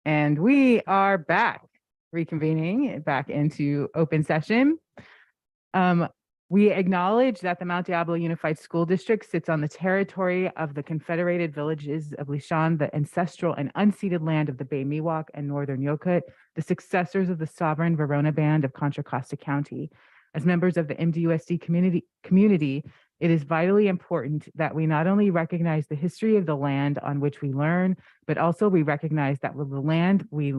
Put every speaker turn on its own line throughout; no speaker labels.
And we are back, reconvening back into open session. We acknowledge that the Mount Diablo Unified School District sits on the territory of the Confederated Villages of Lisjan, the ancestral and unceded land of the Bay Miwok and Northern Yokut, the successors of the sovereign Verona Band of Contra Costa County. As members of the MDUSD community, it is vitally important that we not only recognize the history of the land on which we learn, but also we recognize that the land we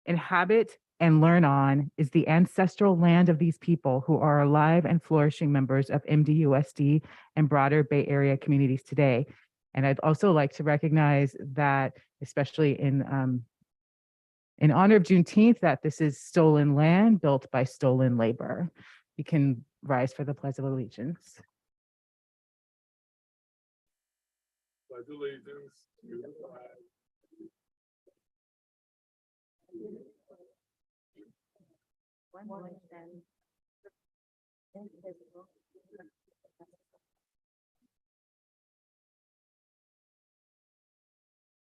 inhabit and learn on is the ancestral land of these people who are alive and flourishing members of MDUSD and broader Bay Area communities today. And I'd also like to recognize that, especially in honor of Juneteenth, that this is stolen land built by stolen labor. You can rise for the Pledge of Allegiance.
Pledge allegiance to the flag.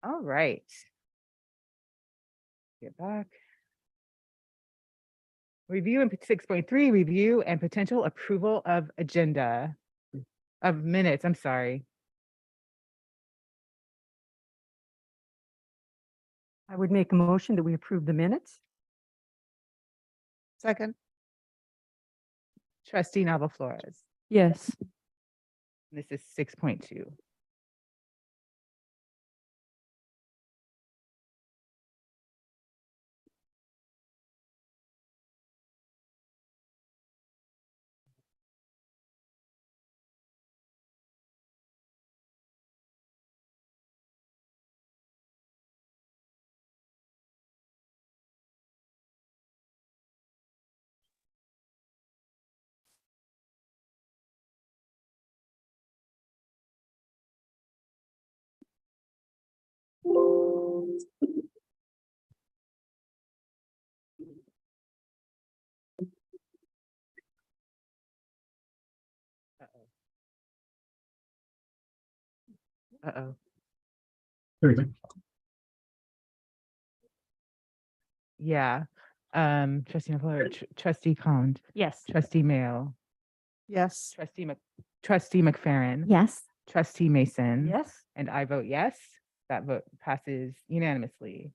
All right. Get back. Review and 6.3, review and potential approval of agenda of minutes. I'm sorry.
I would make a motion that we approve the minutes.
Second.
Trustee Nava Flores.
Yes.
This is 6.2. Uh-oh. Yeah. Trustee Nava Flores, Trustee Cond,
Yes.
Trustee Mayo,
Yes.
Trustee McFerrin.
Yes.
Trustee Mason.
Yes.
And I vote yes. That vote passes unanimously.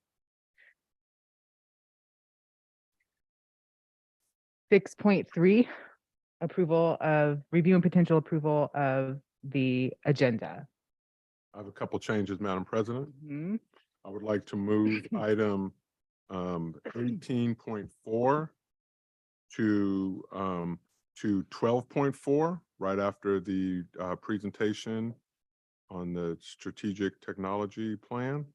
6.3, approval of review and potential approval of the agenda.
I have a couple changes, Madam President.
Mhm.
I would like to move item 18.4 to 12.4, right after the presentation on the strategic technology plan.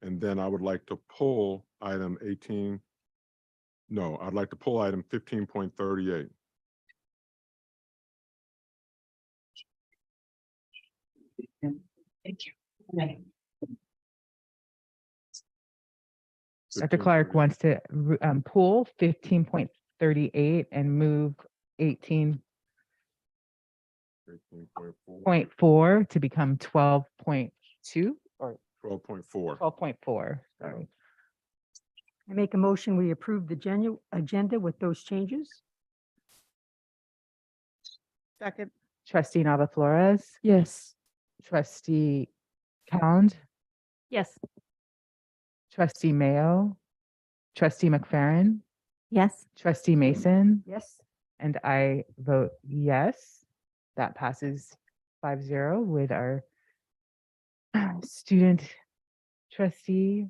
And then I would like to pull item 18. No, I'd like to pull item 15.38.
Thank you.
Dr. Clark wants to pull 15.38 and move 18.4 to become 12.2 or
12.4.
12.4. Sorry.
I make a motion, we approve the agenda with those changes.
Second.
Trustee Nava Flores,
Yes.
Trustee Pound,
Yes.
Trustee Mayo, Trustee McFerrin,
Yes.
Trustee Mason,
Yes.
and I vote yes. That passes 5-0 with our student trustee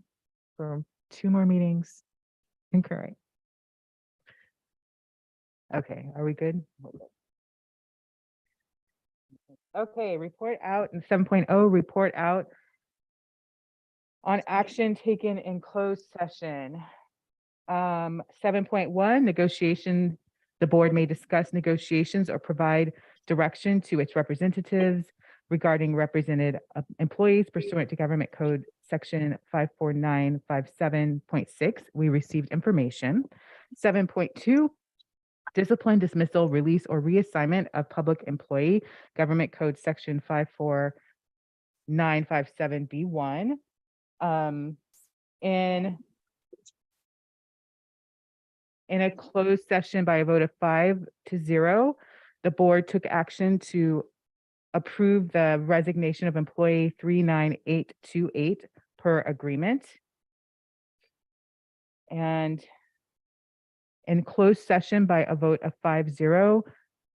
for 2 more meetings concurring. Okay, are we good? Okay, report out in 7.0, report out on action taken in closed session. 7.1, negotiation. The board may discuss negotiations or provide direction to its representatives regarding represented employees pursuant to Government Code Section 54957.6. We received information. 7.2, discipline, dismissal, release, or reassignment of public employee, Government Code Section 54957B1. In a closed session by a vote of 5-0, the board took action to approve the resignation of employee 39828 per agreement. And in closed session by a vote of 5-0,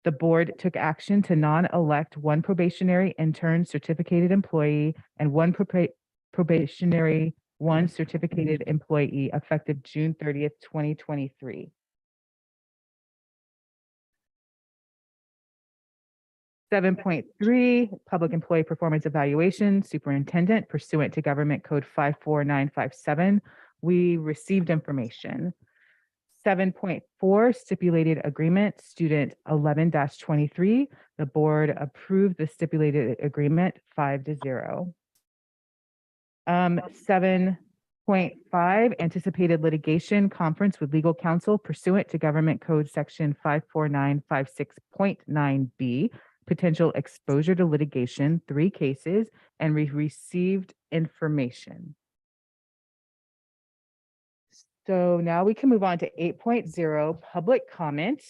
the board took action to non-elect one probationary intern certificated employee and one probationary one certificated employee effective June 30th, 2023. Seven point three, public employee performance evaluation, superintendent pursuant to government code 54957. We received information. 7.4, stipulated agreement, student 11-23. The board approved the stipulated agreement 5-0. 7.5, anticipated litigation conference with legal counsel pursuant to government code section 54956.9B, potential exposure to litigation, 3 cases, and we received information. So now we can move on to 8.0, public comment.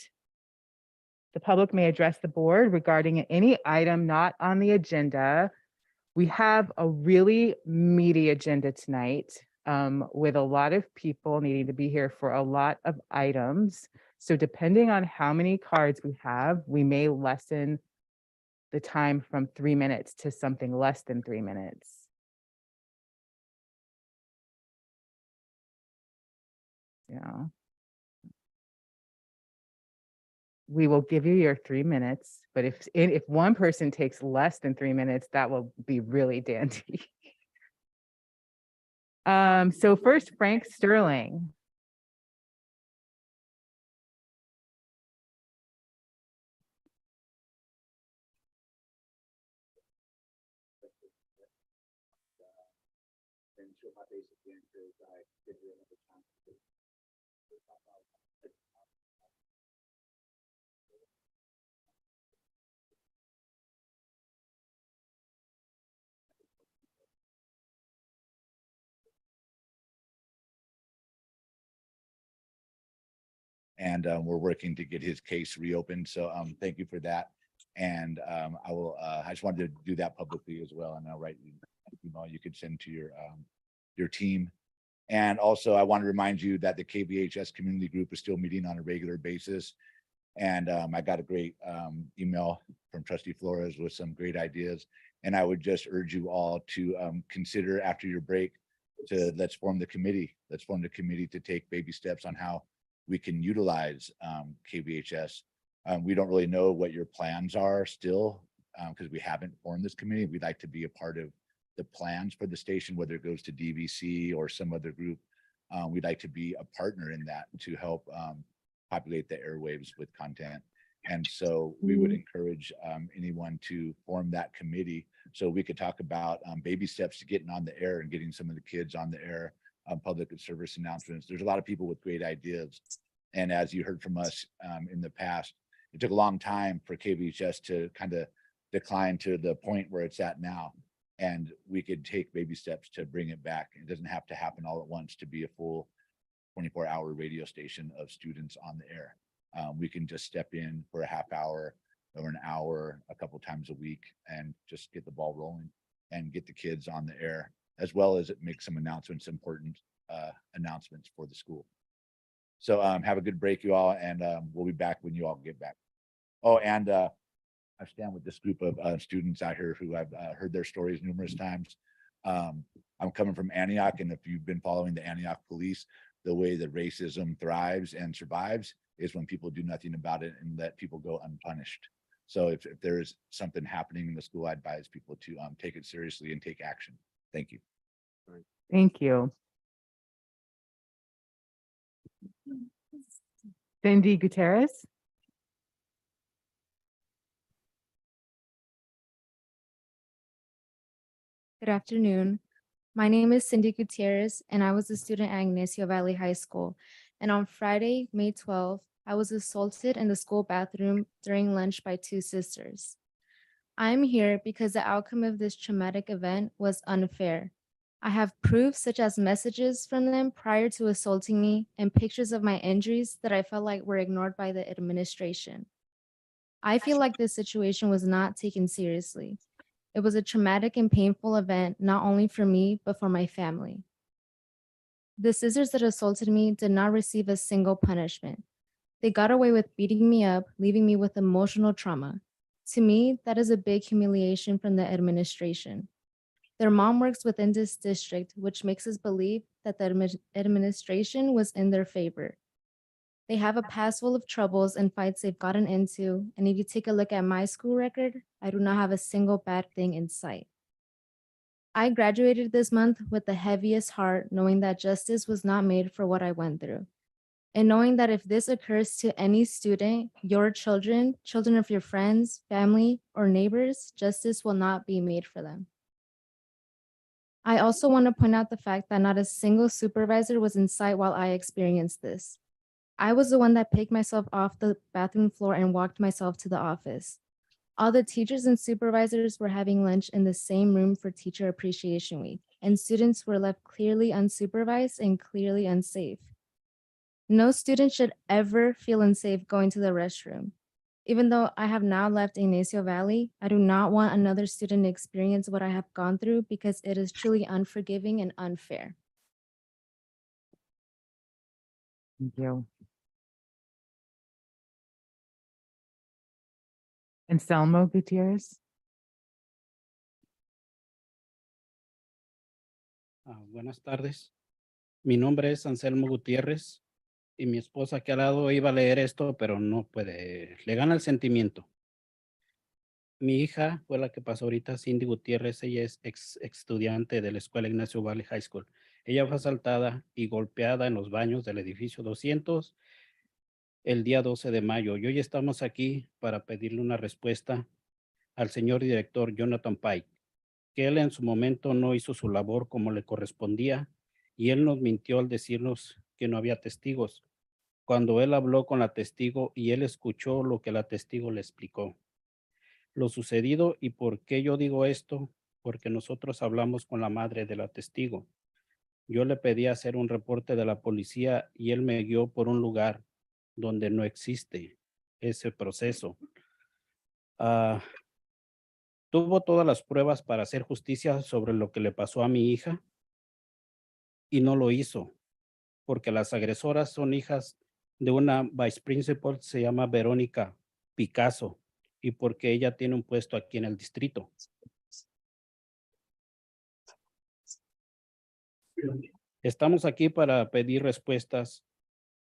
The public may address the board regarding any item not on the agenda. We have a really meaty agenda tonight, with a lot of people needing to be here for a lot of items. So depending on how many cards we have, we may lessen the time from 3 minutes to something less than 3 minutes. Yeah. We will give you your 3 minutes, but if one person takes less than 3 minutes, that will be really dandy. So first, Frank Sterling.
And we're working to get his case reopened. So thank you for that. And I just wanted to do that publicly as well. And I'll write you an email you could send to your team. And also I want to remind you that the KBHS community group is still meeting on a regular basis. And I got a great email from Trustee Flores with some great ideas. And I would just urge you all to consider after your break to let's form the committee. Let's form the committee to take baby steps on how we can utilize KBHS. We don't really know what your plans are still because we haven't formed this committee. We'd like to be a part of the plans for the station, whether it goes to DVC or some other group. We'd like to be a partner in that to help populate the airwaves with content. And so we would encourage anyone to form that committee so we could talk about baby steps to getting on the air and getting some of the kids on the air, public service announcements. There's a lot of people with great ideas. And as you heard from us in the past, it took a long time for KBHS to kind of decline to the point where it's at now. And we could take baby steps to bring it back. It doesn't have to happen all at once to be a full 24-hour radio station of students on the air. We can just step in for a half hour or an hour a couple times a week and just get the ball rolling and get the kids on the air, as well as make some announcements, important announcements for the school. So have a good break, you all, and we'll be back when you all get back. Oh, and I stand with this group of students out here who I've heard their stories numerous times. I'm coming from Antioch, and if you've been following the Antioch police, the way that racism thrives and survives is when people do nothing about it and let people go unpunished. So if there is something happening in the school, I advise people to take it seriously and take action. Thank you.
Thank you. Cindy Gutierrez.
Good afternoon. My name is Cindy Gutierrez, and I was a student at Ignacio Valley High School. And on Friday, May 12th, I was assaulted in the school bathroom during lunch by 2 sisters. I'm here because the outcome of this traumatic event was unfair. I have proof such as messages from them prior to assaulting me and pictures of my injuries that I felt like were ignored by the administration. I feel like this situation was not taken seriously. It was a traumatic and painful event, not only for me, but for my family. The sisters that assaulted me did not receive a single punishment. They got away with beating me up, leaving me with emotional trauma. To me, that is a big humiliation from the administration. Their mom works within this district, which makes us believe that the administration was in their favor. They have a past full of troubles and fights they've gotten into, and if you take a look at my school record, I do not have a single bad thing in sight. I graduated this month with the heaviest heart, knowing that justice was not made for what I went through. And knowing that if this occurs to any student, your children, children of your friends, family, or neighbors, justice will not be made for them. I also want to point out the fact that not a single supervisor was in sight while I experienced this. I was the one that picked myself off the bathroom floor and walked myself to the office. All the teachers and supervisors were having lunch in the same room for Teacher Appreciation Week, and students were left clearly unsupervised and clearly unsafe. No student should ever feel unsafe going to the restroom. Even though I have now left Ignacio Valley, I do not want another student to experience what I have gone through because it is truly unforgiving and unfair.
Thank you. Anselmo Gutierrez.
Buenas tardes. Mi nombre es Anselmo Gutiérrez y mi esposa aquí al lado iba a leer esto, pero no puede. Le gana el sentimiento. Mi hija fue la que pasó ahorita, Cindy Gutiérrez. Ella es ex estudiante de la escuela Ignacio Valley High School. Ella fue asaltada y golpeada en los baños del edificio 200 el día 12 de mayo. Y hoy estamos aquí para pedirle una respuesta al señor director Jonathan Pike, que él en su momento no hizo su labor como le correspondía y él nos mintió al decirnos que no había testigos, cuando él habló con la testigo y él escuchó lo que la testigo le explicó. Lo sucedido y por qué yo digo esto, porque nosotros hablamos con la madre de la testigo. Yo le pedí hacer un reporte de la policía y él me guió por un lugar donde no existe ese proceso. Tuvo todas las pruebas para hacer justicia sobre lo que le pasó a mi hija y no lo hizo, porque las agresoras son hijas de una vice principal, se llama Verónica Picasso, y porque ella tiene un puesto aquí en el distrito. Estamos aquí para pedir respuestas.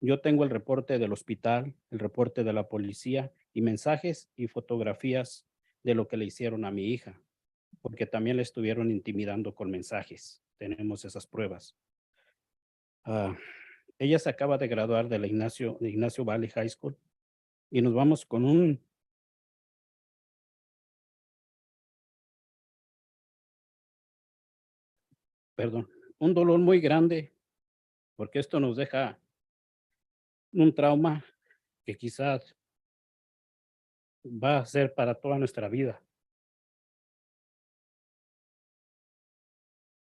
Yo tengo el reporte del hospital, el reporte de la policía y mensajes y fotografías de lo que le hicieron a mi hija, porque también le estuvieron intimidando con mensajes. Tenemos esas pruebas. Ella se acaba de graduar de Ignacio Valley High School y nos vamos con un dolor muy grande, porque esto nos deja un trauma que quizás va a ser para toda nuestra vida.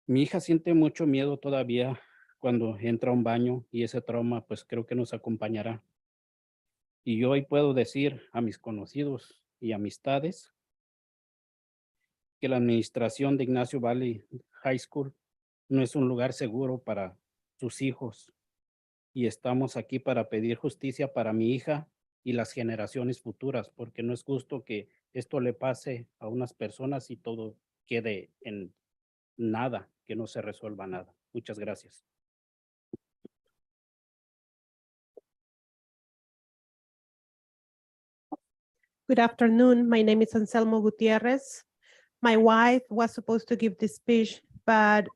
Mi hija siente mucho miedo todavía cuando entra a un baño y ese trauma pues creo que nos acompañará. Y yo hoy puedo decir a mis conocidos y amistades que la administración de Ignacio Valley High School no es un lugar seguro para sus hijos. Y estamos aquí para pedir justicia para mi hija y las generaciones futuras, porque no es justo que esto le pase a unas personas y todo quede en nada, que no se resuelva nada. Muchas gracias.
Good afternoon. My name is Anselmo Gutierrez. My wife was supposed to give this speech, but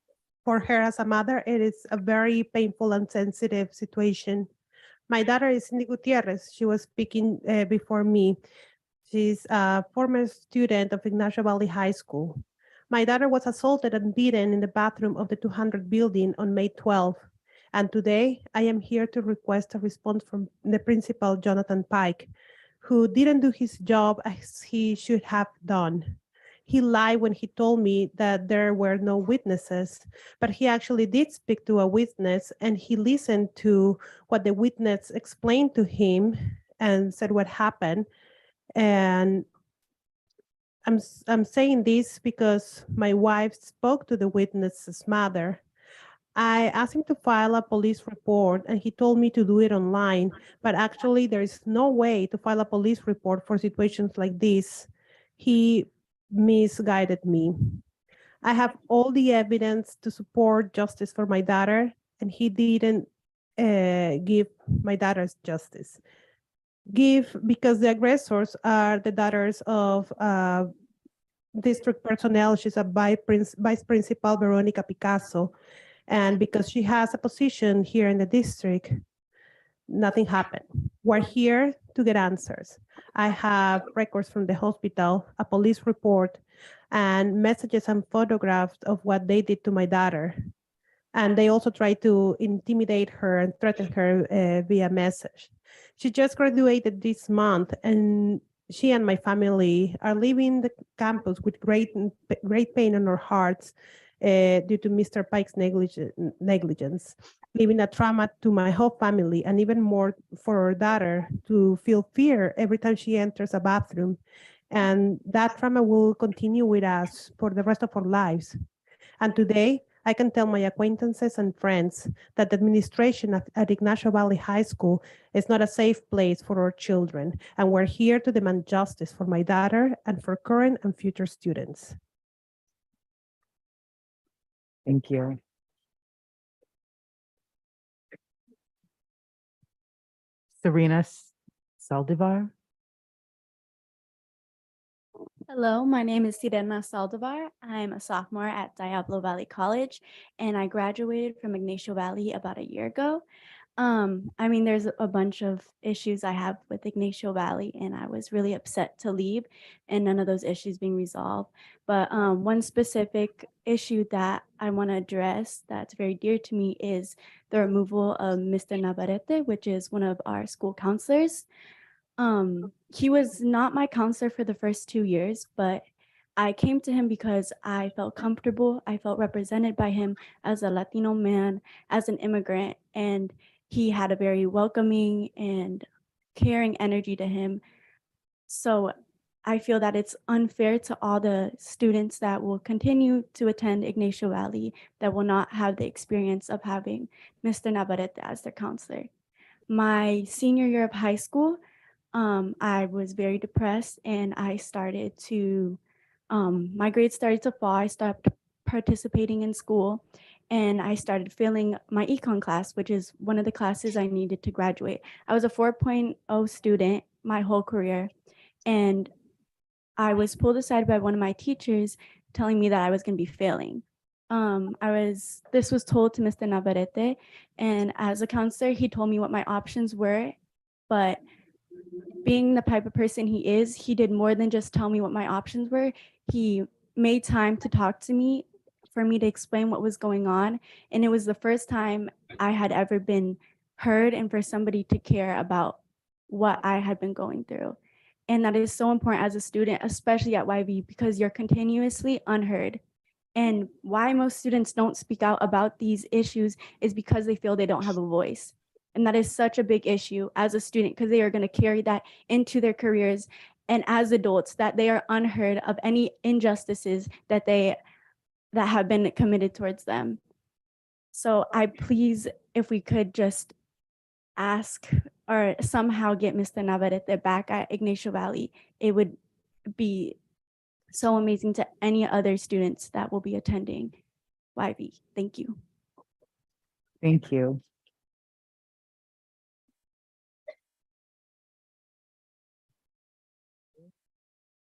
for her as a mother, it is a very painful and sensitive situation. My daughter is Cindy Gutierrez. She was speaking before me. She's a former student of Ignacio Valley High School. My daughter was assaulted and beaten in the bathroom of the 200 building on May 12th. And today I am here to request a response from the principal, Jonathan Pike, who didn't do his job as he should have done. He lied when he told me that there were no witnesses, but he actually did speak to a witness and he listened to what the witness explained to him and said what happened. And I'm saying this because my wife spoke to the witness's mother. I asked him to file a police report and he told me to do it online, but actually there is no way to file a police report for situations like this. He misguided me. I have all the evidence to support justice for my daughter, and he didn't give my daughter's justice. Because the aggressors are the daughters of district personnel. She's a vice principal, Veronica Picasso. And because she has a position here in the district, nothing happened. We're here to get answers. I have records from the hospital, a police report, and messages and photographs of what they did to my daughter. And they also tried to intimidate her and threaten her via message. She just graduated this month, and she and my family are leaving the campus with great pain in our hearts due to Mr. Pike's negligence, leaving a trauma to my whole family, and even more for our daughter to feel fear every time she enters a bathroom. And that trauma will continue with us for the rest of our lives. And today, I can tell my acquaintances and friends that the administration at Ignacio Valley High School is not a safe place for our children, and we're here to demand justice for my daughter and for current and future students.
Thank you. Serena Saldivar.
Hello, my name is Sirena Saldivar. I'm a sophomore at Diablo Valley College, and I graduated from Ignacio Valley about a year ago. There's a bunch of issues I have with Ignacio Valley, and I was really upset to leave and none of those issues being resolved. But one specific issue that I want to address that's very dear to me is the removal of Mr. Navarrete, which is one of our school counselors. He was not my counselor for the first 2 years, but I came to him because I felt comfortable. I felt represented by him as a Latino man, as an immigrant, and he had a very welcoming and caring energy to him. So I feel that it's unfair to all the students that will continue to attend Ignacio Valley that will not have the experience of having Mr. Navarrete as their counselor. My senior year of high school, I was very depressed and I started to, my grades started to fall. I stopped participating in school and I started failing my econ class, which is one of the classes I needed to graduate. I was a 4.0 student my whole career, and I was pulled aside by one of my teachers telling me that I was going to be failing. This was told to Mr. Navarrete, and as a counselor, he told me what my options were, but being the type of person he is, he did more than just tell me what my options were. He made time to talk to me for me to explain what was going on. And it was the first time I had ever been heard and for somebody to care about what I had been going through. And that is so important as a student, especially at YV, because you're continuously unheard. And why most students don't speak out about these issues is because they feel they don't have a voice. And that is such a big issue as a student, because they are going to carry that into their careers and as adults, that they are unheard of any injustices that have been committed towards them. So I please, if we could just ask or somehow get Mr. Navarrete back at Ignacio Valley, it would be so amazing to any other students that will be attending YV. Thank you.
Thank you.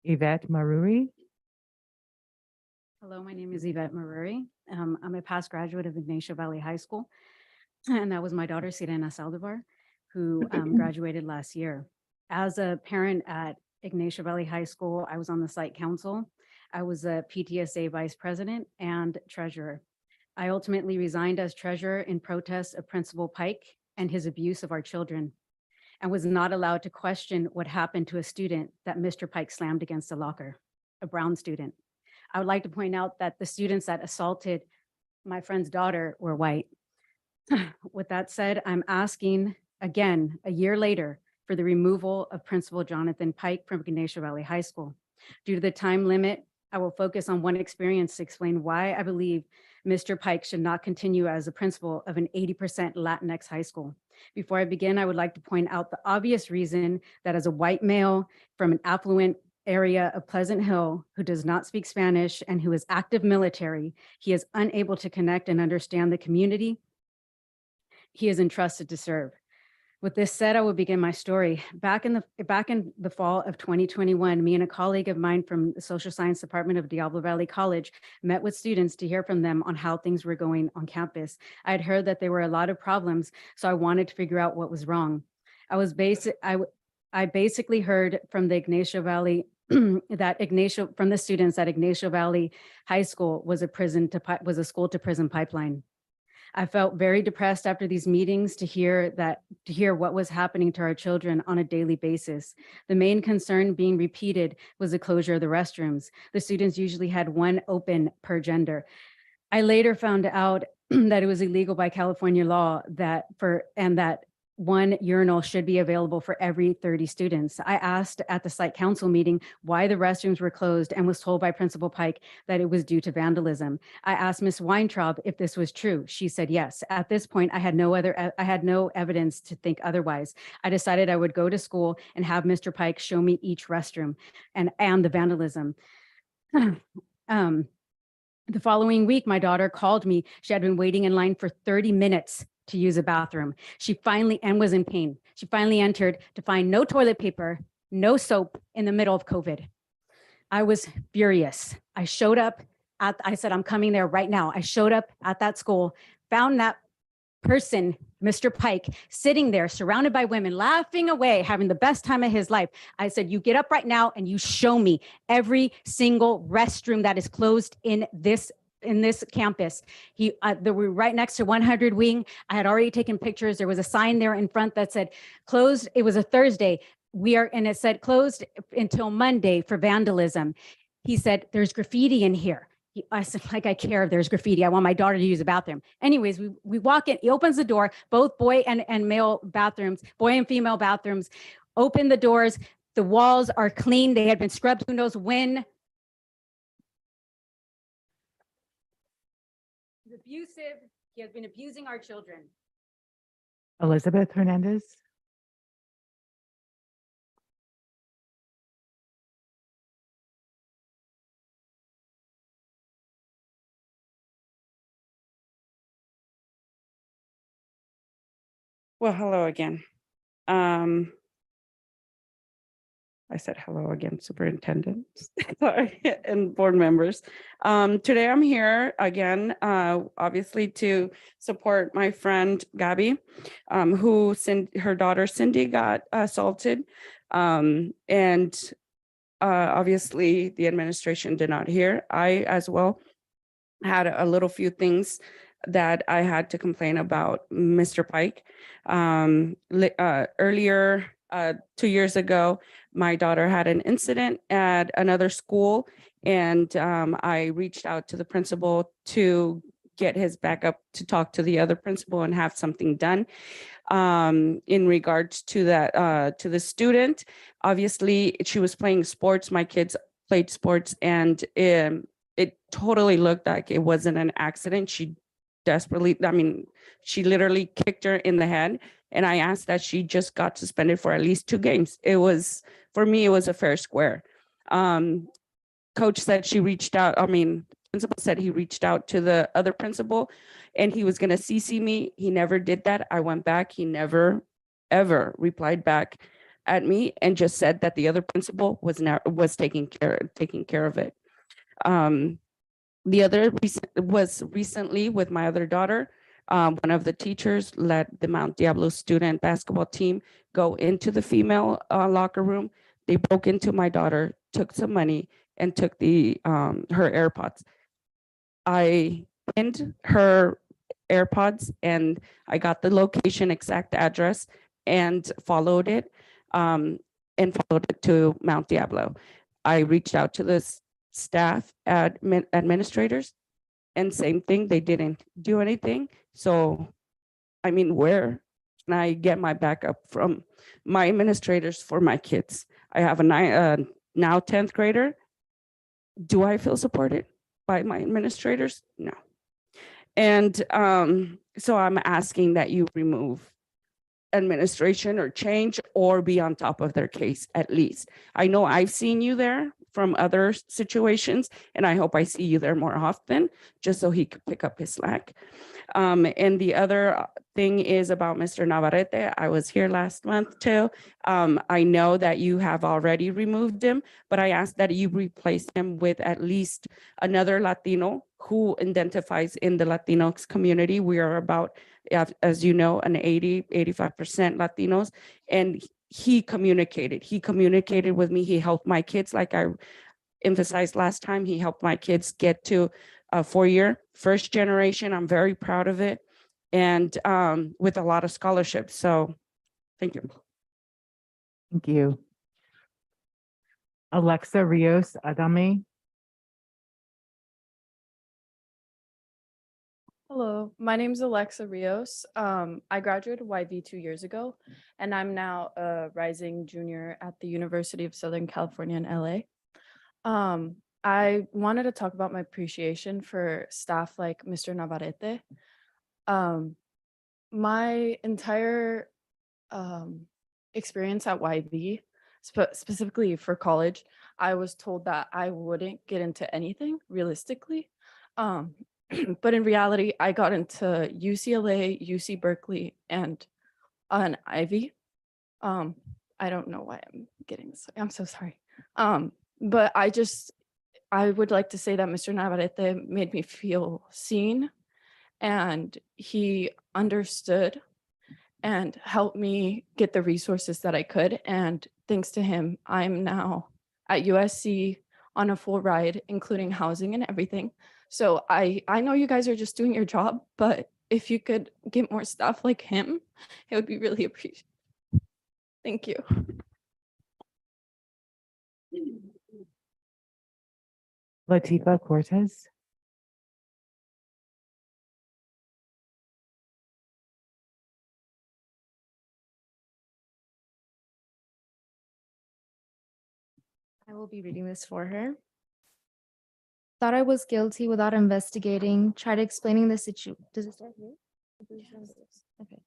Yvette Maruri.
Hello, my name is Yvette Maruri. I'm a past graduate of Ignacio Valley High School, and that was my daughter, Sirena Saldivar, who graduated last year. As a parent at Ignacio Valley High School, I was on the site council. I was a PTSA vice president and treasurer. I ultimately resigned as treasurer in protest of Principal Pike and his abuse of our children, and was not allowed to question what happened to a student that Mr. Pike slammed against a locker, a Brown student. I would like to point out that the students that assaulted my friend's daughter were white. With that said, I'm asking again, a year later, for the removal of Principal Jonathan Pike from Ignacio Valley High School. Due to the time limit, I will focus on one experience to explain why I believe Mr. Pike should not continue as a principal of an 80% Latinx high school. Before I begin, I would like to point out the obvious reason that as a white male from an affluent area of Pleasant Hill who does not speak Spanish and who is active military, he is unable to connect and understand the community he is entrusted to serve. With this said, I will begin my story. Back in the fall of 2021, me and a colleague of mine from the Social Science Department of Diablo Valley College met with students to hear from them on how things were going on campus. I had heard that there were a lot of problems, so I wanted to figure out what was wrong. I basically heard from the Ignacio Valley from the students that Ignacio Valley High School was a school to prison pipeline. I felt very depressed after these meetings to hear what was happening to our children on a daily basis. The main concern being repeated was the closure of the restrooms. The students usually had one open per gender. I later found out that it was illegal by California law that one urinal should be available for every 30 students. I asked at the site council meeting why the restrooms were closed and was told by Principal Pike that it was due to vandalism. I asked Ms. Weintraub if this was true. She said yes. At this point, I had no evidence to think otherwise. I decided I would go to school and have Mr. Pike show me each restroom and the vandalism. The following week, my daughter called me. She had been waiting in line for 30 minutes to use a bathroom. And was in pain. She finally entered to find no toilet paper, no soap in the middle of COVID. I was furious. I said, I'm coming there right now. I showed up at that school, found that person, Mr. Pike, sitting there surrounded by women, laughing away, having the best time of his life. I said, you get up right now and you show me every single restroom that is closed in this campus. They were right next to 100 Wing. I had already taken pictures. There was a sign there in front that said closed. It was a Thursday. And it said closed until Monday for vandalism. He said, there's graffiti in here. I said, like, I care if there's graffiti. I want my daughter to use a bathroom. Anyways, we walk in, he opens the door, both boy and male bathrooms, boy and female bathrooms, open the doors. The walls are clean. They had been scrubbed, who knows when. Abusive. He has been abusing our children.
Elizabeth Hernandez.
Well, hello again. I said hello again, superintendent sorry, and board members. Today I'm here again, obviously to support my friend Gabby, who her daughter Cindy got assaulted. Obviously the administration did not hear. I as well had a little few things that I had to complain about Mr. Pike. Earlier, 2 years ago, my daughter had an incident at another school, and I reached out to the principal to get his backup to talk to the other principal and have something done in regards to that, to the student. Obviously, she was playing sports. My kids played sports, and it totally looked like it wasn't an accident. She literally kicked her in the head. And I asked that she just got suspended for at least 2 games. For me, it was a fair square. Coach said she reached out. Principal said he reached out to the other principal and he was going to CC me. He never did that. I went back. He never, ever replied back at me and just said that the other principal was taking care of it. The other was recently with my other daughter. One of the teachers let the Mount Diablo student basketball team go into the female locker room. They broke into my daughter, took some money, and took her AirPods. I pinned her AirPods, and I got the location, exact address, and followed it to Mount Diablo. I reached out to the staff, administrators. And same thing, they didn't do anything. So, I mean, where can I get my backup from my administrators for my kids? I have a now 10th grader. Do I feel supported by my administrators? No. And so I'm asking that you remove administration or change or be on top of their case at least. I know I've seen you there from other situations, and I hope I see you there more often, just so he could pick up his slack. And the other thing is about Mr. Navarrete. I was here last month too. I know that you have already removed him, but I ask that you replace him with at least another Latino who identifies in the Latinx community. We are about, as you know, an 85% Latinos, and he communicated with me. He helped my kids, like I emphasized last time, he helped my kids get to a 4-year first generation. I'm very proud of it, and with a lot of scholarships. So thank you.
Thank you. Alexa Rios Adame.
Hello, my name is Alexa Rios. I graduated YV 2 years ago, and I'm now a rising junior at the University of Southern California in LA. I wanted to talk about my appreciation for staff like Mr. Navarrete. My entire experience at YV, specifically for college, I was told that I wouldn't get into anything realistically. But in reality, I got into UCLA, UC Berkeley, and an Ivy. I don't know why I'm getting this. I'm so sorry. But I would like to say that Mr. Navarrete made me feel seen, and he understood and helped me get the resources that I could. And thanks to him, I'm now at USC on a full ride, including housing and everything. So I know you guys are just doing your job, but if you could get more staff like him, it would be really appreciated. Thank you.
Latifa Cortez.
I will be reading this for her. Thought I was guilty without investigating, tried explaining the situation. Does it start here? Okay.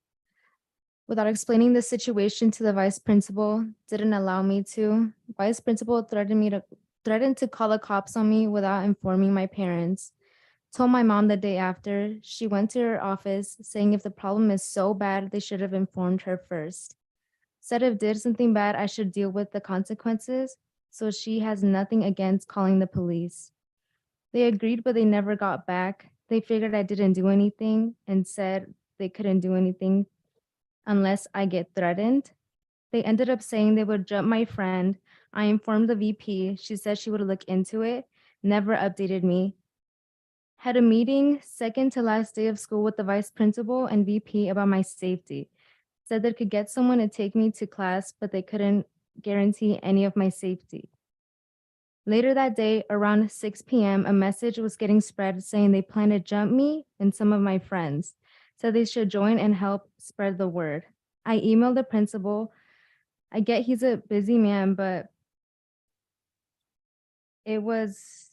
Without explaining the situation to the vice principal, didn't allow me to. Vice principal threatened to call the cops on me without informing my parents. Told my mom the day after. She went to her office saying if the problem is so bad, they should have informed her first. Said if did something bad, I should deal with the consequences. So she has nothing against calling the police. They agreed, but they never got back. They figured I didn't do anything and said they couldn't do anything unless I get threatened. They ended up saying they would jump my friend. I informed the VP. She said she would look into it, never updated me. Had a meeting second to last day of school with the vice principal and VP about my safety. Said they could get someone to take me to class, but they couldn't guarantee any of my safety. Later that day, around 6 p.m., a message was getting spread saying they plan to jump me and some of my friends. Said they should join and help spread the word. I emailed the principal. I get he's a busy man, but it was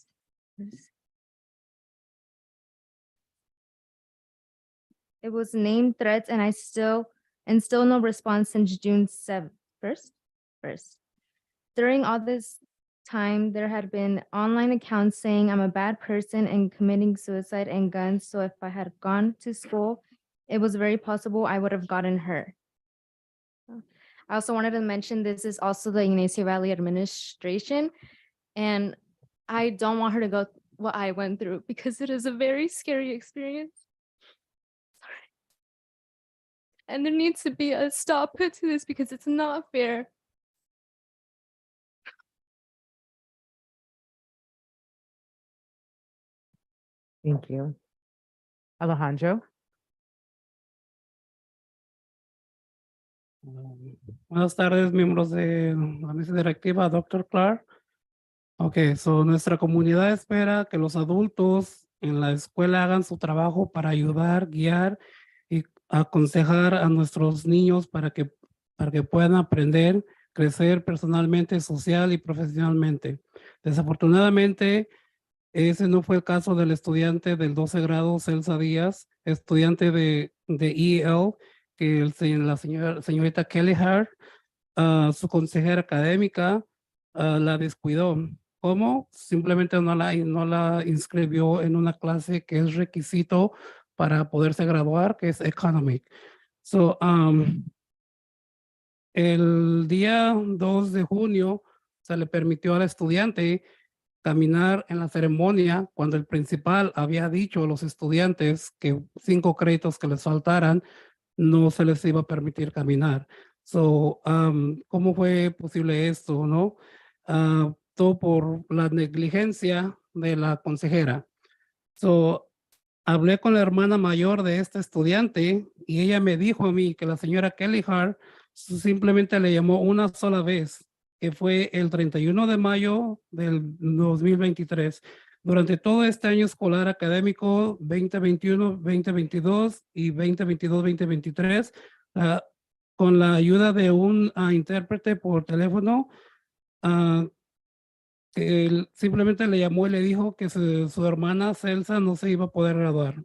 named threats, and still no response since June 1st. During all this time, there had been online accounts saying I'm a bad person and committing suicide and guns. So if I had gone to school, it was very possible I would have gotten hurt. I also wanted to mention this is also the Ignacio Valley administration, and I don't want her to go what I went through because it is a very scary experience. Sorry. And there needs to be a stop put to this because it's not fair.
Thank you. Alejandro.
Buenas tardes, miembros de la mesa directiva, Dr. Clark. Ok, so nuestra comunidad espera que los adultos en la escuela hagan su trabajo para ayudar, guiar y aconsejar a nuestros niños para que puedan aprender, crecer personalmente, social y profesionalmente. Desafortunadamente, ese no fue el caso del estudiante del 12 grado, Celsa Díaz, estudiante de EL, que la señorita Kelly Hart, su consejera académica, la descuidó. ¿Cómo? Simplemente no la inscribió en una clase que es requisito para poderse graduar, que es Economic. So, el día 2 de junio se le permitió al estudiante caminar en la ceremonia cuando el principal había dicho a los estudiantes que 5 créditos que les faltaran no se les iba a permitir caminar. So, ¿cómo fue posible esto, no? Todo por la negligencia de la consejera. So, hablé con la hermana mayor de este estudiante y ella me dijo a mí que la señora Kelly Hart simplemente le llamó una sola vez, que fue el 31 de mayo del 2023. Durante todo este año escolar académico 2021, 2022 y 2022-2023, con la ayuda de un intérprete por teléfono, que él simplemente le llamó y le dijo que su hermana Celsa no se iba a poder graduar.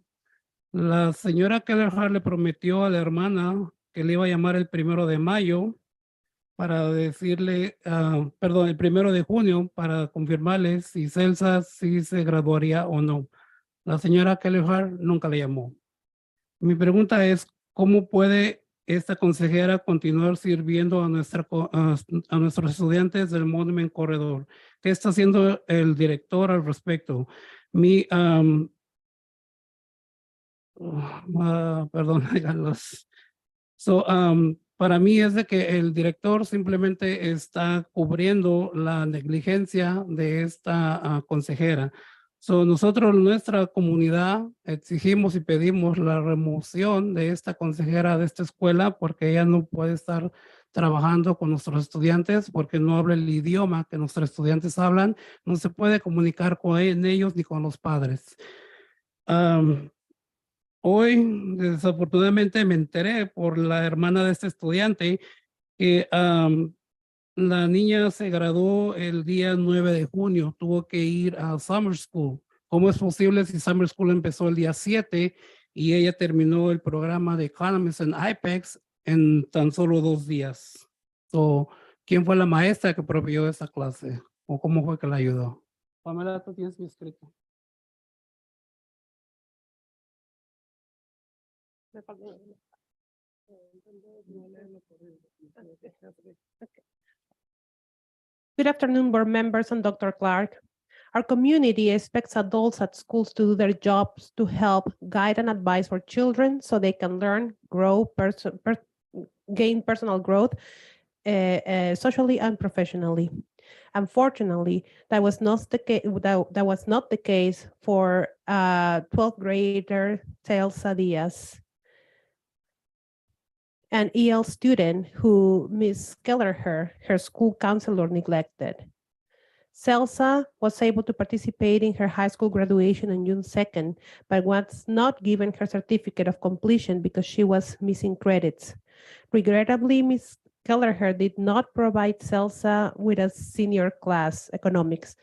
La señora Keller Hart le prometió a la hermana que le iba a llamar el 1 de mayo para decirle, perdón, el 1 de junio para confirmarle si Celsa sí se graduaría o no. La señora Keller Hart nunca le llamó. Mi pregunta es, ¿cómo puede esta consejera continuar sirviendo a nuestros estudiantes del Monument Corredor? ¿Qué está haciendo el director al respecto? Perdón, para mí es de que el director simplemente está cubriendo la negligencia de esta consejera. Nosotros, nuestra comunidad, exigimos y pedimos la remoción de esta consejera de esta escuela porque ella no puede estar trabajando con nuestros estudiantes porque no habla el idioma que nuestros estudiantes hablan, no se puede comunicar con ellos ni con los padres. Hoy, desafortunadamente, me enteré por la hermana de este estudiante que la niña se graduó el día 9 de junio, tuvo que ir a Summer School. ¿Cómo es posible si Summer School empezó el día 7 y ella terminó el programa de Economics en IPEX en tan solo 2 días? ¿Quién fue la maestra que proveyó esa clase? ¿O cómo fue que la ayudó? Pamela, tú tienes mi escrito.
Good afternoon, board members and Dr. Clark. Our community expects adults at schools to do their jobs to help guide and advise for children so they can learn, grow, gain personal growth socially and professionally. Unfortunately, that was not the case for 12th grader Celsa Diaz, an EL student who Ms. Kelleher, her school counselor, neglected. Celsa was able to participate in her high school graduation on June 2nd, but was not given her certificate of completion because she was missing credits. Regrettably, Ms. Kelleher did not provide Celsa with a senior class, economics.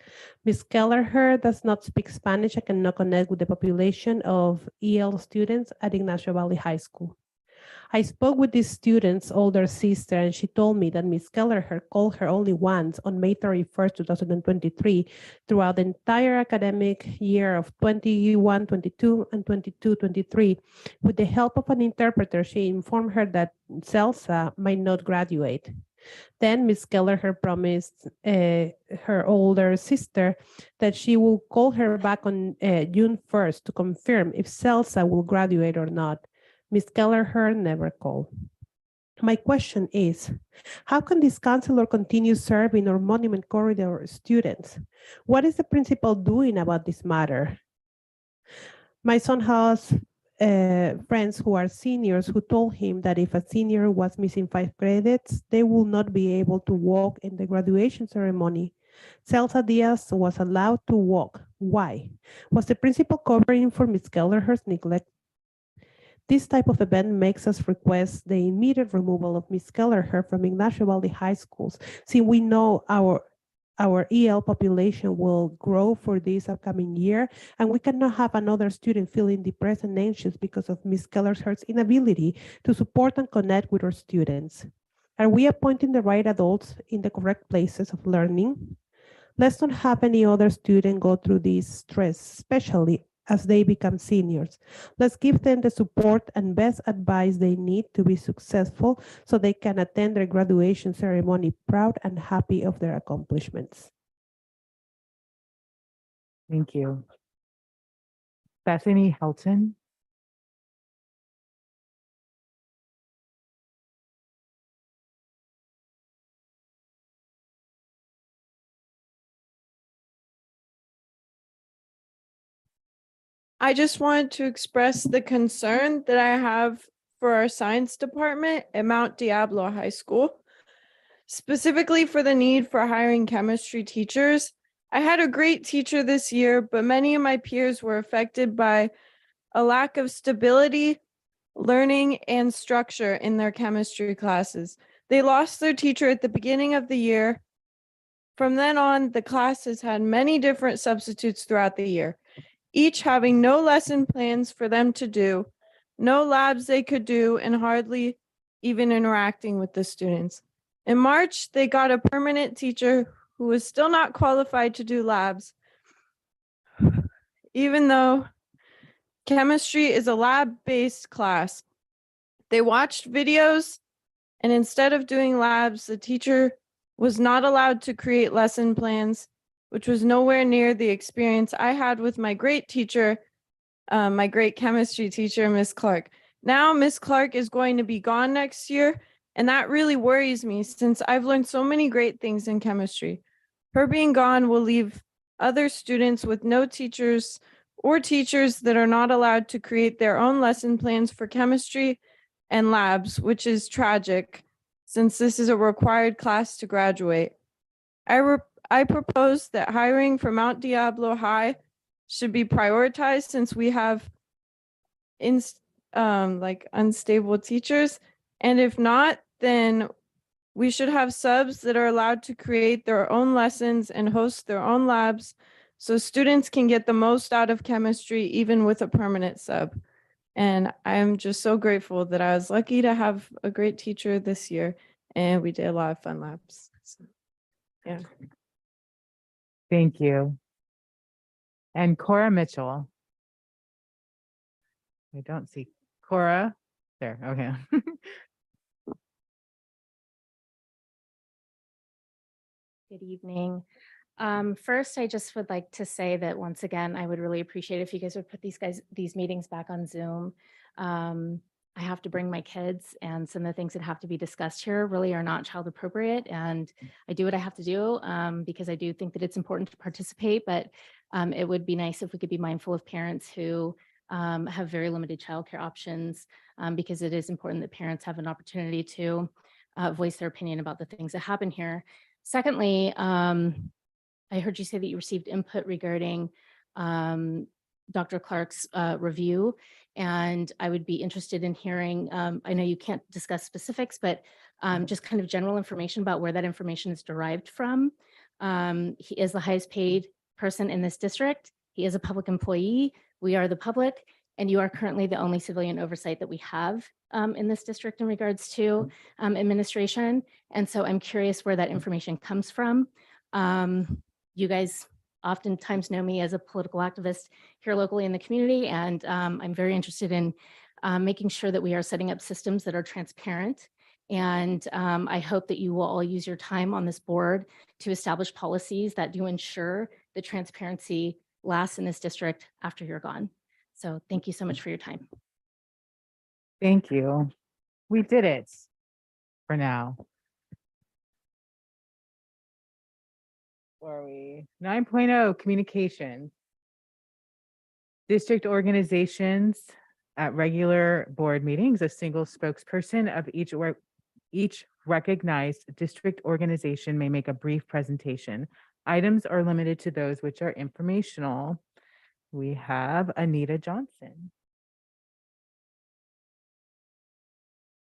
Ms. Kelleher does not speak Spanish and cannot connect with the population of EL students at Ignacio Valley High School. I spoke with this student's older sister, and she told me that Ms. Kelleher called her only once on May 31st, 2023, throughout the entire academic year of 21-22 and 22-23. With the help of an interpreter, she informed her that Celsa might not graduate. Then Ms. Kelleher promised her older sister that she will call her back on June 1st to confirm if Celsa will graduate or not. Ms. Kelleher never called. My question is, how can this counselor continue serving our Monument Corridor students? What is the principal doing about this matter? My son has friends who are seniors who told him that if a senior was missing 5 credits, they will not be able to walk in the graduation ceremony. Celsa Diaz was allowed to walk. Why? Was the principal covering for Ms. Kelleher's neglect? This type of event makes us request the immediate removal of Ms. Kelleher from Ignacio Valley High Schools, since we know our EL population will grow for this upcoming year, and we cannot have another student feeling depressed and anxious because of Ms. Kelleher's inability to support and connect with our students. Are we appointing the right adults in the correct places of learning? Let's not have any other student go through this stress, especially as they become seniors. Let's give them the support and best advice they need to be successful so they can attend their graduation ceremony proud and happy of their accomplishments.
Thank you. Bethany Helton.
I just wanted to express the concern that I have for our science department at Mount Diablo High School, specifically for the need for hiring chemistry teachers. I had a great teacher this year, but many of my peers were affected by a lack of stability, learning, and structure in their chemistry classes. They lost their teacher at the beginning of the year. From then on, the class has had many different substitutes throughout the year, each having no lesson plans for them to do, no labs they could do, and hardly even interacting with the students. In March, they got a permanent teacher who was still not qualified to do labs, even though chemistry is a lab-based class. They watched videos, and instead of doing labs, the teacher was not allowed to create lesson plans, which was nowhere near the experience I had with my great teacher, my great chemistry teacher, Miss Clark. Now Miss Clark is going to be gone next year, and that really worries me since I've learned so many great things in chemistry. Her being gone will leave other students with no teachers or teachers that are not allowed to create their own lesson plans for chemistry and labs, which is tragic since this is a required class to graduate. I propose that hiring for Mount Diablo High should be prioritized since we have unstable teachers. And if not, then we should have subs that are allowed to create their own lessons and host their own labs so students can get the most out of chemistry, even with a permanent sub. And I'm just so grateful that I was lucky to have a great teacher this year, and we did a lot of fun labs. So, yeah.
Thank you. And Cora Mitchell. I don't see Cora there. Okay.
Good evening. First, I just would like to say that once again, I would really appreciate if you guys would put these meetings back on Zoom. I have to bring my kids, and some of the things that have to be discussed here really are not child appropriate. And I do what I have to do because I do think that it's important to participate, but it would be nice if we could be mindful of parents who have very limited childcare options because it is important that parents have an opportunity to voice their opinion about the things that happen here. Secondly, I heard you say that you received input regarding Dr. Clark's review, and I would be interested in hearing, I know you can't discuss specifics, but just kind of general information about where that information is derived from. He is the highest paid person in this district. He is a public employee. We are the public, and you are currently the only civilian oversight that we have in this district in regards to administration. And so I'm curious where that information comes from. You guys oftentimes know me as a political activist here locally in the community, and I'm very interested in making sure that we are setting up systems that are transparent. And I hope that you will all use your time on this board to establish policies that do ensure that transparency lasts in this district after you're gone. So thank you so much for your time.
Thank you. We did it for now. Where are we? 9.0 communication. District organizations at regular board meetings, a single spokesperson of each recognized district organization may make a brief presentation. Items are limited to those which are informational. We have Anita Johnson.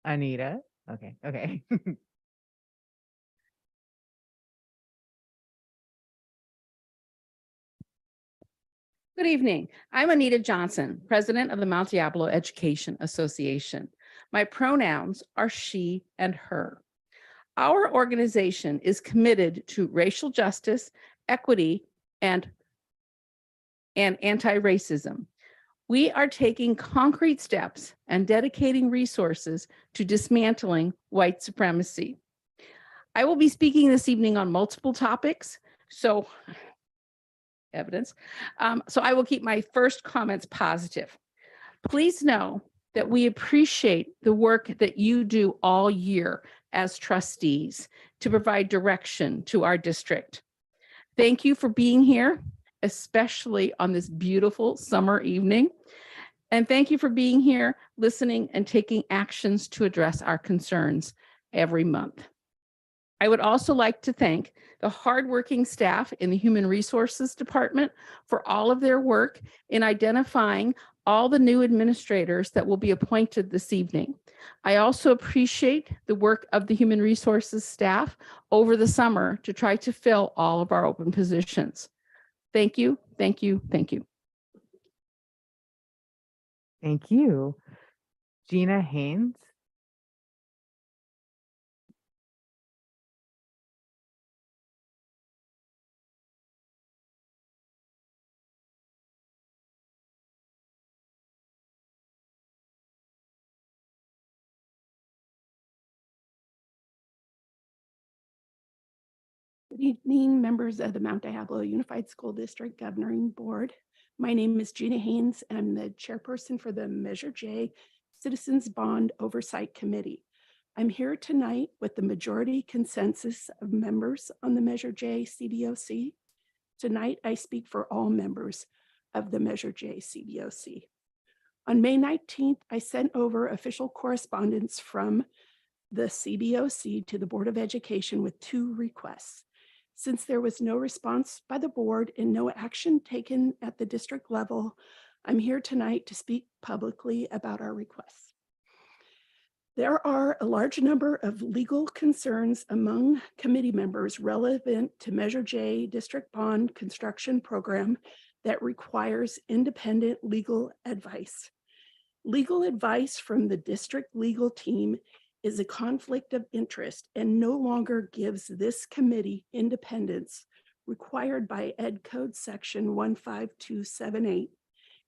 Anita, okay.
Good evening. I'm Anita Johnson, President of the Mount Diablo Education Association. My pronouns are she and her. Our organization is committed to racial justice, equity, and anti-racism. We are taking concrete steps and dedicating resources to dismantling white supremacy. I will be speaking this evening on multiple topics, so I will keep my first comments positive. Please know that we appreciate the work that you do all year as trustees to provide direction to our district. Thank you for being here, especially on this beautiful summer evening. And thank you for being here, listening, and taking actions to address our concerns every month. I would also like to thank the hardworking staff in the Human Resources Department for all of their work in identifying all the new administrators that will be appointed this evening. I also appreciate the work of the Human Resources staff over the summer to try to fill all of our open positions. Thank you, thank you, thank you.
Thank you. Gina Haynes.
Good evening, members of the Mount Diablo Unified School District Governing Board. My name is Gina Haynes, and I'm the chairperson for the Measure J Citizens Bond Oversight Committee. I'm here tonight with the majority consensus of members on the Measure J CBOC. Tonight, I speak for all members of the Measure J CBOC. On May 19th, I sent over official correspondence from the CBOC to the Board of Education with 2 requests. Since there was no response by the board and no action taken at the district level, I'm here tonight to speak publicly about our requests. There are a large number of legal concerns among committee members relevant to Measure J District Bond Construction Program that requires independent legal advice. Legal advice from the district legal team is a conflict of interest and no longer gives this committee independence required by Ed Code Section 15278,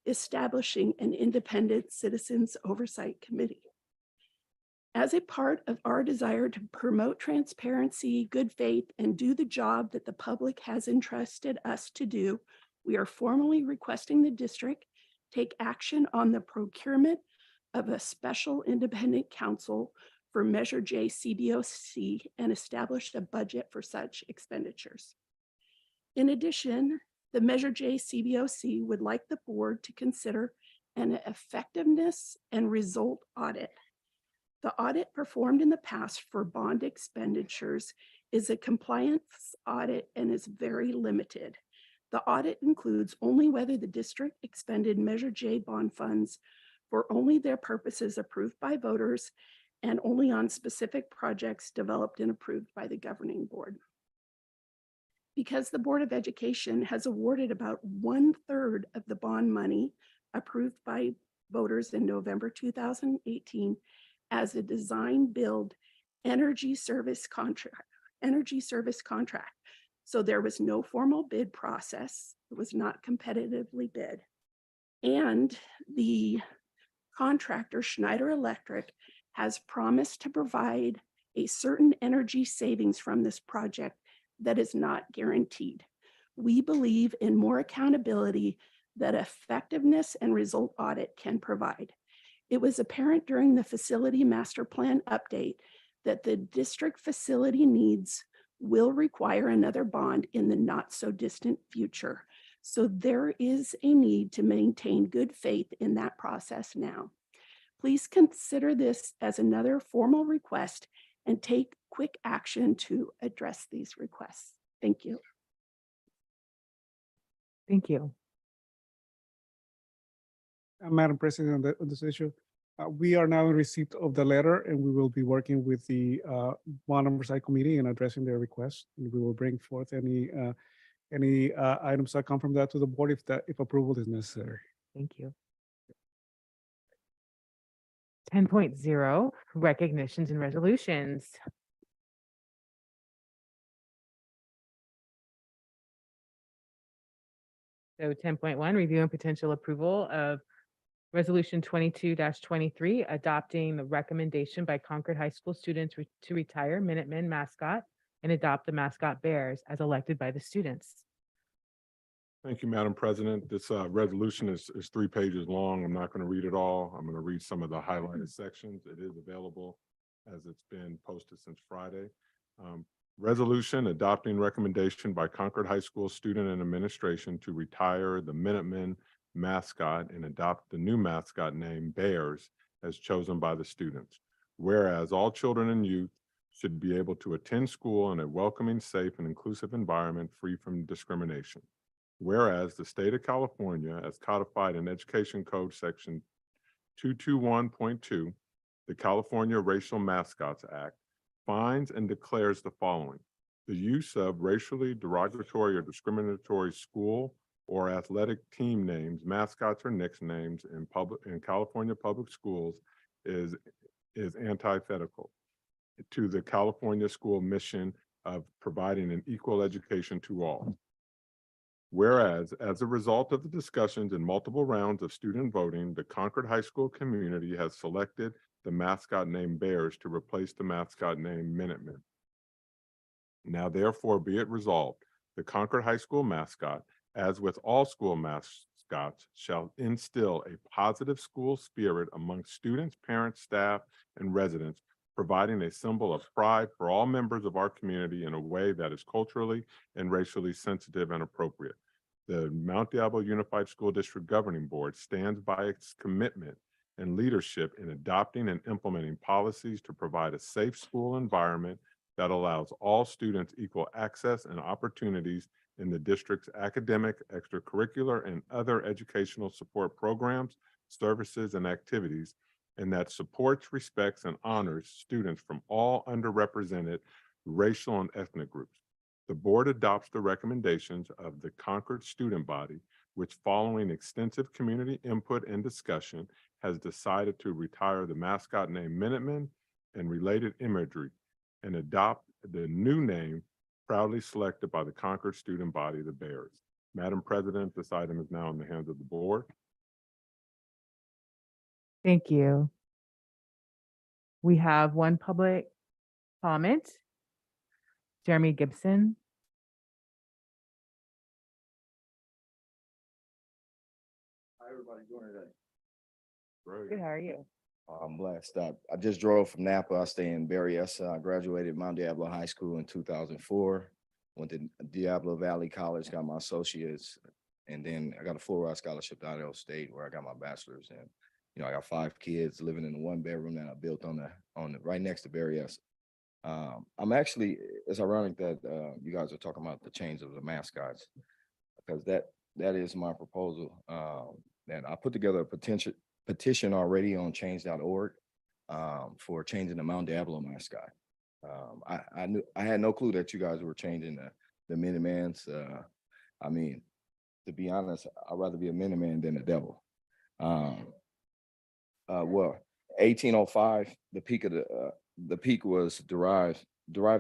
establishing an independent citizens oversight committee. As a part of our desire to promote transparency, good faith, and do the job that the public has entrusted us to do, we are formally requesting the district take action on the procurement of a special independent counsel for Measure J CBOC and establish a budget for such expenditures. In addition, the Measure J CBOC would like the board to consider an effectiveness and result audit. The audit performed in the past for bond expenditures is a compliance audit and is very limited. The audit includes only whether the district expended Measure J bond funds for only their purposes approved by voters and only on specific projects developed and approved by the governing board. Because the Board of Education has awarded about 1/3 of the bond money approved by voters in November 2018 as a design build energy service contract. So there was no formal bid process. It was not competitively bid. And the contractor, Schneider Electric, has promised to provide a certain energy savings from this project that is not guaranteed. We believe in more accountability that effectiveness and result audit can provide. It was apparent during the facility master plan update that the district facility needs will require another bond in the not so distant future. So there is a need to maintain good faith in that process now. Please consider this as another formal request and take quick action to address these requests. Thank you.
Thank you.
Madam President, on this issue, we are now in receipt of the letter and we will be working with the Bond Oversight Committee and addressing their requests. And we will bring forth any items that come from that to the board if approval is necessary.
Thank you. 10.0 recognitions and resolutions. So 10.1, review and potential approval of Resolution 22-23, adopting the recommendation by Concord High School students to retire Minutemen mascot and adopt the mascot Bears as elected by the students.
Thank you, Madam President. This resolution is 3 pages long. I'm not going to read it all. I'm going to read some of the highlighted sections. It is available as it's been posted since Friday. Resolution adopting recommendation by Concord High School student and administration to retire the Minutemen mascot and adopt the new mascot name Bears as chosen by the students. Whereas all children and youth should be able to attend school in a welcoming, safe, and inclusive environment free from discrimination. Whereas the state of California, as codified in Education Code Section 221.2, the California Racial Mascots Act, finds and declares the following: the use of racially derogatory or discriminatory school or athletic team names, mascots, or nicknames in California public schools is antithetical to the California school mission of providing an equal education to all. Whereas, as a result of the discussions in multiple rounds of student voting, the Concord High School community has selected the mascot name Bears to replace the mascot name Minutemen. Now therefore be it resolved, the Concord High School mascot, as with all school mascots, shall instill a positive school spirit among students, parents, staff, and residents, providing a symbol of pride for all members of our community in a way that is culturally and racially sensitive and appropriate. The Mount Diablo Unified School District Governing Board stands by its commitment and leadership in adopting and implementing policies to provide a safe school environment that allows all students equal access and opportunities in the district's academic, extracurricular, and other educational support programs, services, and activities, and that supports, respects, and honors students from all underrepresented racial and ethnic groups. The board adopts the recommendations of the Concord student body, which, following extensive community input and discussion, has decided to retire the mascot name Minutemen and related imagery and adopt the new name proudly selected by the Concord student body, the Bears. Madam President, this item is now in the hands of the board.
Thank you. We have one public comment. Jeremy Gibson.
How everybody doing today?
Great.
Good, how are you?
I'm blessed. I just drove from Napa. I stay in Berryessa. I graduated Mount Diablo High School in 2004. Went to Diablo Valley College, got my associates, and then I got a full ride scholarship to Idaho State where I got my bachelor's. And I got 5 kids living in a 1-bedroom that I built on the right next to Berryessa. I'm actually, it's ironic that you guys are talking about the change of the mascots, because that is my proposal. That I put together a petition already on change.org for changing the Mount Diablo mascot. I had no clue that you guys were changing the Minutemans. I mean, to be honest, I'd rather be a Minuteman than a devil. Well, 1805, the peak was derived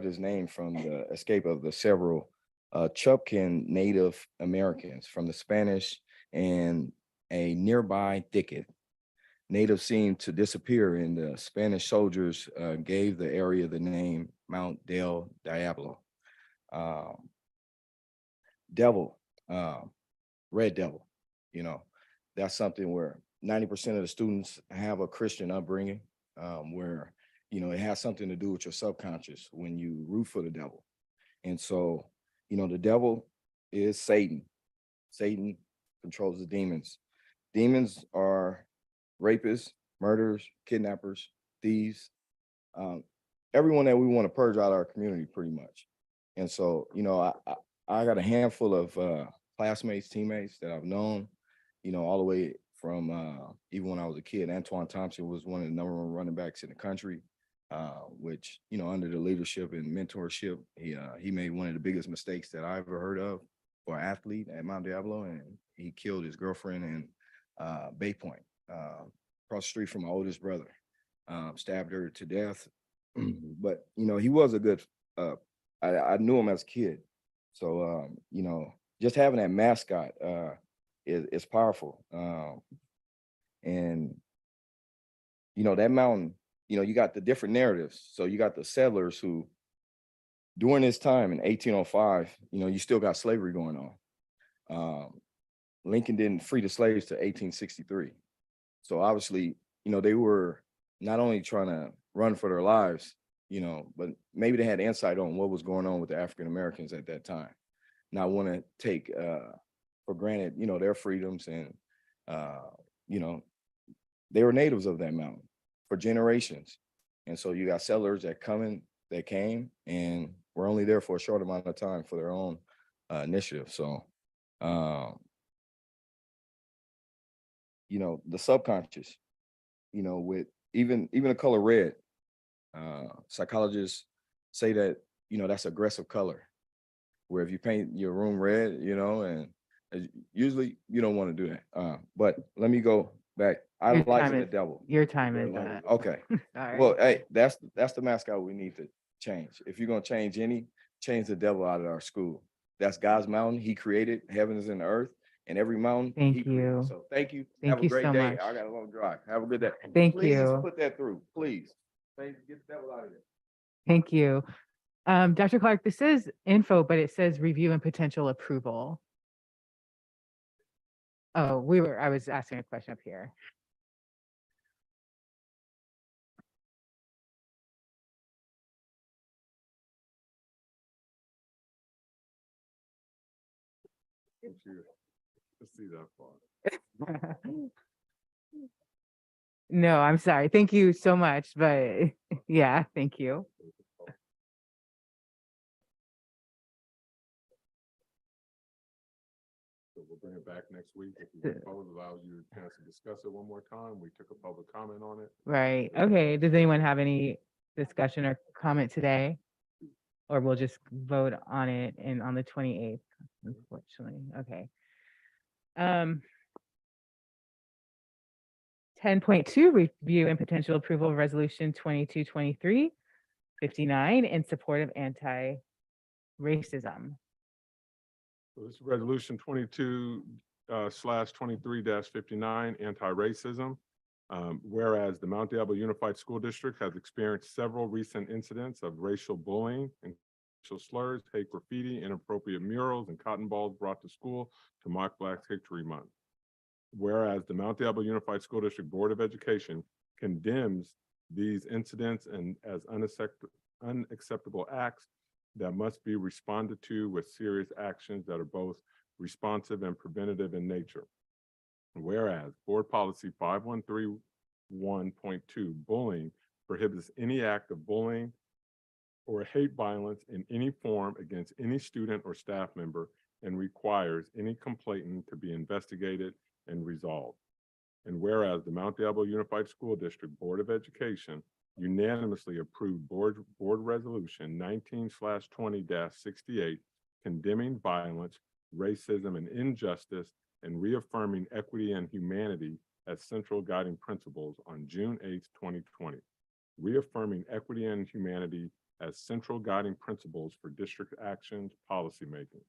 its name from the escape of the several Chupcan Native Americans from the Spanish and a nearby thicket. Natives seemed to disappear, and the Spanish soldiers gave the area the name Mount del Diablo. Devil, red devil, that's something where 90% of the students have a Christian upbringing, where, it has something to do with your subconscious when you root for the devil. And so, the devil is Satan. Satan controls the demons. Demons are rapists, murderers, kidnappers, thieves, everyone that we want to purge out of our community pretty much. And so, I got a handful of classmates, teammates that I've known, you know, all the way from even when I was a kid. Antoine Thompson was one of the #1 running backs in the country, which, you know, under the leadership and mentorship, he made one of the biggest mistakes that I ever heard of for an athlete at Mount Diablo, and he killed his girlfriend in Bay Point, across the street from my oldest brother, stabbed her to death. But, you know, he was a good, I knew him as a kid. So, you know, just having that mascot is powerful. And, you know, that mountain, you know, you got the different narratives. So you got the settlers who, during this time in 1805, you know, you still got slavery going on. Lincoln didn't free the slaves to 1863. So obviously, you know, they were not only trying to run for their lives, you know, but maybe they had insight on what was going on with the African Americans at that time. Not want to take for granted, you know, their freedoms, and you know, they were natives of that mountain for generations. And so you got settlers that came and were only there for a short amount of time for their own initiative. So you know, the subconscious, you know, with even the color red, psychologists say that, you know, that's aggressive color, where if you paint your room red, you know, and usually you don't want to do that. But let me go back. I
Your
like
time
the
is-
devil.
Your time is up.
Okay.
Sorry.
Well, hey, that's the mascot we need to change. If you're gonna change the devil out of our school. That's God's mountain. He created heavens and earth, and every mountain.
Thank
he created.
you.
So thank you.
Thank
Have
you
a great
so
day.
much.
I got a long drive. Have a good day.
Thank
Please
you.
put that through, please. Get the devil out of there.
Thank you. Dr. Clark, this is info, but it says review and potential approval. Oh, I was asking a question up here.
Let's see that far.
No, I'm sorry. Thank you so much. But yeah, thank you.
So we'll bring it back next week. If you propose, allows you a chance to discuss it one more time. We took a public comment on it.
Right. Okay. Does anyone have any discussion or comment today? Or we'll just vote on it on the 28th, unfortunately. Okay. 10.2, review and potential approval of resolution 2223-59 in support of anti-racism.
So this is resolution 22/23-59, anti-racism. Whereas the Mount Diablo Unified School District has experienced several recent incidents of racial bullying and racial slurs, hate graffiti, inappropriate murals, and cotton balls brought to school to mock Black History Month. Whereas the Mount Diablo Unified School District Board of Education condemns these incidents and as unacceptable acts that must be responded to with serious actions that are both responsive and preventative in nature. Whereas Board Policy 5131.2, bullying, prohibits any act of bullying or hate violence in any form against any student or staff member and requires any complainant to be investigated and resolved. And whereas the Mount Diablo Unified School District Board of Education unanimously approved Board Resolution 19/20-68, condemning violence, racism, and injustice, and reaffirming equity and humanity as central guiding principles on June 8th, 2020. Reaffirming equity and humanity as central guiding principles for district actions, policymaking.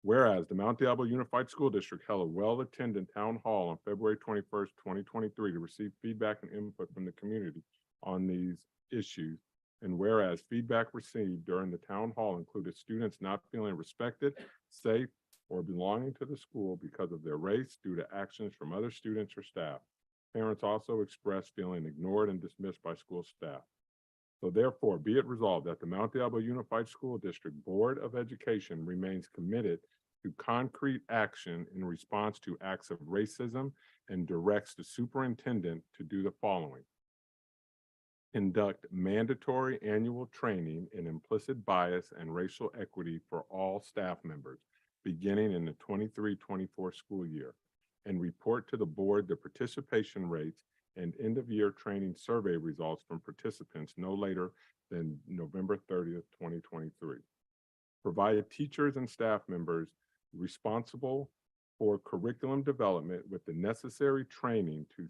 Whereas the Mount Diablo Unified School District held a well-attended town hall on February 21st, 2023 to receive feedback and input from the community on these issues. And whereas feedback received during the town hall included students not feeling respected, safe, or belonging to the school because of their race due to actions from other students or staff. Parents also expressed feeling ignored and dismissed by school staff. So therefore, be it resolved that the Mount Diablo Unified School District Board of Education remains committed to concrete action in response to acts of racism and directs the superintendent to do the following. Conduct mandatory annual training in implicit bias and racial equity for all staff members, beginning in the 23-24 school year, and report to the board the participation rates and end-of-year training survey results from participants no later than November 30th, 2023. Provide teachers and staff members responsible for curriculum development with the necessary training to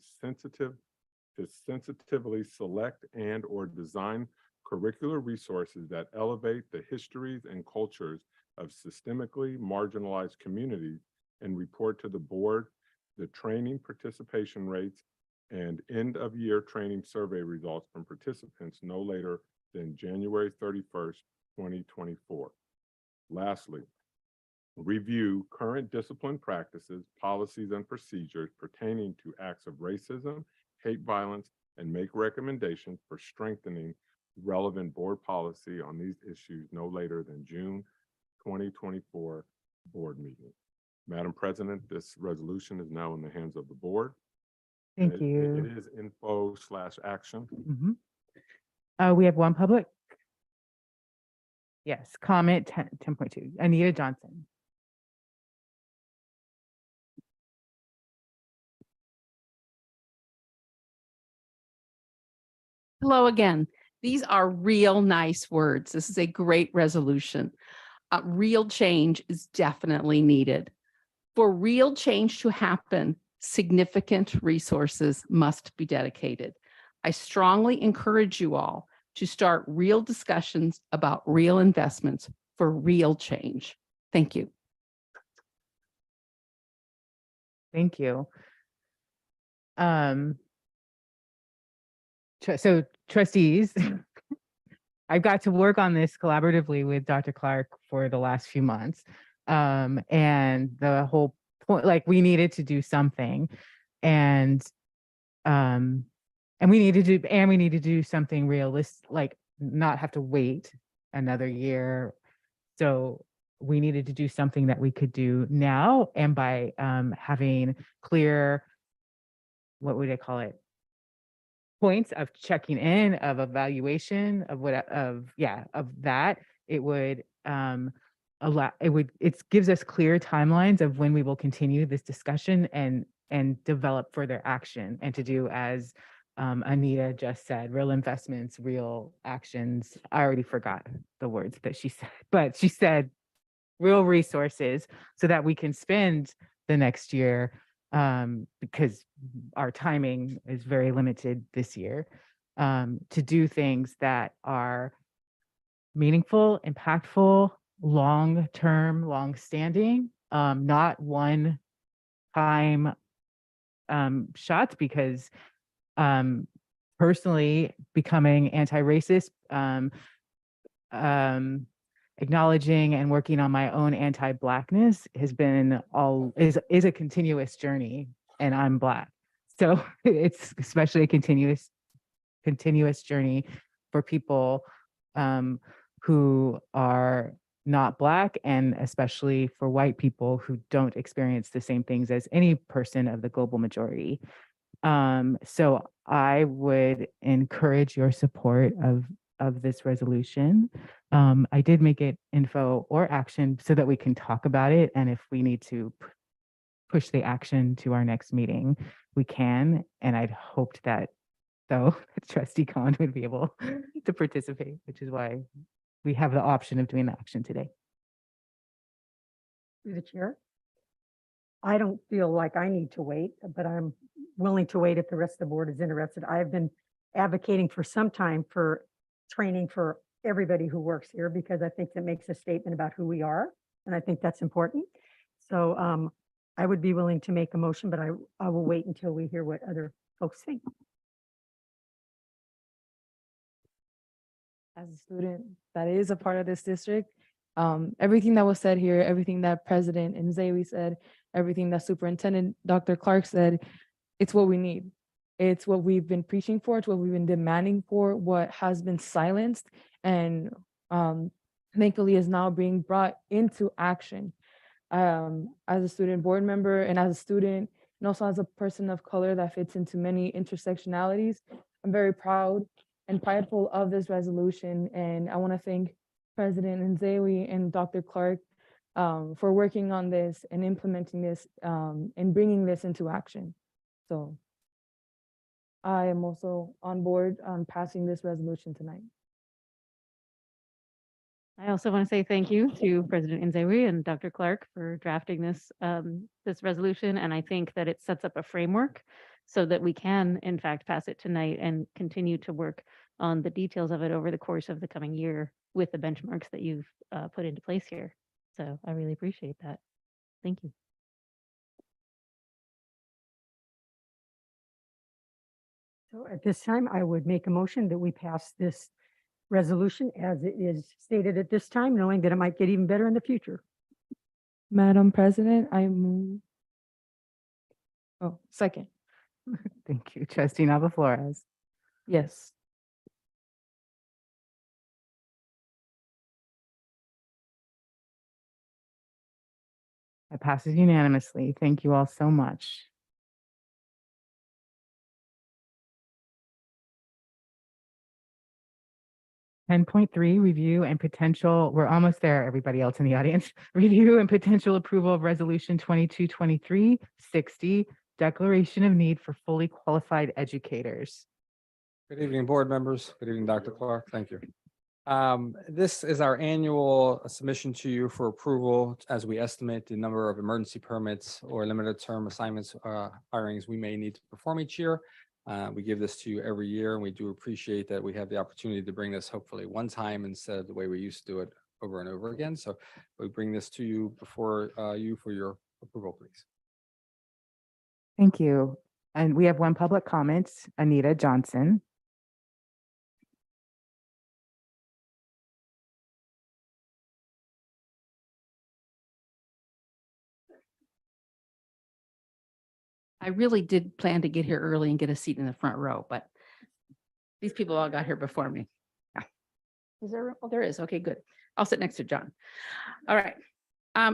sensitively select and or design curricular resources that elevate the histories and cultures of systemically marginalized communities, and report to the board the training participation rates and end-of-year training survey results from participants no later than January 31st, 2024. Lastly, review current discipline practices, policies, and procedures pertaining to acts of racism, hate violence, and make recommendations for strengthening relevant board policy on these issues no later than June 2024 board meeting. Madam President, this resolution is now in the hands of the board.
Thank
It
you.
is info/action.
We have one public. Yes, comment 10.2, Anita Johnson.
Hello again. These are real nice words. This is a great resolution. Real change is definitely needed. For real change to happen, significant resources must be dedicated. I strongly encourage you all to start real discussions about real investments for real change. Thank you.
Thank you. So trustees, I've got to work on this collaboratively with Dr. Clark for the last few months. And the whole point, like, we needed to do something, and we need to do something realistic, like not have to wait another year. So we needed to do something that we could do now, and by having clear, what would I call it, points of checking in, of evaluation, of that, it would it gives us clear timelines of when we will continue this discussion and develop further action, and to do, as Anita just said, real investments, real actions. I already forgot the words that she said, but she said real resources so that we can spend the next year, because our timing is very limited this year, to do things that are meaningful, impactful, long-term, long-standing, not one-time shots, because personally, becoming anti-racist, acknowledging and working on my own anti-Blackness has been is a continuous journey, and I'm Black. So it's especially a continuous journey for people who are not Black, and especially for white people who don't experience the same things as any person of the global majority. So I would encourage your support of this resolution. I did make it info or action so that we can talk about it, and if we need to push the action to our next meeting, we can. And I'd hoped that, though, Trustee Khan would be able to participate, which is why we have the option of doing the action today.
Through the chair. I don't feel like I need to wait, but I'm willing to wait if the rest of the board is interested. I've been advocating for some time for training for everybody who works here, because I think that makes a statement about who we are, and I think that's important. So I would be willing to make a motion, but I will wait until we hear what other folks think.
As a student that is a part of this district, everything that was said here, everything that President Nzewi said, everything that Superintendent Dr. Clark said, it's what we need. It's what we've been preaching for. It's what we've been demanding for, what has been silenced, and thankfully is now being brought into action. As a student board member, and as a student, and also as a person of color that fits into many intersectionalities, I'm very proud and prideful of this resolution. And I want to thank President Nzewi and Dr. Clark
for working on this and implementing this and bringing this into action. So I am also on board on passing this resolution tonight.
I also want to say thank you to President Nzewi and Dr. Clark for drafting this, this resolution. And I think that it sets up a framework so that we can, in fact, pass it tonight and continue to work on the details of it over the course of the coming year with the benchmarks that you've put into place here. So I really appreciate that. Thank you.
So at this time, I would make a motion that we pass this resolution as it is stated at this time, knowing that it might get even better in the future.
Madam President, I move. Oh, second.
Thank you. Trustee Nava Flores.
Yes.
That passes unanimously. Thank you all so much. Ten point three, review and potential, we're almost there, everybody else in the audience. Review and potential approval of resolution 2223-60, declaration of need for fully qualified educators.
Good evening, board members. Good evening, Dr. Clark. Thank you. This is our annual submission to you for approval as we estimate the number of emergency permits or limited term assignments hirings we may need to perform each year. We give this to you every year, and we do appreciate that we have the opportunity to bring this hopefully one time instead of the way we used to do it over and over again. So we bring this to you before you for your approval, please.
Thank you. And we have one public comment, Anita Johnson.
I really did plan to get here early and get a seat in the front row, but these people all got here before me. Yeah. Is there room? Oh, there is. Okay, good. I'll sit next to John. All right.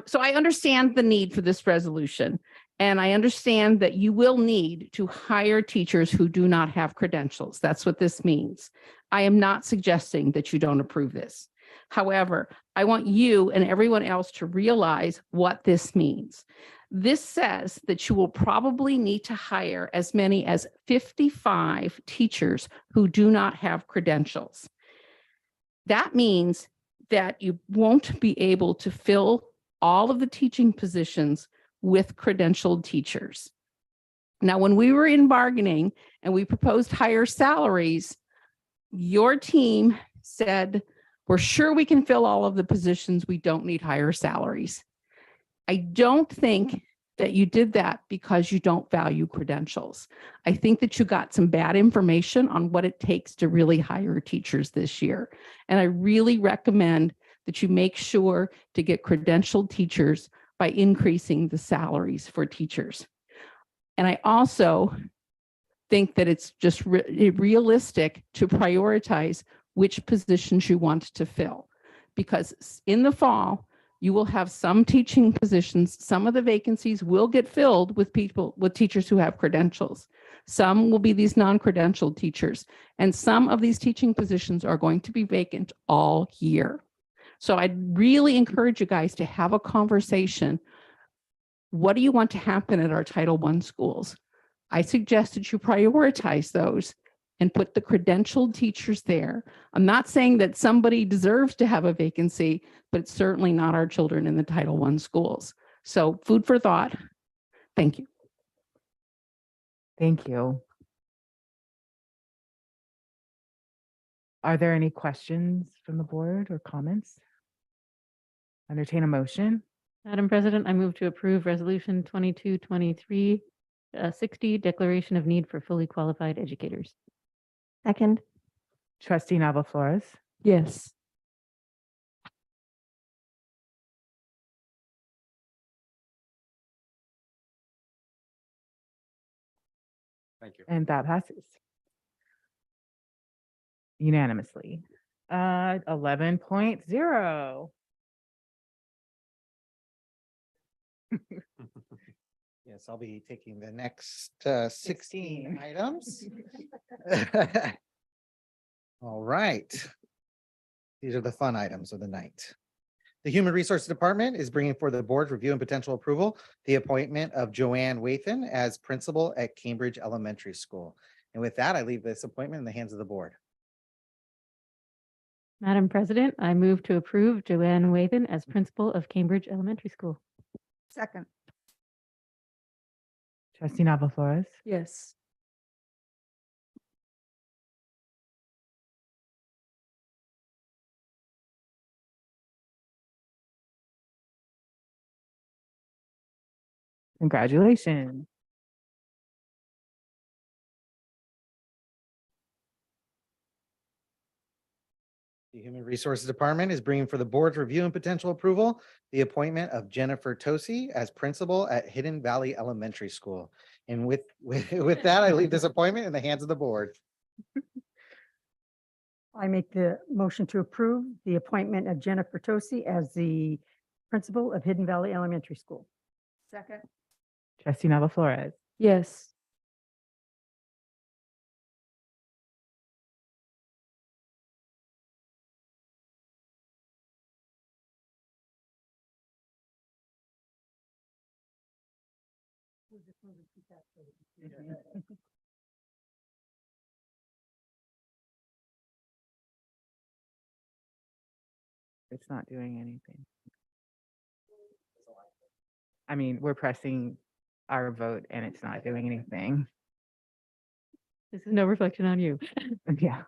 So I understand the need for this resolution, and I understand that you will need to hire teachers who do not have credentials. That's what this means. I am not suggesting that you don't approve this. However, I want you and everyone else to realize what this means. This says that you will probably need to hire as many as 55 teachers who do not have credentials. That means that you won't be able to fill all of the teaching positions with credentialed teachers. Now, when we were in bargaining and we proposed higher salaries, your team said, we're sure we can fill all of the positions. We don't need higher salaries. I don't think that you did that because you don't value credentials. I think that you got some bad information on what it takes to really hire teachers this year. And I really recommend that you make sure to get credentialed teachers by increasing the salaries for teachers. And I also think that it's just realistic to prioritize which positions you want to fill, because in the fall, you will have some teaching positions. Some of the vacancies will get filled with teachers who have credentials. Some will be these non-credentialed teachers, and some of these teaching positions are going to be vacant all year. So I'd really encourage you guys to have a conversation. What do you want to happen at our Title I schools? I suggest that you prioritize those and put the credentialed teachers there. I'm not saying that somebody deserves to have a vacancy, but it's certainly not our children in the Title I schools. So food for thought. Thank you.
Thank you. Are there any questions from the board or comments? Entertain a motion.
Madam President, I move to approve resolution 2223-60, declaration of need for fully qualified educators.
Second.
Trustee Nava Flores.
Yes.
Thank you.
And that passes unanimously. 11.0.
Yes, I'll be taking the next 16 items. All right. These are the fun items of the night. The Human Resources Department is bringing for the board's review and potential approval, the appointment of Joanne Wathan as principal at Cambridge Elementary School. And with that, I leave this appointment in the hands of the board.
Madam President, I move to approve Joanne Wathan as principal of Cambridge Elementary School.
Second.
Trustee Nava Flores,
Yes.
congratulations.
The Human Resources Department is bringing for the board's review and potential approval, the appointment of Jennifer Tosi as principal at Hidden Valley Elementary School. And with that, I leave this appointment in the hands of the board.
I make the motion to approve the appointment of Jennifer Tosi as the principal of Hidden Valley Elementary School.
Second.
Trustee Nava Flores,
Yes.
it's not doing anything. I mean, we're pressing our vote and it's not doing anything.
This is no reflection on you.
Yeah.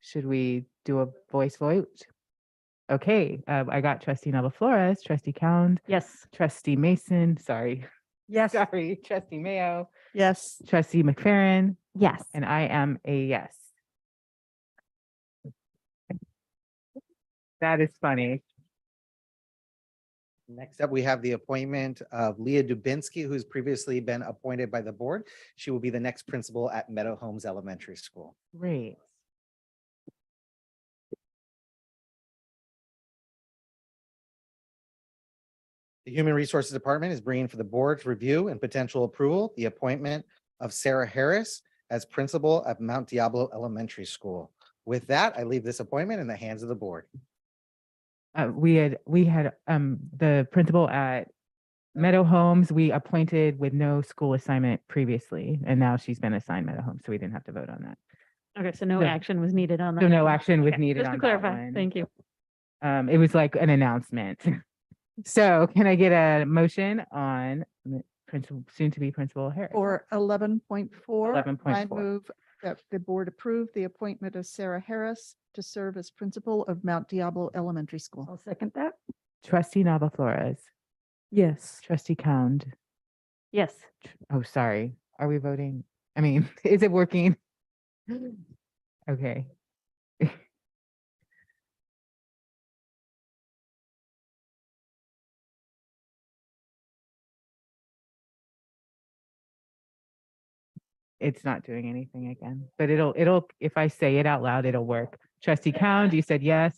Should we do a voice vote? Okay, I got trustee Nava Flores, trustee Cound,
Yes.
trustee Mason, sorry,
Yes.
sorry, trustee Mayo,
Yes.
trustee McFerrin,
Yes.
and I am a yes. That is funny.
Next up, we have the appointment of Leah Dubinsky, who's previously been appointed by the board. She will be the next principal at Meadow Homes Elementary School.
Great.
The Human Resources Department is bringing for the board's review and potential approval, the appointment of Sarah Harris as principal at Mount Diablo Elementary School. With that, I leave this appointment in the hands of the board.
We had the principal at Meadow Homes, we appointed with no school assignment previously, and now she's been assigned Meadow Homes, so we didn't have to vote on that.
Okay, so no
No.
action was needed on that.
So no
one.
action was
Okay,
needed
just
on
to
that
clarify.
one.
Thank you.
It was like an announcement. So can I get a motion on principal, soon to be principal Harris?
For 11.4.
11.4.
I move that the board approve the appointment of Sarah Harris to serve as principal of Mount Diablo Elementary School.
I'll second that.
Trustee Nava Flores,
Yes.
trustee Cound.
Yes.
Oh, sorry. Are we voting? I mean, is it working? Okay. It's not doing anything again, but it'll, if I say it out loud, it'll work. Trustee Cound, you said yes.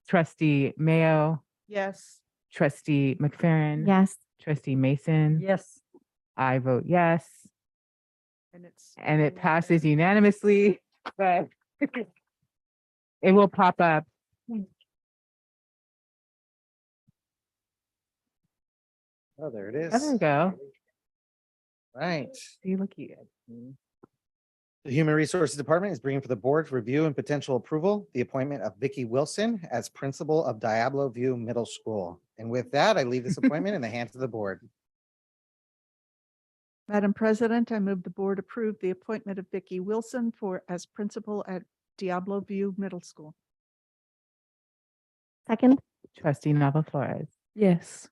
Trustee Mayo,
Yes.
trustee McFerrin.
Yes.
Trustee Mason.
Yes.
I vote yes,
And it's.
and it passes unanimously, but it will pop up.
Oh, there it is.
Oh, there we go.
Right.
See, look at you.
The Human Resources Department is bringing for the board's review and potential approval, the appointment of Vicky Wilson as principal of Diablo View Middle School. And with that, I leave this appointment in the hands of the board.
Madam President, I move the board approve the appointment of Vicky Wilson as principal at Diablo View Middle School.
Second.
Trustee Nava Flores,
Yes.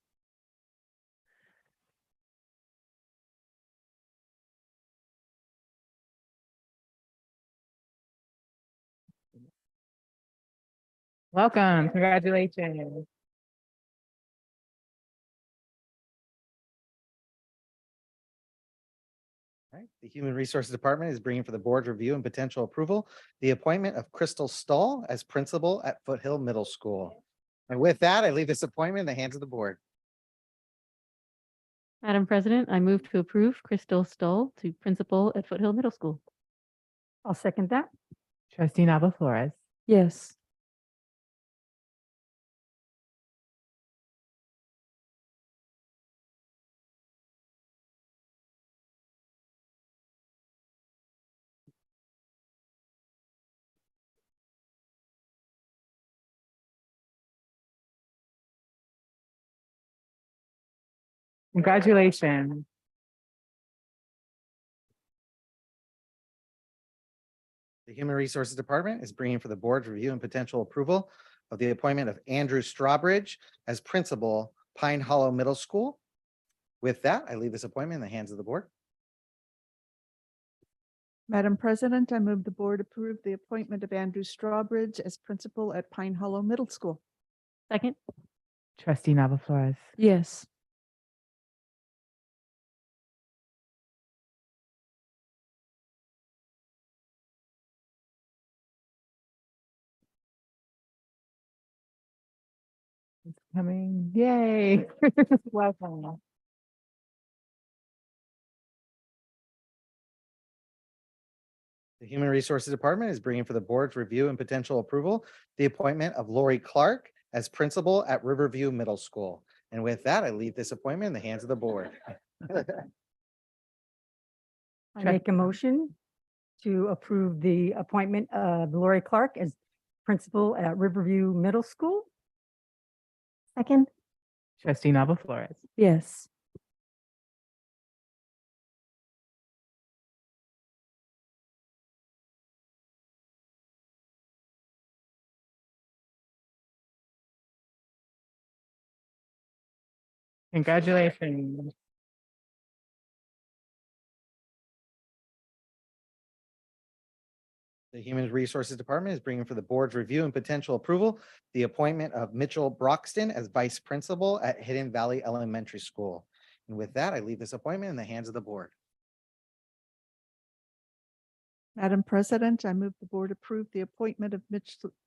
welcome, congratulations.
All right. The Human Resources Department is bringing for the board's review and potential approval, the appointment of Crystal Stahl as principal at Foothill Middle School. And with that, I leave this appointment in the hands of the board.
Madam President, I move to approve Crystal Stoll to principal at Foothill Middle School.
I'll second that.
Trustee Nava Flores,
Yes.
Congratulations.
The Human Resources Department is bringing for the board's review and potential approval of the appointment of Andrew Strawbridge as principal, Pine Hollow Middle School. With that, I leave this appointment in the hands of the board.
Madam President, I move the board approve the appointment of Andrew Strawbridge as principal at Pine Hollow Middle School.
Second.
Trustee Nava Flores.
Yes.
It's coming. Yay. Welcome.
The Human Resources Department is bringing for the board's review and potential approval the appointment of Lori Clark as principal at Riverview Middle School. And with that, I leave this appointment in the hands of the board.
I make a motion to approve the appointment of Lori Clark as principal at Riverview Middle School.
Second.
Trustee Nava Flores.
Yes.
Congratulations.
The Human Resources Department is bringing for the board's review and potential approval the appointment of Mitchell Broxton as vice principal at Hidden Valley Elementary School. And with that, I leave this appointment in the hands of the board.
Madam President, I move the board approve the appointment of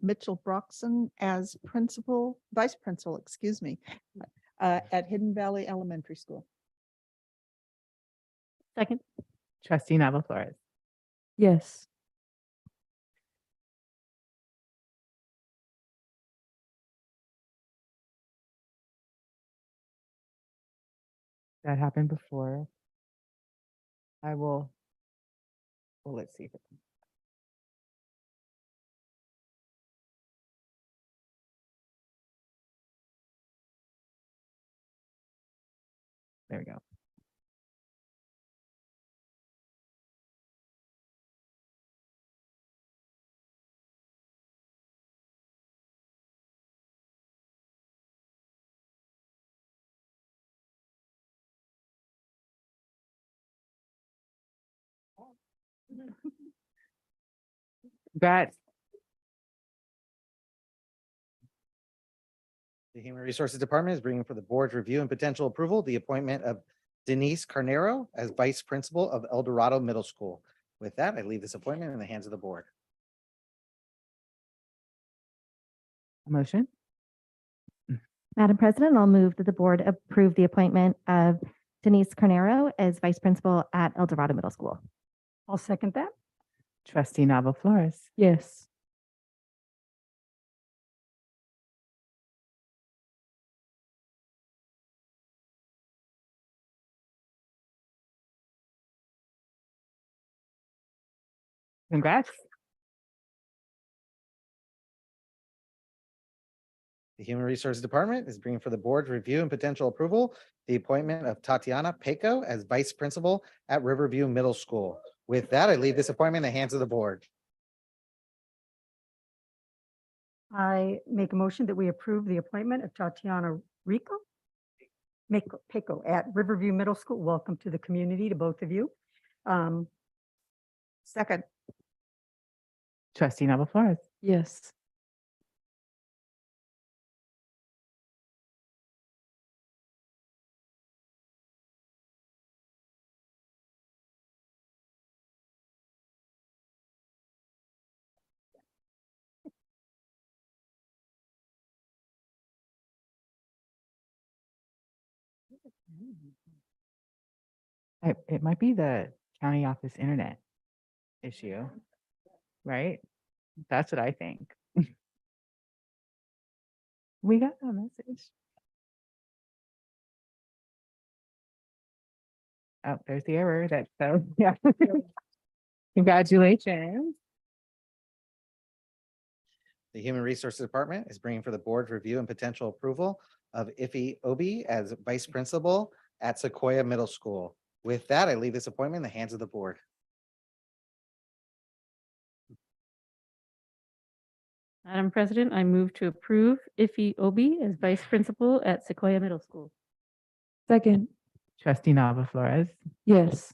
Mitchell Broxton as vice principal, at Hidden Valley Elementary School.
Second.
Trustee Nava Flores.
Yes.
That happened before. Well, let's see. There we go. Congrats.
The Human Resources Department is bringing for the board's review and potential approval the appointment of Denise Carnero as vice principal of El Dorado Middle School. With that, I leave this appointment in the hands of the board.
Motion.
Madam President, I'll move that the board approve the appointment of Denise Carnero as vice principal at El Dorado Middle School.
I'll second that.
Trustee Nava Flores.
Yes.
Congrats.
The Human Resources Department is bringing for the board's review and potential approval the appointment of Tatiana Peko as vice principal at Riverview Middle School. With that, I leave this appointment in the hands of the board.
I make a motion that we approve the appointment of Tatiana Peko at Riverview Middle School. Welcome to the community to both of you.
Second.
Trustee Nava Flores.
Yes.
It might be the county office internet issue, right? That's what I think. We got a message. Oh, there's the error. Yeah. Congratulations.
The Human Resources Department is bringing for the board's review and potential approval of Iffy Obi as vice principal at Sequoia Middle School. With that, I leave this appointment in the hands of the board.
Madam President, I move to approve Iffy Obi as vice principal at Sequoia Middle School.
Second,
Trustee Nava Flores,
yes.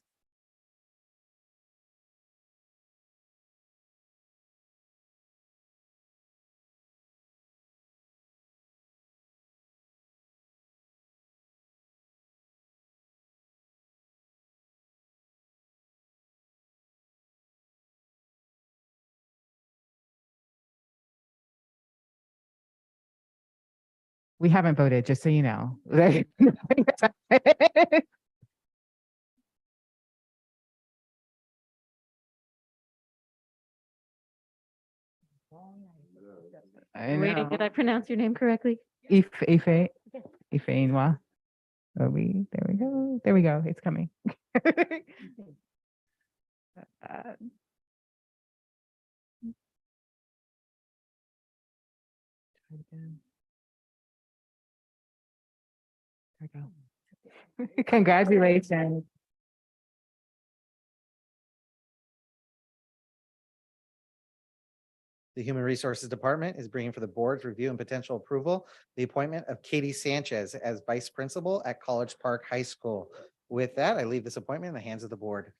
we haven't voted, just so you know. I
Wait,
know.
did I pronounce your name correctly?
Ife Inwa. There we go. There we go. It's coming. Uh, try again. There we go. Congratulations.
The Human Resources Department is bringing for the board's review and potential approval the appointment of Katie Sanchez as vice principal at College Park High School. With that, I leave this appointment in the hands of the board.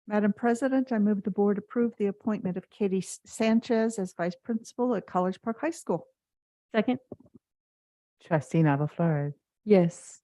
Madam President, I move the board approve the appointment of Katie Sanchez as vice principal at College Park High School.
Second,
Trustee Nava Flores,
Yes.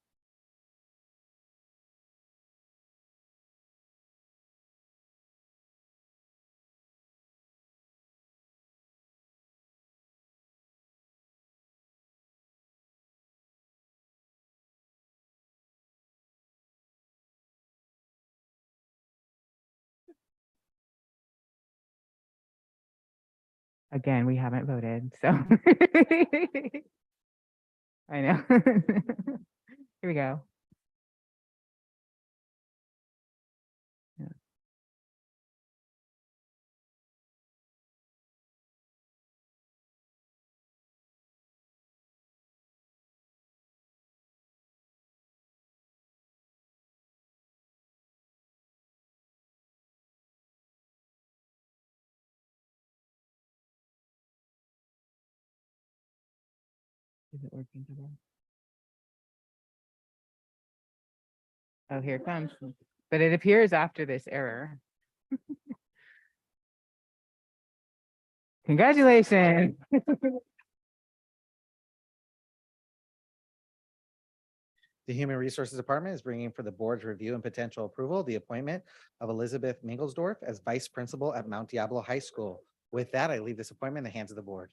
again, we haven't voted, so. I know. Here we go. Yeah. Is it working today? Oh, here it comes. But it appears after this error. Congratulations.
The Human Resources Department is bringing for the board's review and potential approval the appointment of Elizabeth Mingelsdorf as vice principal at Mount Diablo High School. With that, I leave this appointment in the hands of the board.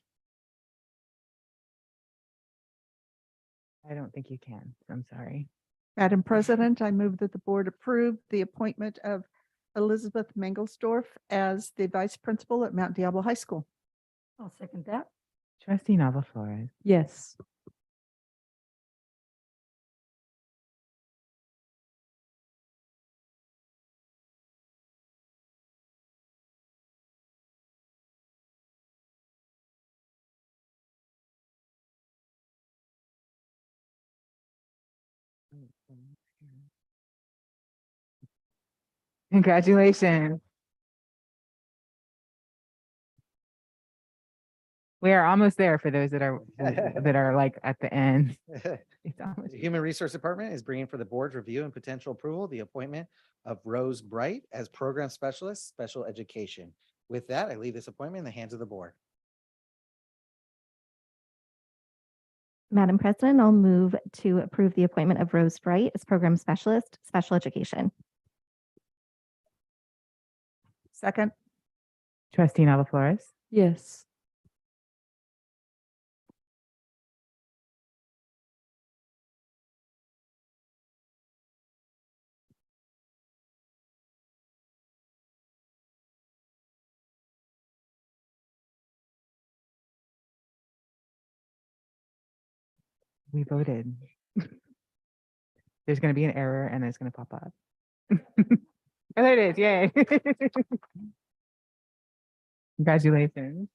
I don't think you can. I'm sorry.
Madam President, I move that the board approve the appointment of Elizabeth Mangelsdorf as the vice principal at Mount Diablo High School.
I'll second that.
Trustee Nava Flores,
Yes.
congratulations. We are almost there for those that are like at the end. It's almost.
The Human Resource Department is bringing for the board's review and potential approval the appointment of Rose Bright as program specialist, special education. With that, I leave this appointment in the hands of the board.
Madam President, I'll move to approve the appointment of Rose Bright as program specialist, special education.
Second,
Trustee Nava Flores,
Yes.
we voted. There's going to be an error and it's going to pop up. Oh, there it is. Yay. Congratulations.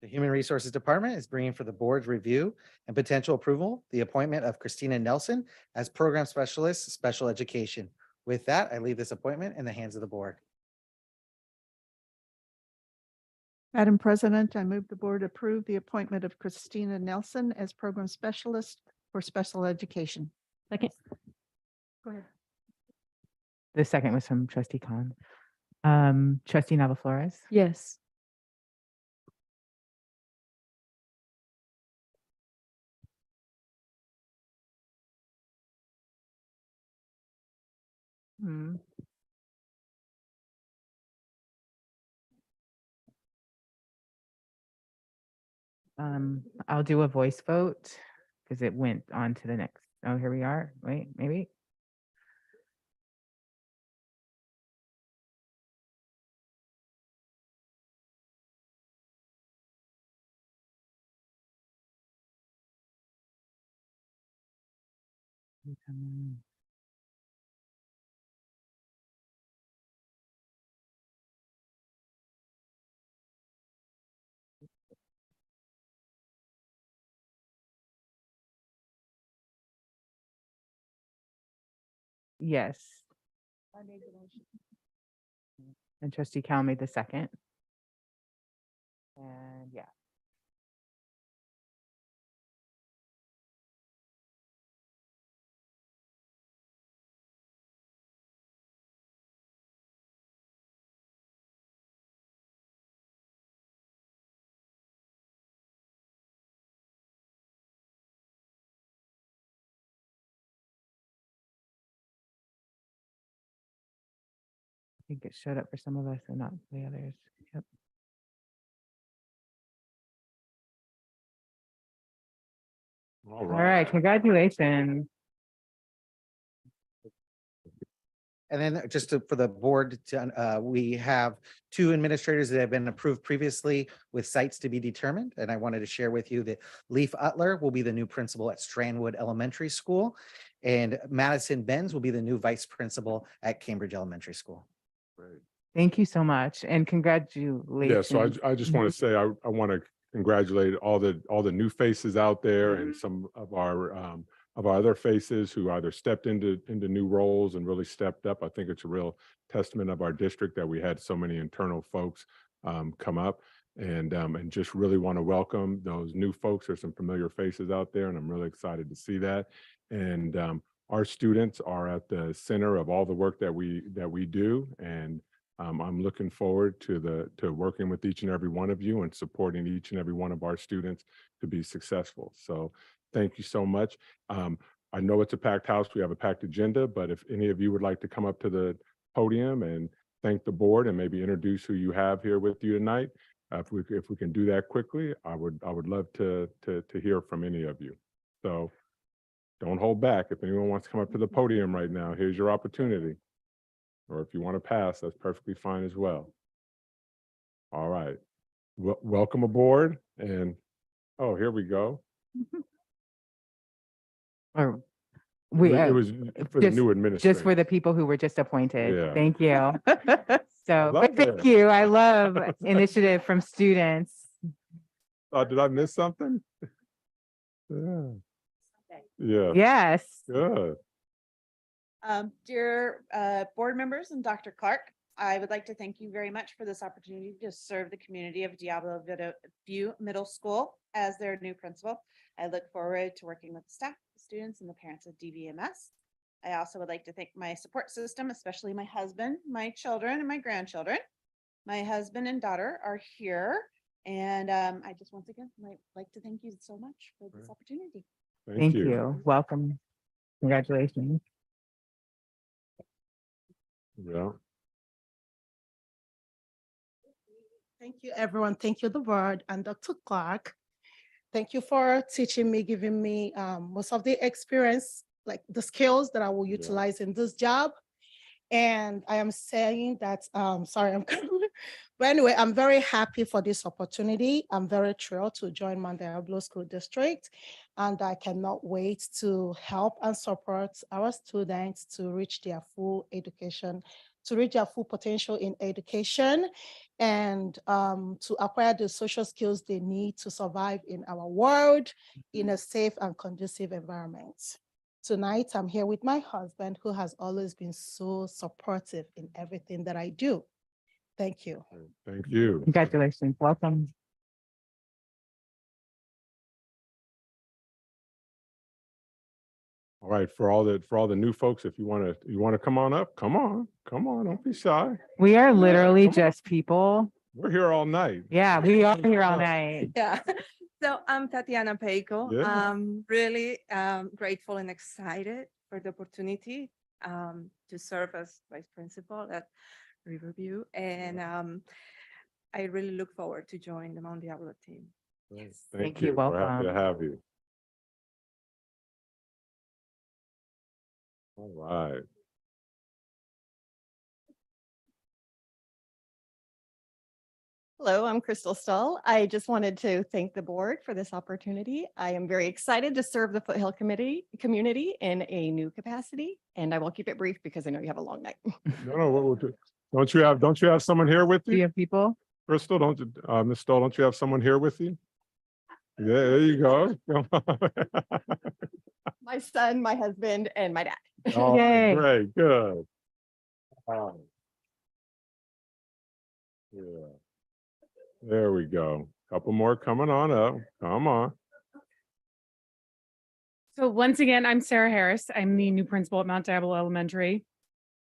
The Human Resources Department is bringing for the board's review and potential approval, the appointment of Christina Nelson as Program Specialist, Special Education. With that, I leave this appointment in the hands of the board.
Madam President, I move the board approve the appointment of Christina Nelson as Program Specialist for Special Education.
Second.
Go ahead.
The second was from trustee Khan. Trustee Nava Flores,
Yes.
Hmm. I'll do a voice vote because it went on to the next. Oh, here we are. Wait, maybe. Yes. And trustee Cal made the second. And yeah. I think it showed up for some of us and not the others. Yep. All right, congratulations.
And then just for the board, we have 2 administrators that have been approved previously with sites to be determined. And I wanted to share with you that Leaf Utler will be the new principal at Strandwood Elementary School. And Madison Benz will be the new vice principal at Cambridge Elementary School.
Great.
Thank you so much and congratulations.
Yeah, so I just want to say, I want to congratulate all the new faces out there and some of our other faces who either stepped into new roles and really stepped up. I think it's a real testament of our district that we had so many internal folks come up and just really want to welcome those new folks. There's some familiar faces out there and I'm really excited to see that. And our students are at the center of all the work that we do. And I'm looking forward to working with each and every one of you and supporting each and every one of our students to be successful. So thank you so much. I know it's a packed house. We have a packed agenda, but if any of you would like to come up to the podium and thank the board and maybe introduce who you have here with you tonight, if we can do that quickly, I would love to hear from any of you. So don't hold back. If anyone wants to come up to the podium right now, here's your opportunity. Or if you want to pass, that's perfectly fine as well. All right. Welcome aboard. And oh, here we go.
Or
It was for the new administration.
just for the people who were just appointed.
Yeah.
Thank you. So
love
but thank
that.
you. I love initiative from students.
Did I miss something? Yeah. Yeah.
Yes.
Good.
Dear board members and Dr. Clark, I would like to thank you very much for this opportunity to serve the community of Diablo View Middle School as their new principal. I look forward to working with the staff, the students, and the parents of DVMS. I also would like to thank my support system, especially my husband, my children, and my grandchildren. My husband and daughter are here, and I just once again like to thank you so much for this opportunity.
Thank you. Welcome. Congratulations.
Yeah.
Thank you, everyone. Thank you, the board and Dr. Clark. Thank you for teaching me, giving me most of the experience, like the skills that I will utilize in this job. And I am saying that, sorry, but anyway, I'm very happy for this opportunity. I'm very thrilled to join Mount Diablo School District. And I cannot wait to help and support our students to reach their full education, to reach their full potential in education, and to acquire the social skills they need to survive in our world in a safe and conducive environment. Tonight, I'm here with my husband, who has always been so supportive in everything that I do. Thank you.
Thank you.
Congratulations. Welcome.
All right, for all the new folks, if you want to come on up, come on, don't be shy.
We are literally
come on.
just people.
We're here all night.
Yeah, we are here all night.
Yeah. So I'm Tatiana Peiko.
Yeah.
I'm really grateful and excited for the opportunity to serve as vice principal at Riverview. And I really look forward to join the Mount Diablo team.
Thank
you.
We're happy to
Welcome.
have you. All right.
Hello, I'm Crystal Stull. I just wanted to thank the board for this opportunity. I am very excited to serve the Foothill community in a new capacity, and I will keep it brief because I know you have a long night.
No, what we'll do. Don't you have someone here with
Do you
you?
have people?
Crystal, Ms. Stoll, don't you have someone here with you? Yeah, there you go.
My son, my husband, and my dad.
Oh,
Yay.
great, good. Yeah. There we go. Couple more coming on up. Come on.
So once again, I'm Sarah Harris. I'm the new principal at Mount Diablo Elementary.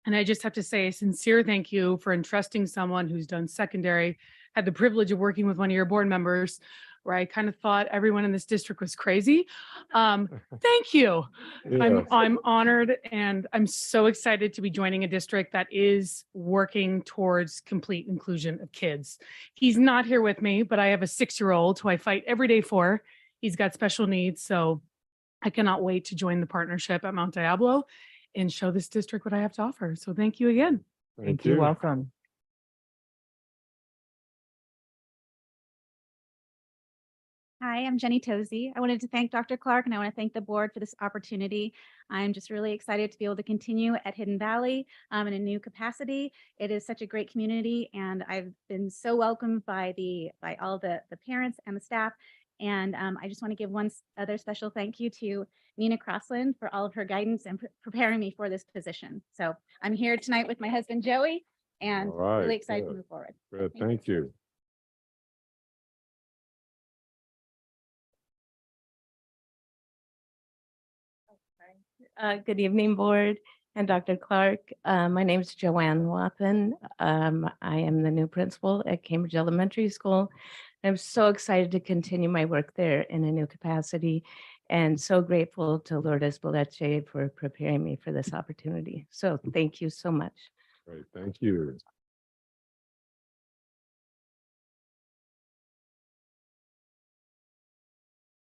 And I just have to say a sincere thank you for entrusting someone who's done secondary, had the privilege of working with one of your board members, where I kind of thought everyone in this district was crazy. Thank you.
Yes.
I'm honored, and I'm so excited to be joining a district that is working towards complete inclusion of kids. He's not here with me, but I have a 6-year-old who I fight every day for. He's got special needs, so I cannot wait to join the partnership at Mount Diablo and show this district what I have to offer. So thank you again.
Thank you. Welcome.
Hi, I'm Jenny Tozy. I wanted to thank Dr. Clark and I want to thank the board for this opportunity. I'm just really excited to be able to continue at Hidden Valley in a new capacity. It is such a great community, and I've been so welcomed by all the parents and the staff. And I just want to give one other special thank you to Nina Crossland for all of her guidance and preparing me for this position. So I'm here tonight with my husband, Joey, and
All right,
really excited to
good.
move forward.
Good, thank you.
Good evening, board and Dr. Clark. My name is Joanne Wathen. I am the new principal at Cambridge Elementary School. I'm so excited to continue my work there in a new capacity, and so grateful to Lourdes Boleche for preparing me for this opportunity. So thank you so much.
Great, thank you.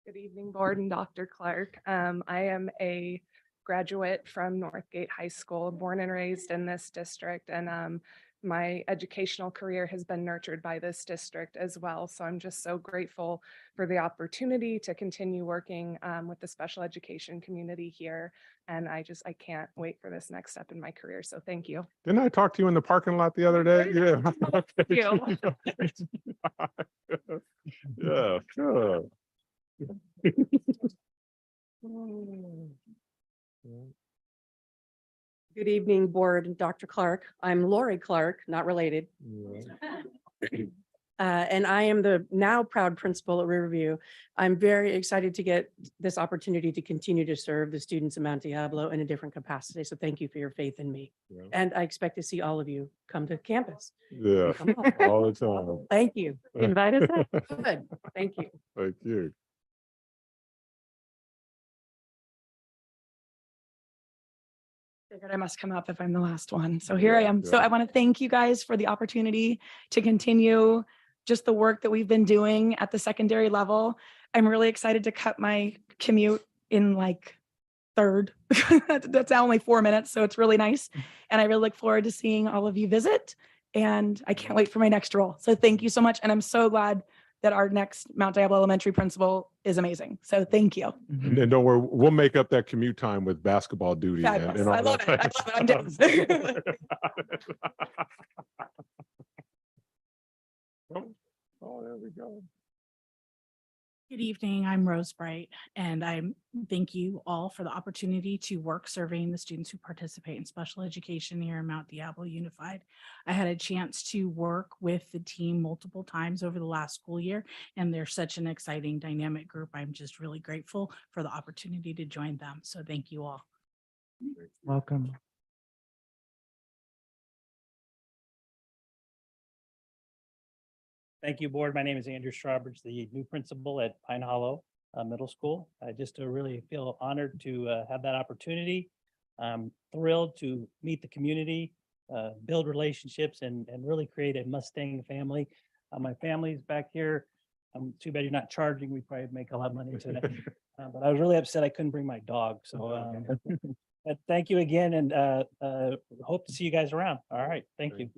Good evening, board and Dr. Clark. I am a graduate from Northgate High School, born and raised in this district, and my educational career has been nurtured by this district as well. So I'm just so grateful for the opportunity to continue working with the special education community here. And I can't wait for this next step in my career. So thank you.
Didn't I talk to you in the parking lot the other day? Yeah. Yeah, sure.
Good evening, board and Dr. Clark. I'm Lori Clark, not related. And I am the now proud principal at Riverview. I'm very excited to get this opportunity to continue to serve the students of Mount Diablo in a different capacity. So thank you for your faith in me.
Yeah.
And I expect to see all of you come to campus.
Yeah,
Come on.
all the time.
Thank you.
Invite us up.
Good. Thank you.
Thank you.
Figured I must come up if I'm the last one. So here I am. So
yeah.
I want to thank you guys for the opportunity to continue just the work that we've been doing at the secondary level. I'm really excited to cut my commute in like third. That's only 4 minutes, so it's really nice. And I really look forward to seeing all of you visit. And I can't wait for my next role. So thank you so much. And I'm so glad that our next Mount Diablo Elementary principal is amazing. So thank you.
And then don't worry, we'll make up that commute time with basketball duty.
Fabulous.
all
I love
that
it. I
type
love it. I'm
stuff. Oh, there we go.
Good evening, I'm Rose Bright, and I thank you all for the opportunity to work serving the students who participate in special education here in Mount Diablo Unified. I had a chance to work with the team multiple times over the last school year, and they're such an exciting, dynamic group. I'm just really grateful for the opportunity to join them. So thank you all.
Welcome.
Thank you, board. My name is Andrew Strawbridge, the new principal at Pine Hollow Middle School. I just really feel honored to have that opportunity. I'm thrilled to meet the community, build relationships, and really create a Mustang family. My family's back here. Too bad you're not charging. We probably make a lot of money today. But I was really upset I couldn't bring my dog. So but thank you again, and hope to see you guys around. All right. Thank you.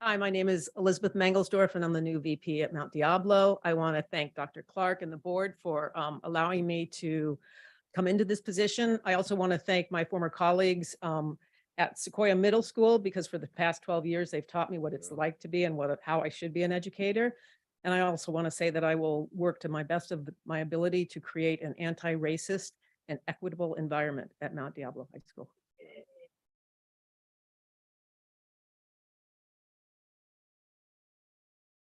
Hi, my name is Elizabeth Mangelsdorf, and I'm the new VP at Mount Diablo. I want to thank Dr. Clark and the board for allowing me to come into this position. I also want to thank my former colleagues at Sequoia Middle School, because for the past 12 years, they've taught me what it's like to be and how I should be an educator. And I also want to say that I will work to my best of my ability to create an anti-racist and equitable environment at Mount Diablo High School.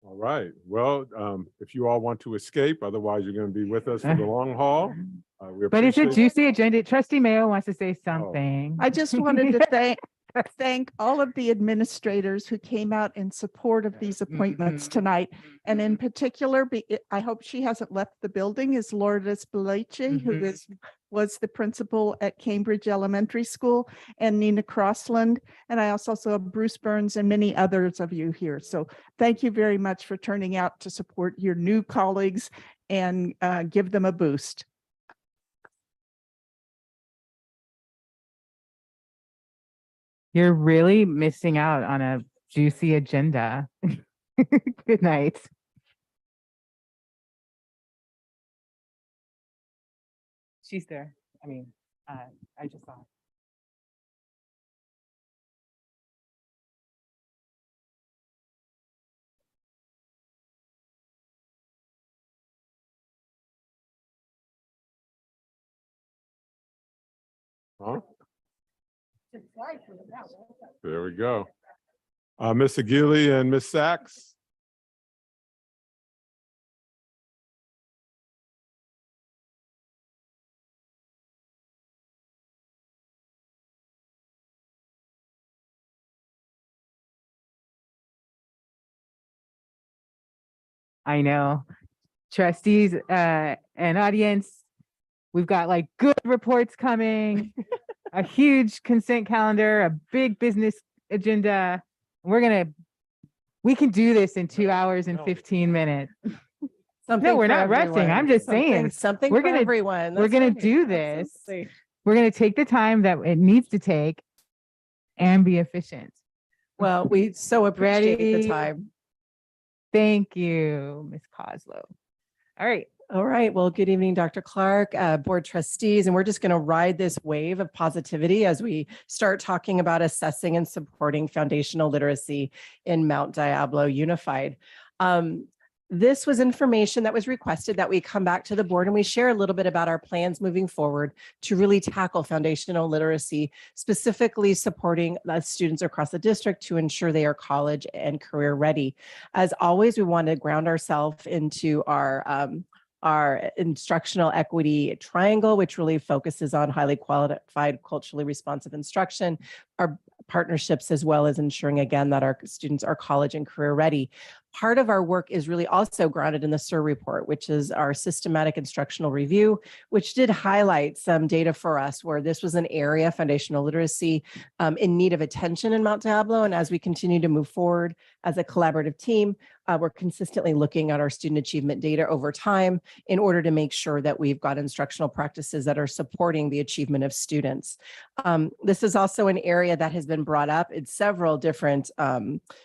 All right. Well, if you all want to escape, otherwise you're going to be with us for the long haul. We
But it's a
appreciate-
juicy agenda. Trustee Mayo wants to say something.
I just wanted to thank all of the administrators who came out in support of these appointments tonight. And in particular, I hope she hasn't left the building, is Lourdes Belice, who was the principal at Cambridge Elementary School, and Nina Crossland. And I also saw Bruce Burns and many others of you here. So thank you very much for turning out to support your new colleagues and give them a boost.
You're really missing out on a juicy agenda. Good night. She's there. I mean, I just saw her.
Huh? There we go. Ms. Aguili and Ms. Sachs.
I know. Trustees and audience, we've got like good reports coming, a huge consent calendar, a big business agenda. We can do this in 2 hours and 15 minutes. No, we're not rushing. I'm just saying.
Something
we're
for
gonna,
everyone.
We're
That's
gonna
right.
do this.
Absolutely.
We're gonna take the time that it needs to take and be efficient.
Well, we so appreciate the
Ready?
time.
Thank you, Ms. Coslow. All right.
All right. Well, good evening, Dr. Clark, board trustees, and we're just going to ride this wave of positivity as we start talking about assessing and supporting foundational literacy in Mount Diablo Unified. This was information that was requested that we come back to the board and we share a little bit about our plans moving forward to really tackle foundational literacy, specifically supporting the students across the district to ensure they are college and career ready. As always, we want to ground ourselves into our instructional equity triangle, which really focuses on highly qualified, culturally responsive instruction, our partnerships, as well as ensuring, again, that our students are college and career ready. Part of our work is really also grounded in the SIR report, which is our systematic instructional review, which did highlight some data for us where this was an area, foundational literacy, in need of attention in Mount Diablo. And as we continue to move forward as a collaborative team, We're consistently looking at our student achievement data over time in order to make sure that we've got instructional practices that are supporting the achievement of students. This is also an area that has been brought up in several different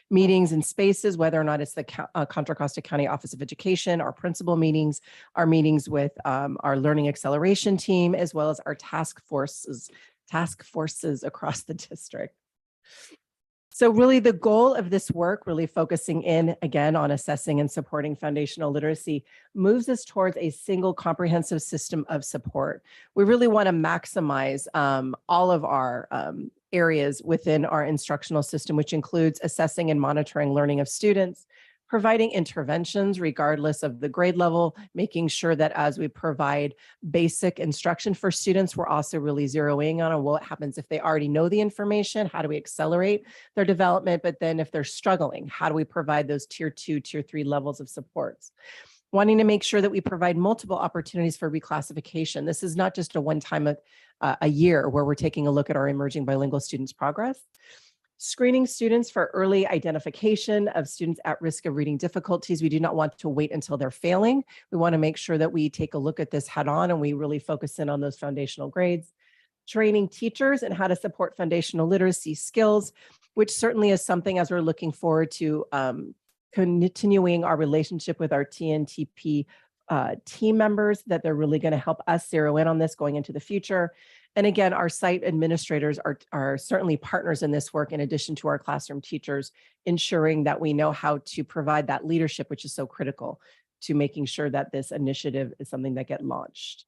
meetings and spaces, whether or not it's the Contra Costa County Office of Education, our principal meetings, our meetings with our learning acceleration team, as well as our task forces across the district. So really the goal of this work, really focusing in again on assessing and supporting foundational literacy, moves us towards a single comprehensive system of support. We really want to maximize all of our areas within our instructional system, which includes assessing and monitoring learning of students, providing interventions regardless of the grade level, making sure that as we provide basic instruction for students, we're also really zeroing on what happens if they already know the information, how do we accelerate their development, but then if they're struggling, how do we provide those tier 2, tier 3 levels of supports? Wanting to make sure that we provide multiple opportunities for reclassification. This is not just a one-time a year where we're taking a look at our emerging bilingual students' progress. Screening students for early identification of students at risk of reading difficulties. We do not want to wait until they're failing. We want to make sure that we take a look at this head on and we really focus in on those foundational grades. Training teachers and how to support foundational literacy skills, which certainly is something as we're looking forward to continuing our relationship with our TNTP team members, that they're really going to help us zero in on this going into the future. And again, our site administrators are certainly partners in this work, in addition to our classroom teachers, ensuring that we know how to provide that leadership, which is so critical to making sure that this initiative is something that gets launched.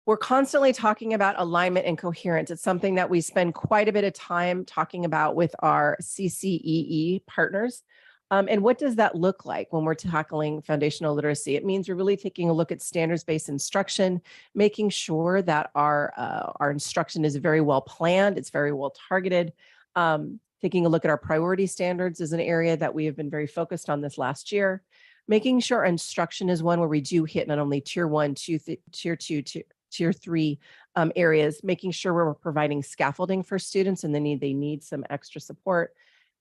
We're constantly talking about alignment and coherence. It's something that we spend quite a bit of time talking about with our CCEE partners. And what does that look like when we're tackling foundational literacy? It means we're really taking a look at standards-based instruction, making sure that our instruction is very well planned, it's very well targeted. Taking a look at our priority standards is an area that we have been very focused on this last year. Making sure our instruction is one where we do hit not only tier 1, tier 2, tier 3 areas, making sure we're providing scaffolding for students and they need some extra support.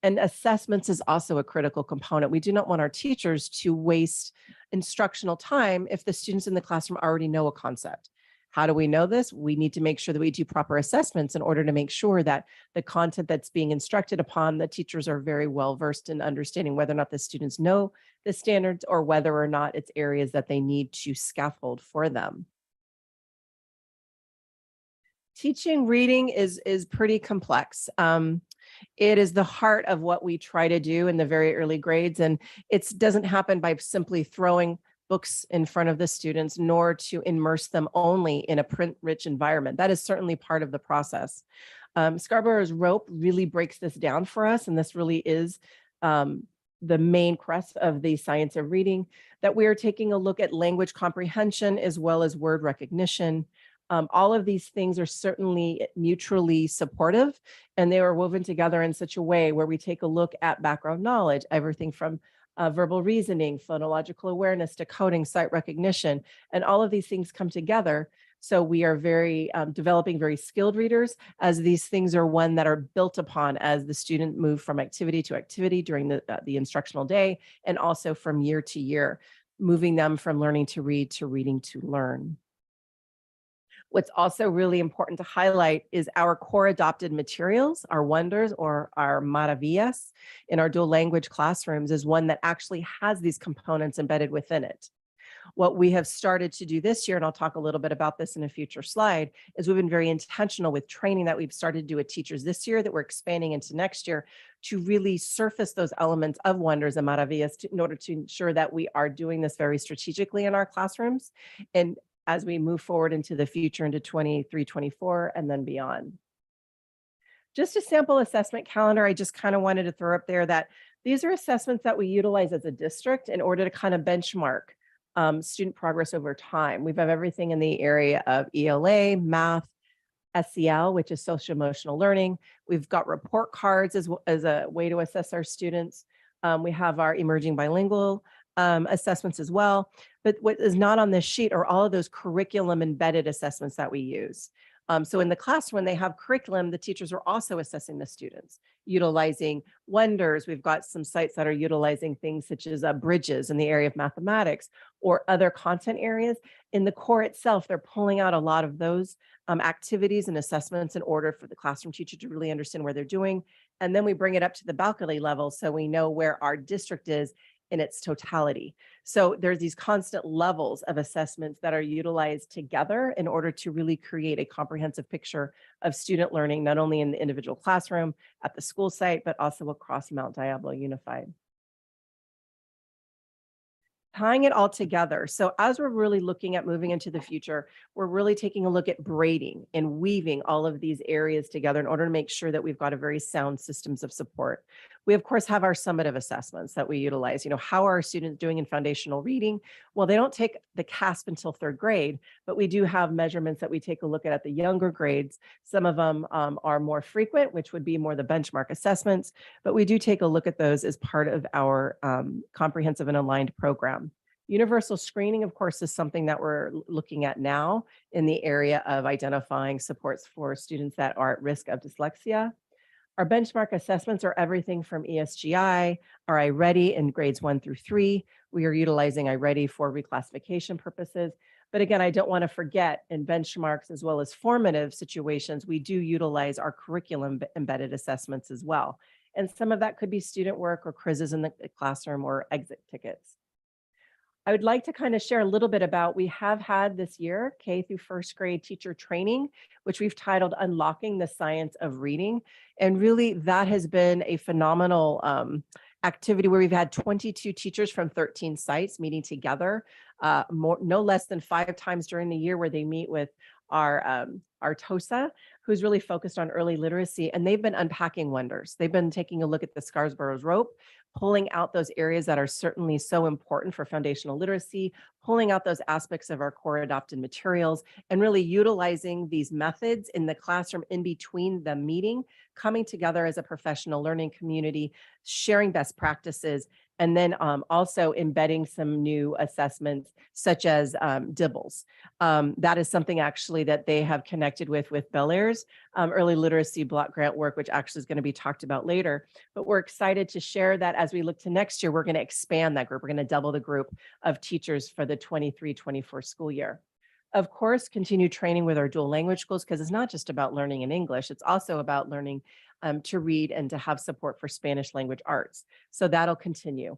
And assessments is also a critical component. We do not want our teachers to waste instructional time if the students in the classroom already know a concept. How do we know this? We need to make sure that we do proper assessments in order to make sure that the content that's being instructed upon, the teachers are very well versed in understanding whether or not the students know the standards or whether or not it's areas that they need to scaffold for them. Teaching reading is pretty complex. It is the heart of what we try to do in the very early grades, and it doesn't happen by simply throwing books in front of the students, nor to immerse them only in a print-rich environment. That is certainly part of the process. Scarborough's rope really breaks this down for us, and this really is the main crux of the science of reading, that we are taking a look at language comprehension as well as word recognition. All of these things are certainly mutually supportive, and they are woven together in such a way where we take a look at background knowledge, everything from verbal reasoning, phonological awareness, decoding, sight recognition, and all of these things come together. So we are developing very skilled readers, as these things are one that are built upon as the student move from activity to activity during the instructional day, and also from year to year, moving them from learning to read to reading to learn. What's also really important to highlight is our core adopted materials, our wonders or our maravillas in our dual language classrooms is one that actually has these components embedded within it. What we have started to do this year, and I'll talk a little bit about this in a future slide, is we've been very intentional with training that we've started to do with teachers this year that we're expanding into next year to really surface those elements of wonders and maravillas in order to ensure that we are doing this very strategically in our classrooms and as we move forward into the future, into 23, 24, and then beyond. Just a sample assessment calendar, I just kind of wanted to throw up there that these are assessments that we utilize as a district in order to kind of benchmark student progress over time. We have everything in the area of ELA, math, SEL, which is social emotional learning. We've got report cards as a way to assess our students. We have our emerging bilingual assessments as well. But what is not on this sheet are all of those curriculum embedded assessments that we use. So in the classroom, when they have curriculum, the teachers are also assessing the students, utilizing Wonders. We've got some sites that are utilizing things such as Bridges in the area of mathematics or other content areas. In the core itself, they're pulling out a lot of those activities and assessments in order for the classroom teacher to really understand where they're doing. And then we bring it up to the balcony level so we know where our district is in its totality. So there's these constant levels of assessments that are utilized together in order to really create a comprehensive picture of student learning, not only in the individual classroom at the school site, but also across Mount Diablo Unified. Tying it all together. So as we're really looking at moving into the future, we're really taking a look at braiding and weaving all of these areas together in order to make sure that we've got a very sound systems of support. We, of course, have our summative assessments that we utilize. You know, how are our students doing in foundational reading? Well, they don't take the CASP until 3rd grade, but we do have measurements that we take a look at the younger grades. Some of them are more frequent, which would be more the benchmark assessments, but we do take a look at those as part of our comprehensive and aligned program. Universal screening, of course, is something that we're looking at now in the area of identifying supports for students that are at risk of dyslexia. Our benchmark assessments are everything from ESGI, our iReady in grades 1 through 3. We are utilizing iReady for reclassification purposes. But again, I don't want to forget in benchmarks as well as formative situations, we do utilize our curriculum embedded assessments as well. And some of that could be student work or quizzes in the classroom or exit tickets. I would like to kind of share a little bit about, we have had this year K through 1st grade teacher training, which we've titled Unlocking the Science of Reading. And really that has been a phenomenal activity where we've had 22 teachers from 13 sites meeting together, no less than 5 times during the year, where they meet with our TOSA, who's really focused on early literacy. And they've been unpacking Wonders. They've been taking a look at the Scarsborough rope, pulling out those areas that are certainly so important for foundational literacy, pulling out those aspects of our core adopted materials, and really utilizing these methods in the classroom in between the meeting, coming together as a professional learning community, sharing best practices, and then also embedding some new assessments such as DIBELS. That is something actually that they have connected with Bel Air's early literacy block grant work, which actually is going to be talked about later. But we're excited to share that as we look to next year, we're going to expand that group. We're going to double the group of teachers for the 23-24 school year. Of course, continue training with our dual language schools, because it's not just about learning in English, it's also about learning to read and to have support for Spanish language arts. So that'll continue.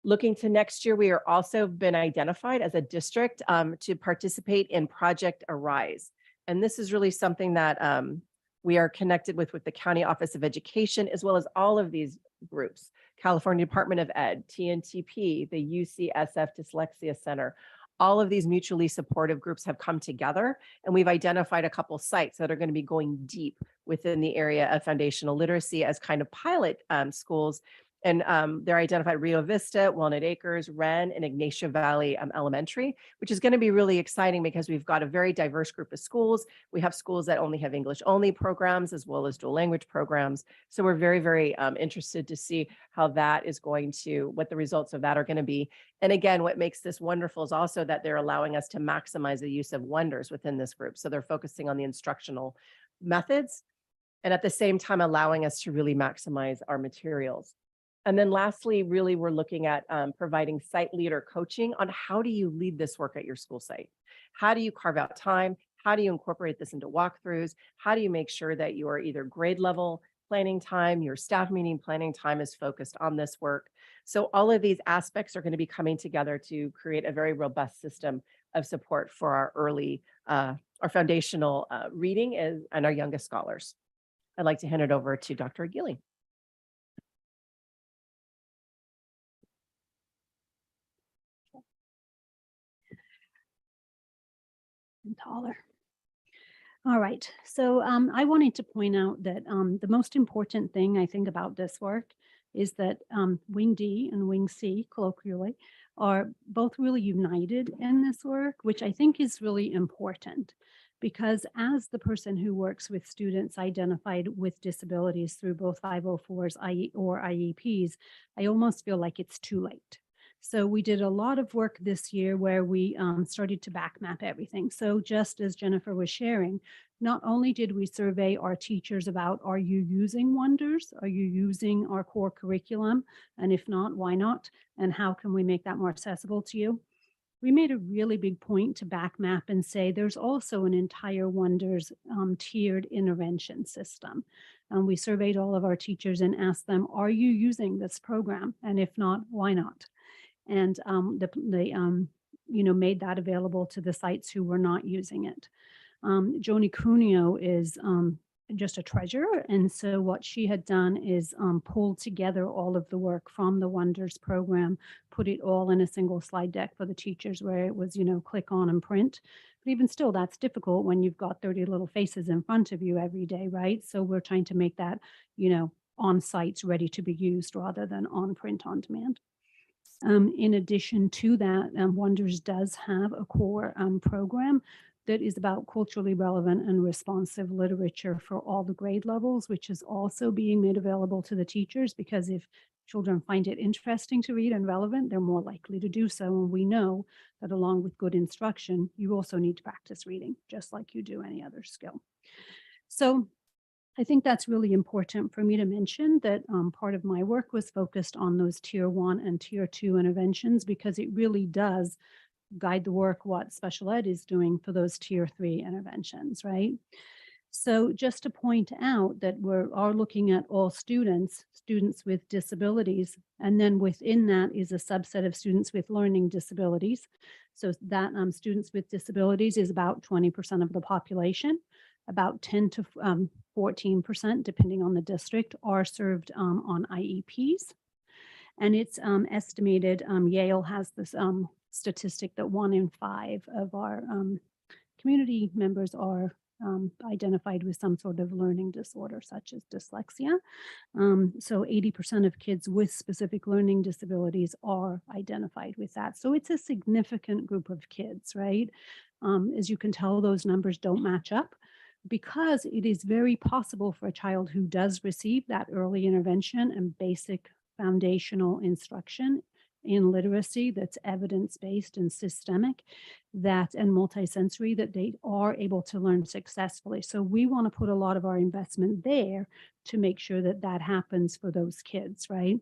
Looking to next year, we are also been identified as a district to participate in Project Arise. And this is really something that we are connected with the County Office of Education, as well as all of these groups, California Department of Ed, TNTP, the UCSF Dyslexia Center. All of these mutually supportive groups have come together, and we've identified a couple sites that are going to be going deep within the area of foundational literacy as kind of pilot schools. And they're identified Rio Vista, Walnut Acres, Wren, and Ignacio Valley Elementary, which is going to be really exciting because we've got a very diverse group of schools. We have schools that only have English only programs as well as dual language programs. So we're very, very interested to see how that is going to, what the results of that are going to be. And again, what makes this wonderful is also that they're allowing us to maximize the use of Wonders within this group. So they're focusing on the instructional methods and at the same time allowing us to really maximize our materials. And then lastly, really, we're looking at providing site leader coaching on how do you lead this work at your school site? How do you carve out time? How do you incorporate this into walkthroughs? How do you make sure that your either grade level planning time, your staff meeting planning time is focused on this work? So all of these aspects are going to be coming together to create a very robust system of support for our early, our foundational reading and our youngest scholars. I'd like to hand it over to Dr. Aguili.
And taller. All right, so I wanted to point out that the most important thing I think about this work is that Wing D and Wing C, colloquially, are both really united in this work, which I think is really important, because as the person who works with students identified with disabilities through both 504s or IEPs, I almost feel like it's too late. So we did a lot of work this year where we started to back map everything. So just as Jennifer was sharing, not only did we survey our teachers about, are you using Wonders? Are you using our core curriculum? And if not, why not? And how can we make that more accessible to you? We made a really big point to back map and say there's also an entire Wonders tiered intervention system. We surveyed all of our teachers and asked them, are you using this program? And if not, why not? And made that available to the sites who were not using it. Joni Cuneo is just a treasure. And so what she had done is pulled together all of the work from the Wonders program, put it all in a single slide deck for the teachers where it was, click on and print. But even still, that's difficult when you've got 30 little faces in front of you every day, right? So we're trying to make that, on sites ready to be used rather than on print on demand. In addition to that, Wonders does have a core program that is about culturally relevant and responsive literature for all the grade levels, which is also being made available to the teachers, because if children find it interesting to read and relevant, they're more likely to do so. And we know that along with good instruction, you also need to practice reading, just like you do any other skill. So I think that's really important for me to mention that part of my work was focused on those tier 1 and tier 2 interventions, because it really does guide the work what special ed is doing for those tier 3 interventions, right? So just to point out that we are looking at all students with disabilities, and then within that is a subset of students with learning disabilities. So that students with disabilities is about 20% of the population. About 10 to 14%, depending on the district, are served on IEPs. And it's estimated, Yale has this statistic that 1 in 5 of our community members are identified with some sort of learning disorder, such as dyslexia. So 80% of kids with specific learning disabilities are identified with that. So it's a significant group of kids, right? As you can tell, those numbers don't match up, because it is very possible for a child who does receive that early intervention and basic foundational instruction in literacy that's evidence-based and systemic, and multisensory, that they are able to learn successfully. So we want to put a lot of our investment there to make sure that that happens for those kids, right?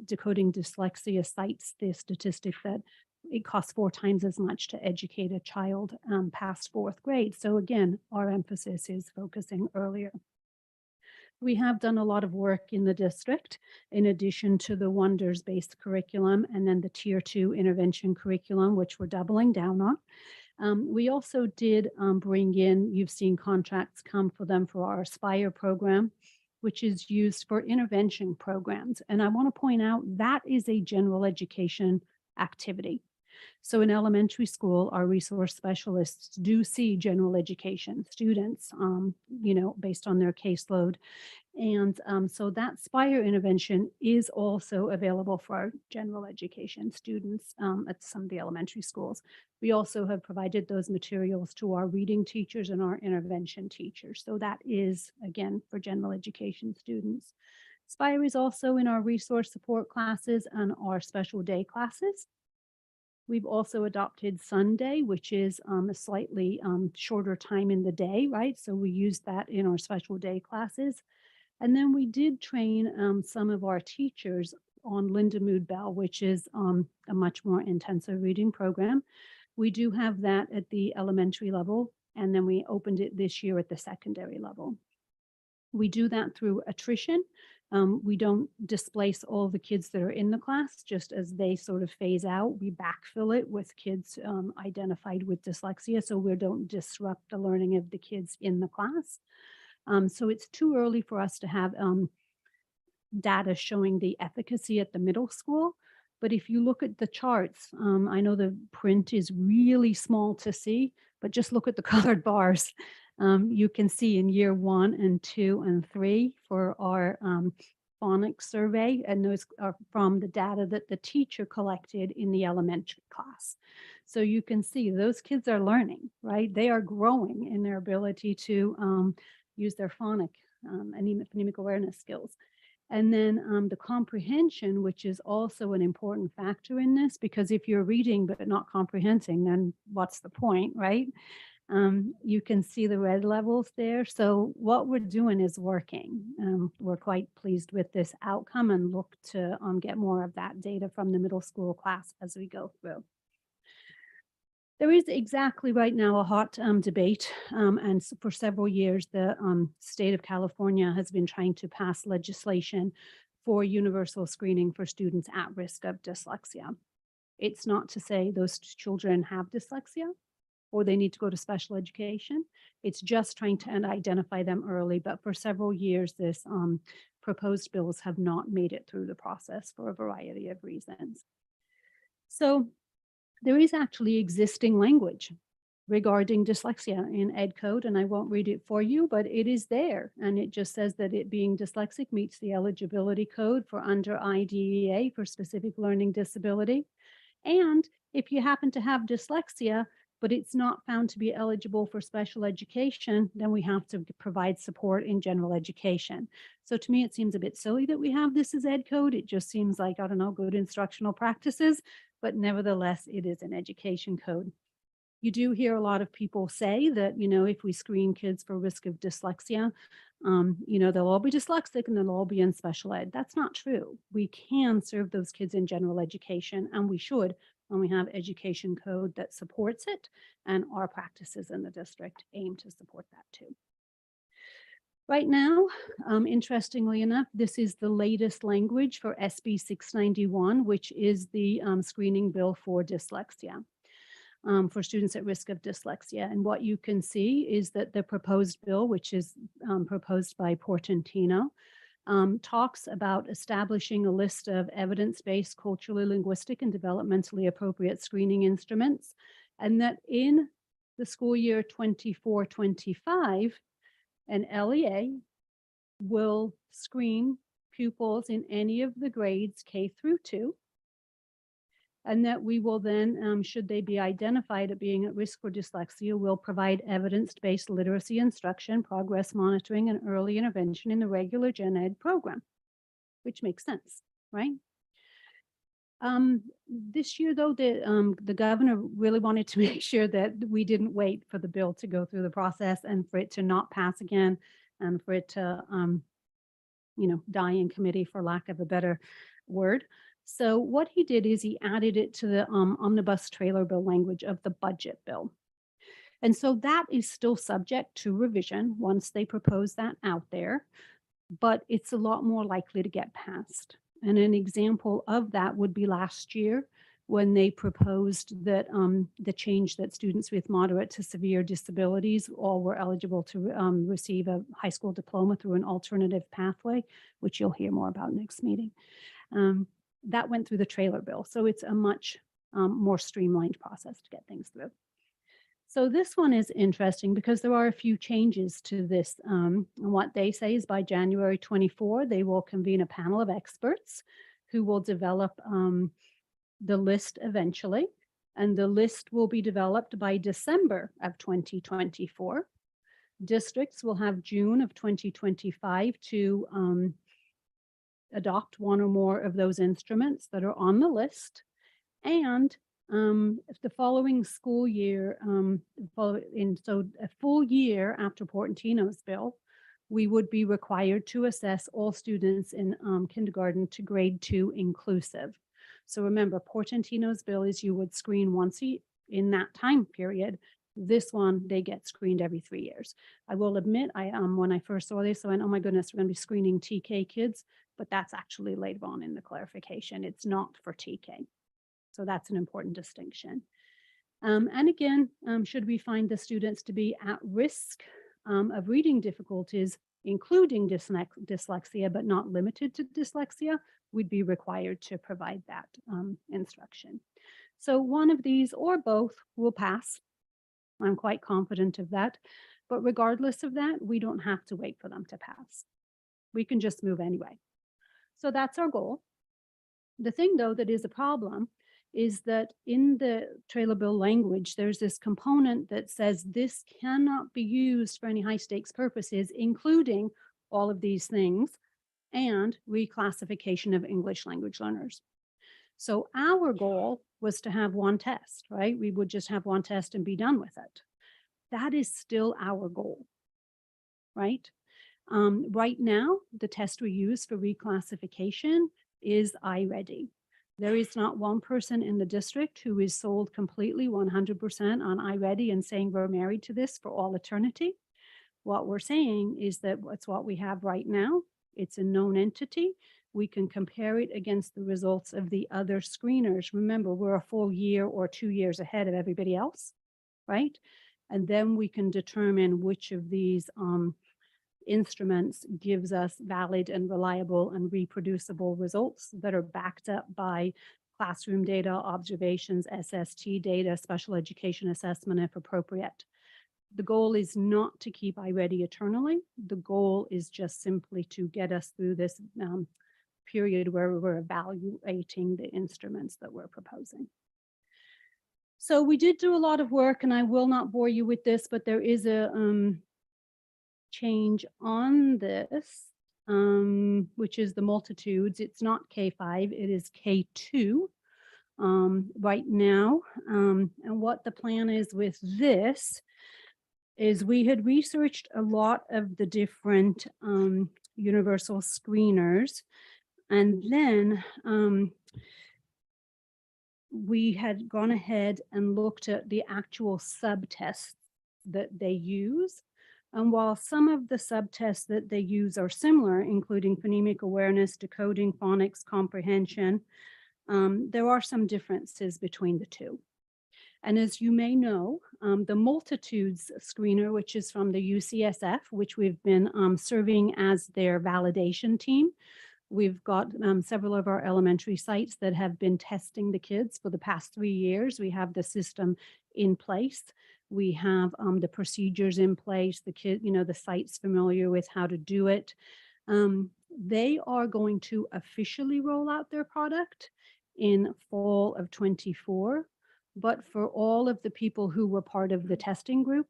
Decoding Dyslexia cites the statistic that it costs 4 times as much to educate a child past 4th grade. So again, our emphasis is focusing earlier. We have done a lot of work in the district, in addition to the Wonders-based curriculum and then the tier 2 intervention curriculum, which we're doubling down on. We also did bring in, you've seen contracts come for them for our Aspire program, which is used for intervention programs. And I want to point out that is a general education activity. So in elementary school, our resource specialists do see general education students, based on their caseload. And so that Spire intervention is also available for our general education students at some of the elementary schools. We also have provided those materials to our reading teachers and our intervention teachers. So that is, again, for general education students. Spire is also in our resource support classes and our special day classes. We've also adopted Sunday, which is a slightly shorter time in the day, right? So we use that in our special day classes. And then we did train some of our teachers on Linda Mood Bell, which is a much more intensive reading program. We do have that at the elementary level, and then we opened it this year at the secondary level. We do that through attrition. We don't displace all the kids that are in the class. Just as they sort of phase out, we backfill it with kids identified with dyslexia, so we don't disrupt the learning of the kids in the class. So it's too early for us to have data showing the efficacy at the middle school. But if you look at the charts, I know the print is really small to see, but just look at the colored bars. You can see in year 1 and 2 and 3 for our phonics survey, and those are from the data that the teacher collected in the elementary class. So you can see those kids are learning, right? They are growing in their ability to use their phonic and phonemic awareness skills. And then the comprehension, which is also an important factor in this, because if you're reading but not comprehending, then what's the point, right? You can see the red levels there. So what we're doing is working. We're quite pleased with this outcome and look to get more of that data from the middle school class as we go through. There is exactly right now a hot debate, and for several years, the state of California has been trying to pass legislation for universal screening for students at risk of dyslexia. It's not to say those children have dyslexia or they need to go to special education. It's just trying to identify them early, but for several years, this proposed bills have not made it through the process for a variety of reasons. So there is actually existing language regarding dyslexia in Ed Code, and I won't read it for you, but it is there. And it just says that it being dyslexic meets the eligibility code for under IDEA for specific learning disability. And if you happen to have dyslexia, but it's not found to be eligible for special education, then we have to provide support in general education. So to me, it seems a bit silly that we have this as Ed Code. It just seems like, I don't know, good instructional practices, but nevertheless, it is an education code. You do hear a lot of people say that, you know, if we screen kids for risk of dyslexia, you know, they'll all be dyslexic and they'll all be in special ed. That's not true. We can serve those kids in general education, and we should when we have education code that supports it, and our practices in the district aim to support that too. Right now, interestingly enough, this is the latest language for SB 691, which is the screening bill for dyslexia, for students at risk of dyslexia. And what you can see is that the proposed bill, which is proposed by Portantino, talks about establishing a list of evidence-based, culturally linguistic, and developmentally appropriate screening instruments, and that in the school year 24-25, an LEA will screen pupils in any of the grades K through 2, and that we will then, should they be identified as being at risk for dyslexia, will provide evidence-based literacy instruction, progress monitoring, and early intervention in the regular gen ed program, which makes sense, right? This year, though, the governor really wanted to make sure that we didn't wait for the bill to go through the process and for it to not pass again, and for it to, you know, die in committee, for lack of a better word. So what he did is he added it to the omnibus trailer bill language of the budget bill. And so that is still subject to revision once they propose that out there, but it's a lot more likely to get passed. And an example of that would be last year when they proposed that the change that students with moderate to severe disabilities all were eligible to receive a high school diploma through an alternative pathway, which you'll hear more about next meeting. That went through the trailer bill. So it's a much more streamlined process to get things through. So this one is interesting because there are a few changes to this. And what they say is by January 24, they will convene a panel of experts who will develop the list eventually. And the list will be developed by December of 2024. Districts will have June of 2025 to adopt one or more of those instruments that are on the list. And if the following school year, so a full year after Portantino's bill, we would be required to assess all students in kindergarten to grade 2 inclusive. So remember, Portantino's bill is you would screen once in that time period. This one, they get screened every 3 years. I will admit, when I first saw this, I went, oh my goodness, we're going to be screening TK kids, but that's actually later on in the clarification. It's not for TK. So that's an important distinction. And again, should we find the students to be at risk of reading difficulties, including dyslexia, but not limited to dyslexia, we'd be required to provide that instruction. So one of these or both will pass. I'm quite confident of that. But regardless of that, we don't have to wait for them to pass. We can just move anyway. So that's our goal. The thing, though, that is a problem is that in the trailer bill language, there's this component that says this cannot be used for any high stakes purposes, including all of these things. and reclassification of English language learners. So our goal was to have one test, right? We would just have one test and be done with it. That is still our goal, right? Right now, the test we use for reclassification is iReady. There is not one person in the district who is sold completely 100% on iReady and saying we're married to this for all eternity. What we're saying is that it's what we have right now. It's a known entity. We can compare it against the results of the other screeners. Remember, we're a full year or 2 years ahead of everybody else, right? And then we can determine which of these instruments gives us valid and reliable and reproducible results that are backed up by classroom data, observations, SST data, special education assessment if appropriate. The goal is not to keep iReady eternally. The goal is just simply to get us through this period where we're evaluating the instruments that we're proposing. So we did do a lot of work, and I will not bore you with this, but there is a change on this, which is the multitudes. It's not K5, it is K2 right now. And what the plan is with this is we had researched a lot of the different universal screeners, and then we had gone ahead and looked at the actual subtests that they use. And while some of the subtests that they use are similar, including phonemic awareness, decoding, phonics, comprehension, there are some differences between the two. And as you may know, the multitudes screener, which is from the UCSF, which we've been serving as their validation team. We've got several of our elementary sites that have been testing the kids for the past 3 years. We have the system in place. We have the procedures in place, the site's familiar with how to do it. They are going to officially roll out their product in fall of 24. But for all of the people who were part of the testing group,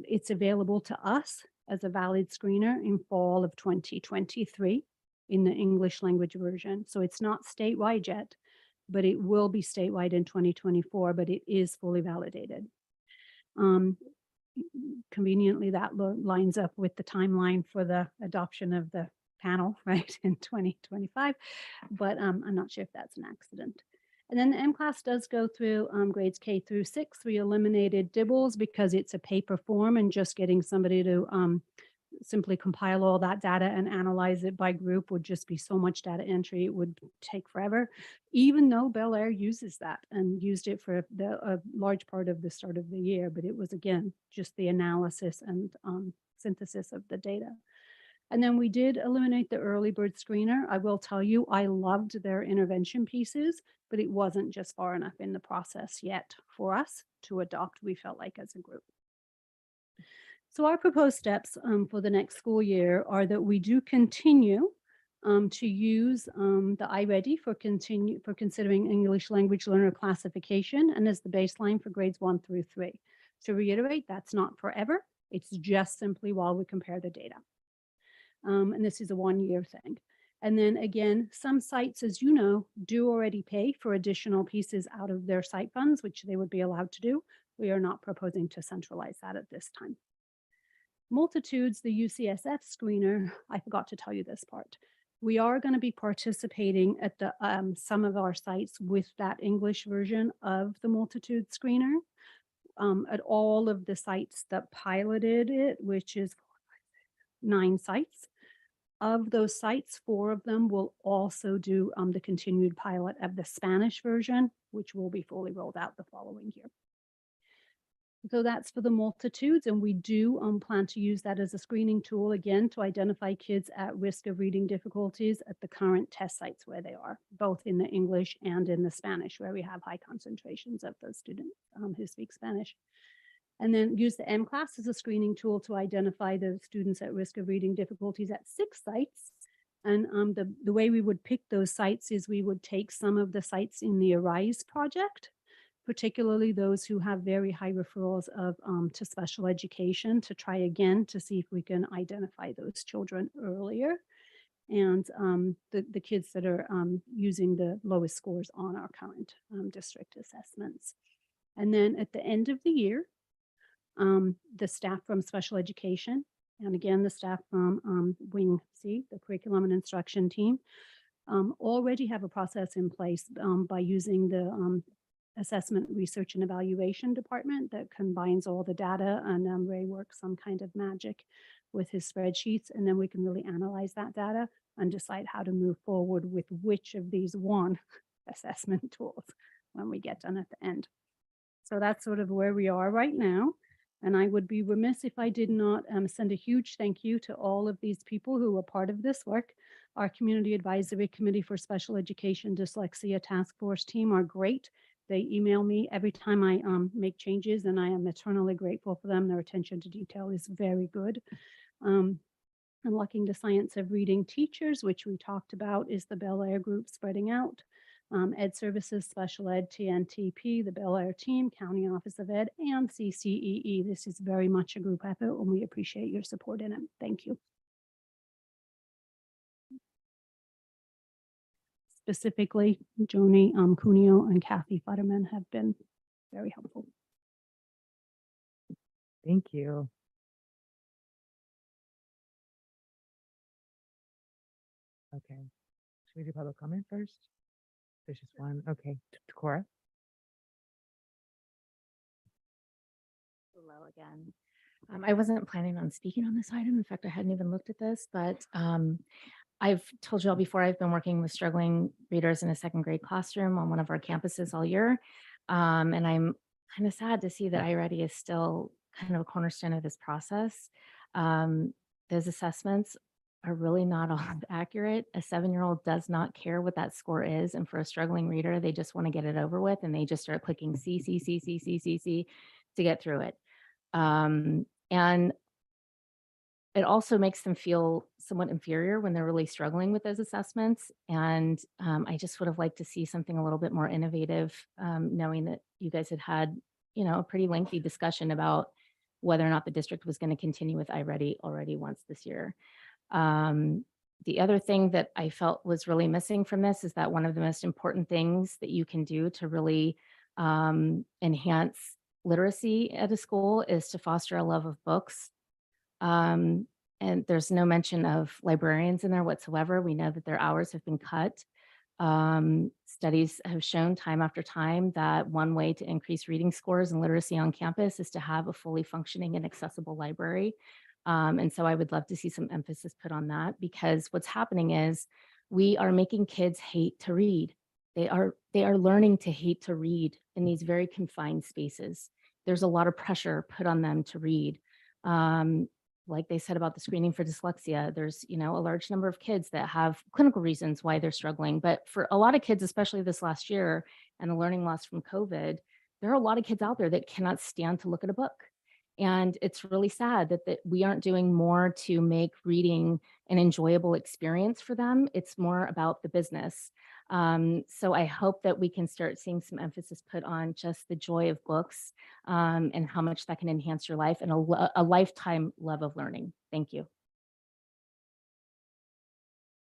it's available to us as a valid screener in fall of 2023 in the English language version. So it's not statewide yet, but it will be statewide in 2024, but it is fully validated. Conveniently, that lines up with the timeline for the adoption of the panel, right, in 2025, but I'm not sure if that's an accident. And then the M-Class does go through grades K through 6. We eliminated DIBELS because it's a paper form, and just getting somebody to simply compile all that data and analyze it by group would just be so much data entry. It would take forever, even though Bel Air uses that and used it for a large part of the start of the year. But it was, again, just the analysis and synthesis of the data. And then we did eliminate the early bird screener. I will tell you, I loved their intervention pieces, but it wasn't just far enough in the process yet for us to adopt, we felt like, as a group. So our proposed steps for the next school year are that we do continue to use the iReady for considering English language learner classification and as the baseline for grades 1 through 3. To reiterate, that's not forever. It's just simply while we compare the data. And this is a 1-year thing. And then again, some sites, as you know, do already pay for additional pieces out of their site funds, which they would be allowed to do. We are not proposing to centralize that at this time. Multitudes, the UCSF screener, I forgot to tell you this part. We are going to be participating at the some of our sites with that English version of the multitude screener. At all of the sites that piloted it, which is 9 sites. Of those sites, 4 of them will also do the continued pilot of the Spanish version, which will be fully rolled out the following year. So that's for the multitudes, and we do plan to use that as a screening tool again to identify kids at risk of reading difficulties at the current test sites where they are, both in the English and in the Spanish, where we have high concentrations of those students who speak Spanish. And then use the M-Class as a screening tool to identify the students at risk of reading difficulties at 6 sites. And the way we would pick those sites is we would take some of the sites in the ARISE project, particularly those who have very high referrals to special education, to try again to see if we can identify those children earlier. and the kids that are using the lowest scores on our current district assessments. And then at the end of the year, the staff from special education, and again, the staff from Wing C, the curriculum and instruction team, already have a process in place by using the assessment, research, and evaluation department that combines all the data, and Ray works some kind of magic with his spreadsheets, and then we can really analyze that data and decide how to move forward with which of these one assessment tools when we get done at the end. So that's sort of where we are right now. And I would be remiss if I did not send a huge thank you to all of these people who were part of this work. Our Community Advisory Committee for Special Education Dyslexia Task Force team are great. They email me every time I make changes, and I am eternally grateful for them. Their attention to detail is very good. Unlocking the Science of Reading teachers, which we talked about, is the Bel Air group spreading out. Ed Services, Special Ed, TNTP, the Bel Air team, County Office of Ed, and CCEE. This is very much a group effort, and we appreciate your support in it. Thank you. Specifically, Joni Cuneo and Kathy Futterman have been very helpful.
Thank you. Okay. Should we do public comment first? There's just one. Okay. Cora?
Hello again. I wasn't planning on speaking on this item. In fact, I hadn't even looked at this, but I've told you all before, I've been working with struggling readers in a second grade classroom on one of our campuses all year. And I'm kind of sad to see that iReady is still kind of a cornerstone of this process. Those assessments are really not all accurate. A 7-year-old does not care what that score is. And for a struggling reader, they just want to get it over with, and they just start clicking C, C, C, C, C, C, C to get through it. And it also makes them feel somewhat inferior when they're really struggling with those assessments. And I just would have liked to see something a little bit more innovative, knowing that you guys had, a pretty lengthy discussion about whether or not the district was going to continue with iReady already once this year. The other thing that I felt was really missing from this is that one of the most important things that you can do to really enhance literacy at a school is to foster a love of books. And there's no mention of librarians in there whatsoever. We know that their hours have been cut. Studies have shown time after time that one way to increase reading scores and literacy on campus is to have a fully functioning and accessible library. And so I would love to see some emphasis put on that, because what's happening is we are making kids hate to read. They are learning to hate to read in these very confined spaces. There's a lot of pressure put on them to read. Like they said about the screening for dyslexia, there's, a large number of kids that have clinical reasons why they're struggling. But for a lot of kids, especially this last year and the learning loss from COVID, there are a lot of kids out there that cannot stand to look at a book. And it's really sad that we aren't doing more to make reading an enjoyable experience for them. It's more about the business. So I hope that we can start seeing some emphasis put on just the joy of books, and how much that can enhance your life and a lifetime love of learning. Thank you.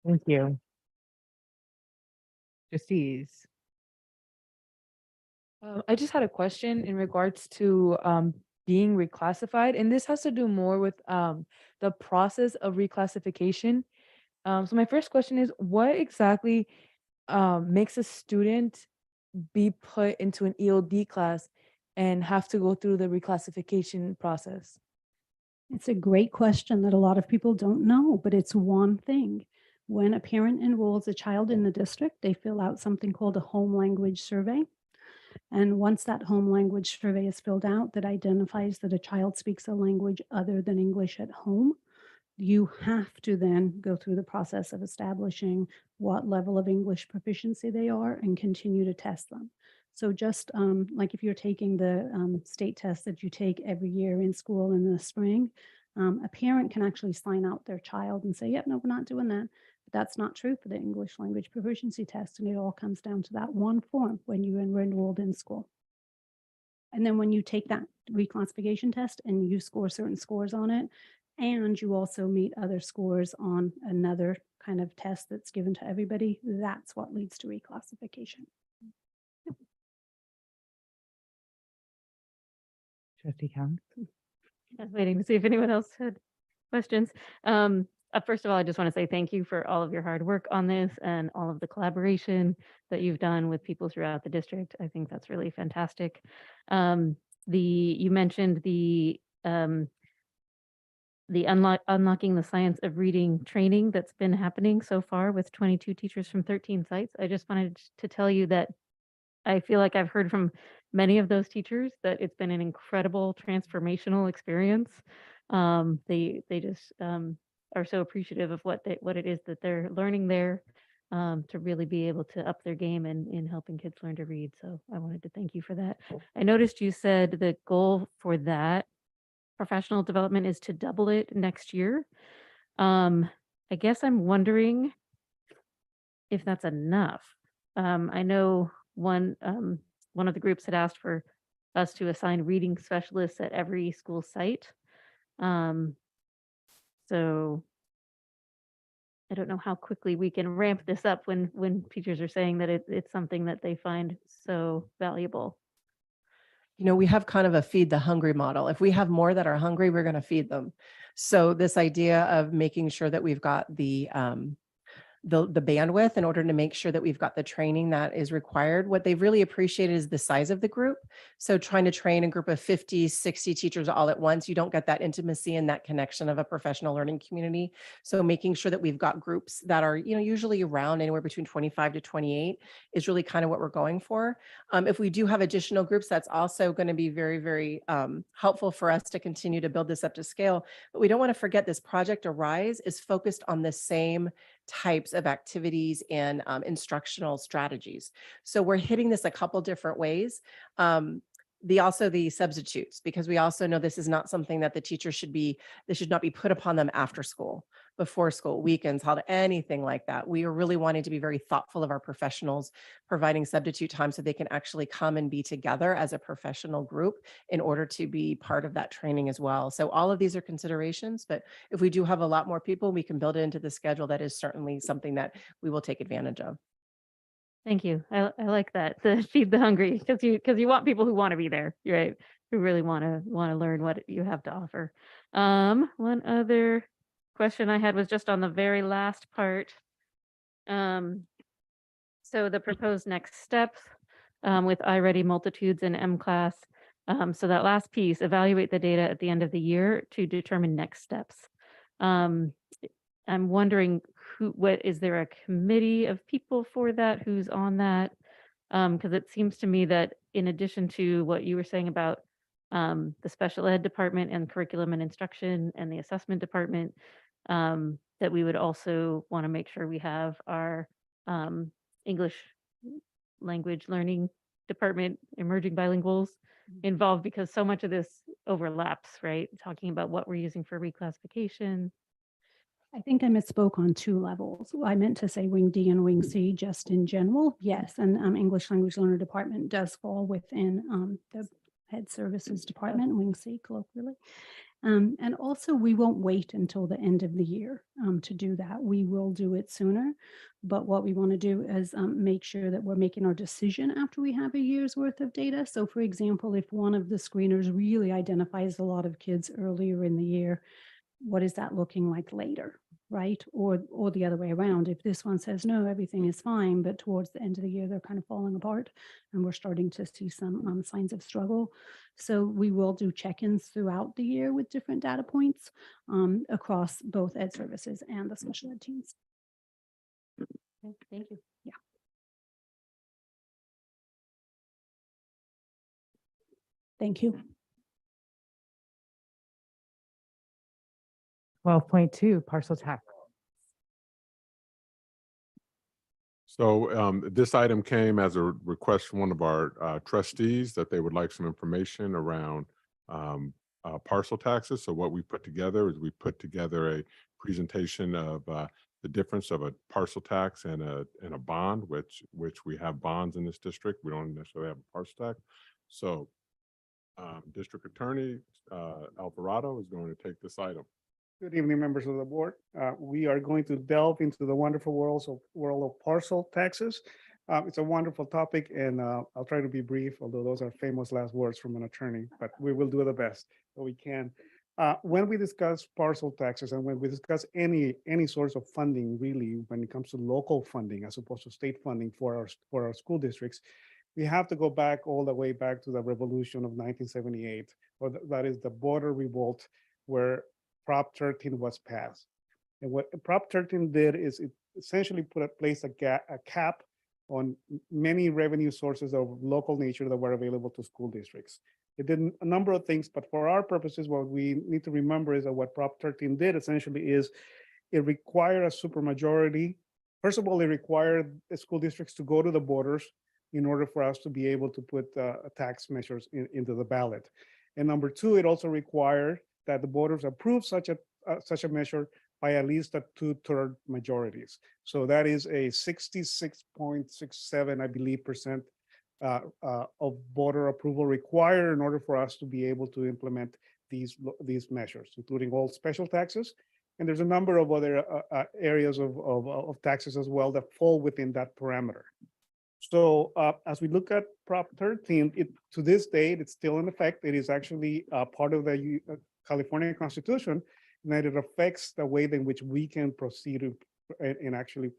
Thank you. Trustees.
I just had a question in regards to being reclassified, and this has to do more with the process of reclassification. So my first question is, what exactly makes a student be put into an EOD class and have to go through the reclassification process?
It's a great question that a lot of people don't know, but it's one thing. When a parent enrolls a child in the district, they fill out something called a home language survey. And once that home language survey is filled out that identifies that a child speaks a language other than English at home, you have to then go through the process of establishing what level of English proficiency they are and continue to test them. So just like if you're taking the state test that you take every year in school in the spring, a parent can actually sign out their child and say, yep, no, we're not doing that. But that's not true for the English language proficiency test. And it all comes down to that one form when you were enrolled in school. And then when you take that reclassification test and you score certain scores on it, and you also meet other scores on another kind of test that's given to everybody, that's what leads to reclassification.
Trustee Count.
I was waiting to see if anyone else had questions. First of all, I just want to say thank you for all of your hard work on this and all of the collaboration that you've done with people throughout the district. I think that's really fantastic. You mentioned the unlocking the science of reading training that's been happening so far with 22 teachers from 13 sites. I just wanted to tell you that I feel like I've heard from many of those teachers that it's been an incredible transformational experience. They just are so appreciative of what it is that they're learning there, to really be able to up their game in helping kids learn to read. So I wanted to thank you for that. I noticed you said the goal for that professional development is to double it next year. I guess I'm wondering if that's enough. I know one of the groups had asked for us to assign reading specialists at every school site. So I don't know how quickly we can ramp this up when teachers are saying that it's something that they find so valuable.
You know, we have kind of a feed the hungry model. If we have more that are hungry, we're going to feed them. So this idea of making sure that we've got the bandwidth in order to make sure that we've got the training that is required. What they've really appreciated is the size of the group. So trying to train a group of 50, 60 teachers all at once, you don't get that intimacy and that connection of a professional learning community. So making sure that we've got groups that are, you know, usually around anywhere between 25 to 28 is really kind of what we're going for. If we do have additional groups, that's also going to be very, very helpful for us to continue to build this up to scale. But we don't want to forget this Project Arise is focused on the same types of activities and instructional strategies. So we're hitting this a couple different ways. The substitutes, because we also know this is not something that the teacher this should not be put upon them after school, before school, weekends, anything like that. We are really wanting to be very thoughtful of our professionals, providing substitute time so they can actually come and be together as a professional group in order to be part of that training as well. So all of these are considerations, but if we do have a lot more people, we can build it into the schedule. That is certainly something that we will take advantage of.
Thank you. I like that, to feed the hungry, because you want people who want to be there, right? Who really want to learn what you have to offer. One other question I had was just on the very last part. So the proposed next steps with iReady Multitudes and MClass. So that last piece, evaluate the data at the end of the year to determine next steps. I'm wondering is there a committee of people for that? Who's on that? Because it seems to me that in addition to what you were saying about the special ed department and curriculum and instruction and the assessment department, that we would also want to make sure we have our English language learning department, emerging bilinguals involved, because so much of this overlaps, right? Talking about what we're using for reclassification.
I think I misspoke on 2 levels. I meant to say Wing D and Wing C just in general. Yes, and English Language Learner Department does fall within the Head Services Department, Wing C colloquially. And also we won't wait until the end of the year to do that. We will do it sooner. But what we want to do is make sure that we're making our decision after we have a year's worth of data. So for example, if one of the screeners really identifies a lot of kids earlier in the year, what is that looking like later, right? Or the other way around. If this one says, no, everything is fine, but towards the end of the year, they're kind of falling apart and we're starting to see some signs of struggle. So we will do check-ins throughout the year with different data points across both ed services and the special ed teams.
Okay, thank you.
Yeah. Thank you.
12.2 parcel tax.
So this item came as a request from one of our trustees that they would like some information around parcel taxes. So what we put together is we put together a presentation of the difference of a parcel tax and a bond, which we have bonds in this district. We don't necessarily have a parcel tax. So District Attorney Alvarado is going to take this item.
Good evening, members of the board. We are going to delve into the wonderful world of parcel taxes. It's a wonderful topic, and I'll try to be brief, although those are famous last words from an attorney, but we will do the best that we can. When we discuss parcel taxes and when we discuss any source of funding, really, when it comes to local funding as opposed to state funding for our school districts, we have to go back all the way back to the revolution of 1978, or that is the border revolt, where Prop 13 was passed. And what Prop 13 did is it essentially placed a cap on many revenue sources of local nature that were available to school districts. It did a number of things, but for our purposes, what we need to remember is that what Prop 13 did essentially is it required a supermajority. First of all, it required the school districts to go to the borders in order for us to be able to put tax measures into the ballot. And number two, it also required that the borders approve such a measure by at least a 2/3 majorities. So that is a 66.67, I believe, percent of border approval required in order for us to be able to implement these measures, including all special taxes. And there's a number of other areas of taxes as well that fall within that parameter. So as we look at Prop 13, to this date, it's still in effect. It is actually part of the California Constitution, and that it affects the way in which we can proceed and actually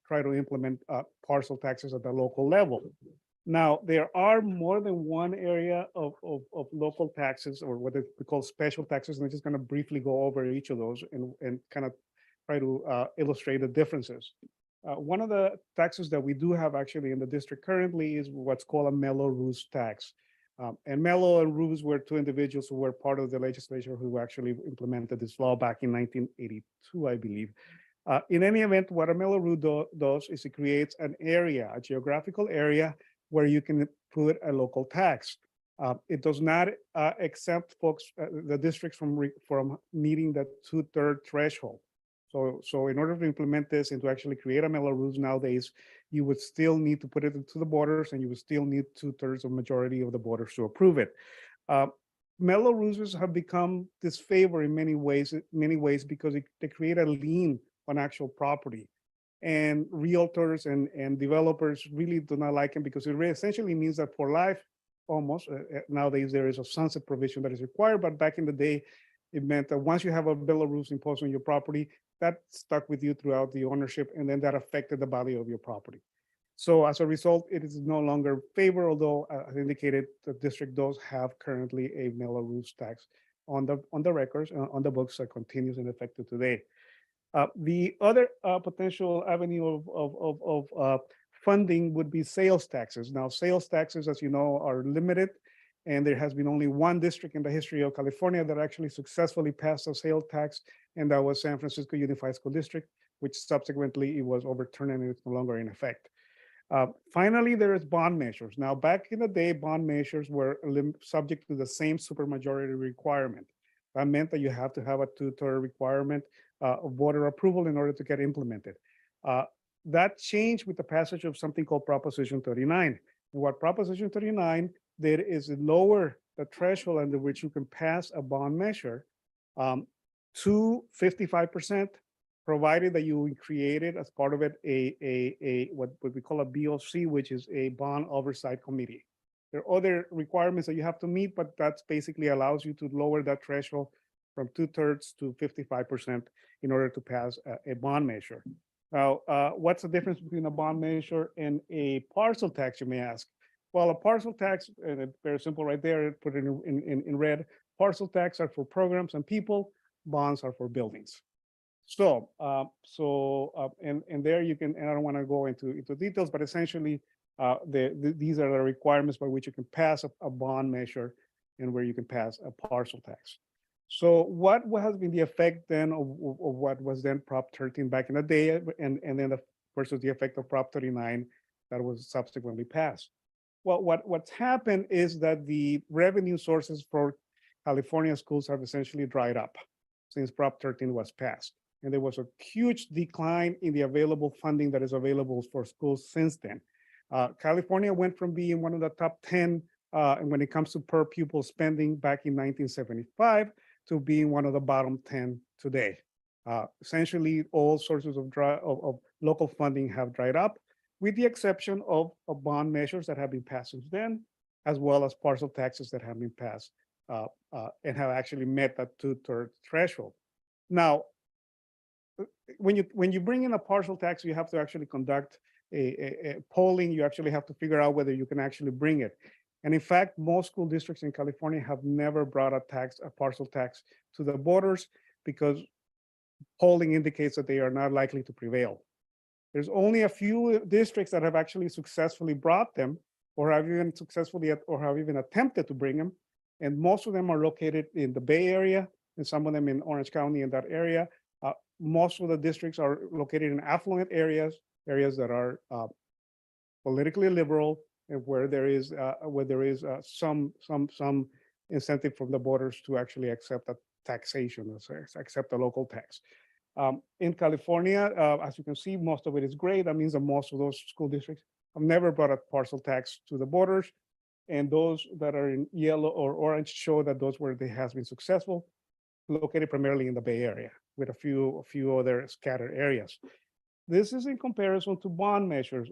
try to implement parcel taxes at the local level. Now, there are more than one area of local taxes, or what we call special taxes, and I'm just going to briefly go over each of those and kind of try to illustrate the differences. One of the taxes that we do have actually in the district currently is what's called a Mello-Roos tax. And Mello and Roos were two individuals who were part of the legislature who actually implemented this law back in 1982, I believe. In any event, what a Mello-Roos does is it creates an area, a geographical area, where you can put a local tax. It does not exempt folks, the districts from meeting the 2/3 threshold. So in order to implement this and to actually create a Mello-Roos nowadays, you would still need to put it into the borders, and you would still need 2/3 of majority of the borders to approve it. Mello-Roos have become disfavored in many ways because they create a lien on actual property. And realtors and developers really do not like them because it essentially means that for life, almost, nowadays there is a sunset provision that is required, but back in the day, it meant that once you have a Mello-Roos imposed on your property, that stuck with you throughout the ownership, and then that affected the value of your property. So as a result, it is no longer favored, although as indicated, the district does have currently a Mello-Roos tax on the records, on the books that continues in effect to today. The other potential avenue of funding would be sales taxes. Now, sales taxes, as you know, are limited, and there has been only one district in the history of California that actually successfully passed a sales tax, and that was San Francisco Unified School District, which subsequently it was overturned and it's no longer in effect. Finally, there is bond measures. Now, back in the day, bond measures were subject to the same supermajority requirement. That meant that you have to have a 2/3 requirement of voter approval in order to get implemented. That changed with the passage of something called Proposition 39. What Proposition 39 did is lower the threshold under which you can pass a bond measure to 55%, provided that you created as part of it what we call a BOC, which is a bond oversight committee. There are other requirements that you have to meet, but that's basically allows you to lower that threshold from 2/3 to 55% in order to pass a bond measure. Now, what's the difference between a bond measure and a parcel tax, you may ask? Well, a parcel tax, and it's very simple right there, put it in red. Parcel tax are for programs and people, bonds are for buildings. So, and there you can, and I don't want to go into details, but essentially, these are the requirements by which you can pass a bond measure and where you can pass a parcel tax. So what has been the effect then of what was then Prop 13 back in the day, and then versus the effect of Prop 39 that was subsequently passed? Well, what's happened is that the revenue sources for California schools have essentially dried up since Prop 13 was passed. And there was a huge decline in the available funding that is available for schools since then. California went from being one of the top 10 when it comes to per pupil spending back in 1975 to being one of the bottom 10 today. Essentially, all sources of local funding have dried up, with the exception of bond measures that have been passed since then, as well as parcel taxes that have been passed and have actually met that 2/3 threshold. Now, when you bring in a parcel tax, you have to actually conduct a polling. You actually have to figure out whether you can actually bring it. And in fact, most school districts in California have never brought a parcel tax to the borders because polling indicates that they are not likely to prevail. There's only a few districts that have actually successfully brought them, or have even attempted to bring them. And most of them are located in the Bay Area, and some of them in Orange County in that area. Most of the districts are located in affluent areas that are politically liberal, and where there is some incentive from the borders to actually accept a taxation, accept a local tax. In California, as you can see, most of it is gray. That means that most of those school districts have never brought a parcel tax to the borders. And those that are in yellow or orange show that those where they has been successful, located primarily in the Bay Area, with a few other scattered areas. This is in comparison to bond measures.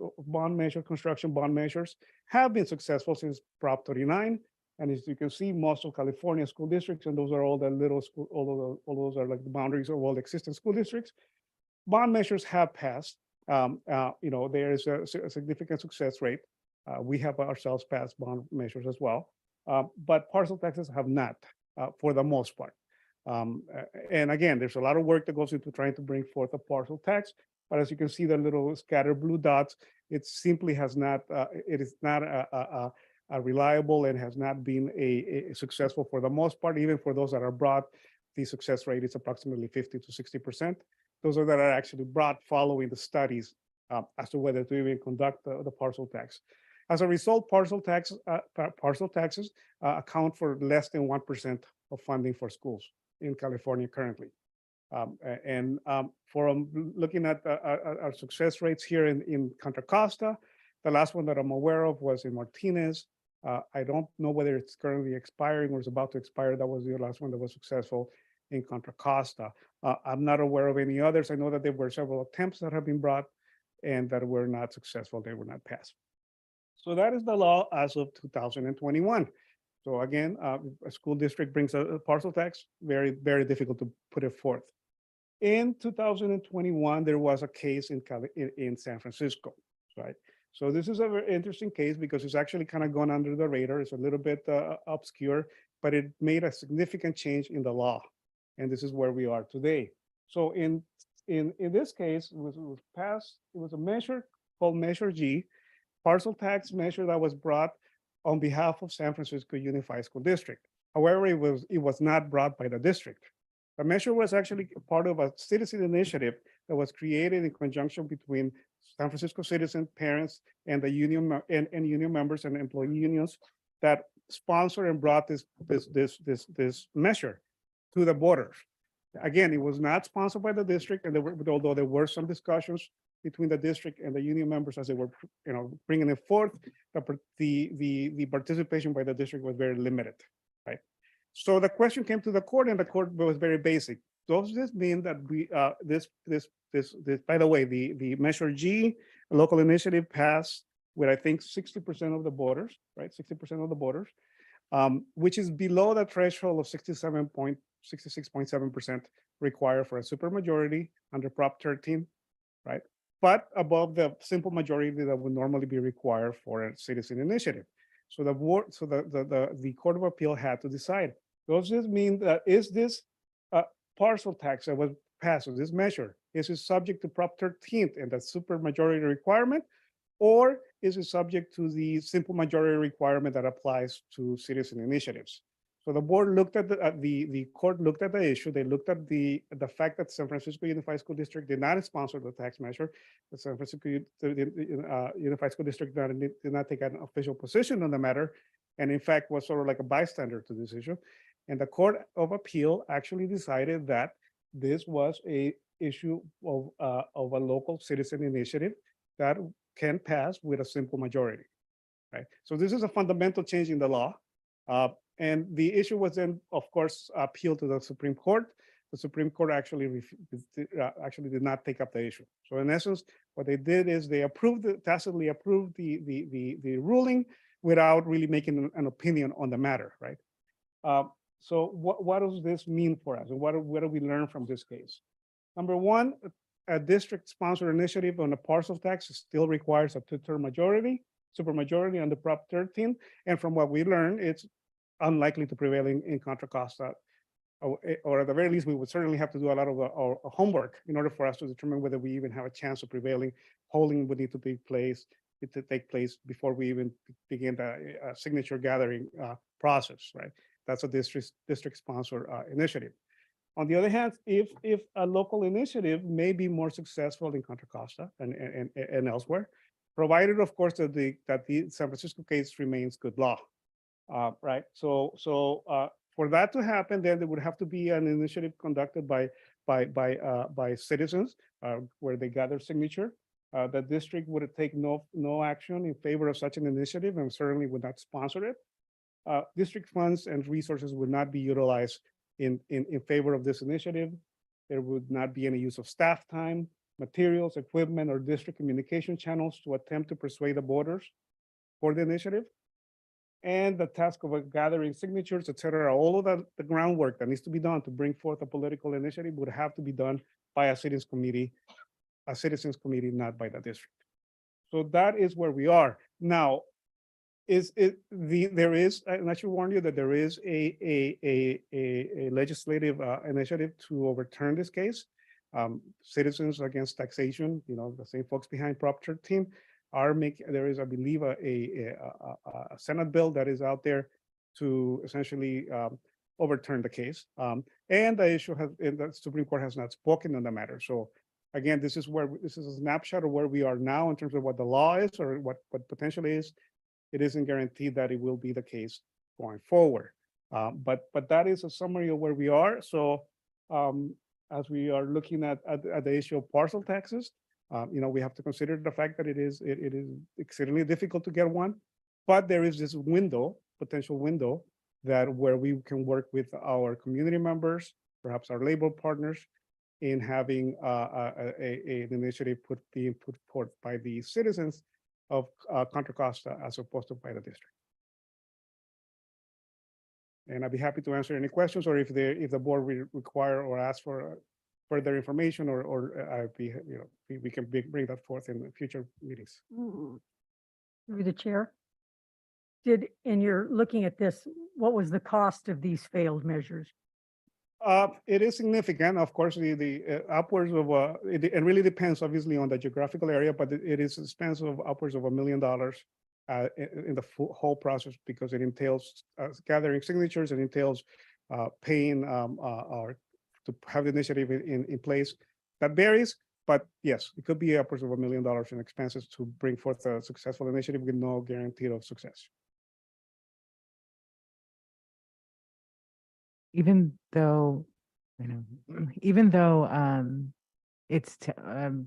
Construction bond measures have been successful since Prop 39. And as you can see, most of California school districts, and those are all the little school, all those are like the boundaries of all the existing school districts. Bond measures have passed. There is a significant success rate. We have ourselves passed bond measures as well, but parcel taxes have not, for the most part. And again, there's a lot of work that goes into trying to bring forth a parcel tax. But as you can see, the little scattered blue dots, it simply has not. It is not a reliable and has not been a successful for the most part. Even for those that are brought, the success rate is approximately 50 to 60%. Those are that are actually brought following the studies as to whether to even conduct the parcel tax. As a result, parcel taxes account for less than 1% of funding for schools in California currently. From looking at our success rates here in Contra Costa, the last one that I'm aware of was in Martinez. I don't know whether it's currently expiring or is about to expire. That was the last one that was successful in Contra Costa. I'm not aware of any others. I know that there were several attempts that have been brought and that were not successful. They were not passed. So that is the law as of 2021. So again, a school district brings a parcel tax, very, very difficult to put it forth. In 2021, there was a case in San Francisco, right? So this is a very interesting case because it's actually kind of gone under the radar. It's a little bit obscure, but it made a significant change in the law. And this is where we are today. So in this case, it was passed, it was a measure called Measure G, parcel tax measure that was brought on behalf of San Francisco Unified School District. However, it was not brought by the district. The measure was actually part of a citizen initiative that was created in conjunction between San Francisco citizen parents and the union and union members and employee unions that sponsored and brought this measure to the borders. Again, it was not sponsored by the district, and although there were some discussions between the district and the union members as they were, bringing it forth, the participation by the district was very limited, right? So the question came to the court, and the court was very basic. Does this mean that by the way, the Measure G, a local initiative, passed with, I think, 60% of the voters, right? 60% of the voters, which is below the threshold of 66.7% required for a supermajority under Prop 13, right? But above the simple majority that would normally be required for a citizen initiative. So the Court of Appeal had to decide, does this mean that is this parcel tax that was passed with this measure, is it subject to Prop 13 and the supermajority requirement, or is it subject to the simple majority requirement that applies to citizen initiatives? So the board looked at the court looked at the issue. They looked at the fact that San Francisco Unified School District did not sponsor the tax measure. The San Francisco Unified School District did not take an official position on the matter, and in fact was sort of like a bystander to this issue. And the Court of Appeal actually decided that this was a issue of a local citizen initiative that can pass with a simple majority, right? So this is a fundamental change in the law. And the issue was then, of course, appealed to the Supreme Court. The Supreme Court actually did not take up the issue. So in essence, what they did is they tacitly approved the ruling without really making an opinion on the matter, right? So what does this mean for us? And what do we learn from this case? Number one, a district-sponsored initiative on a parcel tax still requires a two-third majority, supermajority under Prop 13. And from what we learned, it's unlikely to prevail in Contra Costa. Or at the very least, we would certainly have to do a lot of our homework in order for us to determine whether we even have a chance of prevailing. Polling would need to take place before we even begin the signature gathering process, right? That's a district-sponsored initiative. On the other hand, if a local initiative may be more successful in Contra Costa and elsewhere, provided, of course, that the San Francisco case remains good law, right? So for that to happen, then there would have to be an initiative conducted by citizens where they gather signature. The district would take no action in favor of such an initiative and certainly would not sponsor it. District funds and resources would not be utilized in favor of this initiative. There would not be any use of staff time, materials, equipment, or district communication channels to attempt to persuade the voters for the initiative. And the task of gathering signatures, et cetera, all of the groundwork that needs to be done to bring forth a political initiative would have to be done by a citizens committee, not by the district. So that is where we are. Now, there is, and I should warn you that there is a legislative initiative to overturn this case. Citizens Against Taxation, the same folks behind Prop 13 there is, I believe, a Senate bill that is out there to essentially overturn the case. And the Supreme Court has not spoken on the matter. So again, this is a snapshot of where we are now in terms of what the law is or what potentially is. It isn't guaranteed that it will be the case going forward. But that is a summary of where we are. So as we are looking at the issue of parcel taxes, we have to consider the fact that it is exceedingly difficult to get one, but there is this potential window where we can work with our community members, perhaps our labor partners, in having an initiative being put forth by the citizens of Contra Costa as opposed to by the district. And I'd be happy to answer any questions, or if the board will require or ask for further information, or we can bring that forth in future meetings.
Through the chair. In your looking at this, what was the cost of these failed measures?
It is significant, of course. The upwards of it really depends, obviously, on the geographical area, but it is expensive of upwards of $1 million in the whole process, because it entails gathering signatures, it entails paying or to have the initiative in place. That varies, but yes, it could be upwards of $1 million in expenses to bring forth a successful initiative with no guarantee of success.
Even though, it's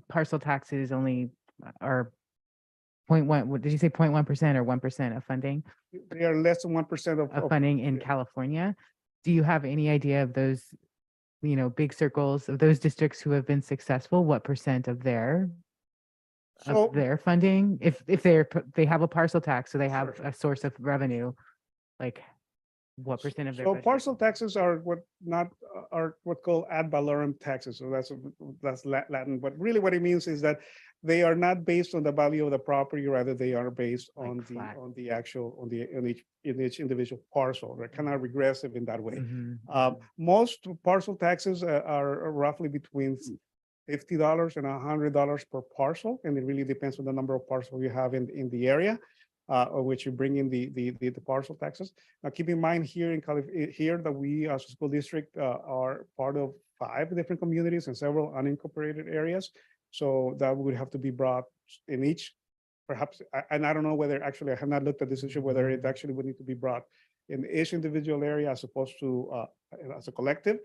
parcel taxes only are 0.1, what did you say, 0.1% or 1% of funding?
They are less than 1%
of funding in California. Do you have any idea of those, big circles of those districts who have been successful? What percent of their funding, if they have a parcel tax, so they have a source of revenue, like what percent of their budget?
Parcel taxes are what's called ad valorem taxes. So that's Latin. But really, what it means is that they are not based on the value of the property, rather they are based on each individual parcel. They're kind of regressive in that way. Most parcel taxes are roughly between $50 and $100 per parcel, and it really depends on the number of parcels you have in the area. Which you bring in the parcel taxes. Now, keep in mind here in California, that we as a school district are part of 5 different communities and several unincorporated areas. So that would have to be brought in each, perhaps, and I don't know whether actually, I have not looked at this issue, whether it actually would need to be brought in each individual area as opposed to as a collective.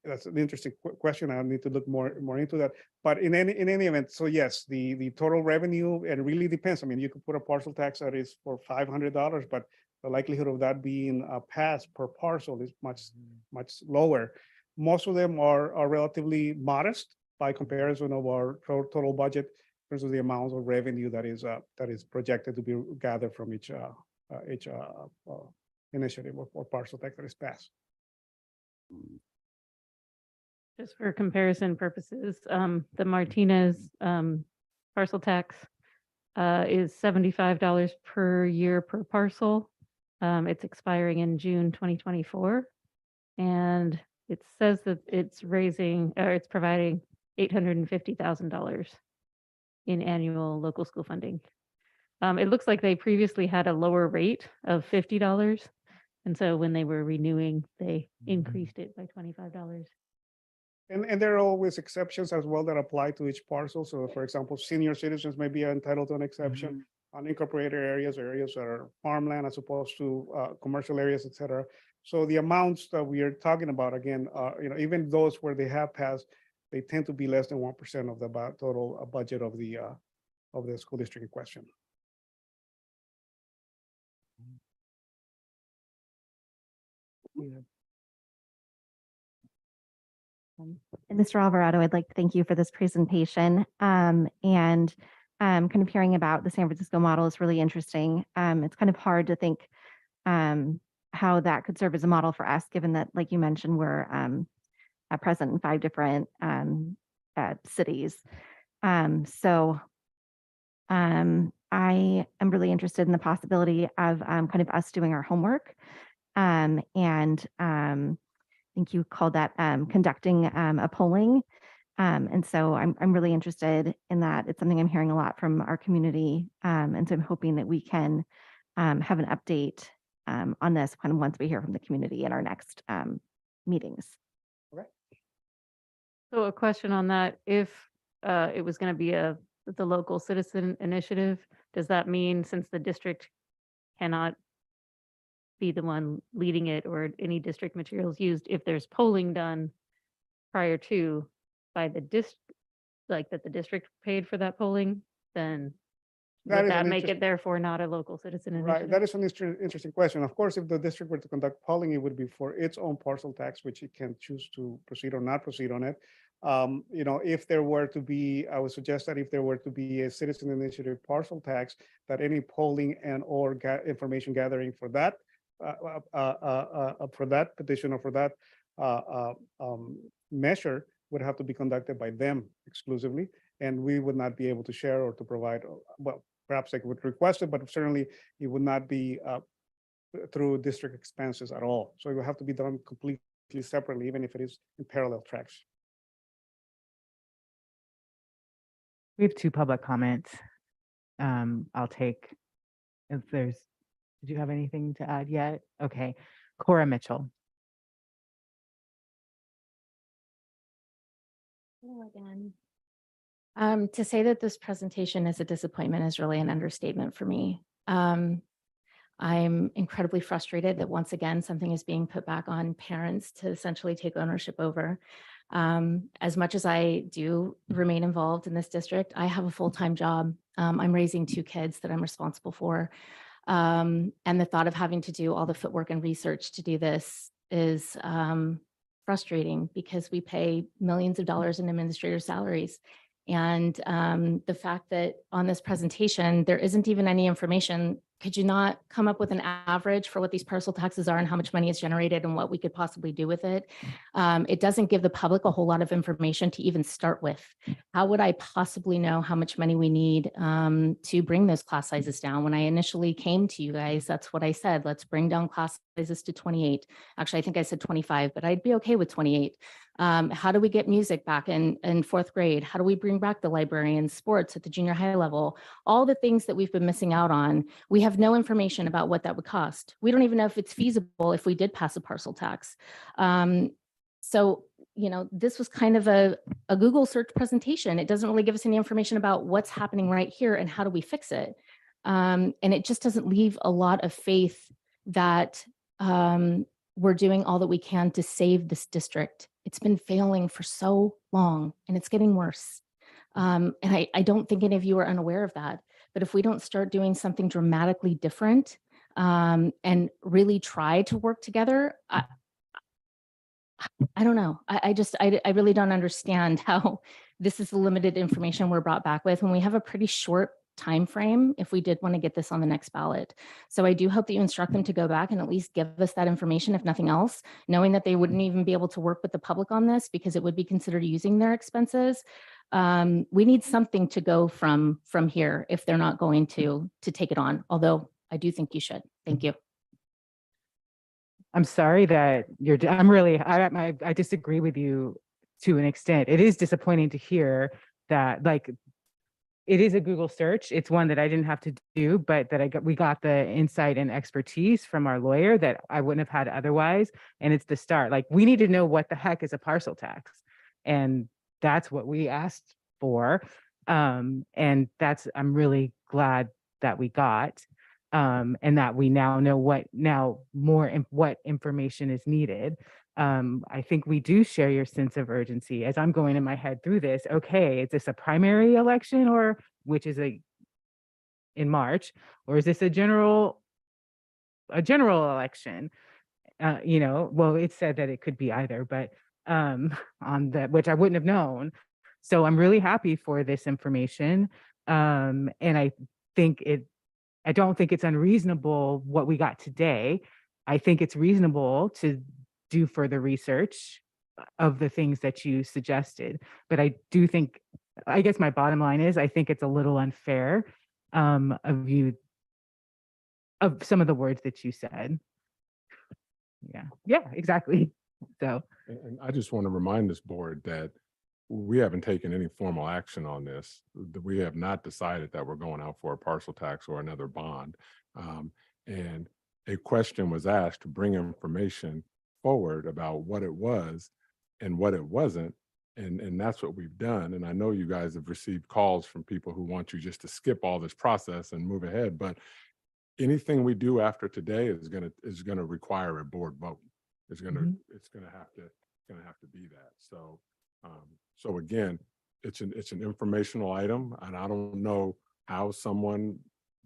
That's an interesting question. I need to look more into that. But in any event, so yes, the total revenue, it really depends. I mean, you could put a parcel tax that is for $500, but the likelihood of that being passed per parcel is much lower. Most of them are relatively modest by comparison of our total budget in terms of the amount of revenue that is projected to be gathered from each initiative or parcel tax that is passed.
Just for comparison purposes, the Martinez parcel tax is $75 per year per parcel. It's expiring in June 2024. And it says that it's providing $850,000 in annual local school funding. It looks like they previously had a lower rate of $50. And so when they were renewing, they increased it by $25.
And there are always exceptions as well that apply to each parcel. So for example, senior citizens may be entitled to an exception. Unincorporated areas or areas that are farmland as opposed to commercial areas, et cetera. So the amounts that we are talking about, again, even those where they have passed, they tend to be less than 1% of the total budget of the school district in question.
And Mr. Alvarado, I'd like to thank you for this presentation. Kind of hearing about the San Francisco model is really interesting. It's kind of hard to think how that could serve as a model for us, given that, like you mentioned, we're present in 5 different cities. I am really interested in the possibility of kind of us doing our homework. I think you called that conducting a polling. And so I'm really interested in that. It's something I'm hearing a lot from our community. And so I'm hoping that we can have an update on this kind of once we hear from the community in our next meetings.
Okay.
So a question on that, if it was going to be the local citizen initiative, does that mean since the district cannot be the one leading it or any district materials used, if there's polling done prior to by the district, like that the district paid for that polling, then would that make it therefore not a local citizen initiative?
Right, that is an interesting question. Of course, if the district were to conduct polling, it would be for its own parcel tax, which it can choose to proceed or not proceed on it. If there were to be, I would suggest that if there were to be a citizen initiative parcel tax, that any polling and or information gathering for that petition or for that measure would have to be conducted by them exclusively, and we would not be able to share or to provide. Well, perhaps they would request it, but certainly it would not be through district expenses at all. So it would have to be done completely separately, even if it is in parallel tracks.
We have 2 public comments. I'll take if there's. Did you have anything to add yet? Okay, Cora Mitchell.
Hello again. To say that this presentation is a disappointment is really an understatement for me. I'm incredibly frustrated that once again, something is being put back on parents to essentially take ownership over. As much as I do remain involved in this district, I have a full-time job. I'm raising 2 kids that I'm responsible for. And the thought of having to do all the footwork and research to do this is frustrating because we pay millions of dollars in administrator salaries. And the fact that on this presentation, there isn't even any information. Could you not come up with an average for what these parcel taxes are and how much money is generated and what we could possibly do with it? It doesn't give the public a whole lot of information to even start with. How would I possibly know how much money we need to bring those class sizes down? When I initially came to you guys, that's what I said. Let's bring down class sizes to 28. Actually, I think I said 25, but I'd be okay with 28. How do we get music back in 4th grade? How do we bring back the librarian, sports at the junior high level? All the things that we've been missing out on, we have no information about what that would cost. We don't even know if it's feasible if we did pass a parcel tax. So, this was kind of a Google search presentation. It doesn't really give us any information about what's happening right here and how do we fix it. And it just doesn't leave a lot of faith that we're doing all that we can to save this district. It's been failing for so long and it's getting worse. And I don't think any of you are unaware of that. But if we don't start doing something dramatically different, and really try to work together. I don't know. I really don't understand how this is the limited information we're brought back with when we have a pretty short time frame if we did want to get this on the next ballot. So I do hope that you instruct them to go back and at least give us that information, if nothing else, knowing that they wouldn't even be able to work with the public on this because it would be considered using their expenses. We need something to go from here if they're not going to take it on, although I do think you should. Thank you.
I'm sorry that I disagree with you to an extent. It is disappointing to hear that, like, it is a Google search. It's one that I didn't have to do, but that we got the insight and expertise from our lawyer that I wouldn't have had otherwise. And it's the start. Like, we need to know what the heck is a parcel tax. And that's what we asked for. And I'm really glad that we got. And that we now know what information is needed. I think we do share your sense of urgency as I'm going in my head through this. Okay, is this a primary election which is in March, or is this a general election? Well, it said that it could be either, but which I wouldn't have known. So I'm really happy for this information. And I don't think it's unreasonable what we got today. I think it's reasonable to do further research of the things that you suggested. But I guess my bottom line is, I think it's a little unfair of some of the words that you said. Yeah, exactly. So.
And I just want to remind this board that we haven't taken any formal action on this. We have not decided that we're going out for a parcel tax or another bond. And a question was asked to bring information forward about what it was and what it wasn't. And that's what we've done. And I know you guys have received calls from people who want you just to skip all this process and move ahead. But anything we do after today is gonna require a board vote. It's gonna have to be that. So again, it's an informational item, and I don't know how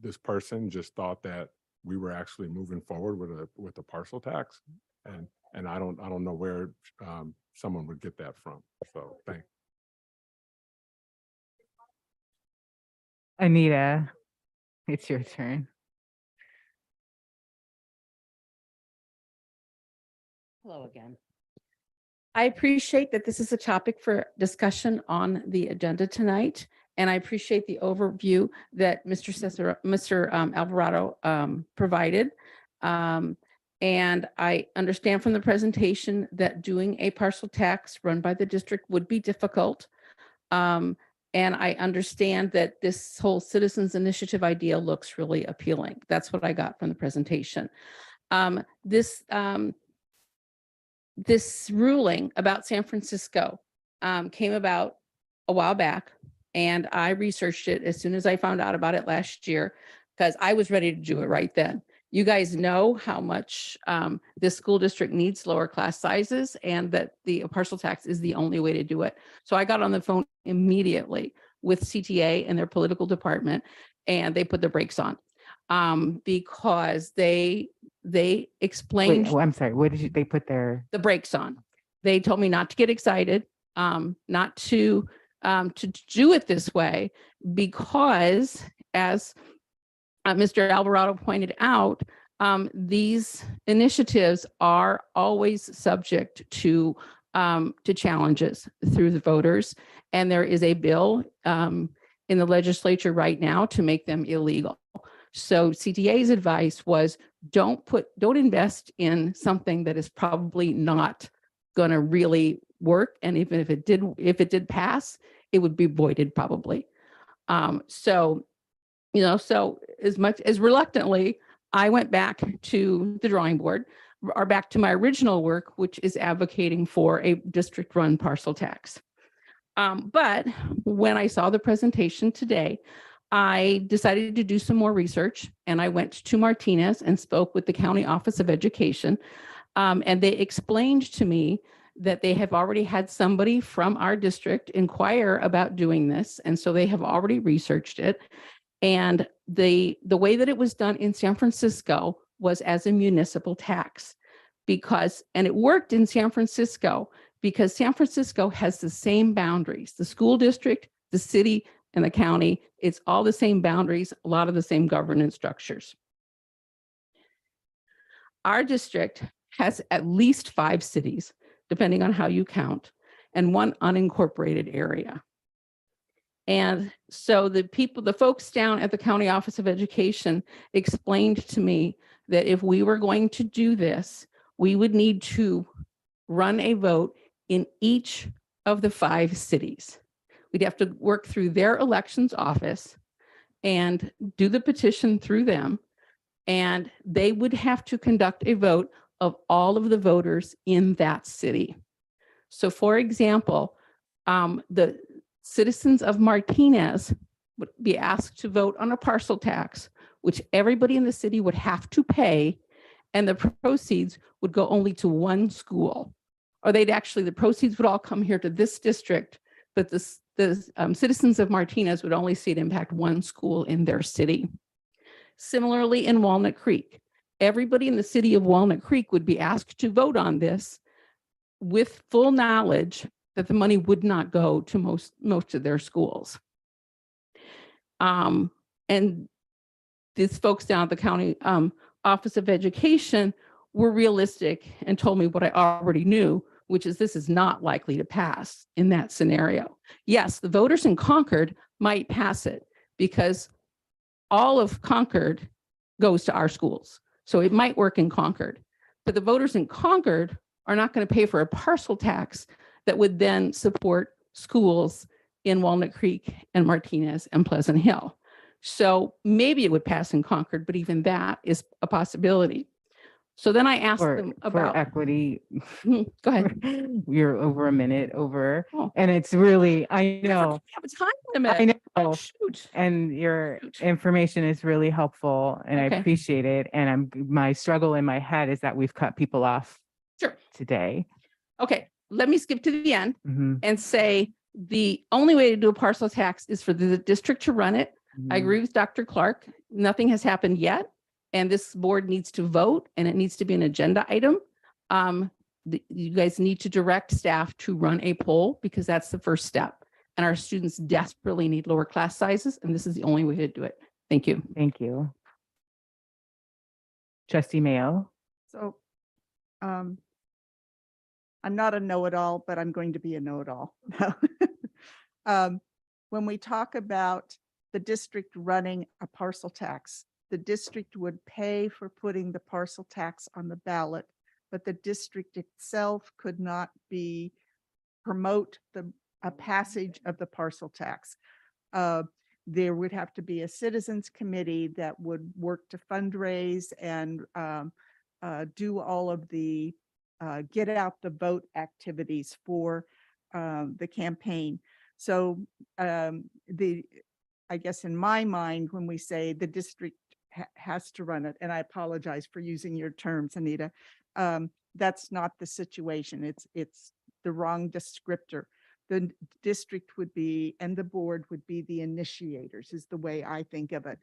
this person just thought that we were actually moving forward with a parcel tax, and I don't know where someone would get that from. So thanks.
Anita, it's your turn.
Hello again. I appreciate that this is a topic for discussion on the agenda tonight, and I appreciate the overview that Mr. Alvarado provided. And I understand from the presentation that doing a parcel tax run by the district would be difficult. And I understand that this whole citizens initiative idea looks really appealing. That's what I got from the presentation. This ruling about San Francisco came about a while back, and I researched it as soon as I found out about it last year, because I was ready to do it right then. You guys know how much this school district needs lower class sizes, and that the parcel tax is the only way to do it. So I got on the phone immediately with CTA and their political department, and they put the brakes on because they explained.
I'm sorry. What did they put the
brakes on? They told me not to get excited, not to do it this way, because as Mr. Alvarado pointed out, these initiatives are always subject to challenges through the voters, and there is a bill in the legislature right now to make them illegal. So CTA's advice was don't invest in something that is probably not going to really work. And even if it did pass, it would be voided probably. So as much as reluctantly, I went back to the drawing board, or back to my original work, which is advocating for a district-run parcel tax. But when I saw the presentation today, I decided to do some more research, and I went to Martinez and spoke with the County Office of Education. And they explained to me that they have already had somebody from our district inquire about doing this. And so they have already researched it. And the way that it was done in San Francisco was as a municipal tax and it worked in San Francisco because San Francisco has the same boundaries, the school district, the city, and the county. It's all the same boundaries, a lot of the same governance structures. Our district has at least 5 cities, depending on how you count, and 1 unincorporated area. And so the folks down at the County Office of Education explained to me that if we were going to do this, we would need to run a vote in each of the 5 cities. We'd have to work through their elections office and do the petition through them. And they would have to conduct a vote of all of the voters in that city. So for example, the citizens of Martinez would be asked to vote on a parcel tax, which everybody in the city would have to pay, and the proceeds would go only to 1 school. Or the proceeds would all come here to this district, but the citizens of Martinez would only see it impact 1 school in their city. Similarly, in Walnut Creek, everybody in the city of Walnut Creek would be asked to vote on this with full knowledge that the money would not go to most of their schools. And these folks down at the County Office of Education were realistic and told me what I already knew, which is this is not likely to pass in that scenario. Yes, the voters in Concord might pass it because all of Concord goes to our schools. So it might work in Concord, but the voters in Concord are not going to pay for a parcel tax that would then support schools in Walnut Creek and Martinez and Pleasant Hill. So maybe it would pass in Concord, but even that is a possibility. So then I asked them about
for equity.
Go ahead.
We're over a minute over,
Oh.
and it's really, I know.
We have a time limit.
I know.
Shoot.
And your information is really helpful and I
Okay.
appreciate it. And my struggle in my head is that we've cut people off
Sure.
today.
Okay, let me skip to the end
Mhm.
and say the only way to do a parcel tax is for the district to run it. I agree with Dr. Clark. Nothing has happened yet. And this board needs to vote and it needs to be an agenda item. You guys need to direct staff to run a poll because that's the first step. And our students desperately need lower class sizes, and this is the only way to do it. Thank you.
Thank you. Trustee Mayo.
So I'm not a know-it-all, but I'm going to be a know-it-all. When we talk about the district running a parcel tax, the district would pay for putting the parcel tax on the ballot, but the district itself could not promote a passage of the parcel tax. There would have to be a citizens committee that would work to fundraise and do all of the get out the vote activities for the campaign. So I guess in my mind, when we say the district has to run it, and I apologize for using your terms, Anita, that's not the situation. It's the wrong descriptor. The district would be, and the board would be the initiators, is the way I think of it.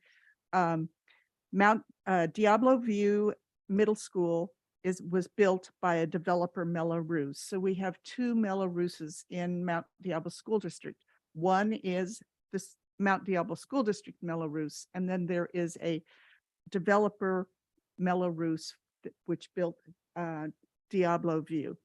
Mount Diablo View Middle School was built by a developer, Mello-Roos. So we have 2 Mello-Rooses in Mount Diablo School District. One is this Mount Diablo School District Mello-Roos, and then there is a developer, Mello-Roos, which built Diablo View.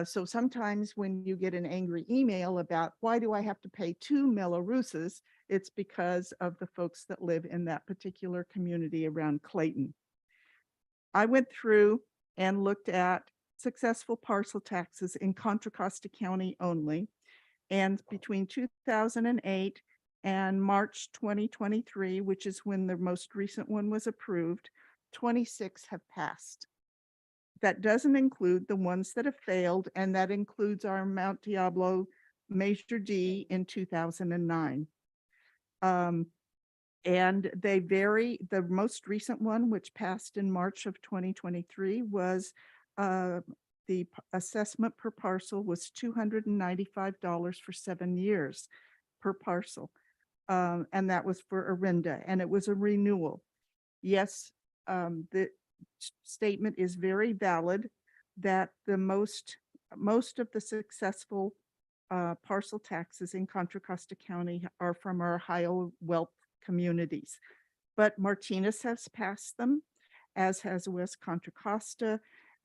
So sometimes when you get an angry email about why do I have to pay 2 Mello-Rooses, it's because of the folks that live in that particular community around Clayton. I went through and looked at successful parcel taxes in Contra Costa County only. And between 2008 and March 2023, which is when the most recent one was approved, 26 have passed. That doesn't include the ones that have failed, and that includes our Mount Diablo Measure D in 2009. And they vary. The most recent one, which passed in March of 2023, was the assessment per parcel was $295 for 7 years per parcel. and that was for Arinda, and it was a renewal. Yes, the statement is very valid that the most of the successful parcel taxes in Contra Costa County are from our Ohio wealth communities. But Martinez has passed them, as has West Contra Costa,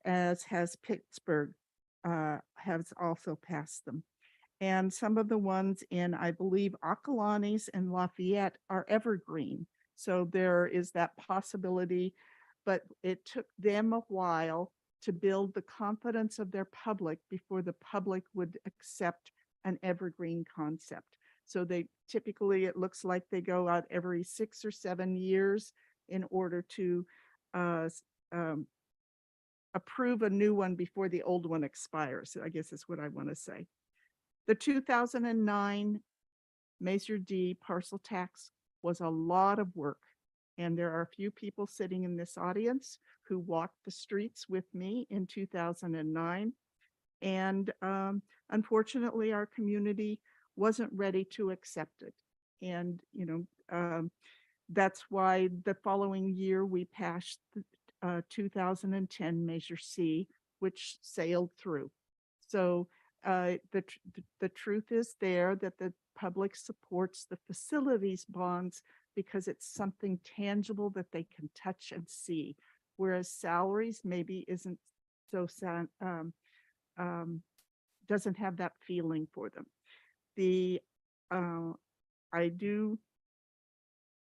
as has Pittsburgh, has also passed them. And some of the ones in, I believe, Acalanes and Lafayette are evergreen. So there is that possibility, but it took them a while to build the confidence of their public before the public would accept an evergreen concept. So they typically, it looks like they go out every 6 or 7 years in order to approve a new one before the old one expires, I guess is what I want to say. The 2009 Measure D parcel tax was a lot of work. And there are a few people sitting in this audience who walked the streets with me in 2009. And unfortunately, our community wasn't ready to accept it. And, that's why the following year we passed the 2010 Measure C, which sailed through. So the truth is there that the public supports the facilities bonds because it's something tangible that they can touch and see, whereas salaries maybe isn't so doesn't have that feeling for them.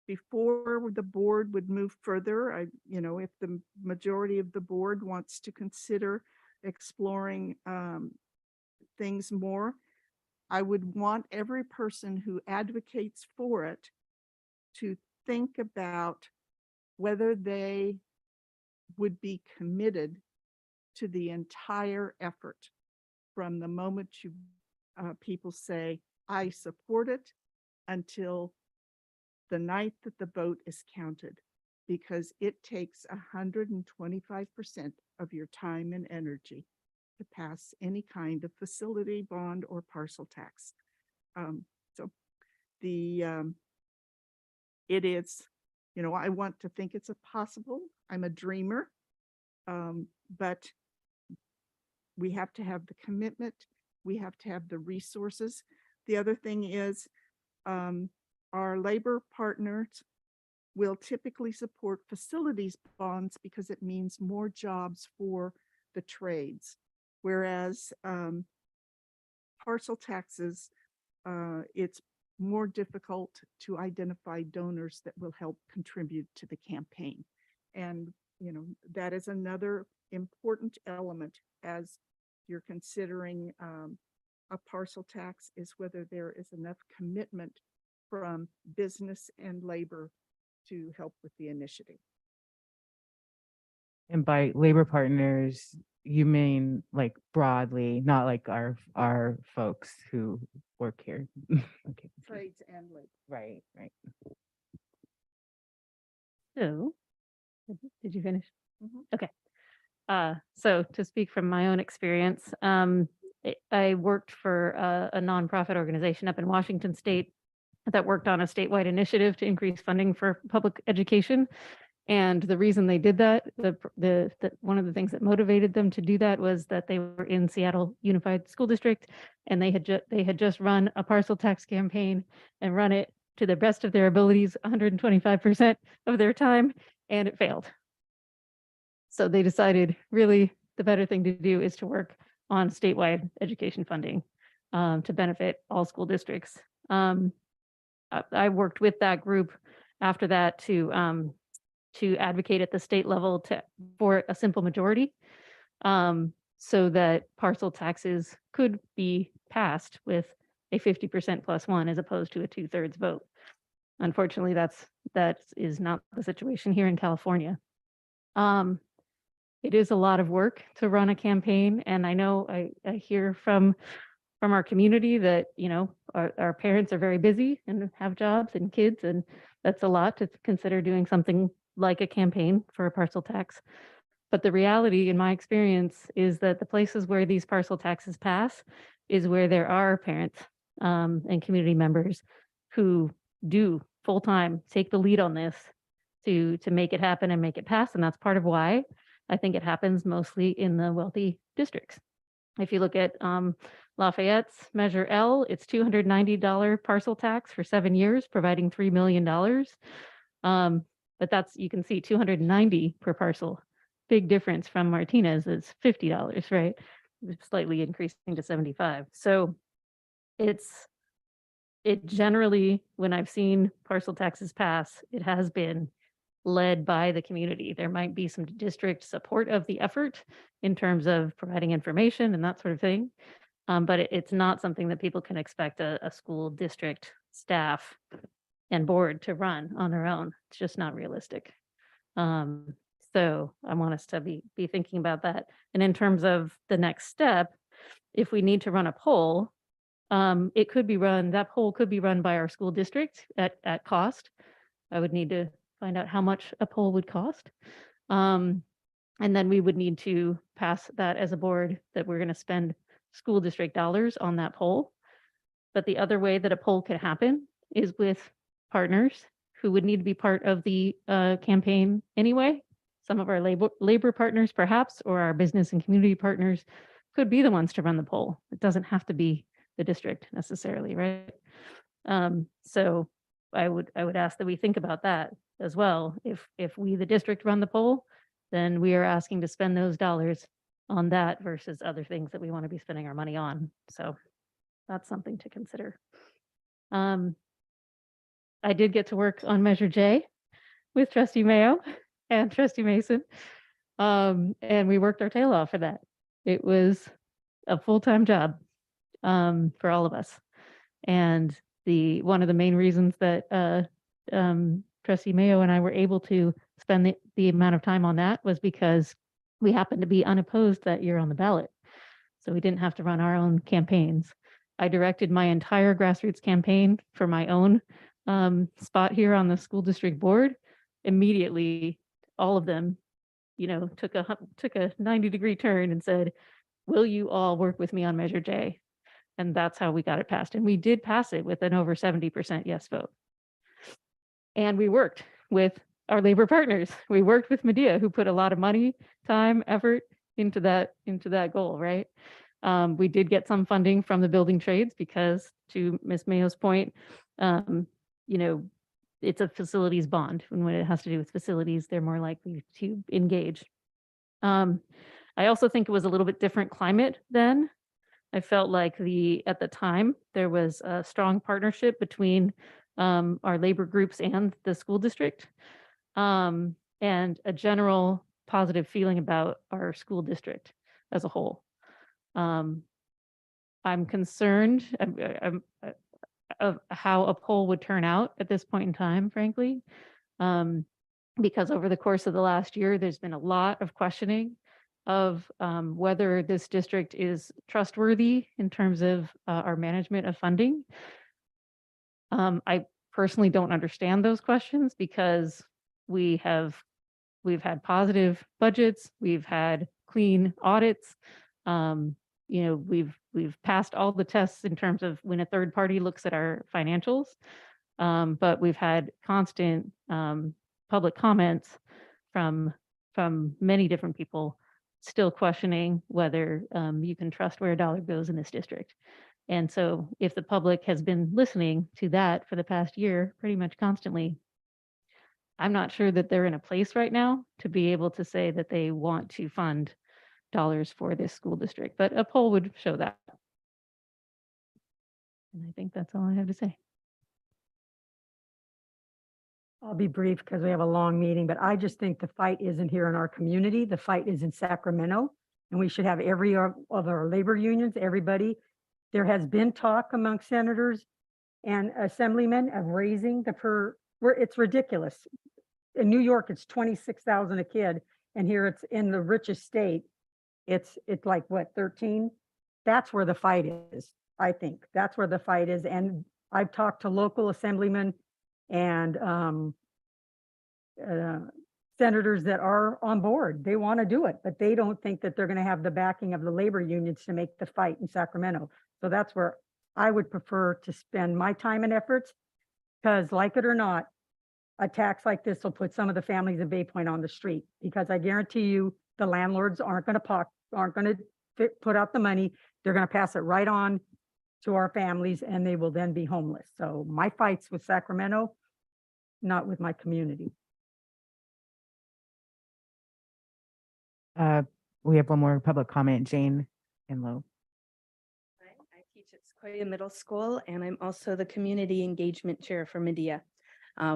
Before the board would move further, if the majority of the board wants to consider exploring things more, I would want every person who advocates for it to think about whether they would be committed to the entire effort from the moment people say, I support it, until the night that the vote is counted, because it takes 125% of your time and energy to pass any kind of facility bond or parcel tax. It is, I want to think it's possible. I'm a dreamer, but we have to have the commitment. We have to have the resources. The other thing is our labor partners will typically support facilities bonds because it means more jobs for the trades. Whereas parcel taxes, it's more difficult to identify donors that will help contribute to the campaign. And, that is another important element as you're considering a parcel tax, is whether there is enough commitment from business and labor to help with the initiative.
And by labor partners, you mean like broadly, not like our folks who work here. Okay.
Trades and labor.
Right.
So, did you finish?
Mhm.
Okay. So to speak from my own experience, I worked for a nonprofit organization up in Washington State that worked on a statewide initiative to increase funding for public education. And the reason they did that, one of the things that motivated them to do that was that they were in Seattle Unified School District, and they had just run a parcel tax campaign and run it to the best of their abilities, 125% of their time, and it failed. So they decided really the better thing to do is to work on statewide education funding to benefit all school districts. I worked with that group after that to advocate at the state level for a simple majority so that parcel taxes could be passed with a 50% +1 as opposed to a 2/3 vote. Unfortunately, that is not the situation here in California. It is a lot of work to run a campaign, and I know I hear from our community that our parents are very busy and have jobs and kids, and that's a lot to consider doing something like a campaign for a parcel tax. But the reality, in my experience, is that the places where these parcel taxes pass is where there are parents and community members who do full-time, take the lead on this to make it happen and make it pass. And that's part of why I think it happens mostly in the wealthy districts. If you look at Lafayette's Measure L, it's $290 parcel tax for 7 years, providing $3 million. But that's, you can see 290 per parcel. Big difference from Martinez is $50, right? Slightly increasing to 75. So it generally, when I've seen parcel taxes pass, it has been led by the community. There might be some district support of the effort in terms of providing information and that sort of thing. But it's not something that people can expect a school district staff and board to run on their own. It's just not realistic. So I want us to be thinking about that. And in terms of the next step, if we need to run a poll, it could be run, that poll could be run by our school district at cost. I would need to find out how much a poll would cost. And then we would need to pass that as a board that we're going to spend school district dollars on that poll. But the other way that a poll could happen is with partners who would need to be part of the campaign anyway. Some of our labor partners perhaps, or our business and community partners could be the ones to run the poll. It doesn't have to be the district necessarily, right? So I would ask that we think about that as well. If we, the district, run the poll, then we are asking to spend those dollars on that versus other things that we want to be spending our money on. So that's something to consider. I did get to work on Measure J with Trustee Mayo and Trustee Mason. And we worked our tail off for that. It was a full-time job for all of us. And one of the main reasons that Trustee Mayo and I were able to spend the amount of time on that was because we happened to be unopposed that year on the ballot. So we didn't have to run our own campaigns. I directed my entire grassroots campaign for my own spot here on the school district board. Immediately, all of them, took a 90-degree turn and said, will you all work with me on Measure J? And that's how we got it passed. And we did pass it with an over 70% yes vote. And we worked with our labor partners. We worked with Medea, who put a lot of money, time, effort into that goal, right? We did get some funding from the building trades because, to Ms. Mayo's point, it's a facilities bond. And when it has to do with facilities, they're more likely to engage. I also think it was a little bit different climate then. I felt like at the time, there was a strong partnership between our labor groups and the school district, and a general positive feeling about our school district as a whole. I'm concerned of how a poll would turn out at this point in time, frankly, because over the course of the last year, there's been a lot of questioning of whether this district is trustworthy in terms of our management of funding. I personally don't understand those questions because we've had positive budgets, we've had clean audits, we've passed all the tests in terms of when a third party looks at our financials, but we've had constant public comments from many different people still questioning whether you can trust where a dollar goes in this district. And so if the public has been listening to that for the past year, pretty much constantly, I'm not sure that they're in a place right now to be able to say that they want to fund dollars for this school district, but a poll would show that. And I think that's all I have to say.
I'll be brief because we have a long meeting, but I just think the fight isn't here in our community. The fight is in Sacramento, and we should have every of our labor unions, everybody. There has been talk among senators and assemblymen of raising it's ridiculous. In New York, it's 26,000 a kid, and here it's in the richest state. It's like what, 13? That's where the fight is. I think that's where the fight is. And I've talked to local assemblymen and senators that are on board. They want to do it, but they don't think that they're going to have the backing of the labor unions to make the fight in Sacramento. So that's where I would prefer to spend my time and efforts. Because like it or not, a tax like this will put some of the families in Bay Point on the street, because I guarantee you, the landlords aren't going to put out the money. They're going to pass it right on to our families, and they will then be homeless. So my fight's with Sacramento, not with my community.
We have one more public comment, Jane Enlow.
I teach at Sequoia Middle School, and I'm also the Community Engagement Chair for Medea,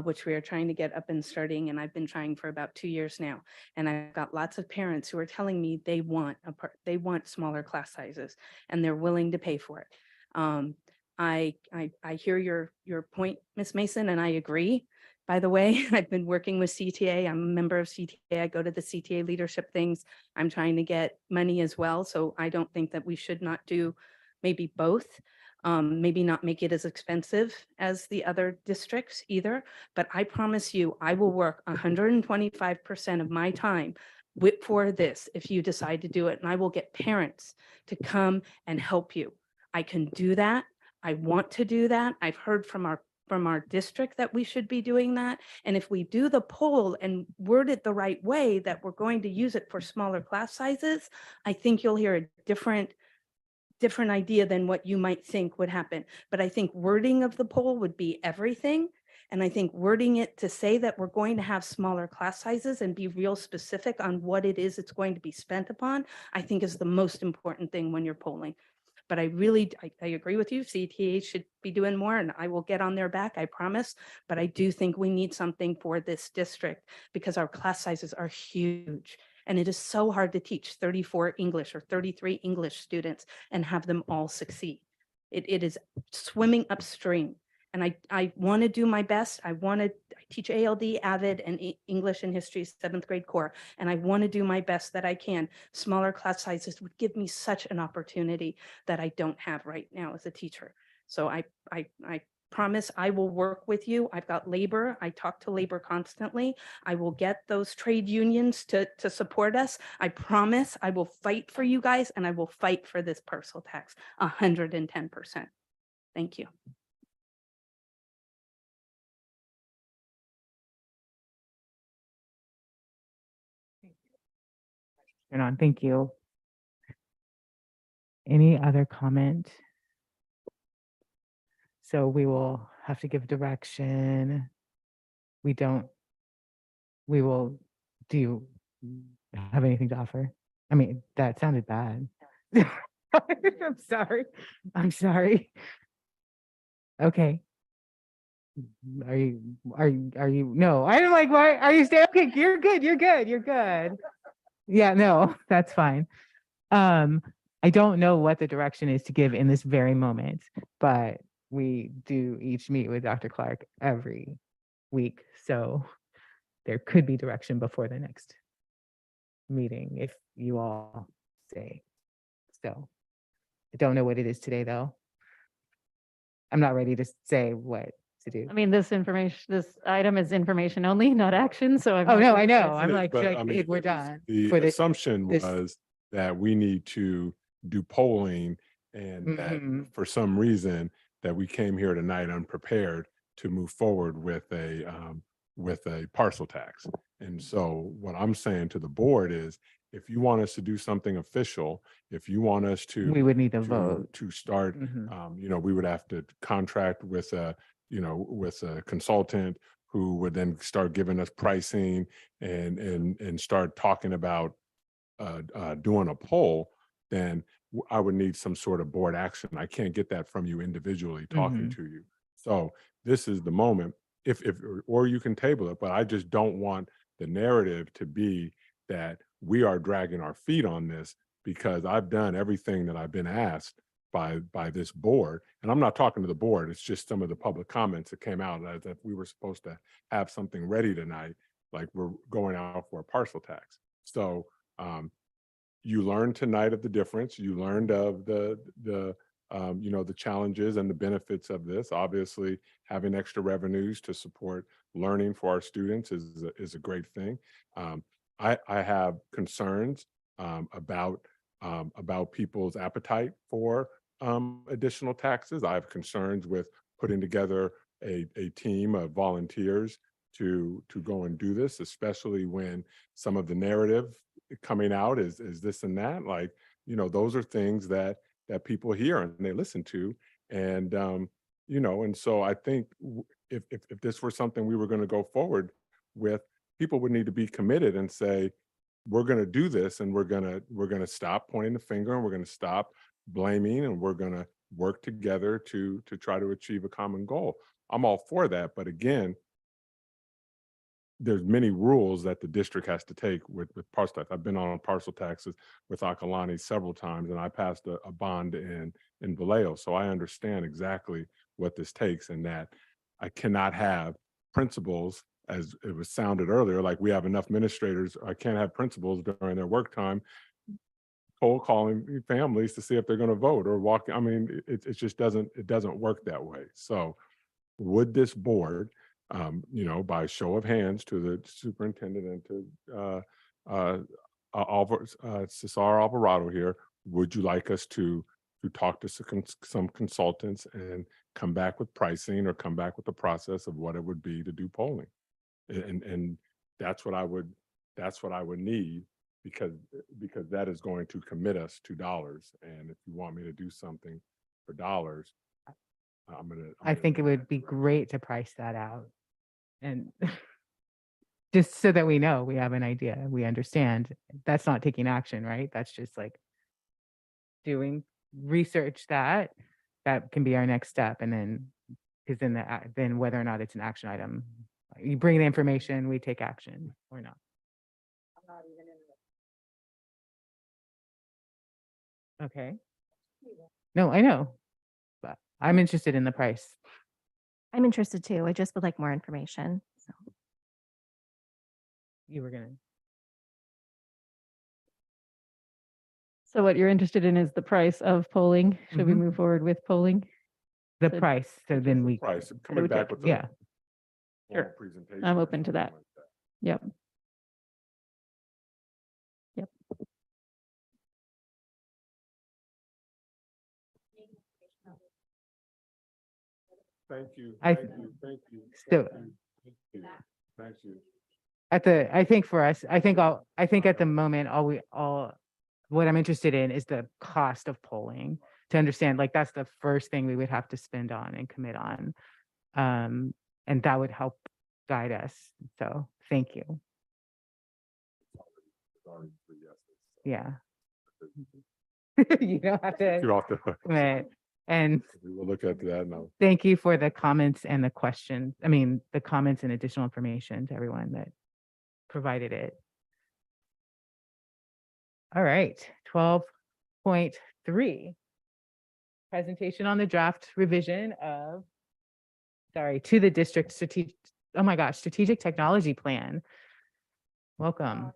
which we are trying to get up and starting, and I've been trying for about 2 years now. And I've got lots of parents who are telling me they want smaller class sizes, and they're willing to pay for it. I hear your point, Ms. Mason, and I agree. By the way, I've been working with CTA. I'm a member of CTA. I go to the CTA leadership things. I'm trying to get money as well. So I don't think that we should not do maybe both. Maybe not make it as expensive as the other districts either. But I promise you, I will work 125% of my time for this if you decide to do it. And I will get parents to come and help you. I can do that. I want to do that. I've heard from our district that we should be doing that. And if we do the poll and word it the right way, that we're going to use it for smaller class sizes, I think you'll hear a different idea than what you might think would happen. But I think wording of the poll would be everything. And I think wording it to say that we're going to have smaller class sizes and be real specific on what it is it's going to be spent upon, I think is the most important thing when you're polling. But I agree with you. CTA should be doing more, and I will get on their back, I promise. But I do think we need something for this district because our class sizes are huge. And it is so hard to teach 34 English or 33 English students and have them all succeed. It is swimming upstream. And I want to do my best. I teach ALD, AVID, and English and History 7th grade core. And I want to do my best that I can. Smaller class sizes would give me such an opportunity that I don't have right now as a teacher. So I promise I will work with you. I've got labor. I talk to labor constantly. I will get those trade unions to support us. I promise I will fight for you guys, and I will fight for this parcel tax 110%. Thank you.
Turn on. Thank you. Any other comment? So we will have to give direction. Do you have anything to offer? I mean, that sounded bad. I'm sorry. Okay. Are you, no, I'm like, why are you staying? Okay, you're good. Yeah, no, that's fine. I don't know what the direction is to give in this very moment, but we do each meet with Dr. Clark every week. So there could be direction before the next meeting if you all say so. I don't know what it is today, though. I'm not ready to say what to do.
I mean, this item is information only, not action. So I'm
Oh,
not
no,
sure
I
if
know.
that's-
I'm like,
But,
should
I
I-
mean,
we're done.
The
for this-
assumption
this-
was that we need to do polling, and that
Mhm.
for some reason that we came here tonight unprepared to move forward with a parcel tax. And so what I'm saying to the board is, if you want us to do something official, if you want us to
We would need a
to-
vote.
to start, we would have to contract with a consultant who would then start giving us pricing and start talking about doing a poll, then I would need some sort of board action. I can't get that from you individually talking to you. So this is the moment, or you can table it, but I just don't want the narrative to be that we are dragging our feet on this, because I've done everything that I've been asked by this board. And I'm not talking to the board, it's just some of the public comments that came out as if we were supposed to have something ready tonight, like we're going out for a parcel tax. So you learned tonight of the difference. You learned of the challenges and the benefits of this. Obviously, having extra revenues to support learning for our students is a great thing. I have concerns about people's appetite for additional taxes. I have concerns with putting together a team of volunteers to go and do this, especially when some of the narrative coming out is this and that. Like, you know, those are things that people hear and they listen to. And you know, and so I think if this were something we were going to go forward with, people would need to be committed and say, we're going to do this, and we're going to stop pointing the finger, and we're going to stop blaming, and we're going to work together to try to achieve a common goal. I'm all for that, but again, there's many rules that the district has to take with parcel tax. I've been on parcel taxes with Akalani several times, and I passed a bond in Vallejo, so I understand exactly what this takes, and that I cannot have principals, as it was sounded earlier, like we have enough administrators. I can't have principals during their work time cold calling families to see if they're going to vote or walk. I mean, it just doesn't work that way. So would this board, you know, by show of hands to the superintendent and to Cesar Alvarado here, would you like us to talk to some consultants and come back with pricing or come back with the process of what it would be to do polling? And that's what I would need, because that is going to commit us to dollars. And if you want me to do something for dollars,
I think it would be great to price that out, and just so that we know, we have an idea, we understand. That's not taking action, right? That's just like doing research that can be our next step. And then, because then whether or not it's an action item, you bring the information, we take action or not. Okay. No, I know, but I'm interested in the price.
I'm interested too. I just would like more information. So
You were gonna.
So what you're interested in is the price of polling. Should we
Mhm.
move forward with polling?
The
So-
price, so then we.
Price, coming back with
Yeah.
full
Sure.
presentation.
I'm
or
open to
something
that.
like that.
Yep. Yep.
Thank you.
I-
Thank you. Thank you.
So-
Thank you. Thank you.
I think for us, I think at the moment, what I'm interested in is the cost of polling, to understand, like, that's the first thing we would have to spend on and commit on. And that would help guide us. So thank you.
Sorry for yeses.
Yeah. You don't have
You're
to
off the hook.
commit. And
We will look at that now.
thank you for the comments and the questions. I mean, the comments and additional information to everyone that provided it. All right, 12.3. Presentation on the draft revision of, to the district strategic technology plan. Welcome.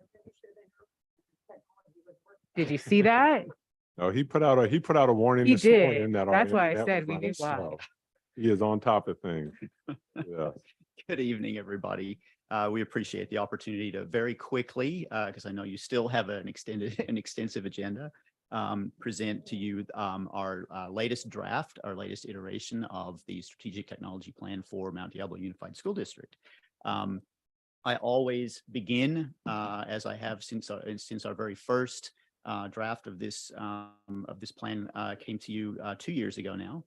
Did you see that?
No, he put out a warning
He
this
did.
morning that our
That's why I
internet
said
was
we
running
knew why.
slow. He is on top of things. Yeah.
Good evening, everybody. We appreciate the opportunity to very quickly, because I know you still have an extensive agenda, present to you our latest draft, our latest iteration of the strategic technology plan for Mount Diablo Unified School District. I always begin, as I have since our very first draft of this plan came to you 2 years ago now,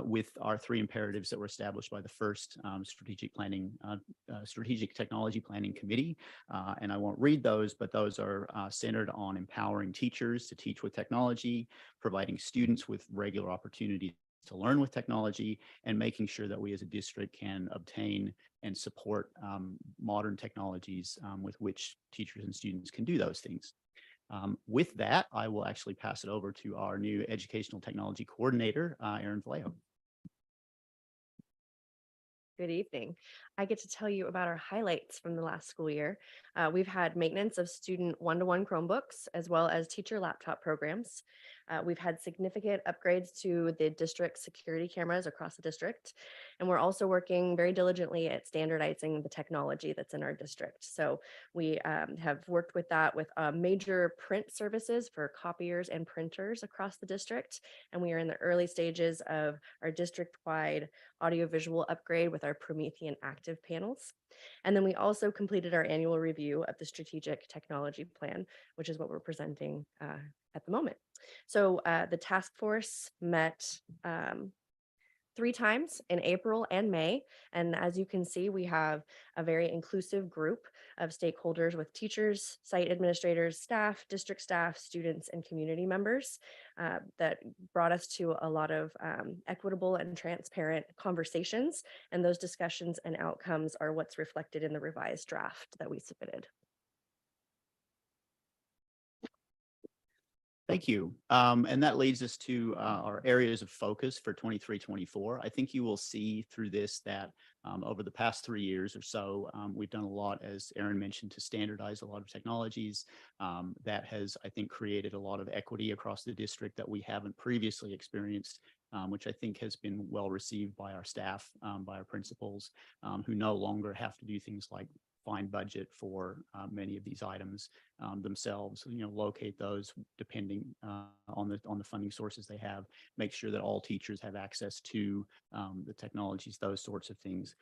with our 3 imperatives that were established by the first strategic technology planning committee. And I won't read those, but those are centered on empowering teachers to teach with technology, providing students with regular opportunities to learn with technology, and making sure that we as a district can obtain and support modern technologies with which teachers and students can do those things. With that, I will actually pass it over to our new educational technology coordinator, Erin Vallejo.
Good evening. I get to tell you about our highlights from the last school year. We've had maintenance of student one-to-one Chromebooks, as well as teacher laptop programs. We've had significant upgrades to the district security cameras across the district. And we're also working very diligently at standardizing the technology that's in our district. So we have worked with that with major print services for copiers and printers across the district. And we are in the early stages of our district-wide audiovisual upgrade with our Promethean active panels. And then we also completed our annual review of the strategic technology plan, which is what we're presenting at the moment. So the task force met 3 times in April and May. And as you can see, we have a very inclusive group of stakeholders with teachers, site administrators, staff, district staff, students, and community members that brought us to a lot of equitable and transparent conversations. And those discussions and outcomes are what's reflected in the revised draft that we submitted.
Thank you. And that leads us to our areas of focus for 23-24. I think you will see through this that over the past 3 years or so, we've done a lot, as Erin mentioned, to standardize a lot of technologies. That has, I think, created a lot of equity across the district that we haven't previously experienced, which I think has been well received by our staff, by our principals, who no longer have to do things like find budget for many of these items themselves, locate those depending on the funding sources they have, make sure that all teachers have access to the technologies, those sorts of things.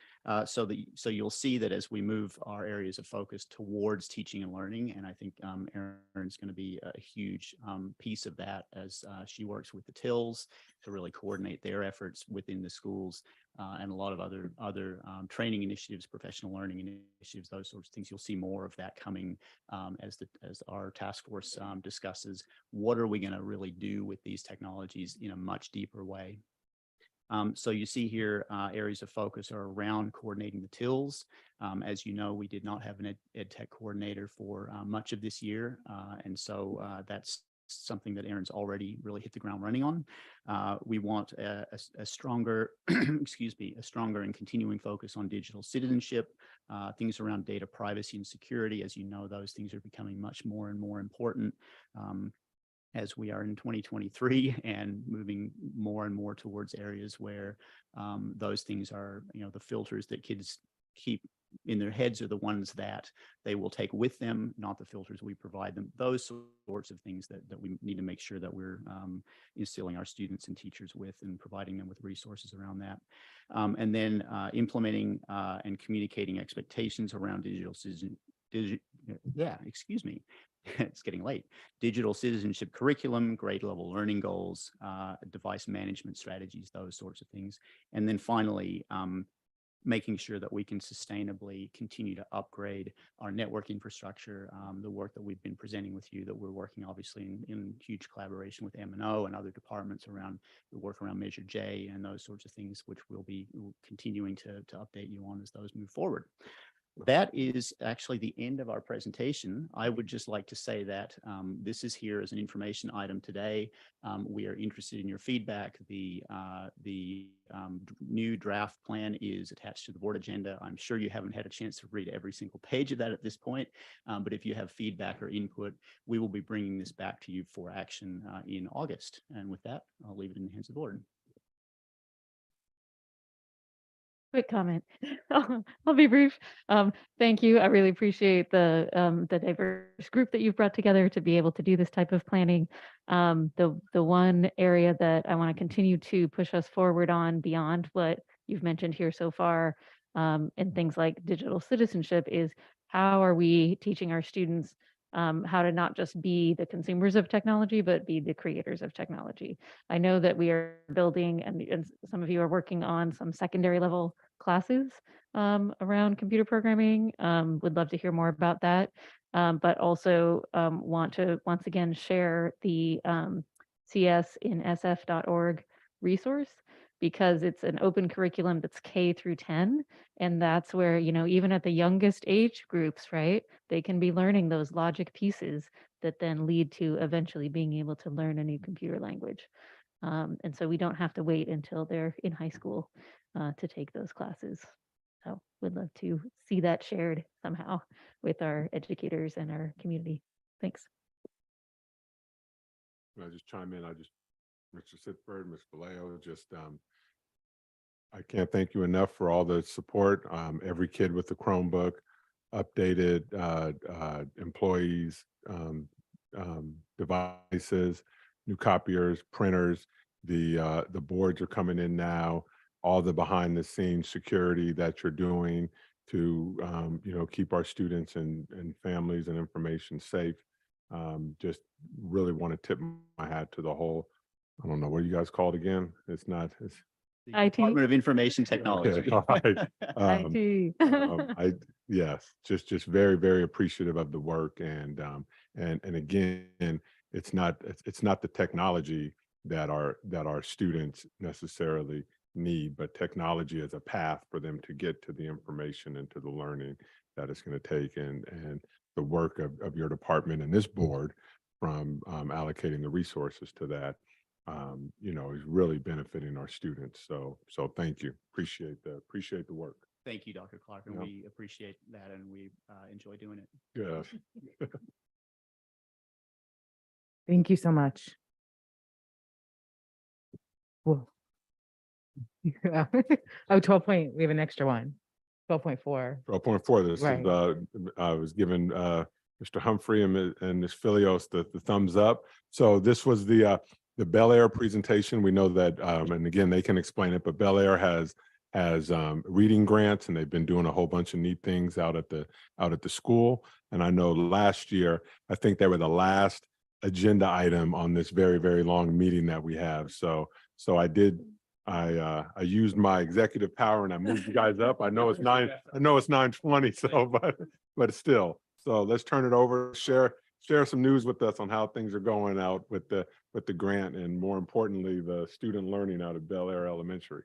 So you'll see that as we move our areas of focus towards teaching and learning, and I think Erin's going to be a huge piece of that as she works with the TILs to really coordinate their efforts within the schools. And a lot of other training initiatives, professional learning initiatives, those sorts of things. You'll see more of that coming as our task force discusses what are we going to really do with these technologies in a much deeper way. So you see here areas of focus are around coordinating the TILs. As you know, we did not have an ed tech coordinator for much of this year, and so that's something that Erin's already really hit the ground running on. We want a stronger, a stronger and continuing focus on digital citizenship, things around data privacy and security. As you know, those things are becoming much more and more important as we are in 2023 and moving more and more towards areas where those things are, the filters that kids keep in their heads are the ones that they will take with them, not the filters we provide them. Those sorts of things that we need to make sure that we're instilling our students and teachers with and providing them with resources around that. And then implementing and communicating expectations around digital citizenship. It's getting late. Digital citizenship curriculum, grade level learning goals, device management strategies, those sorts of things. And then finally, making sure that we can sustainably continue to upgrade our network infrastructure, the work that we've been presenting with you, that we're working obviously in huge collaboration with M&O and other departments around the work around Measure J and those sorts of things, which we'll be continuing to update you on as those move forward. That is actually the end of our presentation. I would just like to say that this is here as an information item today. We are interested in your feedback. The new draft plan is attached to the board agenda. I'm sure you haven't had a chance to read every single page of that at this point, but if you have feedback or input, we will be bringing this back to you for action in August. And with that, I'll leave it in the hands of the board.
Quick comment. I'll be brief. Thank you. I really appreciate the diverse group that you've brought together to be able to do this type of planning. The one area that I want to continue to push us forward on beyond what you've mentioned here so far, and things like digital citizenship, is how are we teaching our students how to not just be the consumers of technology, but be the creators of technology. I know that we are building, and some of you are working on some secondary level classes around computer programming. Would love to hear more about that, but also want to once again share the csinsf.org resource, because it's an open curriculum that's K through 10. And that's where, even at the youngest age groups, right, they can be learning those logic pieces that then lead to eventually being able to learn a new computer language. And so we don't have to wait until they're in high school to take those classes. So would love to see that shared somehow with our educators and our community. Thanks.
Can I just chime in? Mr. Sitford, Ms. Vallejo, I can't thank you enough for all the support. Every kid with the Chromebook, updated employees, devices, new copiers, printers. The boards are coming in now. All the behind the scenes security that you're doing to keep our students and families and information safe. Just really want to tip my hat to the whole. I don't know what you guys call it again. It's not. It's
The Department of Information Technology.
okay, all right.
IT.
Yes, just very, very appreciative of the work and again, it's not the technology that our students necessarily need, but technology as a path for them to get to the information and to the learning that it's going to take, and the work of your department and this board from allocating the resources to that is really benefiting our students. So thank you. Appreciate the work.
Thank you, Dr. Clark, and
Yeah.
we appreciate that, and we enjoy doing it.
Yes.
Thank you so much. Whoa. Yeah. Oh, 12 point, we have an extra one. 12.4.
12.4, this
Right.
is, I was giving Mr. Humphrey and Ms. Filios the thumbs up. So this was the Bel Air presentation. We know that, and again, they can explain it, but Bel Air has reading grants, and they've been doing a whole bunch of neat things out at the school. And I know last year, I think they were the last agenda item on this very, very long meeting that we have. So I used my executive power and I moved you guys up. I know it's 9:20, so but still. So let's turn it over, share some news with us on how things are going out with the grant, and more importantly, the student learning out of Bel Air Elementary.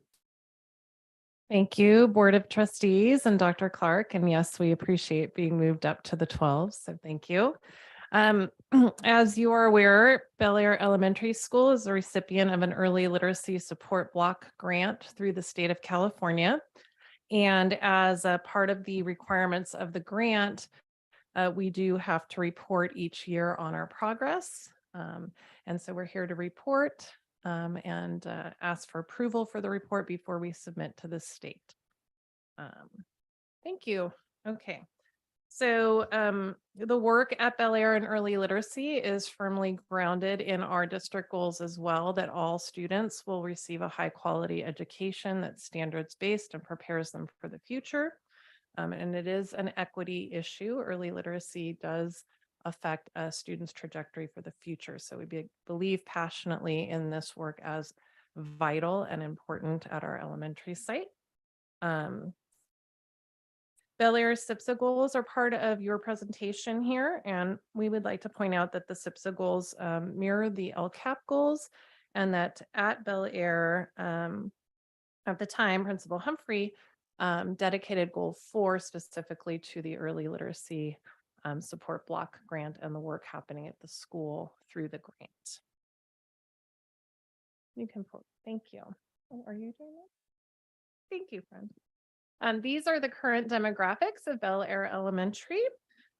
Thank you, Board of Trustees and Dr. Clark. And yes, we appreciate being moved up to the 12, so thank you. As you are aware, Bel Air Elementary School is a recipient of an early literacy support block grant through the state of California. And as a part of the requirements of the grant, we do have to report each year on our progress. And so we're here to report and ask for approval for the report before we submit to the state. Thank you. Okay. So the work at Bel Air in early literacy is firmly grounded in our district goals as well, that all students will receive a high quality education that's standards based and prepares them for the future. And it is an equity issue. Early literacy does affect a student's trajectory for the future. So we believe passionately in this work as vital and important at our elementary site. Bel Air's SIPSA goals are part of your presentation here, and we would like to point out that the SIPSA goals mirror the LCAP goals, and that at Bel Air, at the time, Principal Humphrey dedicated goal 4 specifically to the early literacy support block grant and the work happening at the school through the grant. You can put, thank you. Oh, are you doing that? Thank you, friend. These are the current demographics of Bel Air Elementary.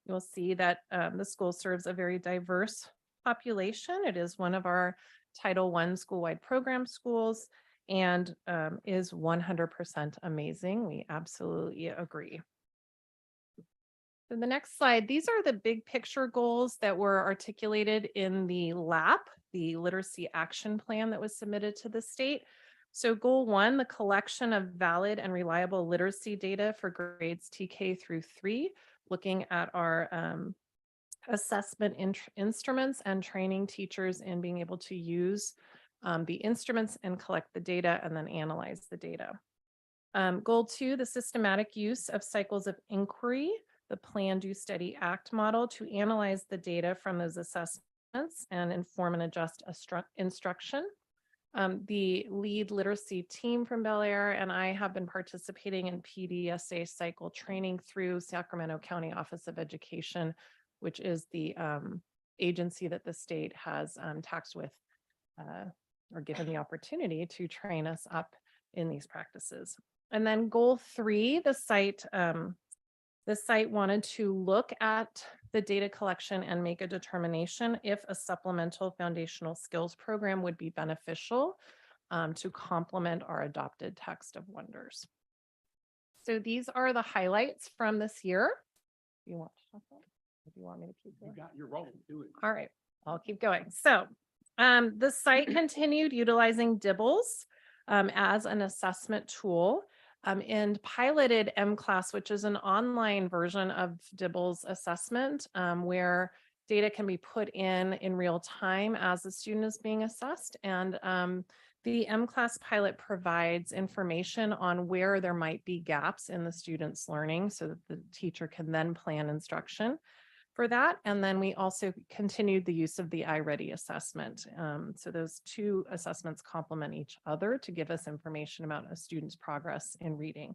You'll see that the school serves a very diverse population. It is one of our Title I school-wide program schools and is 100% amazing. We absolutely agree. So the next slide, these are the big picture goals that were articulated in the LAP, the Literacy Action Plan that was submitted to the state. So goal 1, the collection of valid and reliable literacy data for grades TK through 3, looking at our assessment instruments and training teachers in being able to use the instruments and collect the data and then analyze the data. Goal 2, the systematic use of cycles of inquiry, the Plan, Do, Study, Act model to analyze the data from those assessments and inform and adjust instruction. The lead literacy team from Bel Air and I have been participating in PDSA cycle training through Sacramento County Office of Education, which is the agency that the state has tasked with or given the opportunity to train us up in these practices. And then goal 3, the site wanted to look at the data collection and make a determination if a supplemental foundational skills program would be beneficial to complement our adopted text of wonders. So these are the highlights from this year. You want to talk about it? If you want me to keep going.
You got your role, do it.
All right, I'll keep going. So the site continued utilizing DIBELS as an assessment tool and piloted MClass, which is an online version of DIBELS assessment where data can be put in real time as the student is being assessed. And the MClass pilot provides information on where there might be gaps in the student's learning so that the teacher can then plan instruction for that. And then we also continued the use of the iReady assessment. So those two assessments complement each other to give us information about a student's progress in reading.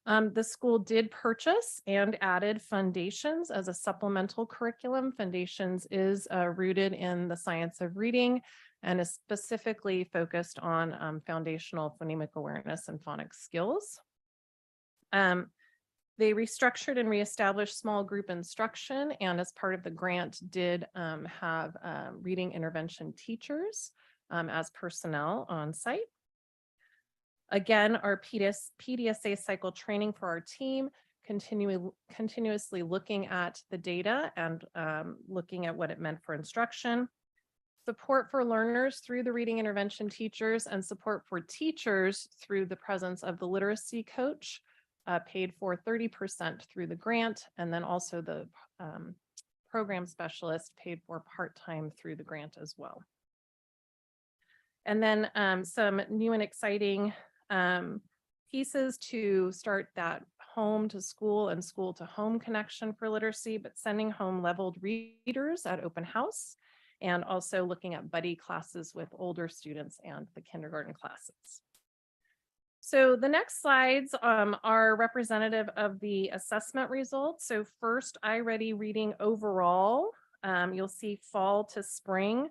The school did purchase and added Foundations as a supplemental curriculum. Foundations is rooted in the science of reading and is specifically focused on foundational phonemic awareness and phonics skills. They restructured and reestablished small group instruction, and as part of the grant did have reading intervention teachers as personnel on site. Again, our PDSA cycle training for our team, continuously looking at the data and looking at what it meant for instruction. Support for learners through the reading intervention teachers, and support for teachers through the presence of the literacy coach, paid for 30% through the grant, and then also the program specialist paid for part-time through the grant as well. And then some new and exciting pieces to start that home to school and school to home connection for literacy, but sending home leveled readers at open house, and also looking at buddy classes with older students and the kindergarten classes. So the next slides are representative of the assessment results. So first, iReady reading overall, you'll see fall to spring.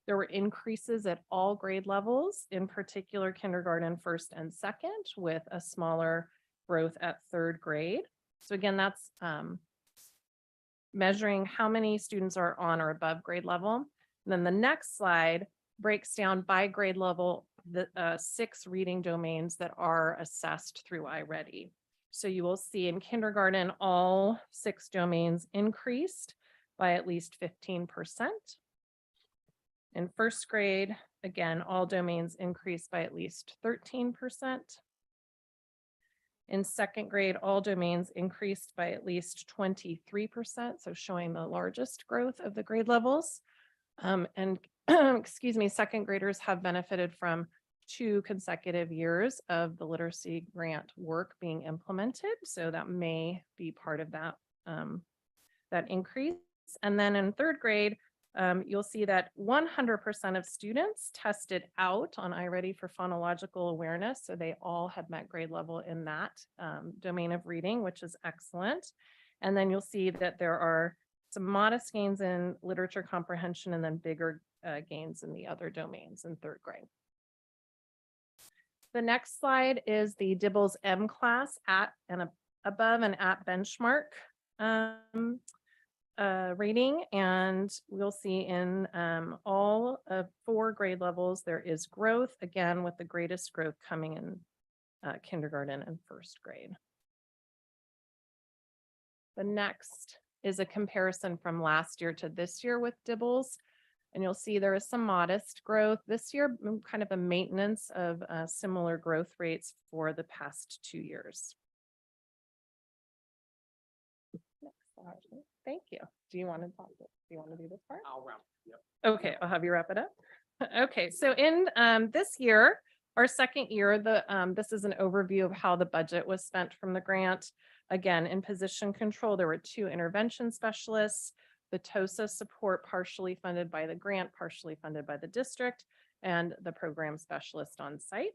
There were increases at all grade levels, in particular kindergarten, first and second, with a smaller growth at third grade. So again, that's measuring how many students are on or above grade level. And then the next slide breaks down by grade level the 6 reading domains that are assessed through iReady. So you will see in kindergarten, all 6 domains increased by at least 15%. In first grade, again, all domains increased by at least 13%. In second grade, all domains increased by at least 23%, so showing the largest growth of the grade levels. And excuse me, second graders have benefited from 2 consecutive years of the literacy grant work being implemented. So that may be part of that, that increase. And then in third grade, you'll see that 100% of students tested out on iReady for phonological awareness. So they all had met grade level in that domain of reading, which is excellent. And then you'll see that there are some modest gains in literature comprehension and then bigger gains in the other domains in third grade. The next slide is the DIBELS MClass at and above and at benchmark rating, and we'll see in all of 4 grade levels there is growth, again with the greatest growth coming in kindergarten and first grade. The next is a comparison from last year to this year with DIBELS, and you'll see there is some modest growth this year, kind of a maintenance of similar growth rates for the past 2 years. Next slide. Thank you. Do you want to talk? Do you want to do this part?
I'll wrap. Yep.
Okay, I'll have you wrap it up. Okay, so in this year, our second year, this is an overview of how the budget was spent from the grant. Again, in position control, there were 2 intervention specialists, the TOSA support partially funded by the grant, partially funded by the district, and the program specialist on site.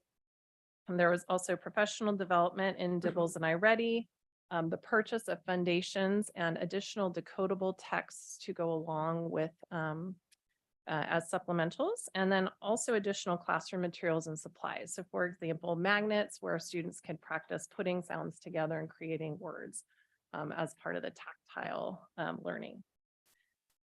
And there was also professional development in DIBELS and iReady, the purchase of Foundations and additional decodable texts to go along with as supplementals, and then also additional classroom materials and supplies. So for example, magnets where students can practice putting sounds together and creating words. as part of the tactile learning.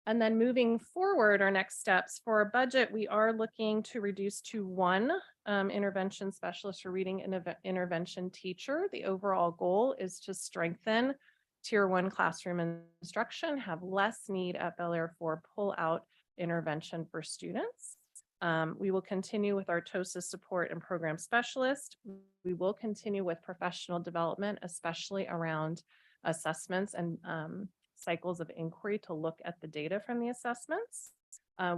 And then moving forward, our next steps for our budget, we are looking to reduce to one intervention specialist or reading intervention teacher. The overall goal is to strengthen Tier 1 classroom instruction, have less need at Bel Air for pull-out intervention for students. We will continue with our TOSA support and program specialist. We will continue with professional development, especially around assessments and cycles of inquiry to look at the data from the assessments.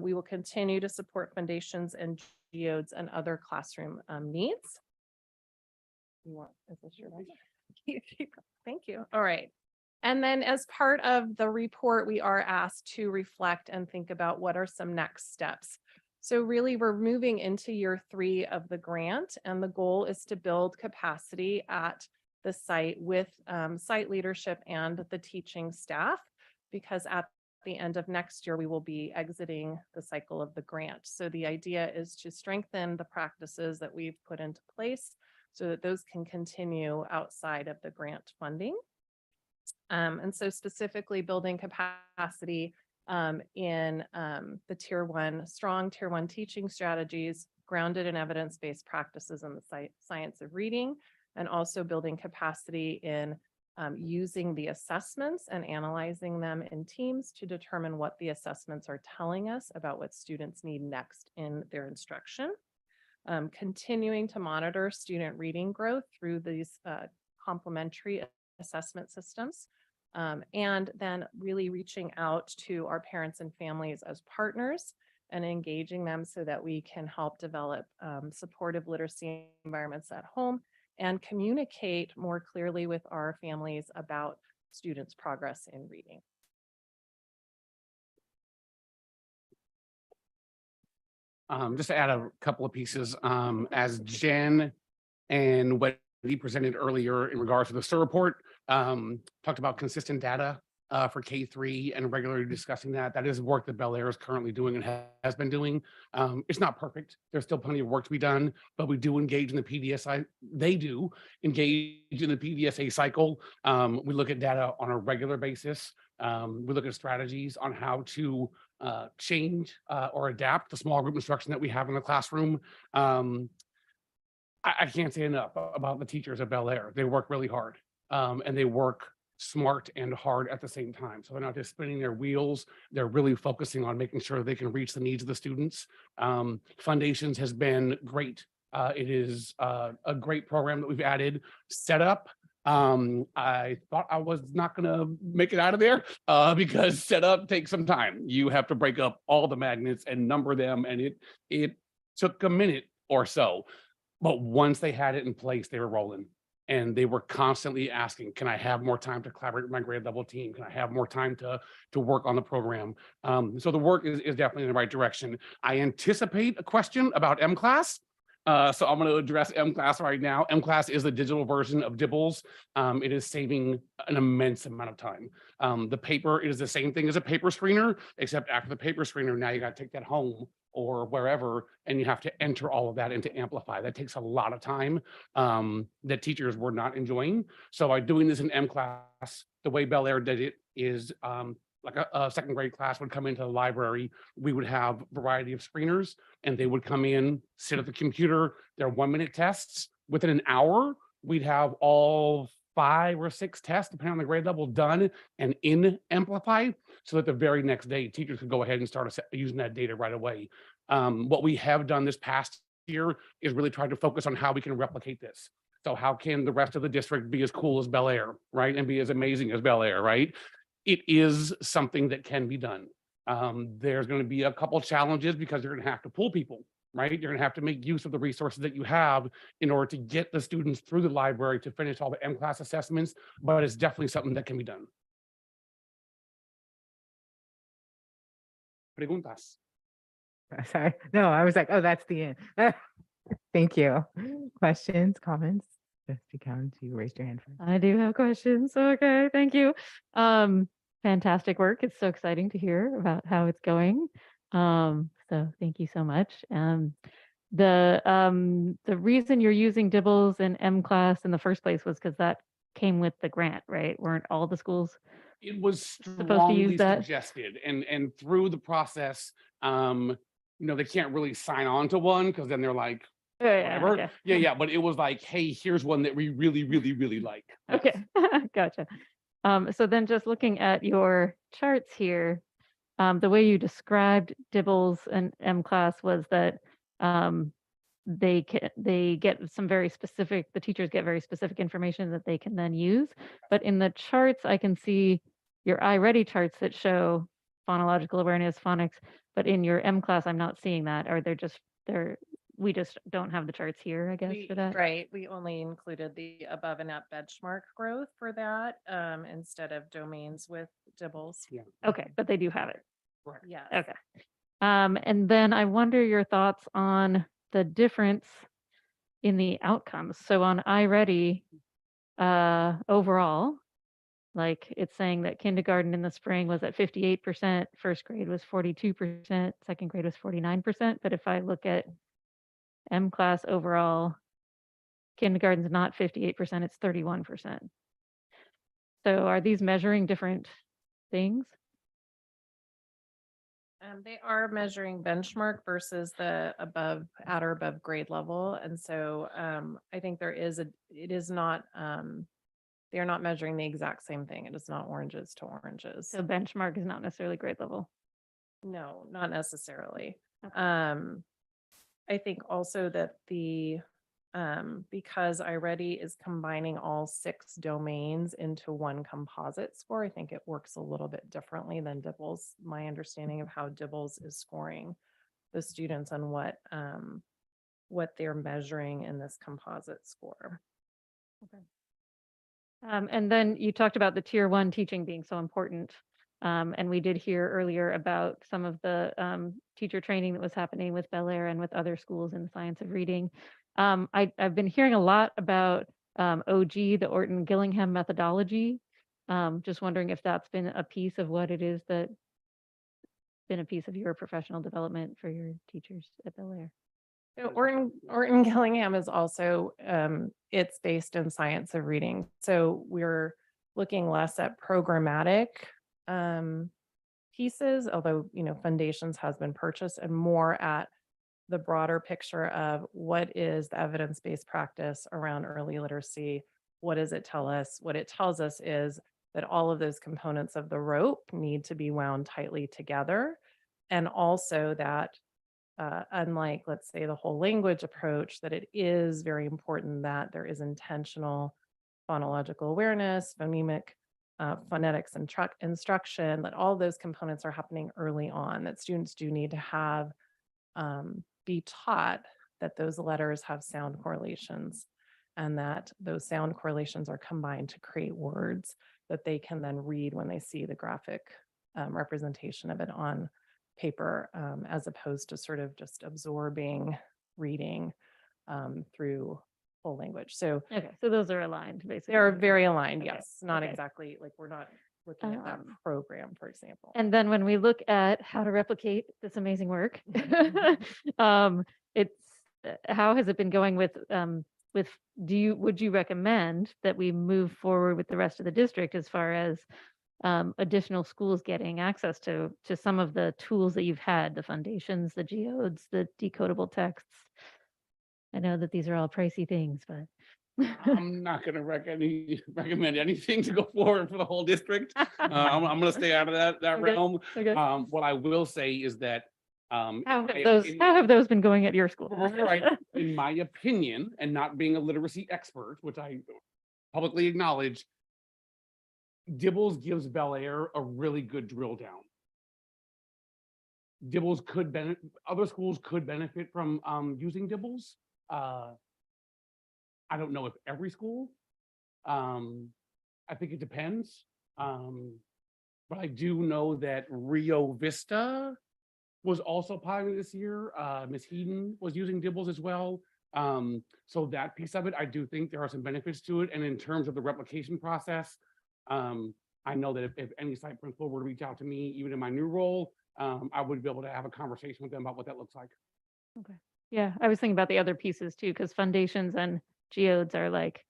We will continue to support foundations and geodes and other classroom needs. Is this your Thank you. All right. And then as part of the report, we are asked to reflect and think about what are some next steps. So really, we're moving into year 3 of the grant, and the goal is to build capacity at the site with site leadership and the teaching staff, because at the end of next year, we will be exiting the cycle of the grant. So the idea is to strengthen the practices that we've put into place so that those can continue outside of the grant funding. And so specifically building capacity in the strong Tier 1 teaching strategies grounded in evidence-based practices in the science of reading, and also building capacity in using the assessments and analyzing them in teams to determine what the assessments are telling us about what students need next in their instruction. Continuing to monitor student reading growth through these complementary assessment systems. And then really reaching out to our parents and families as partners and engaging them so that we can help develop supportive literacy environments at home and communicate more clearly with our families about students' progress in reading.
Just to add a couple of pieces, as Jen and Wendy presented earlier in regards to the STIR report, talked about consistent data for K3 and regularly discussing that. That is work that Bel Air is currently doing and has been doing. It's not perfect. There's still plenty of work to be done, but we do engage in the PDSI. They do engage in the PDSA cycle. We look at data on a regular basis. We look at strategies on how to change or adapt the small group instruction that we have in the classroom. I can't say enough about the teachers at Bel Air. They work really hard and they work smart and hard at the same time. So they're not just spinning their wheels. They're really focusing on making sure they can reach the needs of the students. Foundations has been great. It is a great program that we've added. Setup. I thought I was not going to make it out of there because setup takes some time. You have to break up all the magnets and number them, and it took a minute or so. But once they had it in place, they were rolling. And they were constantly asking, can I have more time to collaborate with my grade level team? Can I have more time to work on the program? So the work is definitely in the right direction. I anticipate a question about M-Class. So I'm going to address M-Class right now. M-Class is the digital version of Dibbles. It is saving an immense amount of time. The paper is the same thing as a paper screener, except after the paper screener, now you got to take that home or wherever, and you have to enter all of that into Amplify. That takes a lot of time that teachers were not enjoying. So by doing this in M-Class, the way Bel Air did it is like a second grade class would come into the library. We would have a variety of screeners and they would come in, sit at the computer, their 1-minute tests. Within an hour, we'd have all 5 or 6 tests, depending on the grade level, done and in Amplify, so that the very next day, teachers could go ahead and start using that data right away. What we have done this past year is really try to focus on how we can replicate this. So how can the rest of the district be as cool as Bel Air, right? And be as amazing as Bel Air, right? It is something that can be done. There's going to be a couple challenges because you're going to have to pull people, right? You're going to have to make use of the resources that you have in order to get the students through the library to finish all the M-Class assessments, but it's definitely something that can be done. Preguntas?
Sorry. No, I was like, oh, that's the end. Thank you. Questions, comments? Trustee Cowan, you raised your hand first.
I do have questions. Okay, thank you. Fantastic work. It's so exciting to hear about how it's going. So thank you so much. The reason you're using Dibbles and M-Class in the first place was because that came with the grant, right? Weren't all the schools?
It was
Supposed to
strongly
use that?
suggested, and through the process, they can't really sign on to one because then they're like, whatever.
Okay.
Yeah, but it was like, hey, here's one that we really, really, really like.
Okay, gotcha. So then just looking at your charts here, the way you described Dibbles and M-Class was that they get some very specific, the teachers get very specific information that they can then use. But in the charts, I can see your iReady charts that show phonological awareness, phonics, but in your M-Class, I'm not seeing that. Or we just don't have the charts here, I guess, for that.
Right, we only included the above and up benchmark growth for that, instead of domains with Dibbles.
Yeah.
Okay, but they do have it.
Yes.
Okay. And then I wonder your thoughts on the difference in the outcomes. So on iReady, overall, like it's saying that kindergarten in the spring was at 58%, first grade was 42%, second grade was 49%. But if I look at M-Class overall, kindergarten's not 58%, it's 31%. So are these measuring different things?
They are measuring benchmark versus the at or above grade level. And so I think they're not measuring the exact same thing. It is not oranges to oranges.
So benchmark is not necessarily grade level.
No, not necessarily. I think also that because iReady is combining all 6 domains into one composite score, I think it works a little bit differently than Dibbles. My understanding of how Dibbles is scoring the students on what they're measuring in this composite score.
Okay. And then you talked about the tier 1 teaching being so important. And we did hear earlier about some of the teacher training that was happening with Bel Air and with other schools in the science of reading. I've been hearing a lot about OG, the Orton Gillingham methodology. Just wondering if that's been a piece of what it is that been a piece of your professional development for your teachers at Bel Air.
So Orton Gillingham is also, it's based in science of reading. So we're looking less at programmatic pieces, although, Foundations has been purchased, and more at the broader picture of what is the evidence-based practice around early literacy. What does it tell us? What it tells us is that all of those components of the rope need to be wound tightly together. And also that unlike, let's say, the whole language approach, that it is very important that there is intentional phonological awareness, phonetics and instruction, that all those components are happening early on, that students do need to have be taught that those letters have sound correlations, and that those sound correlations are combined to create words that they can then read when they see the graphic representation of it on paper, as opposed to sort of just absorbing reading through whole language. So
Okay, so those are aligned, basically.
they're very aligned,
Okay,
yes, not
okay.
exactly like we're not looking at that program, for example.
And then when we look at how to replicate this amazing work, it's how has it been going with would you recommend that we move forward with the rest of the district as far as additional schools getting access to some of the tools that you've had, the foundations, the geodes, the decodable texts? I know that these are all pricey things, but
I'm not going to recommend anything to go forward for the whole district. I'm going to stay out of that
Okay,
realm.
okay.
What I will say is that
how have those been going at your school?
right, in my opinion, and not being a literacy expert, which I publicly acknowledge, Dibbles gives Bel Air a really good drill down. Dibbles could benefit, other schools could benefit from using Dibbles. I don't know if every school, I think it depends. But I do know that Rio Vista was also piloting this year. Ms. Heaton was using Dibbles as well. So that piece of it, I do think there are some benefits to it. And in terms of the replication process, I know that if any site principal were to reach out to me, even in my new role, I would be able to have a conversation with them about what that looks like.
Okay. Yeah, I was thinking about the other pieces too, because foundations and geodes are like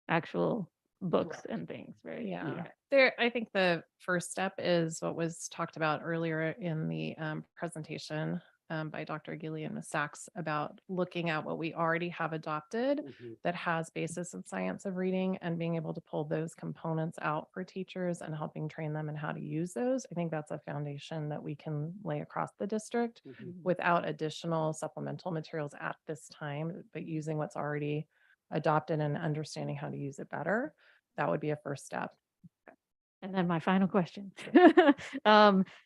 actual books and things, right?
Yeah.
Okay.
There, I think the first step is what was talked about earlier in the presentation by Dr. Gilly and Ms. Sachs about looking at what we already have adopted that has basis in science of reading and being able to pull those components out for teachers and helping train them in how to use those. I think that's a foundation that we can lay across the district without additional supplemental materials at this time, but using what's already adopted and understanding how to use it better. That would be a first step.
And then my final question.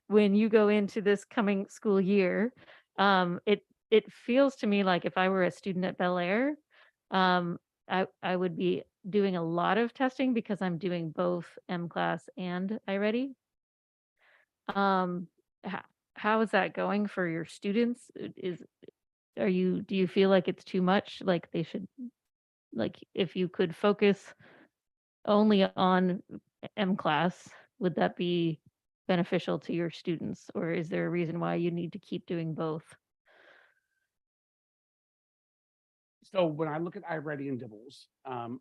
When you go into this coming school year, it feels to me like if I were a student at Bel Air, I would be doing a lot of testing because I'm doing both MClass and iReady. How is that going for your students? Do you feel like it's too much? Like they should, like if you could focus only on MClass, would that be beneficial to your students? Or is there a reason why you need to keep doing both?
So when I look at iReady and Dibbles,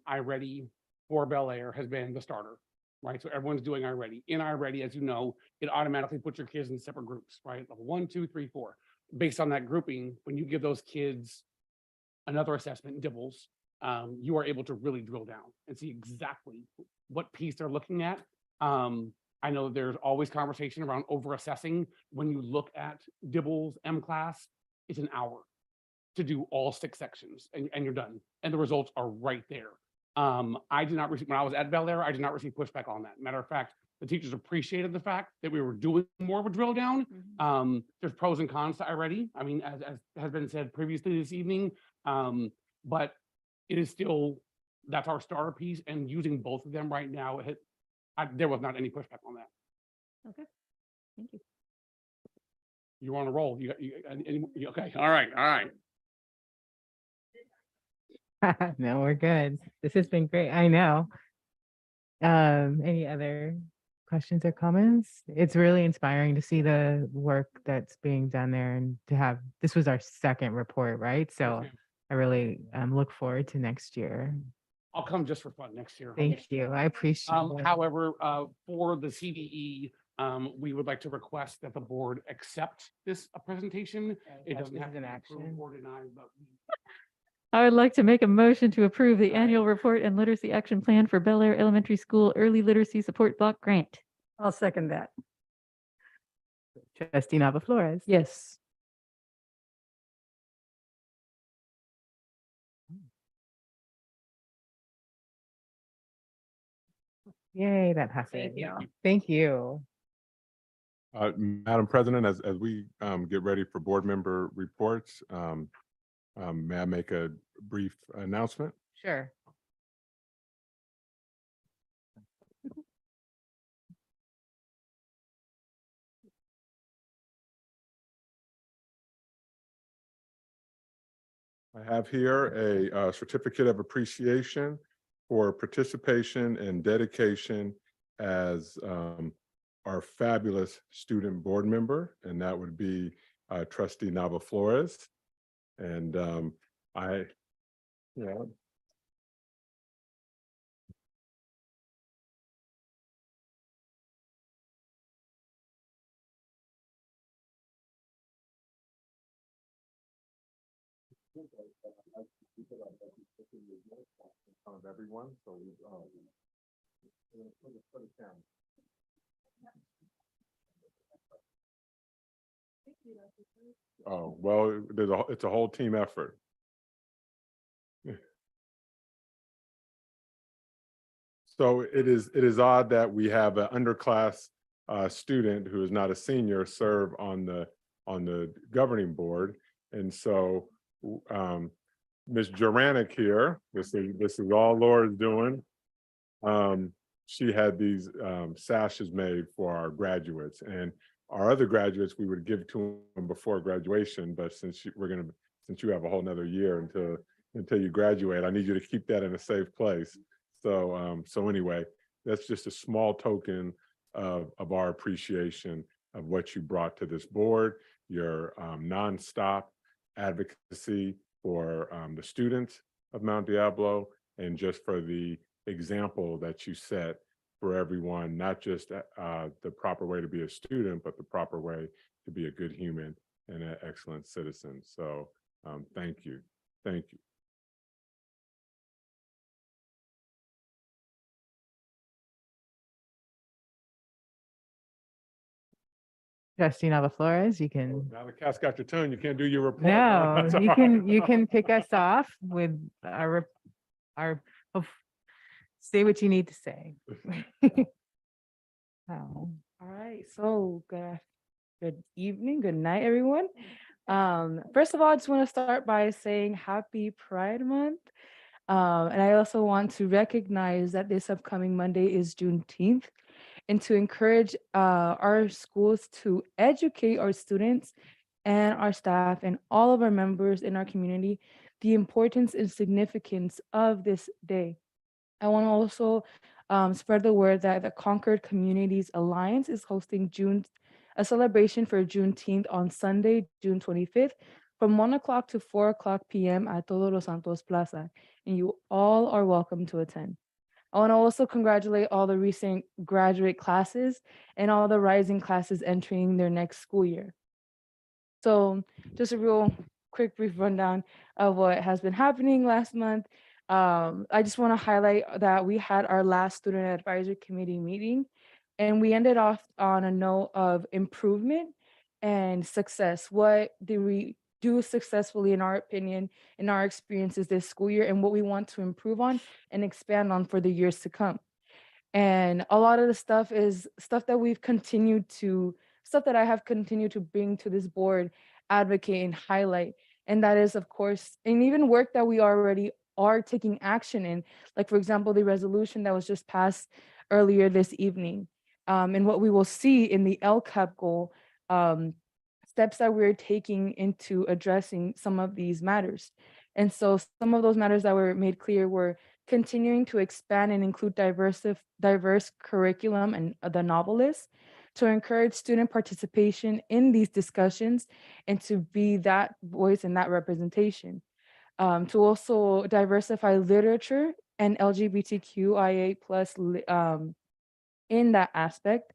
iReady for Bel Air has been the starter, right? So everyone's doing iReady. In iReady, as you know, it automatically puts your kids in separate groups, right? Level 1, 2, 3, 4. Based on that grouping, when you give those kids another assessment, Dibbles, you are able to really drill down and see exactly what piece they're looking at. I know there's always conversation around over assessing. When you look at Dibbles MClass, it's an hour to do all 6 sections and you're done. And the results are right there. I did not receive, when I was at Bel Air, I did not receive pushback on that. Matter of fact, the teachers appreciated the fact that we were doing more of a drill down. There's pros and cons to iReady. I mean, as has been said previously this evening, but it is still, that's our starter piece, and using both of them right now, there was not any pushback on that.
Okay, thank you.
You're on a roll. Okay, all right.
No, we're good. This has been great. I know. Any other questions or comments? It's really inspiring to see the work that's being done there and to have, this was our second report, right? So
ma'am.
I really look forward to next year.
I'll come just for fun next year.
Thank you. I appreciate it.
However, for the CDE, we would like to request that the board accept this presentation. It doesn't have to be approved or denied, but
I would like to make a motion to approve the annual report and literacy action plan for Bel Air Elementary School Early Literacy Support Block Grant.
I'll second that.
Trustee Nava Flores.
Yes.
Yay, that passes.
Thank you.
Thank you.
Madam President, as we get ready for board member reports, may I make a brief announcement?
Sure.
I have here a certificate of appreciation for participation and dedication as our fabulous student board member, and that would be Trustee Nava Flores. And of everyone, so oh, well, it's a whole team effort. So it is odd that we have an underclass student who is not a senior serve on the governing board, and so Ms. Jaranek here, this is all Laura's doing. She had these sashes made for our graduates, and our other graduates we would give to them before graduation, but since you have a whole nother year until you graduate, I need you to keep that in a safe place. So anyway, that's just a small token of our appreciation of what you brought to this board, your nonstop advocacy for the students of Mount Diablo, and just for the example that you set for everyone, not just the proper way to be a student, but the proper way to be a good human and an excellent citizen. So thank you. Thank you.
Trustee Nava Flores, you can,
Now the cat's got your tongue. You can't do your report.
no,
That's all
you
right.
can kick us off with our, say what you need to say.
All right, so good evening, good night, everyone. First of all, I just want to start by saying happy Pride Month. And I also want to recognize that this upcoming Monday is Juneteenth, and to encourage our schools to educate our students and our staff and all of our members in our community the importance and significance of this day. I want to also spread the word that the Concord Communities Alliance is hosting a celebration for Juneteenth on Sunday, June 25th, from 1 o'clock to 4 o'clock p.m. at Todos los Santos Plaza, and you all are welcome to attend. I want to also congratulate all the recent graduate classes and all the rising classes entering their next school year. So just a real quick brief rundown of what has been happening last month. I just want to highlight that we had our last student advisory committee meeting, and we ended off on a note of improvement and success. What did we do successfully, in our opinion, in our experiences this school year, and what we want to improve on and expand on for the years to come. And a lot of the stuff is stuff that I have continued to bring to this board, advocate and highlight. And that is, of course, and even work that we already are taking action in, like, for example, the resolution that was just passed earlier this evening. And what we will see in the LCAP goal, steps that we're taking into addressing some of these matters. And so some of those matters that were made clear were continuing to expand and include diverse curriculum and the novelist, to encourage student participation in these discussions and to be that voice and that representation, to also diversify literature and LGBTQIA plus in that aspect,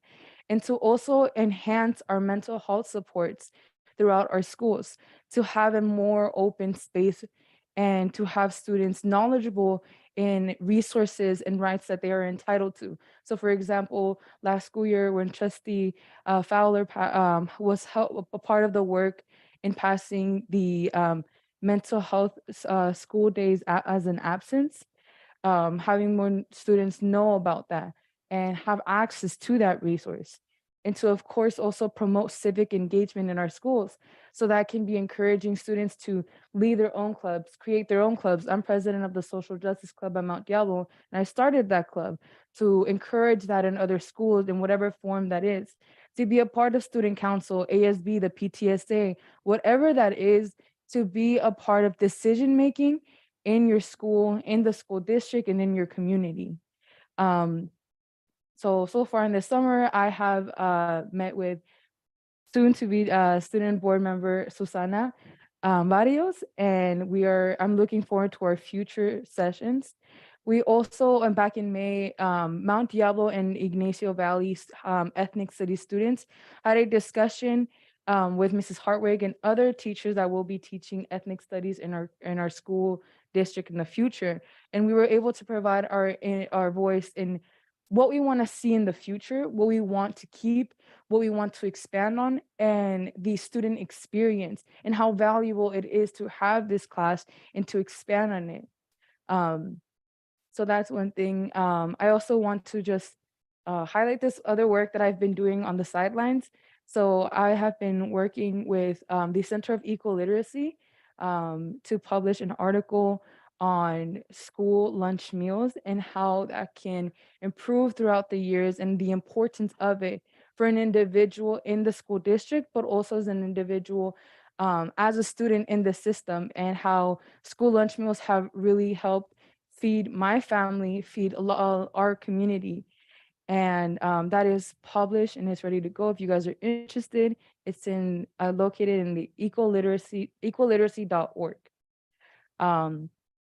and to also enhance our mental health supports throughout our schools, to have a more open space and to have students knowledgeable in resources and rights that they are entitled to. So for example, last school year when Trustee Fowler was a part of the work in passing the mental health school days as an absence, having more students know about that and have access to that resource. And to, of course, also promote civic engagement in our schools. So that can be encouraging students to lead their own clubs, create their own clubs. I'm president of the Social Justice Club at Mount Diablo, and I started that club to encourage that in other schools in whatever form that is. To be a part of student council, ASB, the PTSA, whatever that is, to be a part of decision-making in your school, in the school district, and in your community. So far in the summer, I have met with soon to be student board member Susana Barrios, and I'm looking forward to our future sessions. We also, and back in May, Mount Diablo and Ignacio Valley ethnic studies students had a discussion with Mrs. Hartwig and other teachers that will be teaching ethnic studies in our school district in the future. And we were able to provide our voice in what we want to see in the future, what we want to keep, what we want to expand on, and the student experience and how valuable it is to have this class and to expand on it. So that's one thing. I also want to just highlight this other work that I've been doing on the sidelines. So I have been working with the Center of Equal Literacy to publish an article on school lunch meals and how that can improve throughout the years and the importance of it for an individual in the school district, but also as an individual as a student in the system, and how school lunch meals have really helped feed my family, feed our community. And that is published and it's ready to go. If you guys are interested, it's located in the equalliteracy.org.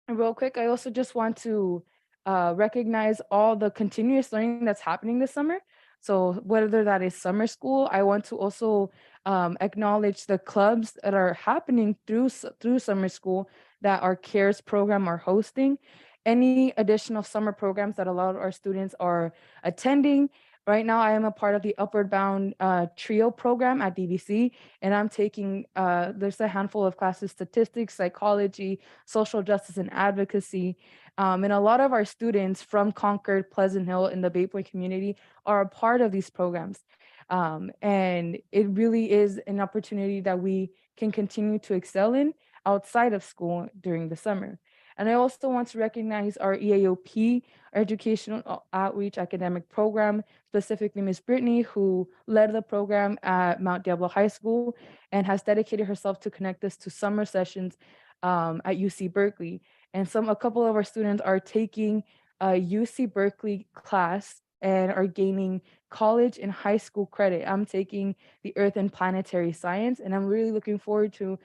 Real quick, I also just want to recognize all the continuous learning that's happening this summer. So whether that is summer school, I want to also acknowledge the clubs that are happening through summer school that our CARES program are hosting. Any additional summer programs that a lot of our students are attending. Right now, I am a part of the Upward Bound TRIO program at DVC, and I'm taking, there's a handful of classes, statistics, psychology, social justice, and advocacy. And a lot of our students from Concord, Pleasant Hill, and the Bay Point community are a part of these programs. And it really is an opportunity that we can continue to excel in outside of school during the summer. And I also want to recognize our EAOP, our Educational Outreach Academic Program, specifically Ms. Brittany, who led the program at Mount Diablo High School and has dedicated herself to connect us to summer sessions at UC Berkeley. And a couple of our students are taking a UC Berkeley class and are gaining college and high school credit. I'm taking the Earth and Planetary Science, and I'm really looking forward to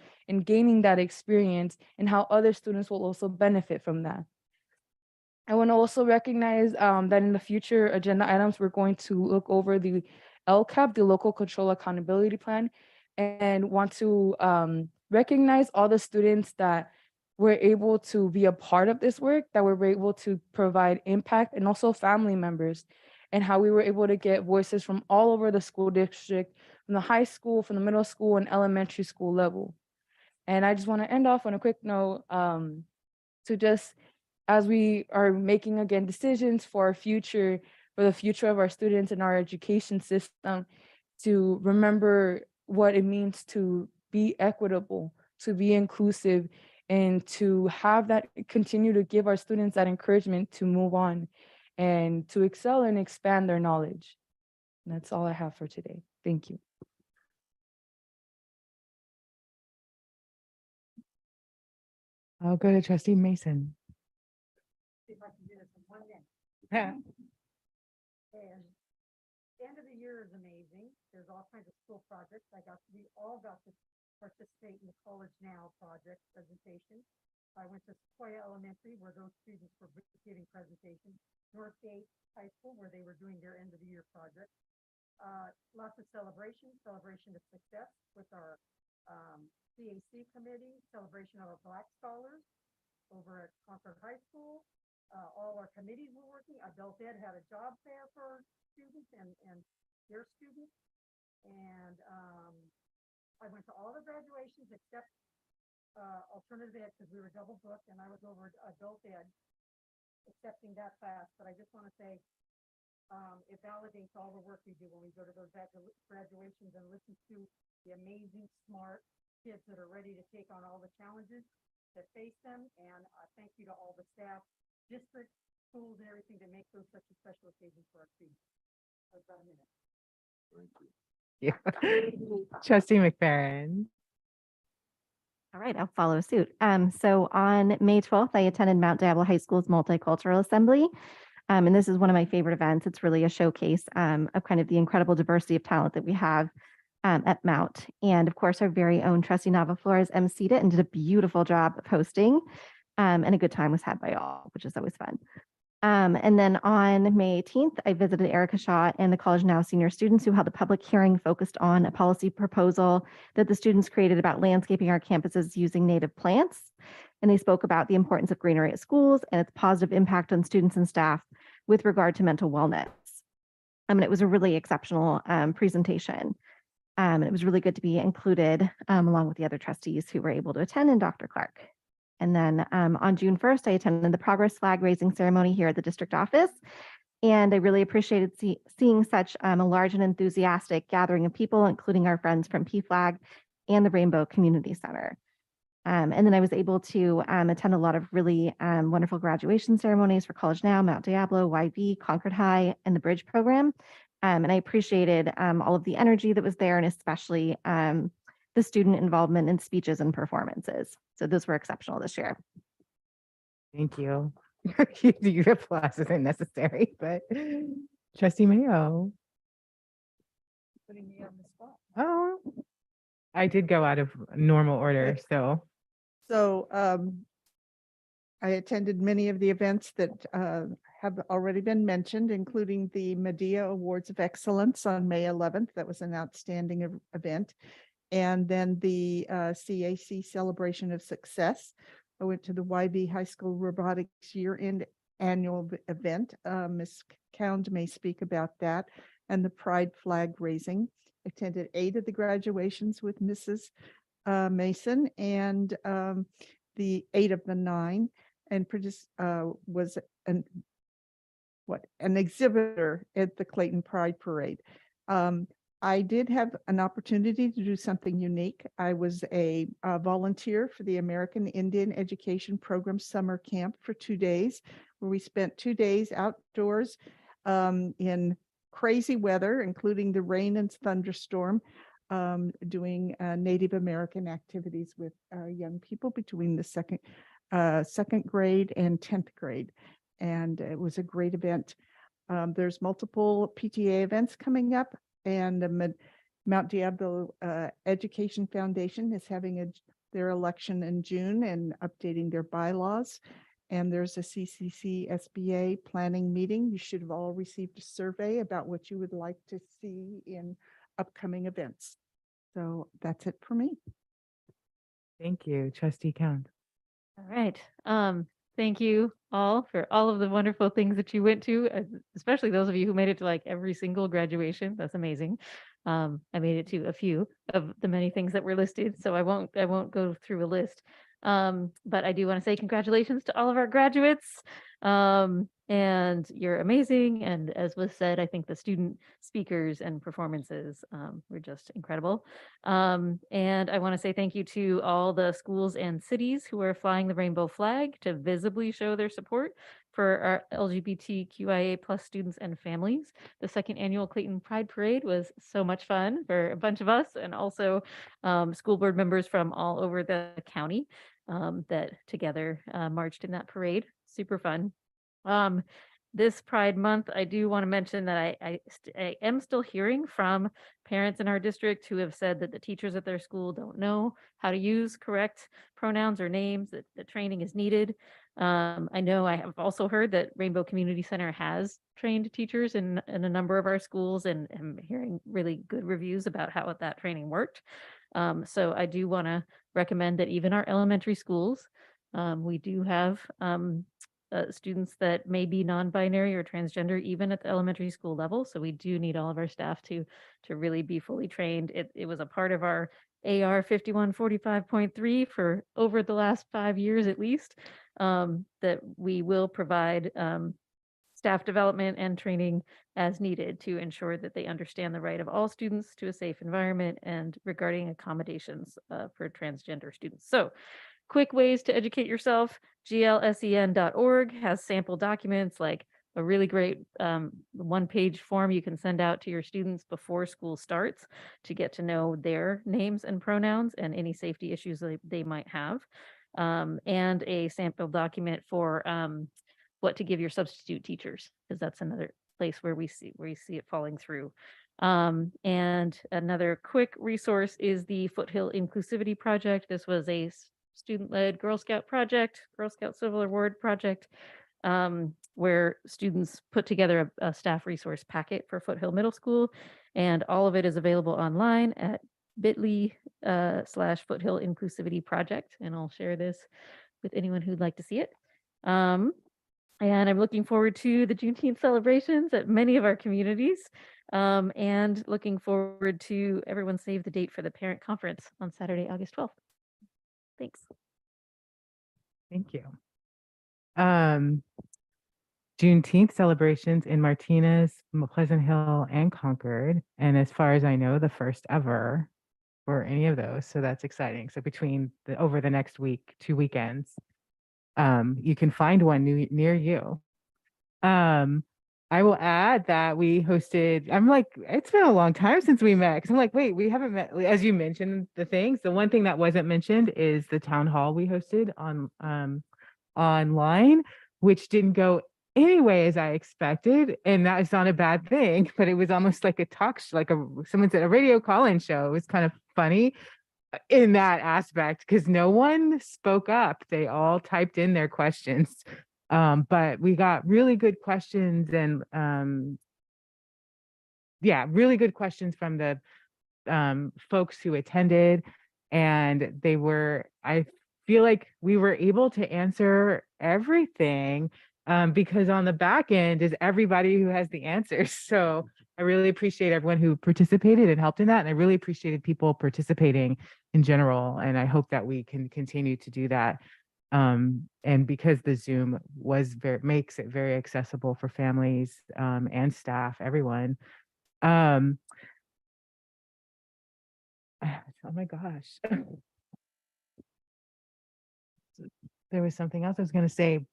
gaining that experience and how other students will also benefit from that. I want to also recognize that in the future agenda items, we're going to look over the LCAP, the Local Control Accountability Plan, and want to recognize all the students that were able to be a part of this work, that were able to provide impact, and also family members, and how we were able to get voices from all over the school district, from the high school, from the middle school, and elementary school level. And I just want to end off on a quick note to just, as we are making again decisions for our future, for the future of our students and our education system, to remember what it means to be equitable, to be inclusive, and to have that, continue to give our students that encouragement to move on and to excel and expand their knowledge. And that's all I have for today. Thank you.
I'll go to Trustee Mason. Yeah.
And the end of the year is amazing. There's all kinds of school projects. We all got to participate in the College Now project presentation. I went to Sequoia Elementary where those students were giving presentations. Northgate High School where they were doing their end of the year project. Lots of celebration of success with our CAC committee, celebration of our Black scholars over at Concord High School. All our committees were working. Adult Ed had a job fair for students and their students. And I went to all the graduations except alternative ed because we were double booked, and I was over Adult Ed accepting that class. But I just want to say it validates all the work we do when we go to those graduations and listen to the amazing, smart kids that are ready to take on all the challenges that face them. And thank you to all the staff, district, schools, and everything that make those such a special occasion for our students. That's about a minute.
Yeah. Trustee McFerrin.
All right, I'll follow suit. So on May 12th, I attended Mount Diablo High School's Multicultural Assembly. And this is one of my favorite events. It's really a showcase of kind of the incredible diversity of talent that we have at Mount. And of course, our very own Trustee Nava Flores emceed it and did a beautiful job of hosting. And a good time was had by all, which is always fun. And then on May 18th, I visited Erica Shaw and the College Now senior students who held a public hearing focused on a policy proposal that the students created about landscaping our campuses using native plants. And they spoke about the importance of greenery at schools and its positive impact on students and staff with regard to mental wellness. And it was a really exceptional presentation. And it was really good to be included along with the other trustees who were able to attend and Dr. Clark. And then on June 1st, I attended the Progress Flag raising ceremony here at the district office. And I really appreciated seeing such a large and enthusiastic gathering of people, including our friends from PFLAG and the Rainbow Community Center. And then I was able to attend a lot of really wonderful graduation ceremonies for College Now, Mount Diablo, YV, Concord High, and the Bridge program. And I appreciated all of the energy that was there, and especially the student involvement in speeches and performances. So those were exceptional this year.
Thank you. Your applause isn't necessary, but Trustee Mayo.
Putting me on the spot.
Oh, I did go out of normal order, so.
So I attended many of the events that have already been mentioned, including the Medea Awards of Excellence on May 11th. That was an outstanding event. And then the CAC Celebration of Success. I went to the YB High School Robotics Year-End Annual Event. Ms. Cound may speak about that. And the Pride Flag Raising. Attended 8 of the graduations with Mrs. Mason and the 8 of the 9, and was an exhibitor at the Clayton Pride Parade. I did have an opportunity to do something unique. I was a volunteer for the American Indian Education Program Summer Camp for 2 days, where we spent 2 days outdoors in crazy weather, including the rain and thunderstorm, doing Native American activities with young people between the second grade and 10th grade. And it was a great event. There's multiple PTA events coming up, and the Mount Diablo Education Foundation is having their election in June and updating their bylaws. And there's a CCC SBA planning meeting. You should have all received a survey about what you would like to see in upcoming events. So that's it for me.
Thank you, Trustee Count.
All right. Thank you all for all of the wonderful things that you went to, especially those of you who made it to like every single graduation. That's amazing. I made it to a few of the many things that were listed, so I won't go through a list. But I do want to say congratulations to all of our graduates. And you're amazing. And as was said, I think the student speakers and performances were just incredible. And I want to say thank you to all the schools and cities who are flying the rainbow flag to visibly show their support for our LGBTQIA+ students and families. The second annual Clayton Pride Parade was so much fun for a bunch of us, and also school board members from all over the county that together marched in that parade. Super fun. This Pride Month, I do want to mention that I am still hearing from parents in our district who have said that the teachers at their school don't know how to use correct pronouns or names, that the training is needed. I know I have also heard that Rainbow Community Center has trained teachers in a number of our schools, and I'm hearing really good reviews about how that training worked. So I do want to recommend that even our elementary schools, we do have students that may be non-binary or transgender even at the elementary school level. So we do need all of our staff to really be fully trained. It was a part of our AR 5145.3 for over the last 5 years at least, that we will provide staff development and training as needed to ensure that they understand the right of all students to a safe environment and regarding accommodations for transgender students. So quick ways to educate yourself. glsen.org has sample documents, like a really great one-page form you can send out to your students before school starts to get to know their names and pronouns and any safety issues they might have. And a sample document for what to give your substitute teachers, because that's another place where we see it falling through. And another quick resource is the Foothill Inclusivity Project. This was a student-led Girl Scout project, Girl Scout Civil Award project, where students put together a staff resource packet for Foothill Middle School, and all of it is available online at bit.ly/Foothill Inclusivity Project, and I'll share this with anyone who'd like to see it. And I'm looking forward to the Juneteenth celebrations at many of our communities, and looking forward to everyone save the date for the parent conference on Saturday, August 12th. Thanks.
Thank you. Juneteenth celebrations in Martinez, Pleasant Hill, and Concord. And as far as I know, the first ever for any of those. So that's exciting. So between over the next week, 2 weekends, you can find one near you. I will add that we hosted, I'm like, it's been a long time since we met. Cause I'm like, wait, we haven't met. As you mentioned the things, the one thing that wasn't mentioned is the town hall we hosted on online, which didn't go anyway as I expected. And that is not a bad thing, but it was almost like a talk, someone said a radio call-in show. It was kind of funny. in that aspect because no one spoke up. They all typed in their questions. But we got really good questions and yeah, really good questions from the folks who attended. And they were, I feel like we were able to answer everything because on the back end is everybody who has the answers. So I really appreciate everyone who participated and helped in that. And I really appreciated people participating in general. And I hope that we can continue to do that. And because the Zoom makes it very accessible for families and staff, everyone. Oh my gosh. There was something else I was going to say,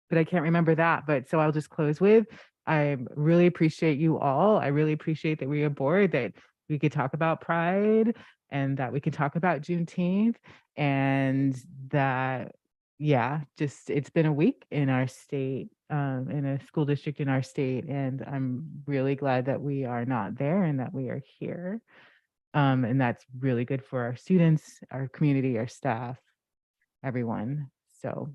but I can't remember that. But so I'll just close with, I really appreciate you all. I really appreciate that we are bored, that we could talk about Pride and that we could talk about Juneteenth and that, yeah, just it's been a week in our state, in a school district in our state. And I'm really glad that we are not there and that we are here. And that's really good for our students, our community, our staff, everyone. So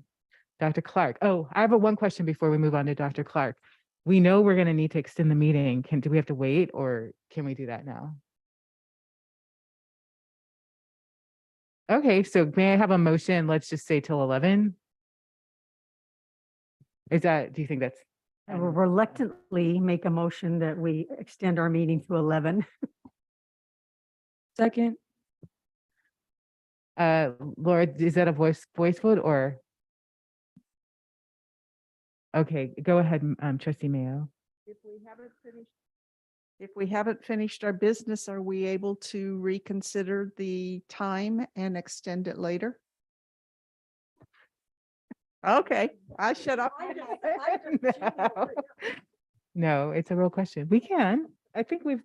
Dr. Clark. Oh, I have one question before we move on to Dr. Clark. We know we're going to need to extend the meeting. Do we have to wait or can we do that now? Okay, so may I have a motion? Let's just say till 11. Do you think that's?
I will reluctantly make a motion that we extend our meeting to 11.
Second.
Laura, is that a voice vote or? Okay, go ahead, Trustee Mayo.
If we haven't finished our business, are we able to reconsider the time and extend it later? Okay, I shut up.
No, it's a real question. We can. I think we've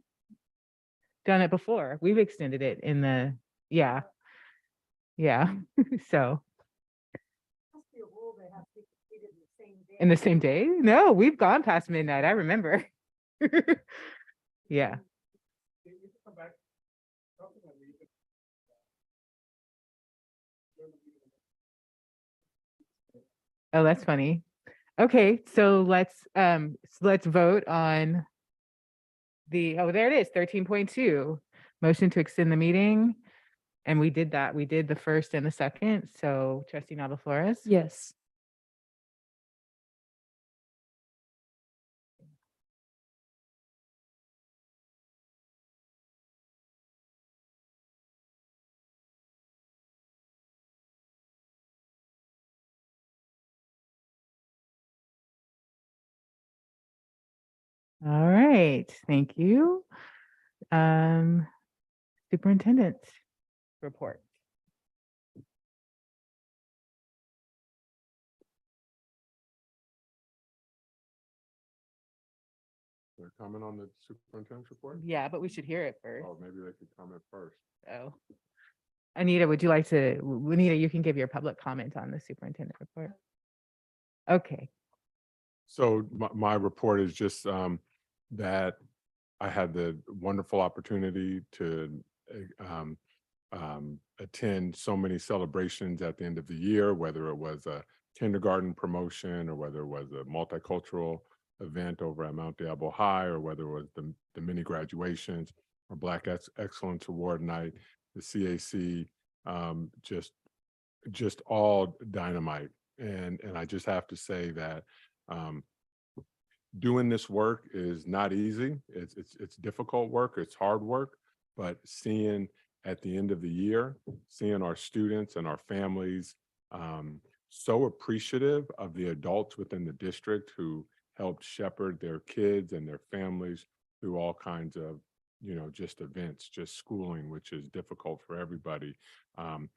done it before. We've extended it in the, yeah. So. In the same day? No, we've gone past midnight. I remember. Yeah. Oh, that's funny. Okay, so let's vote on the, oh, there it is, 13.2. Motion to extend the meeting. And we did that. We did the first and the second. So Trustee Nava Flores?
Yes.
All right, thank you. Superintendent report.
Their comment on the superintendent's report?
Yeah, but we should hear it first.
Oh, maybe they could comment first.
Oh. Anita, would you like to, Anita, you can give your public comment on the superintendent report. Okay.
So my report is just that I had the wonderful opportunity to attend so many celebrations at the end of the year, whether it was a kindergarten promotion or whether it was a multicultural event over at Mount Diablo High, or whether it was the mini graduations or Black Excellence Award night, the CAC, just all dynamite. And I just have to say that doing this work is not easy. It's difficult work, it's hard work, but seeing at the end of the year, seeing our students and our families so appreciative of the adults within the district who helped shepherd their kids and their families through all kinds of, just events, just schooling, which is difficult for everybody. I'm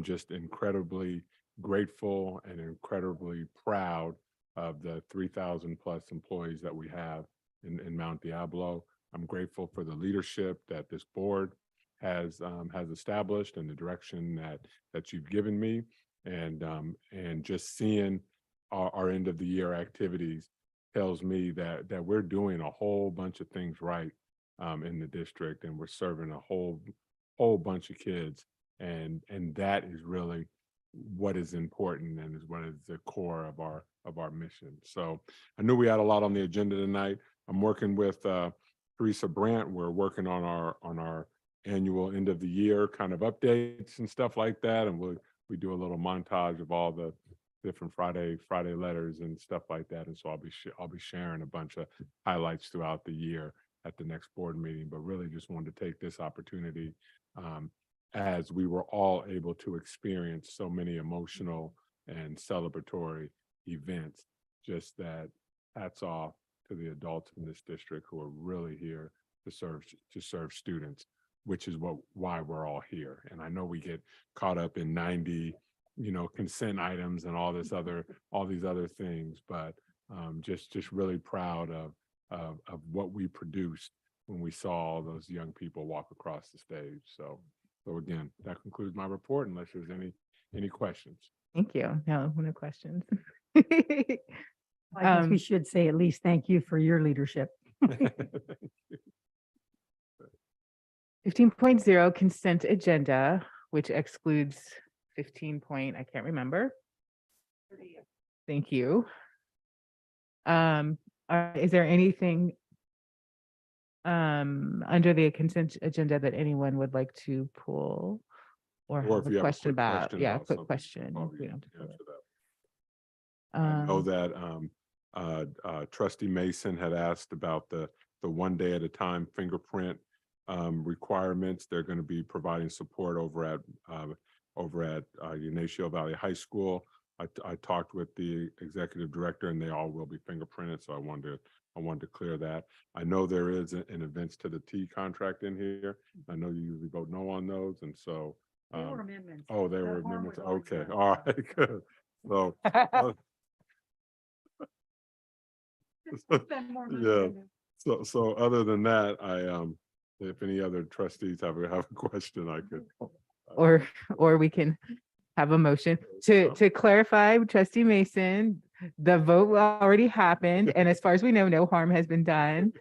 just incredibly grateful and incredibly proud of the 3,000 plus employees that we have in Mount Diablo. I'm grateful for the leadership that this board has established and the direction that you've given me, and just seeing our end of the year activities tells me that we're doing a whole bunch of things right in the district, and we're serving a whole whole bunch of kids. And that is really what is important and is what is the core of our mission. So I knew we had a lot on the agenda tonight. I'm working with Teresa Brandt. We're working on our annual end of the year kind of updates and stuff like that. And we do a little montage of all the different Friday letters and stuff like that. And so I'll be sharing a bunch of highlights throughout the year at the next board meeting, but really just wanted to take this opportunity as we were all able to experience so many emotional and celebratory events, just that hats off to the adults in this district who are really here to serve students, which is why we're all here. And I know we get caught up in 90, consent items and all these other things, but just really proud of what we produced when we saw all those young people walk across the stage. So again, that concludes my report, unless there's any questions.
Thank you. No questions.
I guess we should say at least thank you for your leadership.
15.0 consent agenda, which excludes 15 point, I can't remember. Thank you. Is there anything under the consent agenda that anyone would like to pull or
Or
have
if you
a
have a
question
quick
about?
question
Yeah,
about
quick
something,
question.
probably
We don't have to pull
answer
it.
that. I know that Trustee Mason had asked about the 1 day at a time fingerprint requirements. They're going to be providing support over at Ignacio Valley High School. I talked with the executive director, and they all will be fingerprinted. So I wanted to clear that. I know there is an events to the T contract in here. I know you usually vote no on those, and so.
They were amendments.
Oh, they
The
were
harm
amendments.
was always
Okay,
done.
all right, good. So.
Spend more money
Yeah.
on it.
So other than that, if any other trustees have a question, I could.
Or we can have a motion to clarify, Trustee Mason, the vote already happened, and as far as we know, no harm has been done.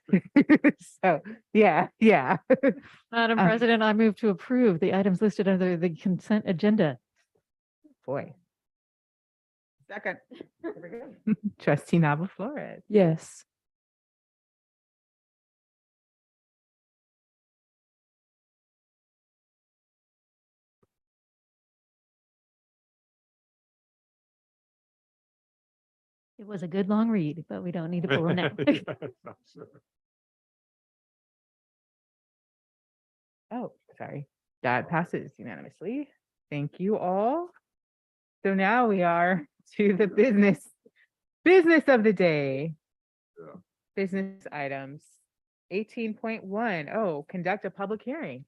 So, yeah.
Madam
Um,
President, I move to approve the items listed under the consent agenda.
Boy,
Second.
Trustee Nava Flores.
Yes.
It was a good long read, but we don't need to pull them now.
Oh, sorry. That passes unanimously. Thank you all. So now we are to the business of the day.
Yeah.
Business items. 18.1. Oh, conduct a public hearing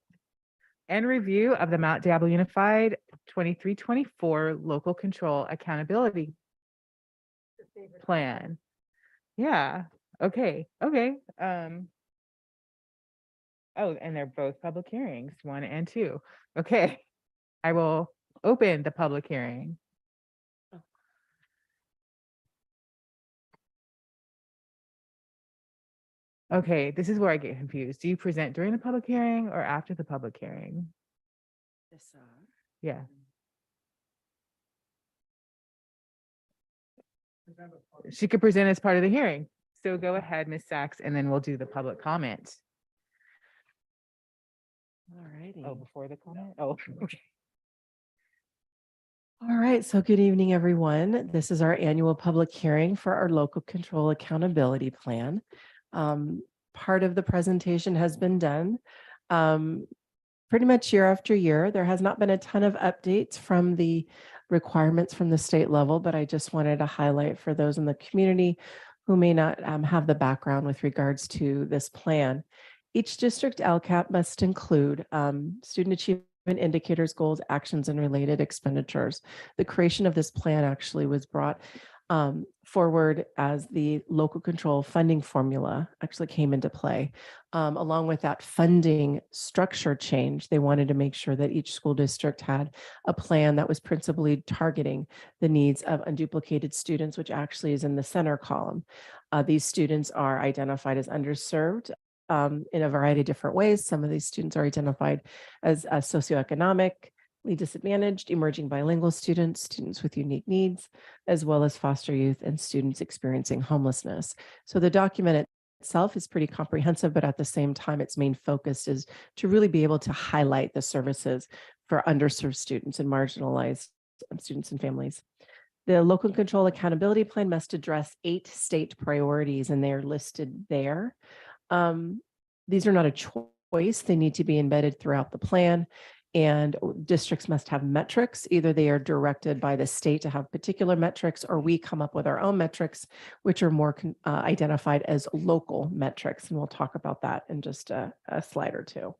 and review of the Mount Diablo Unified 23-24 Local Control Accountability Plan. Yeah. Okay. Oh, and they're both public hearings, 1 and 2. Okay. I will open the public hearing. Okay, this is where I get confused. Do you present during the public hearing or after the public hearing? Yeah. She could present as part of the hearing. So go ahead, Ms. Sachs, and then we'll do the public comment.
All righty.
Oh, before the comment? Oh, okay.
All right, so good evening, everyone. This is our annual public hearing for our local control accountability plan. Part of the presentation has been done. Pretty much year after year, there has not been a ton of updates from the requirements from the state level, but I just wanted to highlight for those in the community who may not have the background with regards to this plan. Each district LCAP must include student achievement indicators, goals, actions, and related expenditures. The creation of this plan actually was brought forward as the local control funding formula actually came into play. Along with that funding structure change, they wanted to make sure that each school district had a plan that was principally targeting the needs of unduplicated students, which actually is in the center column. These students are identified as underserved, in a variety of different ways. Some of these students are identified as socioeconomically disadvantaged, emerging bilingual students, students with unique needs, as well as foster youth and students experiencing homelessness. So the document itself is pretty comprehensive, but at the same time, its main focus is to really be able to highlight the services for underserved students and marginalized students and families. The local control accountability plan must address 8 state priorities, and they are listed there. These are not a choice. They need to be embedded throughout the plan. And districts must have metrics. Either they are directed by the state to have particular metrics, or we come up with our own metrics, which are more identified as local metrics. And we'll talk about that in just a slide or two.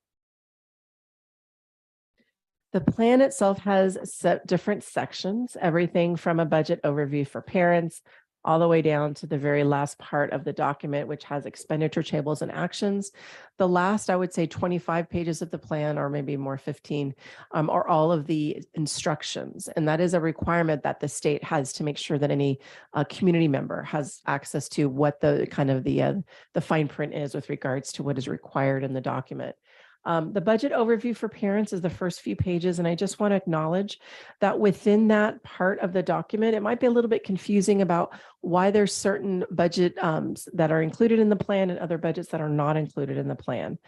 The plan itself has different sections, everything from a budget overview for parents, all the way down to the very last part of the document, which has expenditure tables and actions. The last, I would say 25 pages of the plan, or maybe more 15, are all of the instructions. And that is a requirement that the state has to make sure that any community member has access to what the kind of the fine print is with regards to what is required in the document. The budget overview for parents is the first few pages, and I just want to acknowledge that within that part of the document, it might be a little bit confusing about why there's certain budget that are included in the plan and other budgets that are not included in the plan.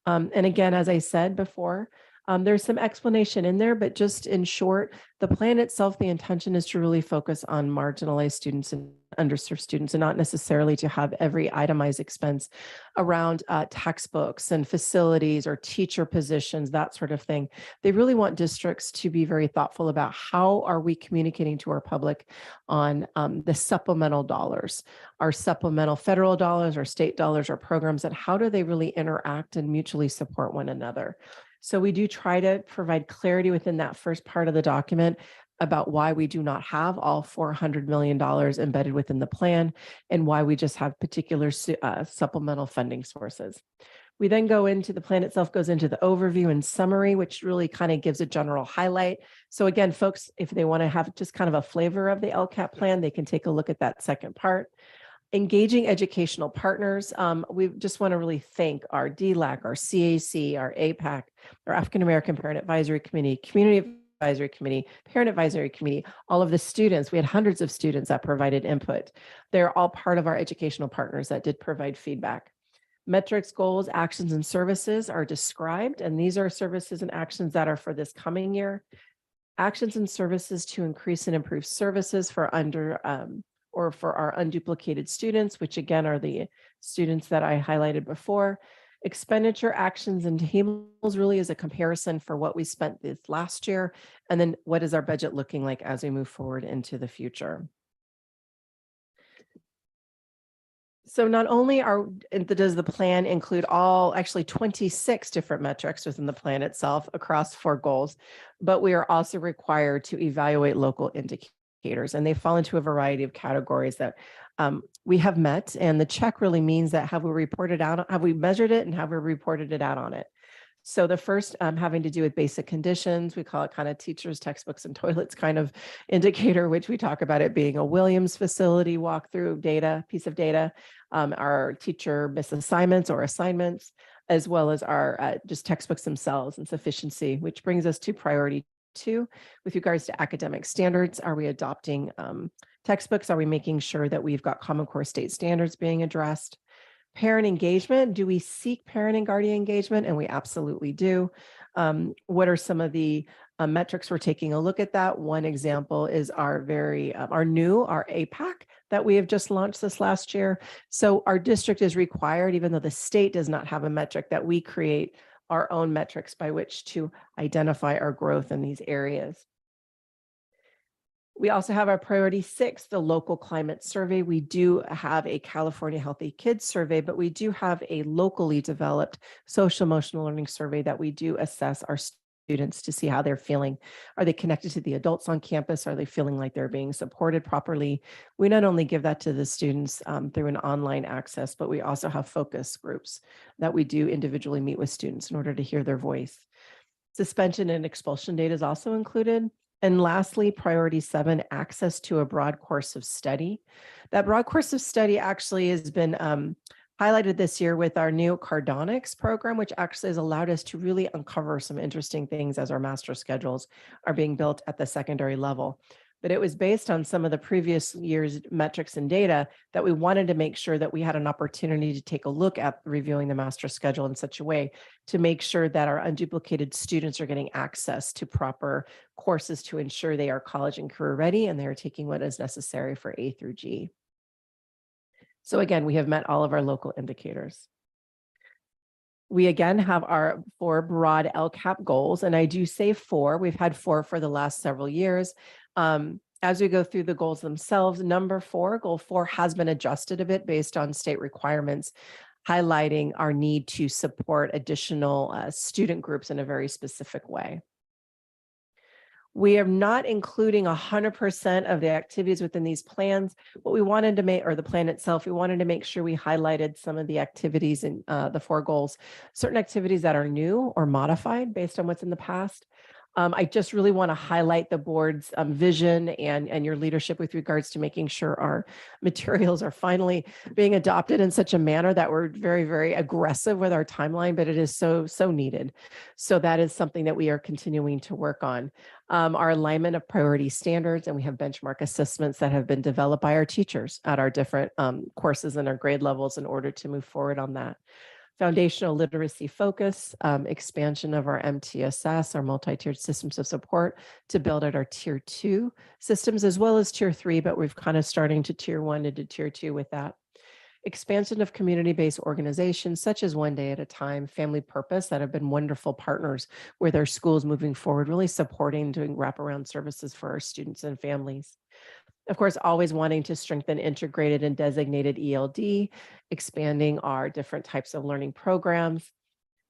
And again, as I said before, there's some explanation in there, but just in short, the plan itself, the intention is to really focus on marginalized students and underserved students, and not necessarily to have every itemized expense around textbooks and facilities or teacher positions, that sort of thing. They really want districts to be very thoughtful about how are we communicating to our public on the supplemental dollars, our supplemental federal dollars, or state dollars, or programs, and how do they really interact and mutually support one another. So we do try to provide clarity within that first part of the document about why we do not have all $400 million embedded within the plan, and why we just have particular supplemental funding sources. We then go into the plan itself, goes into the overview and summary, which really kind of gives a general highlight. So again, folks, if they want to have just kind of a flavor of the LCAP plan, they can take a look at that second part. Engaging educational partners. We just want to really thank our DLAC, our CAC, our APAC, our African American Parent Advisory Committee, Community Advisory Committee, Parent Advisory Committee, all of the students. We had hundreds of students that provided input. They're all part of our educational partners that did provide feedback. Metrics, goals, actions, and services are described, and these are services and actions that are for this coming year. Actions and services to increase and improve services for for our unduplicated students, which again are the students that I highlighted before. Expenditure actions and tables really is a comparison for what we spent this last year, and then what is our budget looking like as we move forward into the future. So not only does the plan include actually 26 different metrics within the plan itself across 4 goals, but we are also required to evaluate local indicators. And they fall into a variety of categories that we have met. And the check really means that have we measured it, and have we reported it out on it? So the first having to do with basic conditions, we call it kind of teachers, textbooks, and toilets kind of indicator, which we talk about it being a Williams facility walkthrough piece of data, our teacher misassignments or assignments, as well as our just textbooks themselves and sufficiency, which brings us to priority 2 with regards to academic standards. Are we adopting textbooks? Are we making sure that we've got Common Core state standards being addressed? Parent engagement. Do we seek parent and guardian engagement? And we absolutely do. What are some of the metrics we're taking a look at that? One example is our APAC that we have just launched this last year. So our district is required, even though the state does not have a metric, that we create our own metrics by which to identify our growth in these areas. We also have our priority 6, the local climate survey. We do have a California Healthy Kids survey, but we do have a locally developed social emotional learning survey that we do assess our students to see how they're feeling. Are they connected to the adults on campus? Are they feeling like they're being supported properly? We not only give that to the students through an online access, but we also have focus groups that we do individually meet with students in order to hear their voice. Suspension and expulsion data is also included. And lastly, priority 7, access to a broad course of study. That broad course of study actually has been highlighted this year with our new Cardonics program, which actually has allowed us to really uncover some interesting things as our master schedules are being built at the secondary level. But it was based on some of the previous year's metrics and data that we wanted to make sure that we had an opportunity to take a look at reviewing the master schedule in such a way to make sure that our unduplicated students are getting access to proper courses to ensure they are college and career ready and they're taking what is necessary for A through G. So again, we have met all of our local indicators. We again have our 4 broad LCAP goals, and I do say 4. We've had 4 for the last several years. As we go through the goals themselves, number 4, goal 4 has been adjusted a bit based on state requirements, highlighting our need to support additional student groups in a very specific way. We are not including 100% of the activities within these plans. What we wanted to make, or the plan itself, we wanted to make sure we highlighted some of the activities in the 4 goals, certain activities that are new or modified based on what's in the past. I just really want to highlight the board's vision and your leadership with regards to making sure our materials are finally being adopted in such a manner that we're very, very aggressive with our timeline, but it is so needed. So that is something that we are continuing to work on. Our alignment of priority standards, and we have benchmark assessments that have been developed by our teachers at our different courses and our grade levels in order to move forward on that. Foundational literacy focus, expansion of our MTSS, our multi-tiered systems of support to build out our tier 2 systems as well as tier 3, but we've kind of starting to tier 1 into tier 2 with that. Expansion of community-based organizations such as One Day at a Time, Family Purpose that have been wonderful partners with our schools moving forward, really supporting doing wraparound services for our students and families. Of course, always wanting to strengthen integrated and designated ELD, expanding our different types of learning programs,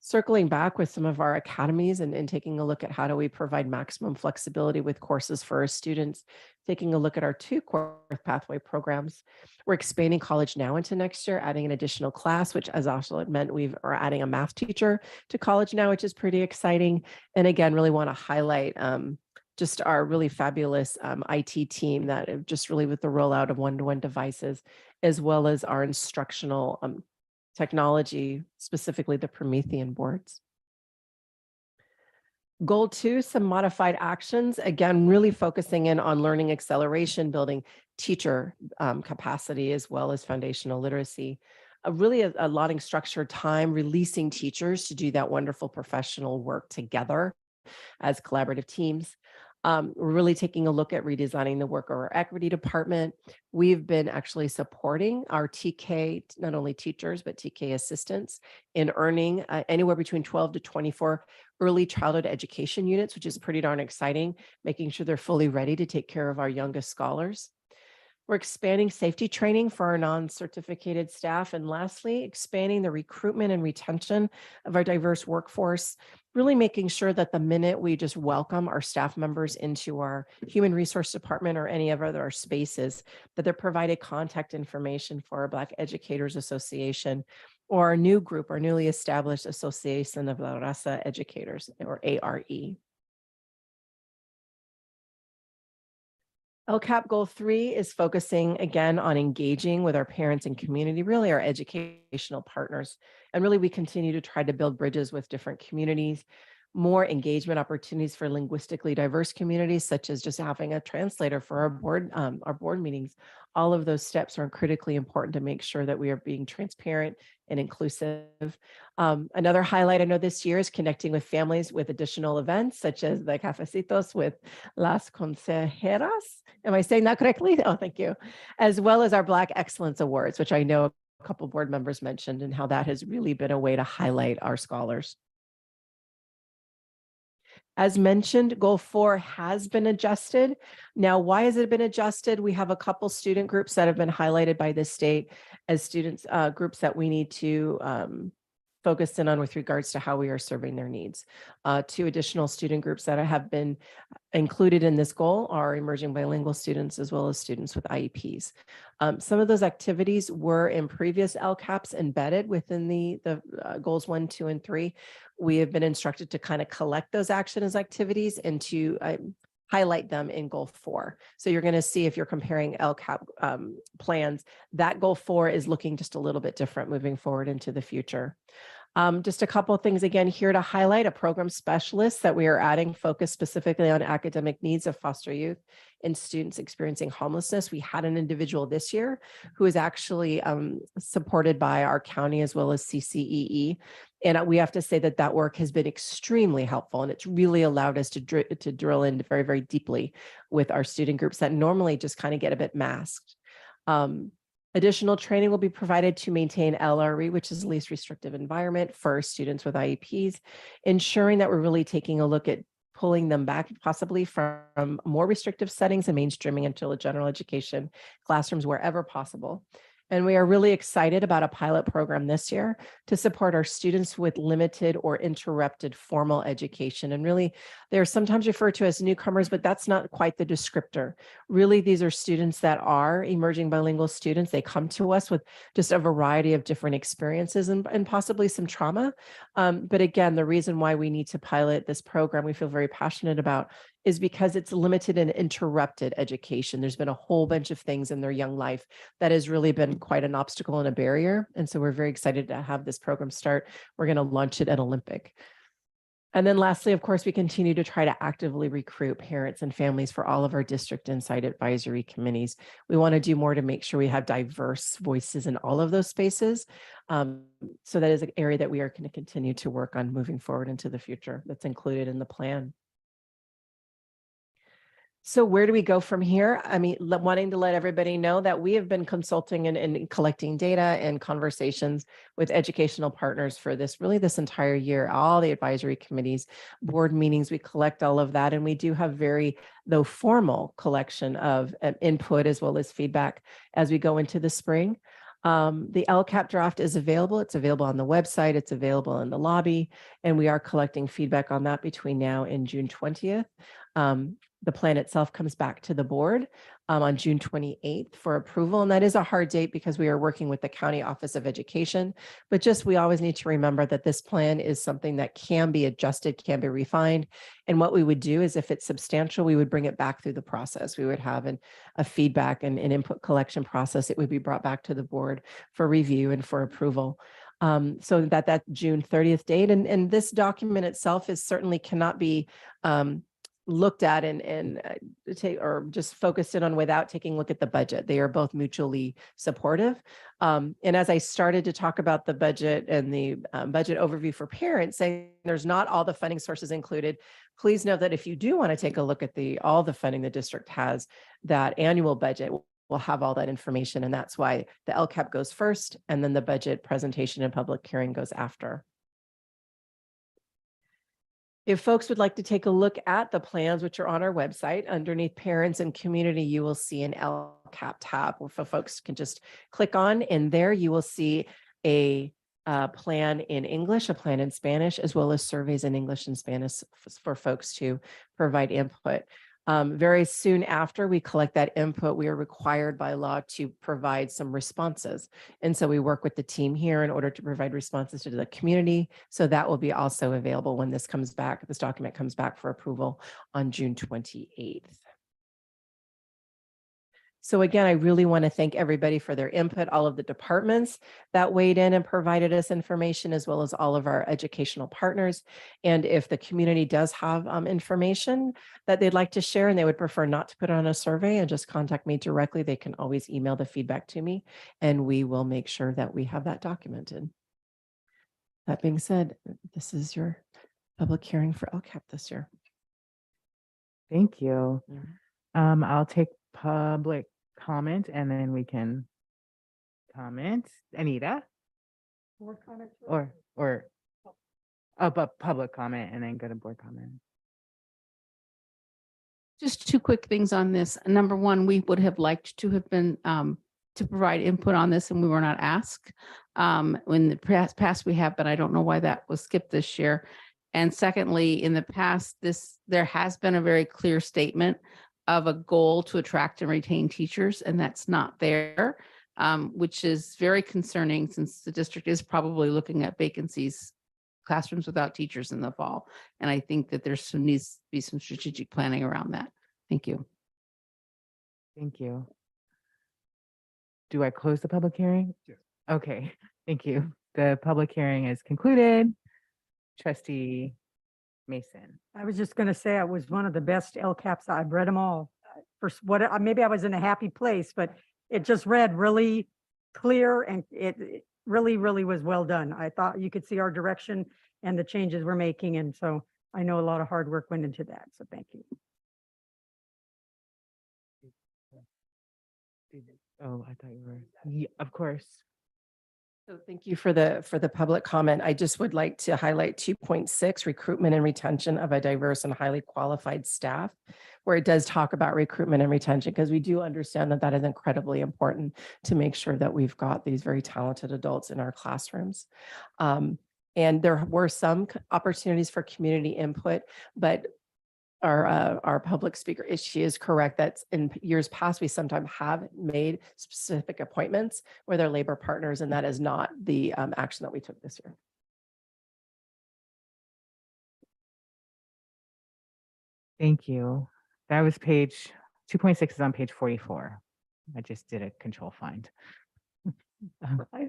circling back with some of our academies and taking a look at how do we provide maximum flexibility with courses for our students, taking a look at our 2 course pathway programs. We're expanding College Now into next year, adding an additional class, which as also meant we are adding a math teacher to College Now, which is pretty exciting. And again, really want to highlight just our really fabulous IT team that just really with the rollout of one-to-one devices, as well as our instructional technology, specifically the Promethean boards. Goal 2, some modified actions, again, really focusing in on learning acceleration, building teacher capacity, as well as foundational literacy. Really allotting structured time, releasing teachers to do that wonderful professional work together as collaborative teams. We're really taking a look at redesigning the work of our equity department. We've been actually supporting our TK, not only teachers, but TK assistants in earning anywhere between 12 to 24 early childhood education units, which is pretty darn exciting, making sure they're fully ready to take care of our youngest scholars. We're expanding safety training for our non-certificated staff. And lastly, expanding the recruitment and retention of our diverse workforce, really making sure that the minute we just welcome our staff members into our human resource department or any of our spaces, that they're provided contact information for our Black Educators Association or our new group, our newly established Association of La Raza Educators, or ARE. LCAP Goal 3 is focusing again on engaging with our parents and community, really our educational partners. And really we continue to try to build bridges with different communities, more engagement opportunities for linguistically diverse communities, such as just having a translator for our board meetings. All of those steps are critically important to make sure that we are being transparent and inclusive. Another highlight I know this year is connecting with families with additional events, such as the cafecitos with Las Consejeras. Am I saying that correctly? Oh, thank you. As well as our Black Excellence Awards, which I know a couple board members mentioned, and how that has really been a way to highlight our scholars. As mentioned, Goal 4 has been adjusted. Now, why has it been adjusted? We have a couple student groups that have been highlighted by the state as students groups that we need to focus in on with regards to how we are serving their needs. 2 additional student groups that have been included in this goal are emerging bilingual students as well as students with IEPs. Some of those activities were in previous LCAPs embedded within the goals 1, 2, and 3. We have been instructed to kind of collect those action as activities and to highlight them in goal 4. So you're going to see if you're comparing LCAP plans, that goal 4 is looking just a little bit different moving forward into the future. Just a couple of things again here to highlight: a program specialist that we are adding focused specifically on academic needs of foster youth and students experiencing homelessness. We had an individual this year who is actually supported by our county as well as CCEE. And we have to say that that work has been extremely helpful, and it's really allowed us to drill in very, very deeply with our student groups that normally just kind of get a bit masked. Additional training will be provided to maintain LRE, which is least restrictive environment for students with IEPs, ensuring that we're really taking a look at pulling them back possibly from more restrictive settings and mainstreaming into a general education classrooms wherever possible. And we are really excited about a pilot program this year to support our students with limited or interrupted formal education. And really, they're sometimes referred to as newcomers, but that's not quite the descriptor. Really, these are students that are emerging bilingual students. They come to us with just a variety of different experiences and possibly some trauma. But again, the reason why we need to pilot this program, we feel very passionate about, is because it's limited and interrupted education. There's been a whole bunch of things in their young life that has really been quite an obstacle and a barrier. And so we're very excited to have this program start. We're going to launch it at Olympic. And then lastly, of course, we continue to try to actively recruit parents and families for all of our district inside advisory committees. We want to do more to make sure we have diverse voices in all of those spaces. So that is an area that we are going to continue to work on moving forward into the future. That's included in the plan. So where do we go from here? I mean, wanting to let everybody know that we have been consulting and collecting data and conversations with educational partners for this entire year, all the advisory committees, board meetings, we collect all of that. And we do have very, though formal collection of input as well as feedback as we go into the spring. The LCAP draft is available. It's available on the website. It's available in the lobby. And we are collecting feedback on that between now and June 20th. The plan itself comes back to the board on June 28th for approval. And that is a hard date because we are working with the County Office of Education. But just we always need to remember that this plan is something that can be adjusted, can be refined. And what we would do is if it's substantial, we would bring it back through the process. We would have a feedback and an input collection process. It would be brought back to the board for review and for approval. So that June 30th date. And this document itself is certainly cannot be looked at and take or just focused in on without taking a look at the budget. They are both mutually supportive. And as I started to talk about the budget and the budget overview for parents, saying there's not all the funding sources included, please know that if you do want to take a look at all the funding the district has, that annual budget will have all that information. And that's why the LCAP goes first, and then the budget presentation and public hearing goes after. If folks would like to take a look at the plans, which are on our website, underneath parents and community, you will see an LCAP tab where folks can just click on, and there you will see a plan in English, a plan in Spanish, as well as surveys in English and Spanish for folks to provide input. Very soon after we collect that input, we are required by law to provide some responses. And so we work with the team here in order to provide responses to the community. So that will be also available when this document comes back for approval on June 28th. So again, I really want to thank everybody for their input, all of the departments that weighed in and provided us information, as well as all of our educational partners. And if the community does have information that they'd like to share and they would prefer not to put it on a survey and just contact me directly, they can always email the feedback to me, and we will make sure that we have that documented. That being said, this is your public hearing for LCAP this year.
Thank you. I'll take public comment and then we can comment. Anita? But public comment and then go to board comment.
Just two quick things on this. Number one, we would have liked to have been to provide input on this, and we were not asked. In the past we have, but I don't know why that was skipped this year. And secondly, in the past, there has been a very clear statement of a goal to attract and retain teachers, and that's not there, which is very concerning since the district is probably looking at vacancies, classrooms without teachers in the fall. And I think that needs to be some strategic planning around that. Thank you.
Thank you. Do I close the public hearing?
Yes.
Okay, thank you. The public hearing is concluded. Trustee Mason.
I was just going to say it was one of the best LCAPs. I've read them all. Maybe I was in a happy place, but it just read really clear and it really, really was well done. I thought you could see our direction and the changes we're making. And so I know a lot of hard work went into that. So thank you.
Oh, I thought you were, yeah, of course.
So thank you for the public comment. I just would like to highlight 2.6, recruitment and retention of a diverse and highly qualified staff, where it does talk about recruitment and retention, because we do understand that that is incredibly important to make sure that we've got these very talented adults in our classrooms. And there were some opportunities for community input, but our public speaker, she is correct that in years past, we sometimes have made specific appointments with our labor partners, and that is not the action that we took this year.
Thank you. That was page 2.6 is on page 44. I just did a control find.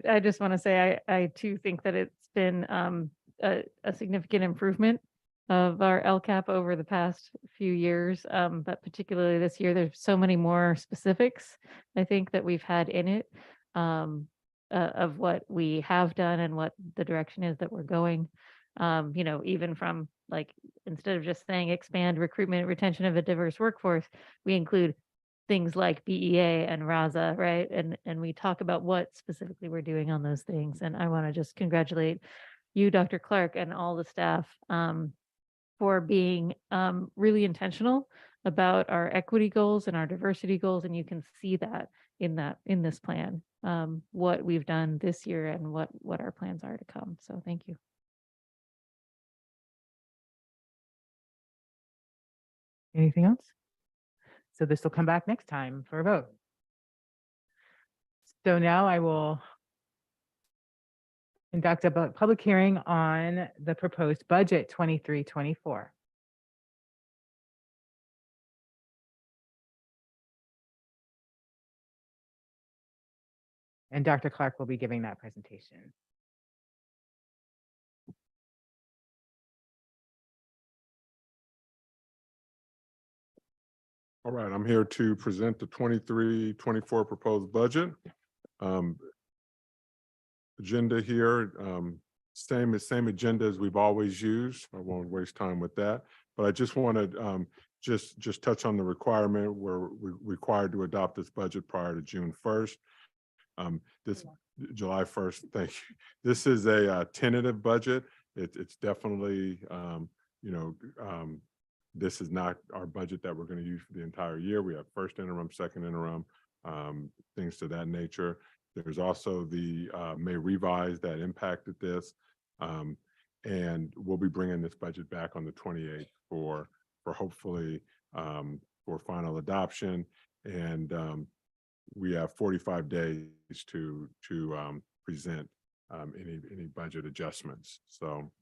I just want to say, I too think that it's been a significant improvement of our LCAP over the past few years, but particularly this year, there's so many more specifics, I think, that we've had in it of what we have done and what the direction is that we're going. Even from like, instead of just saying expand recruitment and retention of a diverse workforce, we include things like BEA and RAZA, right? And we talk about what specifically we're doing on those things. And I want to just congratulate you, Dr. Clark, and all the staff for being really intentional about our equity goals and our diversity goals. And you can see that in this plan, what we've done this year and what our plans are to come. So thank you.
Anything else? So this will come back next time for a vote. So now I will conduct a public hearing on the proposed budget 23-24. And Dr. Clark will be giving that presentation.
All right, I'm here to present the 23-24 proposed budget. Agenda here, same agenda as we've always used. I won't waste time with that, but I just want to just touch on the requirement. We're required to adopt this budget prior to June 1st. This July 1st, thank you. This is a tentative budget. It's definitely, this is not our budget that we're going to use for the entire year. We have first interim, second interim, things to that nature. There's also the May revise that impacted this. And we'll be bringing this budget back on the 28th for hopefully for final adoption. And we have 45 days to present any budget adjustments. So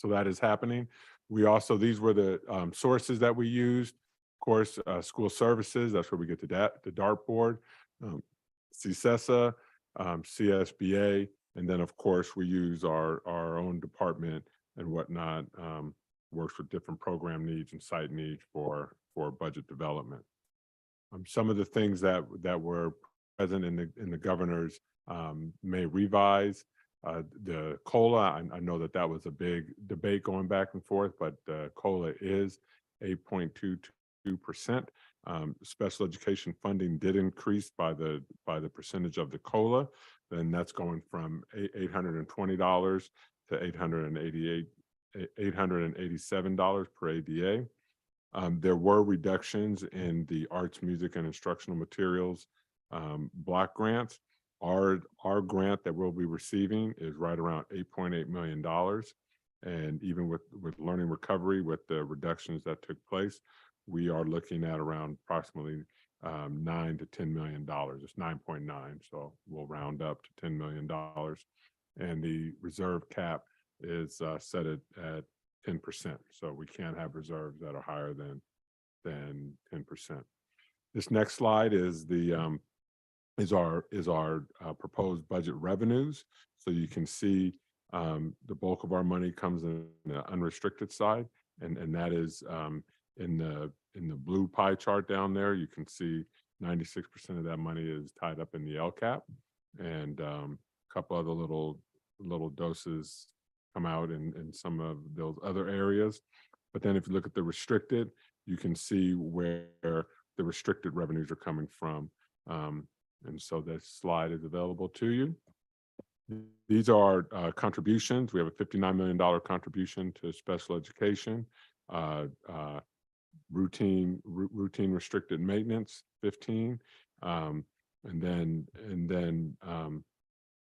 that is happening. We also, these were the sources that we used. Of course, school services, that's where we get the dartboard, CSESA, CSBA, and then of course we use our own department and whatnot, works with different program needs and site needs for budget development. Some of the things that were present in the governor's May revise, the COLA, I know that was a big debate going back and forth, but the COLA is 8.22%. Special education funding did increase by the percentage of the COLA, then that's going from $820 to $887 per ADA. There were reductions in the arts, music, and instructional materials block grants. Our grant that we'll be receiving is right around $8.8 million. And even with learning recovery, with the reductions that took place, we are looking at around approximately $9 to $10 million. It's 9.9, so we'll round up to $10 million. And the reserve cap is set at 10%. So we can't have reserves that are higher than than 10%. This next slide is our proposed budget revenues. So you can see the bulk of our money comes in the unrestricted side, and that is in the blue pie chart down there. You can see 96% of that money is tied up in the LCAP, and a couple other little doses come out in some of those other areas. But then if you look at the restricted, you can see where the restricted revenues are coming from. And so this slide is available to you. These are contributions. We have a $59 million contribution to special education, routine restricted maintenance, 15, and then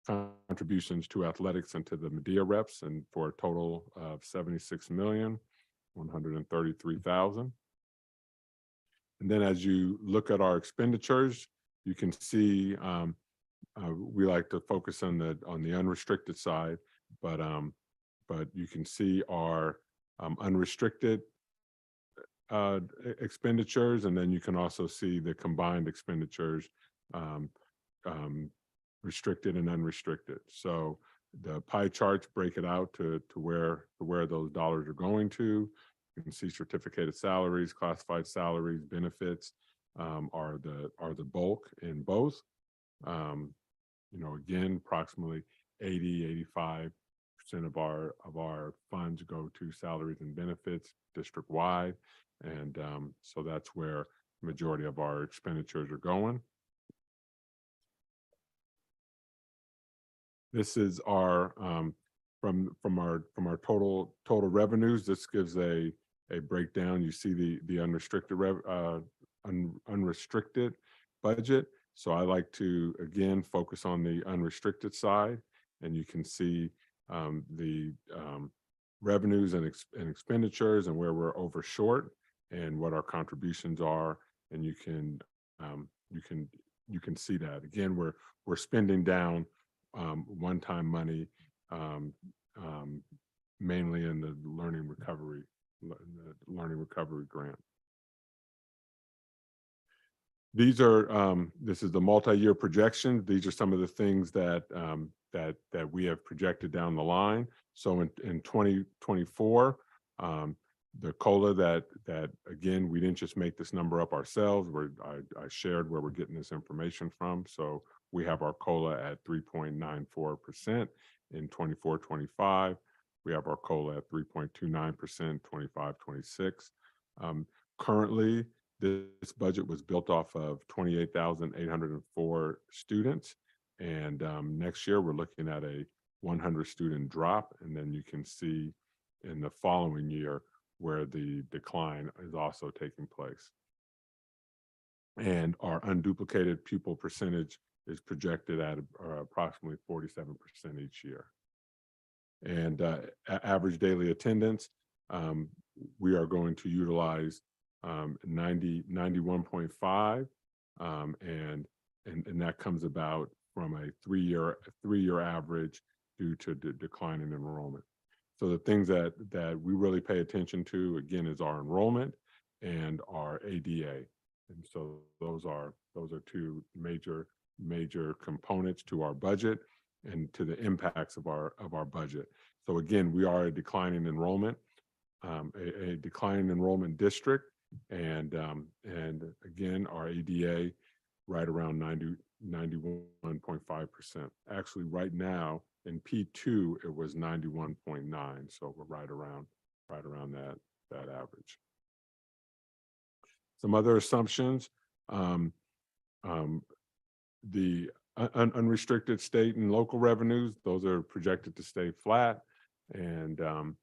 contributions to athletics and to the Medea reps, and for a total of $76,133,000. And then as you look at our expenditures, you can see we like to focus on the unrestricted side, but you can see our unrestricted expenditures, and then you can also see the combined expenditures, restricted and unrestricted. So the pie charts break it out to where those dollars are going to. You can see certificated salaries, classified salaries, benefits are the bulk in both. Again, approximately 85% of our funds go to salaries and benefits district-wide. And so that's where the majority of our expenditures are going. This is our from our total revenues. This gives a breakdown. You see the unrestricted budget. So I like to, again, focus on the unrestricted side, and you can see the revenues and expenditures and where we're over short and what our contributions are. And you can see that. Again, we're spending down one-time money, mainly in the learning recovery grant. These are this is the multi-year projection. These are some of the things that we have projected down the line. So in 2024, the COLA that again, we didn't just make this number up ourselves. I shared where we're getting this information from. So we have our COLA at 3.94% in 24-25. We have our COLA at 3.29%, 25-26. Currently, this budget was built off of 28,804 students. And next year, we're looking at a 100 student drop. And then you can see in the following year where the decline is also taking place. And our unduplicated pupil percentage is projected at approximately 47% each year. And average daily attendance, we are going to utilize 91.5, and that comes about from a three-year average due to decline in enrollment. So the things that we really pay attention to, again, is our enrollment and our ADA. And so those are two major components to our budget and to the impacts of our budget. So again, we are a declining enrollment, a declining enrollment district, and again, our ADA right around 91.5%. Actually, right now in P2 it was 91.9, so we're right around that average. Some other assumptions: the unrestricted state and local revenues, those are projected to stay flat, and are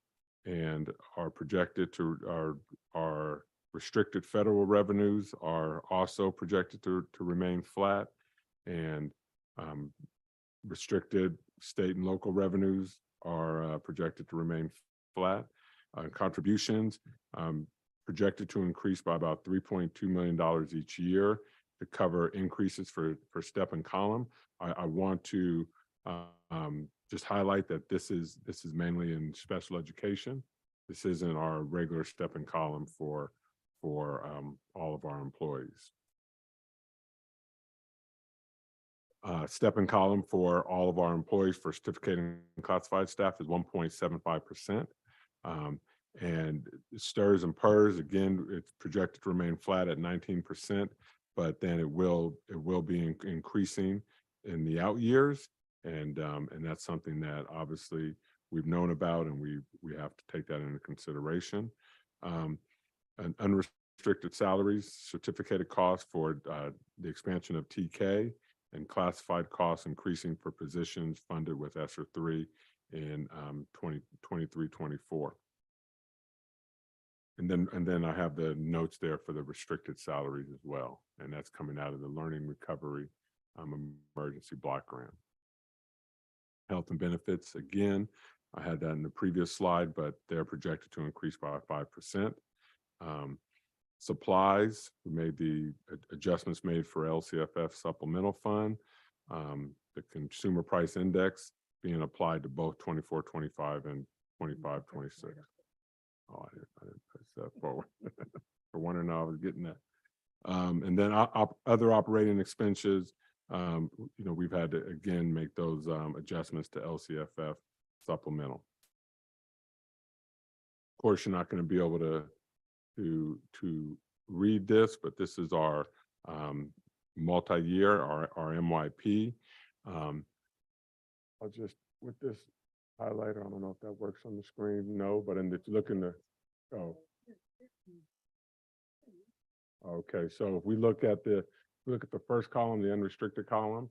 projected to our restricted federal revenues are also projected to remain flat, and restricted state and local revenues are projected to remain flat. Contributions projected to increase by about $3.2 million each year to cover increases for step and column. I want to just highlight that this is mainly in special education. This isn't our regular step and column for for all of our employees. Step-in column for all of our employees for certificated and classified staff is 1.75%. And STRS and PERS, again, it's projected to remain flat at 19%, but then it will be increasing in the out years. And that's something that obviously we've known about, and we have to take that into consideration. And unrestricted salaries, certificated costs for the expansion of TK, and classified costs increasing for positions funded with ESSER 3 in 2023-24. And then I have the notes there for the restricted salaries as well, and that's coming out of the Learning Recovery Emergency Block Grant. Health and benefits, again, I had that in the previous slide, but they're projected to increase by 5%. Supplies, we made the adjustments made for LCFF supplemental fund, the consumer price index being applied to both 24-25 and 25-26. Oh, I didn't push that forward. For one, and I was getting that. And then other operating expenses, we've had to again make those adjustments to LCFF supplemental. Of course, you're not going to be able to read this, but this is our multi-year, our MYP. I'll just, with this highlighter, I don't know if that works on the screen. No, but if you look in the, oh. Okay, so if we look at the first column, the unrestricted column,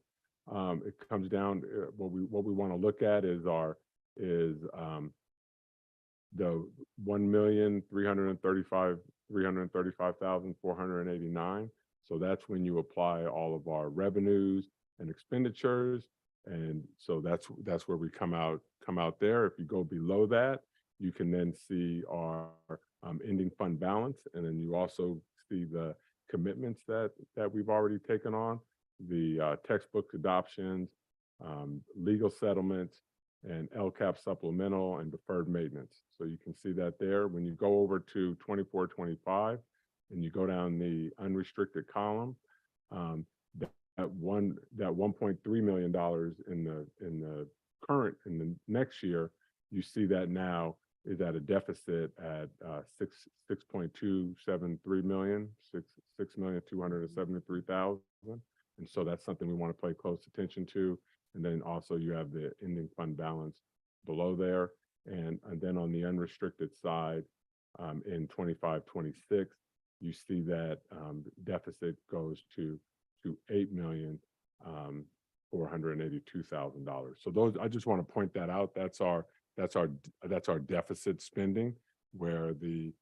it comes down, what we want to look at is the 1,335,489. So that's when you apply all of our revenues and expenditures. And so that's where we come out there. If you go below that, you can then see our ending fund balance. And then you also see the commitments that we've already taken on, the textbook adoptions, legal settlements, and LCAP supplemental and deferred maintenance. So you can see that there. When you go over to 24-25 and you go down the unrestricted column, that $1.3 million in the next year, you see that now is at a deficit at $6.273 million, $6,273,000. And so that's something we want to pay close attention to. And then also you have the ending fund balance below there. And then on the unrestricted side, in 25-26, you see that deficit goes to $8,482,000. So those, I just want to point that out. That's our deficit spending, where the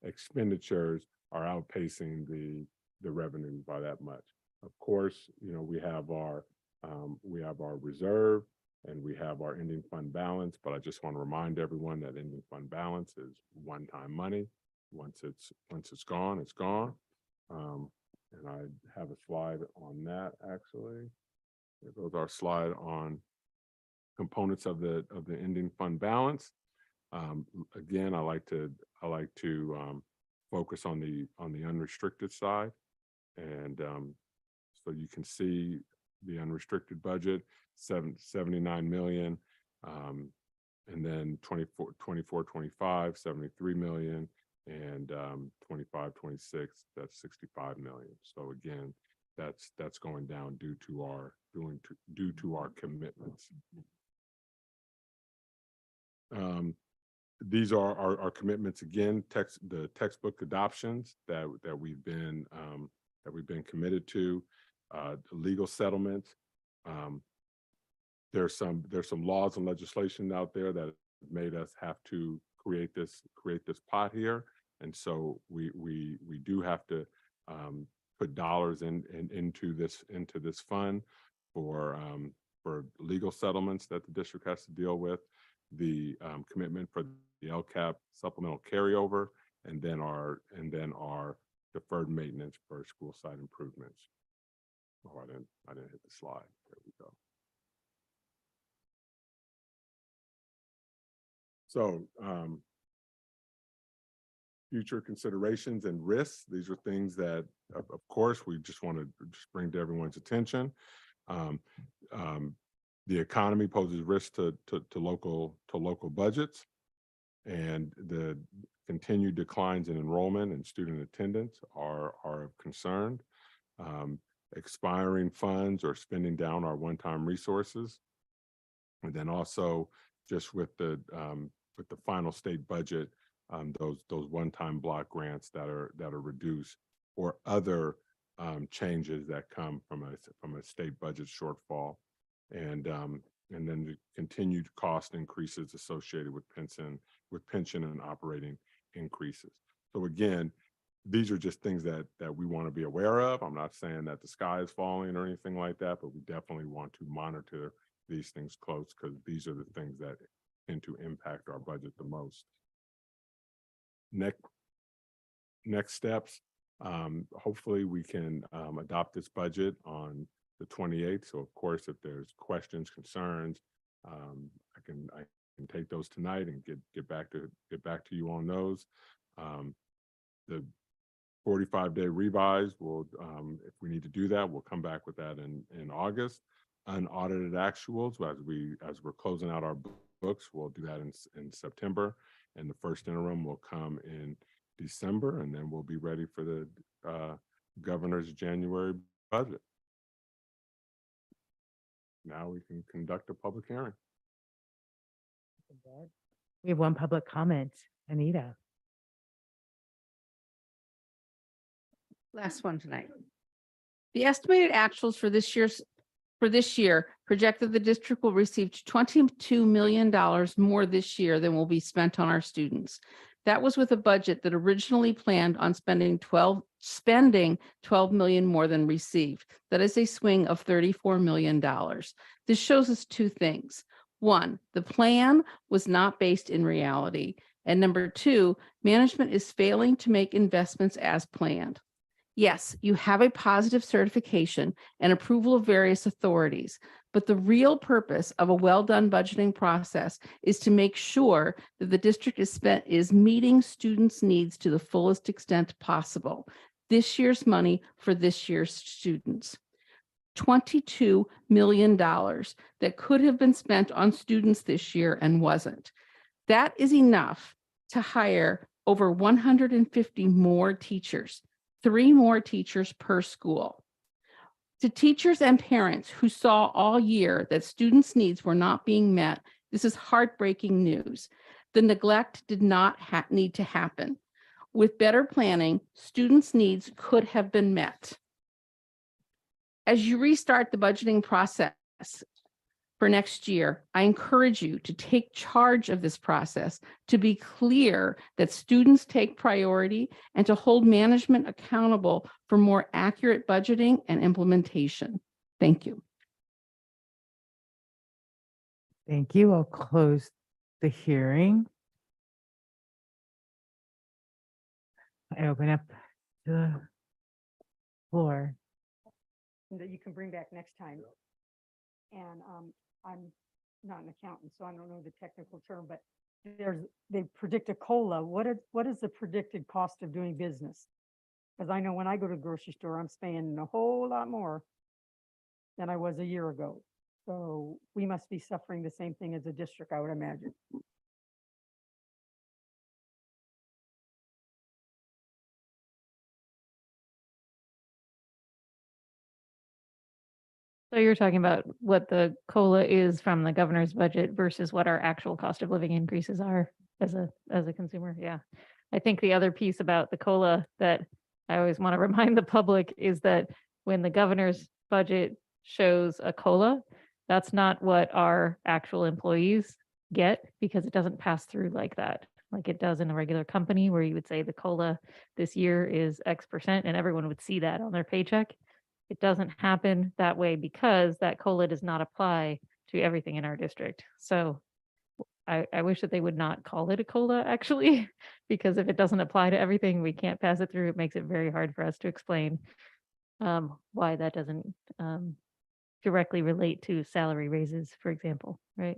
expenditures are outpacing the revenue by that much. Of course, we have our reserve and we have our ending fund balance, but I just want to remind everyone that ending fund balance is one-time money. Once it's gone, it's gone. And I have a slide on that actually. There goes our slide on components of the ending fund balance. Again, I like to focus on the unrestricted side, and so you can see the unrestricted budget, 79 million, and then 24-25, 73 million, and 25-26, that's 65 million. So again, that's going down due to our commitments. These are our commitments again. The textbook adoptions that we've been committed to, legal settlements. There's some laws and legislation out there that made us have to create this pot here, and so we do have to put dollars into this fund for legal settlements that the district has to deal with, the commitment for the LCAP supplemental carryover, and then our deferred maintenance for school site improvements. Oh, I didn't hit the slide. There we go. So future considerations and risks. These are things that, of course, we just want to just bring to everyone's attention. The economy poses risk to local budgets, and the continued declines in enrollment and student attendance are of concern. Expiring funds or spending down our one-time resources. And then also just with the final state budget, those one-time block grants that are reduced, or other changes that come from a state budget shortfall, and then the continued cost increases associated with pension and operating increases. So again, these are just things that we want to be aware of. I'm not saying that the sky is falling or anything like that, but we definitely want to monitor these things close, because these are the things that tend to impact our budget the most. Next steps, hopefully we can adopt this budget on the 28th. So of course, if there's questions, concerns, I can take those tonight and get back to you on those. The 45-day revise will, if we need to do that, we'll come back with that in August. Unaudited actuals, as we're closing out our books, we'll do that in September, and the first interim will come in December, and then we'll be ready for the governor's January budget. Now we can conduct a public hearing.
We have one public comment, Anita.
Last one tonight. The estimated actuals for this year project that the district will receive $22 million more this year than will be spent on our students. That was with a budget that originally planned on spending 12 million more than received. That is a swing of $34 million. This shows us two things. One, the plan was not based in reality. And number two, management is failing to make investments as planned. Yes, you have a positive certification and approval of various authorities, but the real purpose of a well-done budgeting process is to make sure that the district is meeting students' needs to the fullest extent possible. This year's money for this year's students. $22 million that could have been spent on students this year and wasn't. That is enough to hire over 150 more teachers. 3 more teachers per school. To teachers and parents who saw all year that students' needs were not being met, this is heartbreaking news. The neglect did not need to happen. With better planning, students' needs could have been met. As you restart the budgeting process for next year, I encourage you to take charge of this process, to be clear that students take priority, and to hold management accountable for more accurate budgeting and implementation. Thank you.
Thank you. I'll close the hearing. I open up the floor.
That you can bring back next time. And I'm not an accountant, so I don't know the technical term, but they predict a COLA. What is the predicted cost of doing business? Because I know when I go to the grocery store, I'm spending a whole lot more than I was a year ago. So we must be suffering the same thing as a district, I would imagine.
So you're talking about what the COLA is from the governor's budget versus what our actual cost of living increases are as a consumer. Yeah. I think the other piece about the COLA that I always want to remind the public is that when the governor's budget shows a COLA, that's not what our actual employees get, because it doesn't pass through like that, like it does in a regular company where you would say the COLA this year is X% and everyone would see that on their paycheck. It doesn't happen that way because that COLA does not apply to everything in our district. So I wish that they would not call it a COLA actually, because if it doesn't apply to everything, we can't pass it through. It makes it very hard for us to explain why that doesn't directly relate to salary raises, for example, right?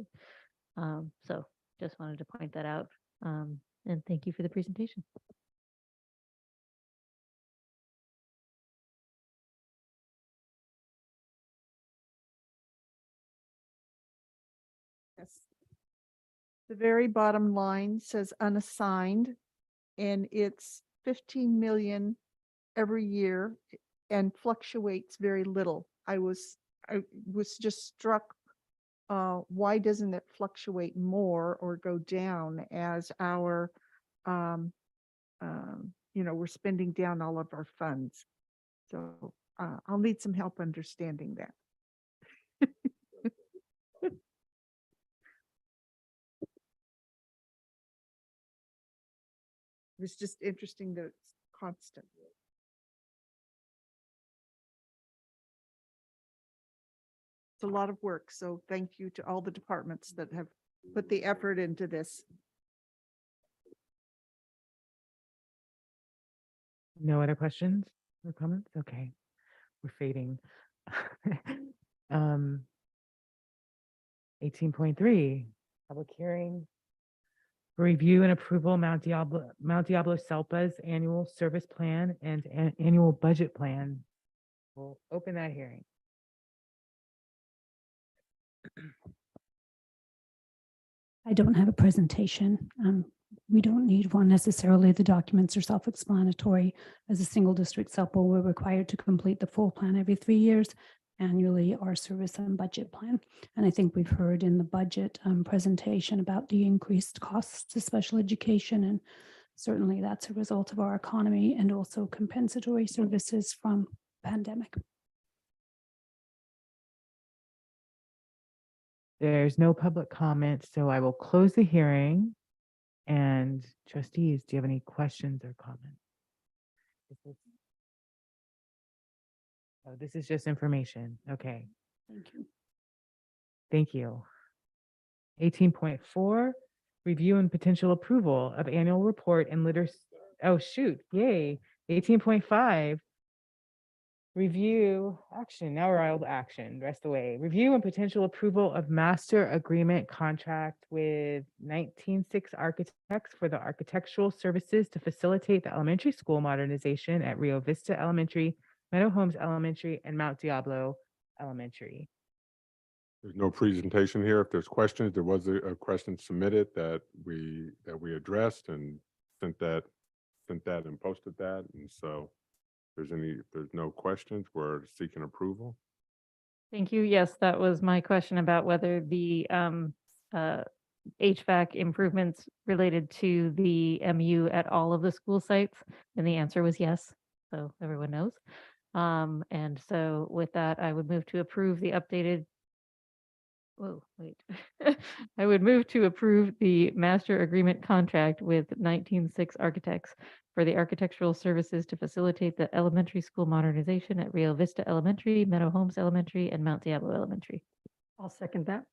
So just wanted to point that out. And thank you for the presentation.
Yes. The very bottom line says unassigned, and it's 15 million every year and fluctuates very little. I was just struck, why doesn't it fluctuate more or go down as our, we're spending down all of our funds. So I'll need some help understanding that. It was just interesting that it's constant. It's a lot of work, so thank you to all the departments that have put the effort into this.
No other questions or comments? Okay, we're fading. 18.3, public hearing. Review and approval Mount Diablo SELPA's annual service plan and annual budget plan. We'll open that hearing.
I don't have a presentation. We don't need one necessarily. The documents are self-explanatory. As a single district SELPA, we're required to complete the full plan every 3 years, annually our service and budget plan. And I think we've heard in the budget presentation about the increased costs to special education. And certainly that's a result of our economy and also compensatory services from pandemic.
There's no public comment, so I will close the hearing. And trustees, do you have any questions or comments? Oh, this is just information. Okay,
Thank you.
thank you. 18.4, review and potential approval of annual report and oh, shoot, yay. 18.5, review action. Now we're out of action. Rest away. Review and potential approval of master agreement contract with 196 Architects for the architectural services to facilitate the elementary school modernization at Rio Vista Elementary, Meadow Homes Elementary, and Mount Diablo Elementary.
There's no presentation here. If there's questions, there was a question submitted that we addressed and sent that and posted that. And so if there's no questions, we're seeking approval.
Thank you. Yes, that was my question about whether the HVAC improvements related to the MU at all of the school sites. And the answer was yes. So everyone knows. And so with that, I would move to approve the updated. Whoa, wait. I would move to approve the master agreement contract with 196 Architects for the architectural services to facilitate the elementary school modernization at Rio Vista Elementary, Meadow Homes Elementary, and Mount Diablo Elementary.
I'll second that.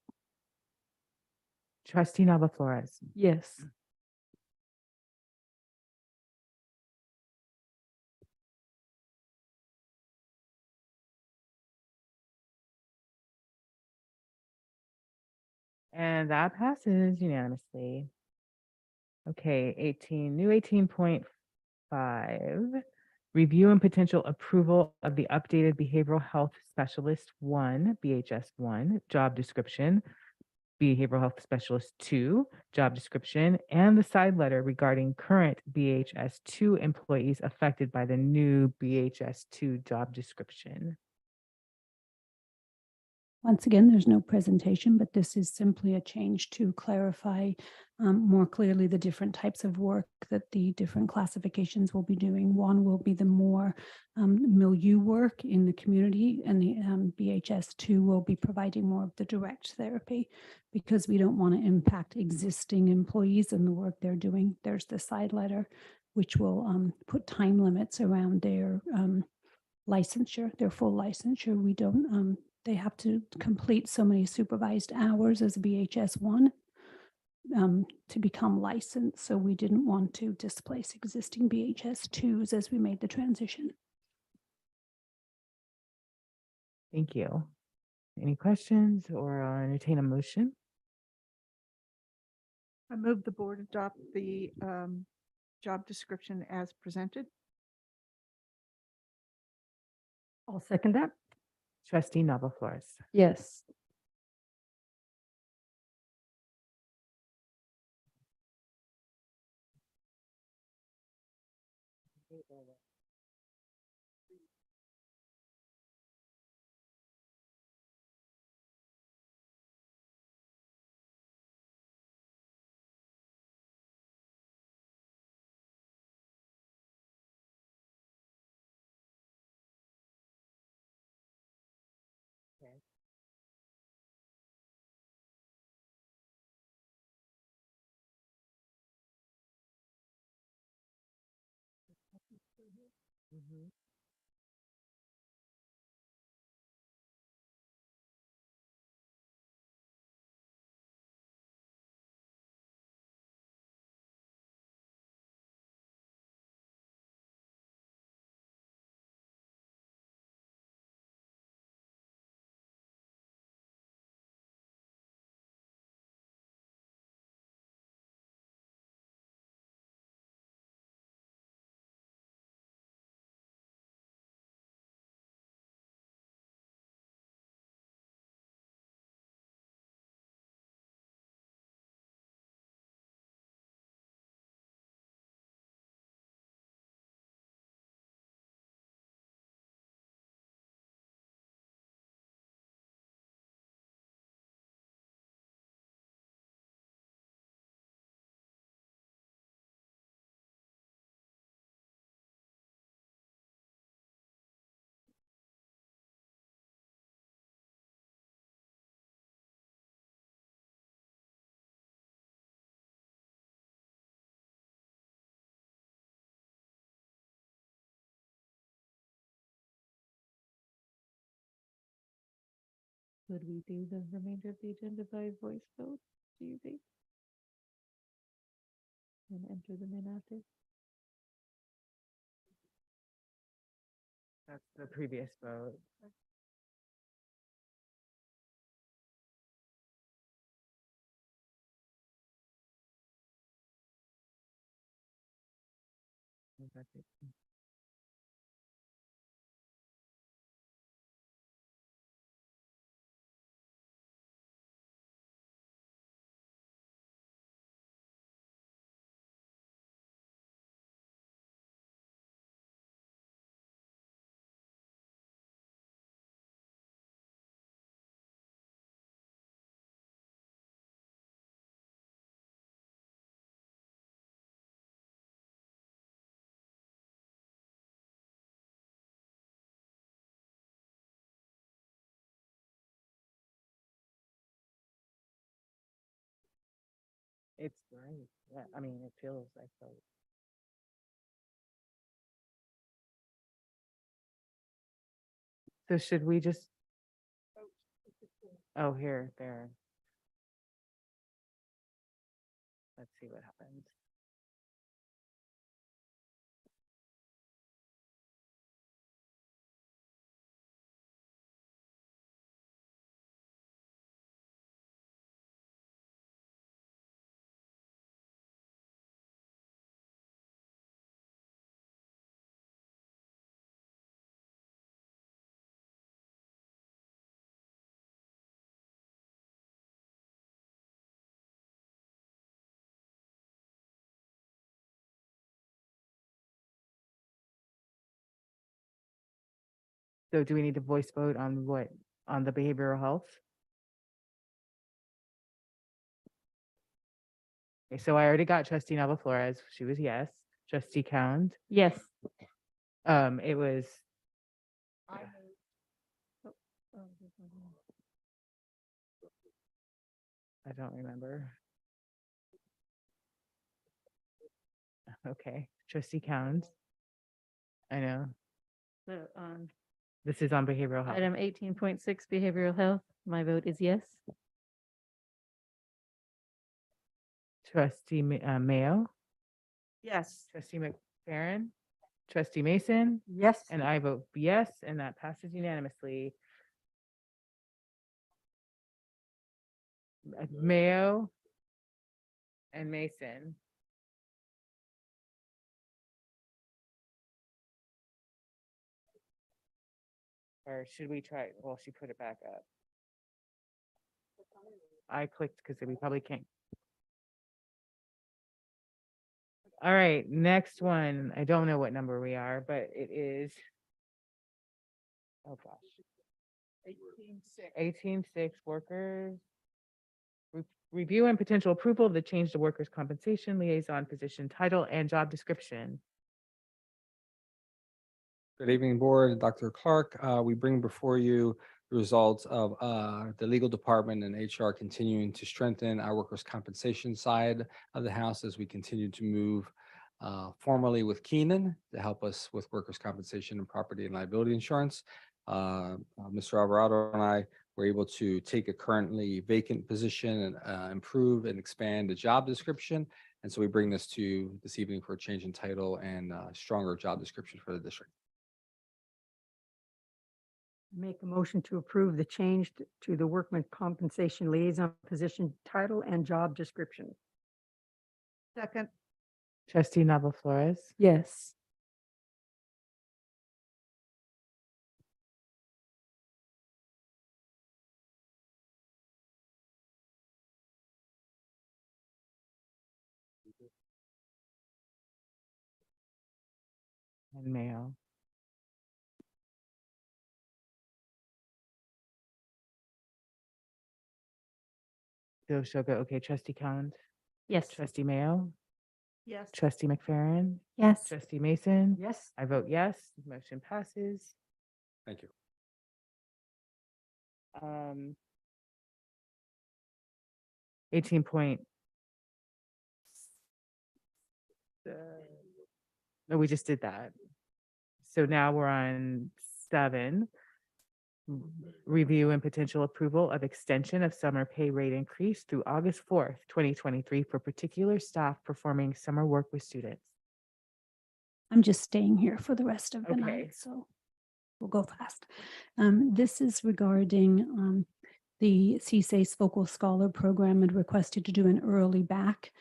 Trustee Nava Flores.
Yes.
And that passes unanimously. Okay, 18.5, review and potential approval of the updated Behavioral Health Specialist 1, BHS 1, job description, Behavioral Health Specialist 2, job description, and the side letter regarding current BHS 2 employees affected by the new BHS 2 job description.
Once again, there's no presentation, but this is simply a change to clarify more clearly the different types of work that the different classifications will be doing. One will be the more milieu work in the community, and the BHS2 will be providing more of the direct therapy, because we don't want to impact existing employees and the work they're doing. There's the side letter, which will put time limits around their licensure, their full licensure. We don't they have to complete so many supervised hours as a BHS1 to become licensed. So we didn't want to displace existing BHS2s as we made the transition.
Thank you. Any questions, or I'll entertain a motion?
I move the board adopt the job description as presented.
I'll second that.
Trustee Nava Flores.
Yes.
Would we do the remainder of the agenda by voice vote, do you think? And enter them in after?
That's the previous vote. That's it. It's great. Yeah, I mean, it feels like so. So should we just? Oh, there. Let's see what happens. So do we need to voice vote on what, on the behavioral health? Okay, so I already got trustee Nava Flores. She was yes. Trustee Count.
Yes.
It was. I don't remember. Okay, trustee Count. I know.
So on
This is on behavioral health.
item 18.6 behavioral health, my vote is yes.
Trustee Mayo,
Yes.
trustee McFerrin, trustee Mason,
Yes.
and I vote yes, and that passes unanimously. Mayo and Mason. Or should we try, well, she put it back up. I clicked because we probably can't. All right, next one. I don't know what number we are, but it is. Oh, gosh. 18.6 workers. Review and potential approval of the change to workers' compensation liaison position title and job description.
Good evening, Board. Dr. Clark, we bring before you the results of the legal department and HR continuing to strengthen our workers' compensation side of the house as we continue to move formerly with Keenan to help us with workers' compensation and property and liability insurance. Mr. Alvarado and I were able to take a currently vacant position and improve and expand the job description. And so we bring this to you this evening for a change in title and stronger job description for the district.
Make a motion to approve the change to the workman compensation liaison position title and job description.
Second,
Trustee Nava Flores,
Yes.
and Mayo. Bill Sugar, okay, trustee Count,
Yes.
trustee Mayo,
yes.
trustee McFerrin,
Yes.
trustee Mason.
Yes.
I vote yes, motion passes.
Thank you.
18 point. No, we just did that. So now we're on 7. Review and potential approval of extension of summer pay rate increase through August 4th, 2023 for particular staff performing summer work with students.
I'm just staying here for the rest of the
Okay.
night, so we'll go fast. This is regarding the CSACE Focal Scholar Program had requested to do an early back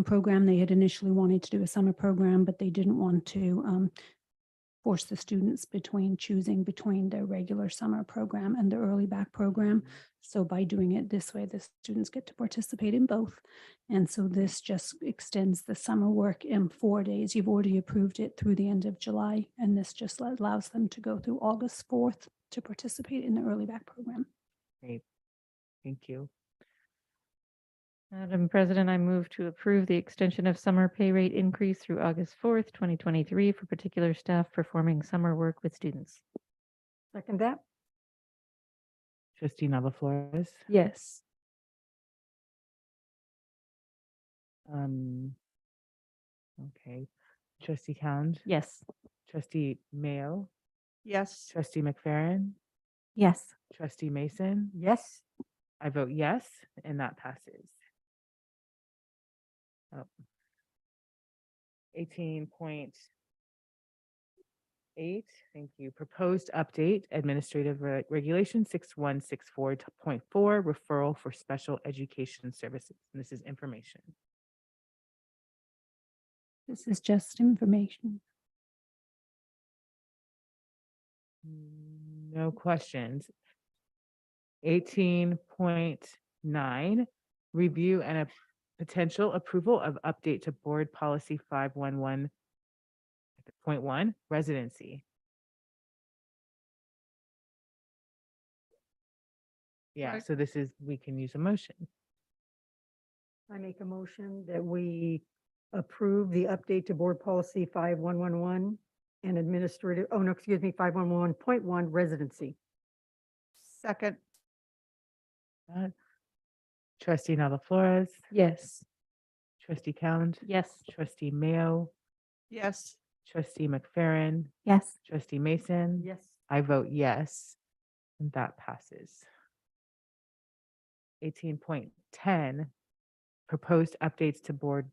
program. They had initially wanted to do a summer program, but they didn't want to force the students choosing between their regular summer program and the early back program. So by doing it this way, the students get to participate in both. And so this just extends the summer work in 4 days. You've already approved it through the end of July, and this just allows them to go through August 4th to participate in the early back program.
Great. Thank you.
Madam President, I move to approve the extension of summer pay rate increase through August 4th, 2023 for particular staff performing summer work with students.
Second that?
Trustee Nava Flores.
Yes.
Okay. Trustee Count,
Yes.
trustee Mayo,
Yes.
trustee McFerrin,
Yes.
trustee Mason.
Yes.
I vote yes, and that passes. 18.8, thank you. Proposed update, administrative regulation 6164.4, referral for special education services. And this is information.
This is just information.
No questions. 18.9, review and a potential approval of update to board policy 511.1, residency. Yeah,
Right.
so this is, we can use a motion.
I make a motion that we approve the update to board policy 5111 and administrative, 511.1 residency.
Second,
Trustee Nava Flores,
Yes.
trustee Count,
Yes.
trustee Mayo,
yes.
trustee McFerrin,
Yes.
trustee Mason.
Yes.
I vote yes, and that passes. 18.10, proposed updates to board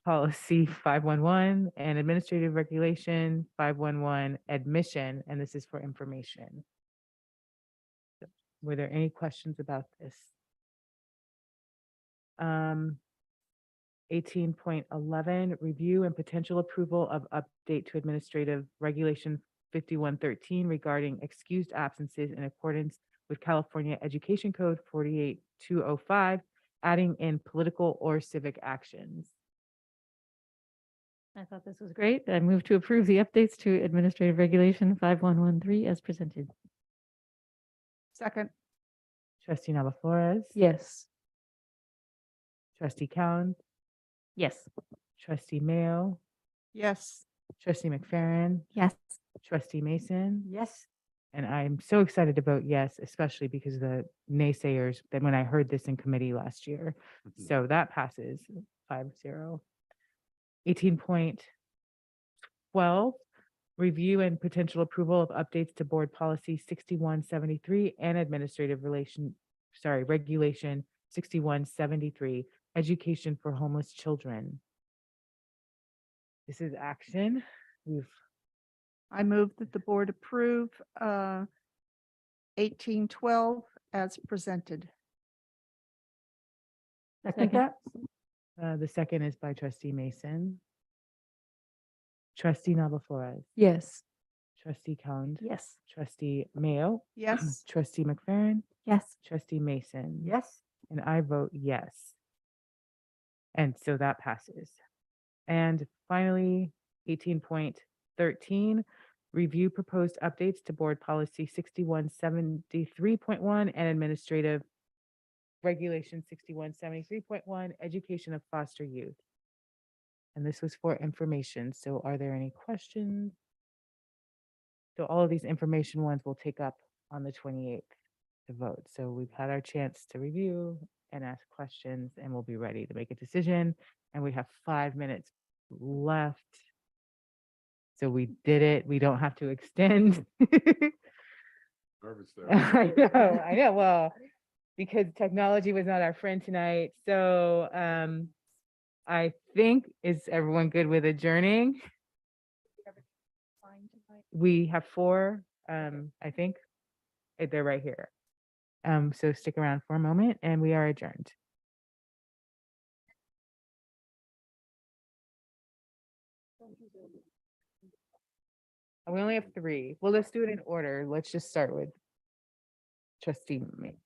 policy 511 and administrative regulation 511 admission, and this is for information. Were there any questions about this? 18.11, review and potential approval of update to administrative regulation 5113 regarding excused absences in accordance with California Education Code 48205, adding in political or civic actions.
I thought this was great. I move to approve the updates to Administrative Regulation 5113 as presented.
Second,
Trustee Nava Flores.
Yes.
Trustee Cowan.
Yes.
Trustee Mayo.
yes.
Trustee McFerrin.
Yes.
Trustee Mason.
Yes.
And I'm so excited to vote yes, especially because the naysayers, then when I heard this in committee last year. So that passes 5-0. 18.12, review and potential approval of updates to board policy 6173 and regulation 6173, education for homeless children. This is action.
I move that the board approve 1812 as presented.
Second that?
The second is by trustee Mason. Trustee Nava Flores,
Yes.
trustee Count,
Yes.
trustee Mayo,
Yes.
trustee McFerrin,
Yes.
trustee Mason.
Yes.
And I vote yes. And so that passes. And finally, 18.13, review proposed updates to board policy 6173.1 and administrative regulation 6173.1, education of foster youth. And this was for information. So are there any questions? So all of these information ones will take up on the 28th to vote. So we've had our chance to review and ask questions, and we'll be ready to make a decision. And we have 5 minutes left. So we did it. We don't have to extend.
Nervous there.
I know. Well, because technology was not our friend tonight. So I think, is everyone good with adjourning? We have 4, I think. They're right here. So stick around for a moment and we are adjourned. We only have 3. Well, let's do it in order. Let's just start with trustee May.